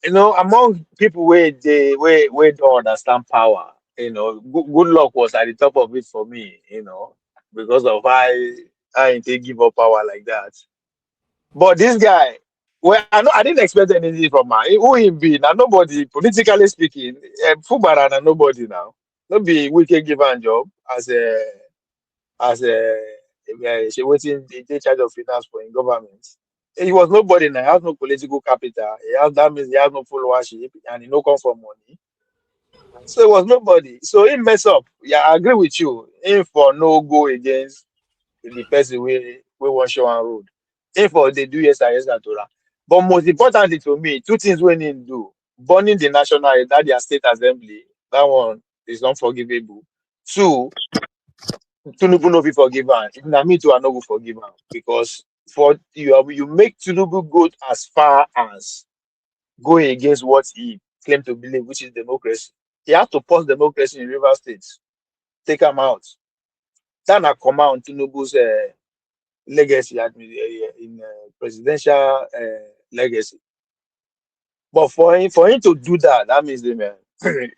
You know, among people where don't understand power, you know, good luck was at the top of it for me, you know, because of I didn't give up power like that. But this guy, well, I didn't expect anything from him. Who he be? Now nobody, politically speaking, Fubara na nobody now. Not be Wike give a job as she waiting in charge of finance for in government. He was nobody now. He has no political capital. That means he has no followership and he no come from money. So he was nobody. So he mess up. Yeah, I agree with you. Him for no go against the person we want show on road. Him for they do yes and Torah. But most importantly to me, two things we need to do. Burning the national that their state assembly. That one is unforgivable. Two, Tinubu no be forgiven. If na me too, I no go forgive him because for you make Tinubu go as far as going against what he claimed to believe, which is democracy. He had to pause democracy in River State, take him out. That na come out Tinubu's legacy in presidential legacy. But for him to do that, that means the man,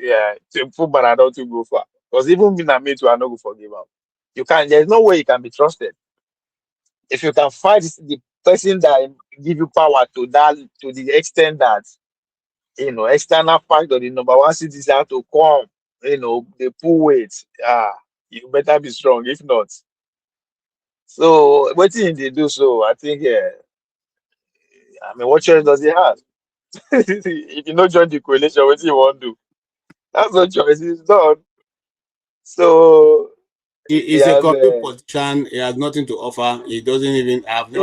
yeah, Fubara don't to go far. Because even me too, I no go forgive him. You can't. There's no way you can be trusted. If you can fight the person that give you power to the extent that external factor, the number one citizen have to come, they pull weight. You better be strong. If not, so what thing they do? So I think, what choice does he have? If you not join the coalition, what do you want to do? That's no choice. It's done. So. He's a corporate politician. He has nothing to offer. He doesn't even have. He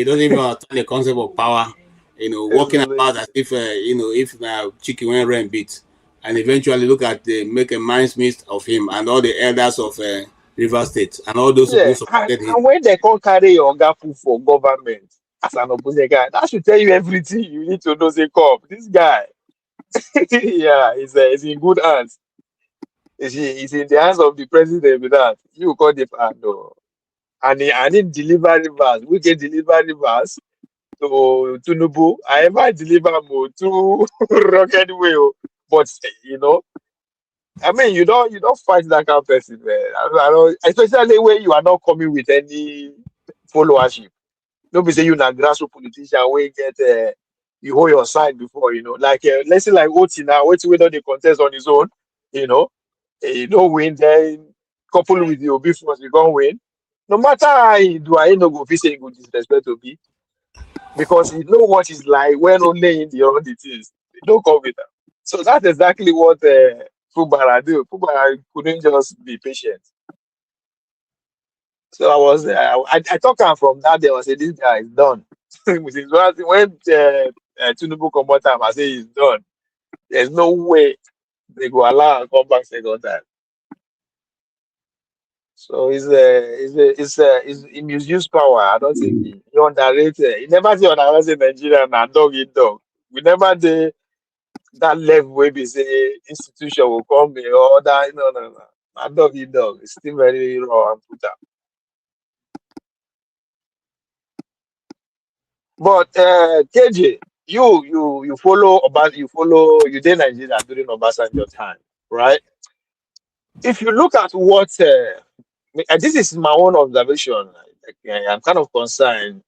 doesn't even understand the concept of power. Walking about as if if now chicken went rain beat, and eventually look at make a mincemeat of him and all the elders of River State and all those who supported him. And when they can't carry your gafu for government as an opposite guy, that should tell you everything you need to know. Say, come, this guy, yeah, he's in good hands. It's in the hands of the president with that. You call the and he deliver rivers. We can deliver rivers to Tinubu. I ever deliver more to rocket way. But I mean, you don't fight that kind of person, man. I don't, especially when you are not coming with any followership. Don't be say you na grassroots politician where you get you hold your side before, like let's say like Otti now, we don't contest on his own, you don't win, then couple with the Obi force, you can't win. No matter how you do, I ain't no go fit say good disrespect Obi. Because you know what it's like when only in the own it is. They don't come with them. So that's exactly what Fubara do. Fubara couldn't just be patient. So I was I talk from that day. I say this guy is done. When Tinubu come one time, I say he's done. There's no way they go allow and come back second time. So he misuse power. I don't think he underrated. He never see underrated Nigeria and dog eat dog. We never did that level where we say institution will come here or that. No. And dog eat dog. It's still very raw and put up. But KJ, you follow you did Nigeria during Obasanjo time, right? If you look at what this is my own observation, I'm kind of concerned,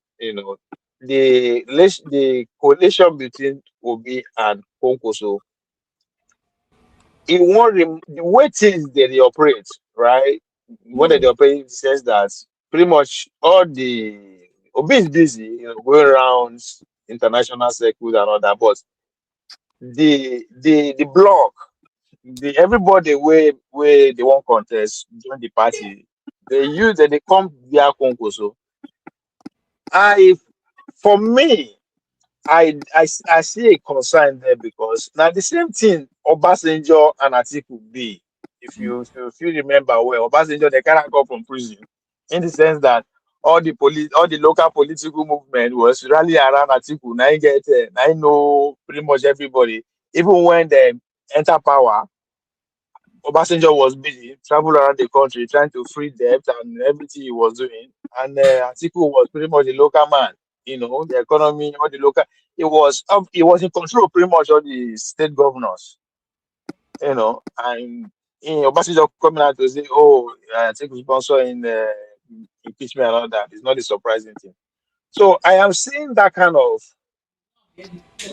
the coalition between Obi and Konkoso, the way things they operate, right? When they operate in the sense that pretty much all the Obi is busy, going around international circles and all that, but the block, everybody where they want contest join the party, they come via Konkoso. For me, I see a concern there because now the same thing Obasanjo and Atiku be. If you remember well, Obasanjo they cannot go from prison in the sense that all the local political movement was rally around Atiku. Now I know pretty much everybody. Even when they enter power, Obasanjo was busy, travel around the country trying to free debt and everything he was doing. And Atiku was pretty much a local man. The economy, all the local. He was in control of pretty much all the state governors. And Obasanjo coming out to say, "Oh, Atiku sponsor in impeachment and all that." It's not a surprising thing. So I am seeing that kind of.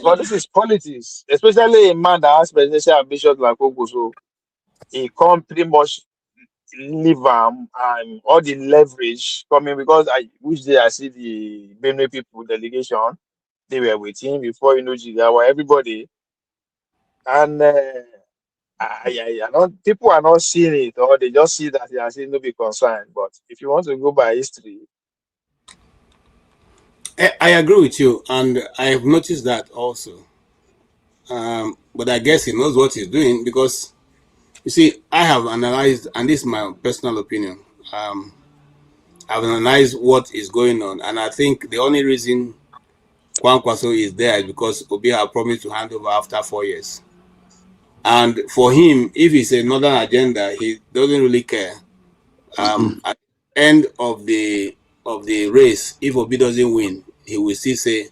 But this is politics, especially a man that has presidential ambitions like Oguso. He come pretty much leave and all the leverage coming because which day I see the Benue people delegation, they were with him before Jigawa, everybody, and I don't, people are not seeing it or they just see that they are saying no be concerned. But if you want to go by history, I agree with you, and I have noticed that also. But I guess he knows what he's doing because you see, I have analyzed, and this is my personal opinion. I've analyzed what is going on, and I think the only reason Kwankwaso is there is because Obi had promised to hand over after 4 years. And for him, if it's a northern agenda, he doesn't really care. At the end of the race, if Obi doesn't win, he will still say,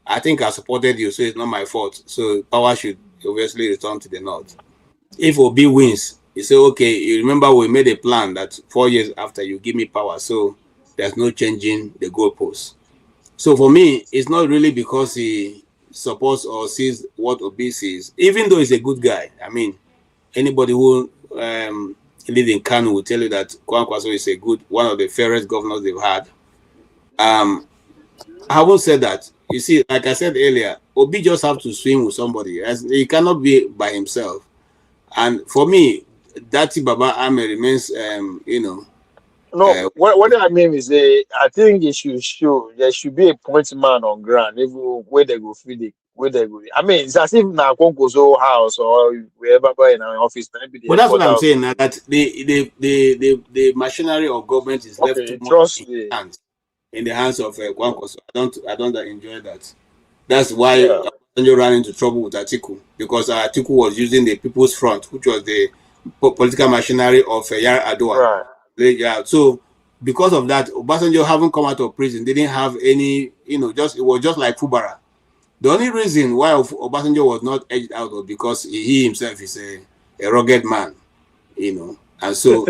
"I think I supported you, so it's not my fault. So power should obviously return to the north." If Obi wins, he say, "Okay, you remember we made a plan that 4 years after you give me power, so there's no changing the goalposts." So for me, it's not really because he supports or sees what Obi sees, even though he's a good guy. I mean, anybody who live in Kano will tell you that Kwankwaso is one of the fairest governors they've had. I haven't said that. You see, like I said earlier, Obi just have to swim with somebody. He cannot be by himself. And for me, Dati Baba Ame remains, No, what I mean is, I think there should be a point man on ground, even where they go feed it, where they go. I mean, it's as if now Konko's house or wherever in our office, but that's what I'm saying. That the machinery of government is left too much in the hands of Kwankwaso. I don't enjoy that. That's why Obasanjo ran into trouble with Atiku, because Atiku was using the People's Front, which was the political machinery of Yar Adua. Right. So because of that, Obasanjo haven't come out of prison, didn't have any, it was just like Fubara. The only reason why Obasanjo was not edged out was because he himself is a rugged man, and so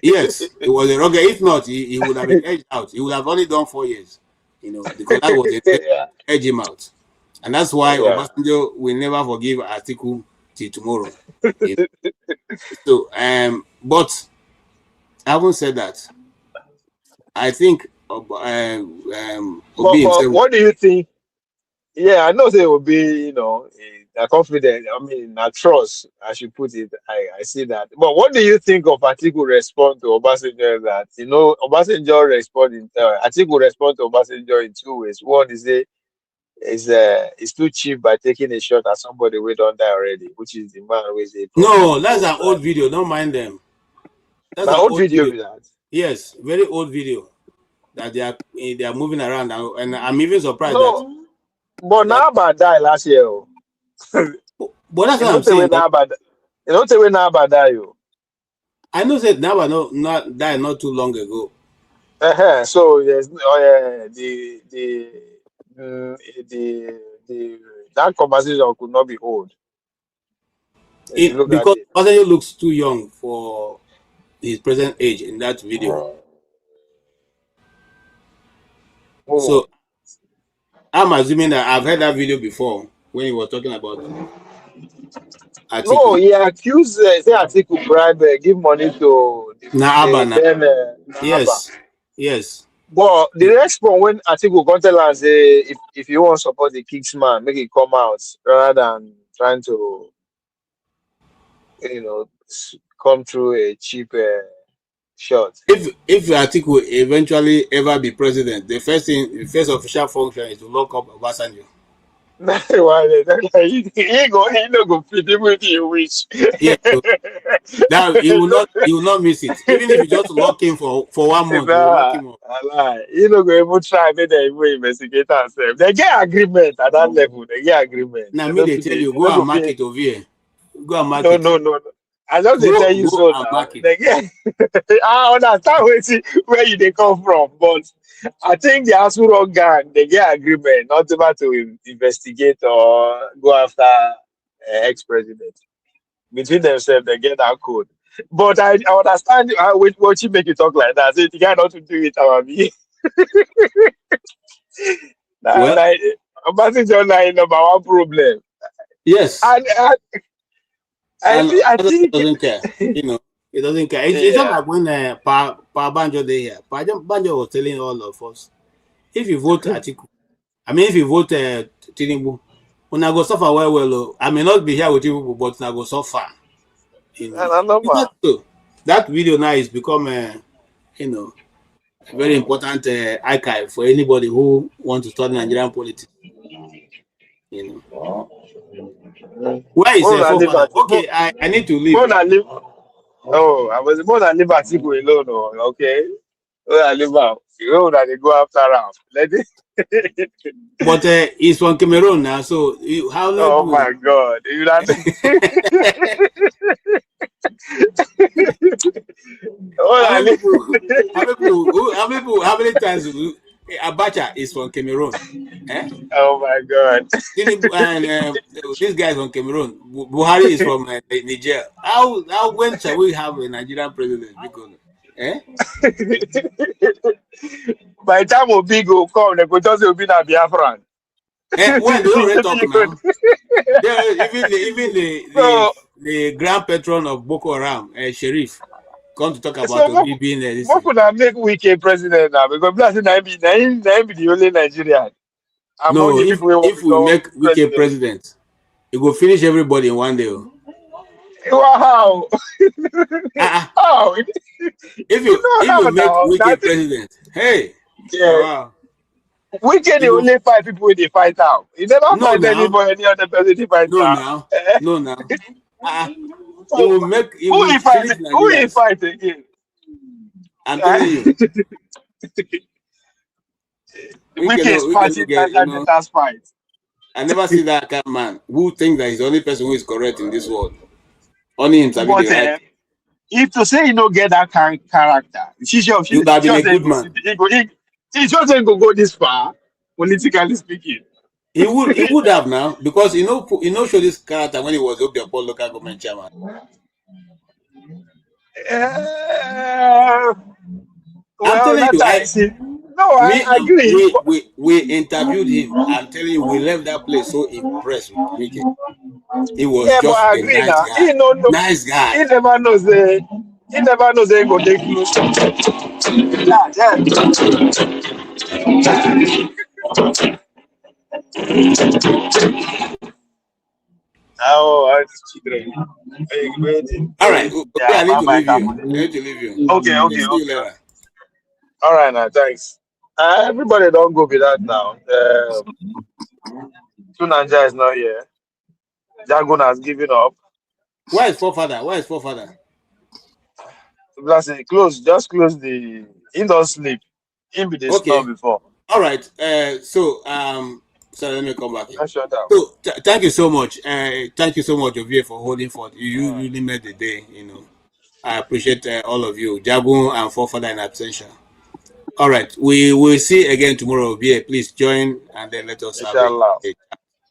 yes, it was a rugged. If not, he would have been edged out. He would have only done 4 years, because that was the edge him out, and that's why Obasanjo will never forgive Atiku till tomorrow. So, but having said that, I think but what do you think? Yeah, I know they will be, confident. I mean, I trust, I should put it. I see that. But what do you think of Atiku respond to Obasanjo that, Obasanjo Atiku respond to Obasanjo in 2 ways. One is it's too cheap by taking a shot at somebody we don't die already, which is the man who is No, that's an old video. Don't mind them. That's an old video. Yes, very old video that they are moving around, and I'm even surprised that. But now about die last year. But that's what I'm saying. You don't say we now about die. I know that now not died not too long ago. So yes, that conversation could not be old. Because Obasanjo looks too young for his present age in that video. So I'm assuming that I've heard that video before when he was talking about Atiku. No, he accused Atiku bribe, give money to Yes. But the response when Atiku come tell us if you want to support the Kingsman, make it come out rather than trying to come through a cheap shot. If Atiku eventually ever be president, the first official function is to lock up Obasanjo. He no go fit even if you wish. Yeah, so that he will not miss it. Even if you just lock him for 1 month, you lock him up. He no go even try, make them even investigate themselves. They get agreement at that level. They get agreement. Now me they tell you go and market over here. Go and market. No. I just tell you so now. I understand where they come from, but I think the Asuro gang, they get agreement not about to investigate or go after ex-president. Between themselves, they get that code. But I understand what you make you talk like that. So you got not to do it, Amabi. That's number one problem. Yes. I think doesn't care. It doesn't care. It's not like when Pa Banjo day here. Pa Banjo was telling all of us, if you vote Atiku, if you vote Tinubu, when I go suffer well, I may not be here with you, but I go suffer. That video now is become a very important archive for anybody who wants to study Nigerian politics. Where is okay, I need to leave. I was more than leave Atiku alone. Okay, I leave out. You know that they go after Ralph. But he's from Cameroon now, so how? Oh my God! You know how many times Abacha is from Cameroon? Oh my God! And this guy is from Cameroon. Buhari is from Niger. How when shall we have a Nigerian president? Because by the time Obi go come, they go just be na Biafran. When they already talk now, even the grand patron of Boko Haram, Sheriff, come to talk about Obi being this. What could I make Wike president now? Because Blasi na be the only Nigerian. No, if we make Wike president, it will finish everybody in one day. Wow! How? If you make Wike president, hey, wow. Wike the only 5 people they fight out. He never fight any other person to fight out. No, now. He will make. Who he fight again? I'm telling you. Wike is fighting that fight. I never see that kind of man who thinks that he's the only person who is correct in this world. Only him to be right. If to say you don't get that character, you would have been a good man. He just ain't go this far, politically speaking. He would have now, because show this character when he was up there for local government chairman. I'm telling you, I agree. We interviewed him. I'm telling you, we left that place so impressed with Wike. He was just a nice guy. Nice guy. He never knows he go take close. All right. I need to leave you. Okay. All right, now, thanks. Everybody don't go with that now. Tunanja is not here. Jagun has given up. Where is forefather? Close. Just close the. He don't sleep. He be the snore before. All right. So let me come back here. Shut up. So thank you so much. Thank you so much, Ovie, for holding forth. You really made the day. I appreciate all of you, Jagun and Forefather in absentia. All right, we will see again tomorrow. Ovie, please join and then let us have a Inshallah.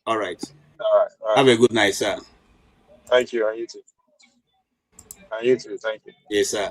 All right. All right. Have a good night, sir. Thank you, and you too. And you too. Thank you. Yes, sir.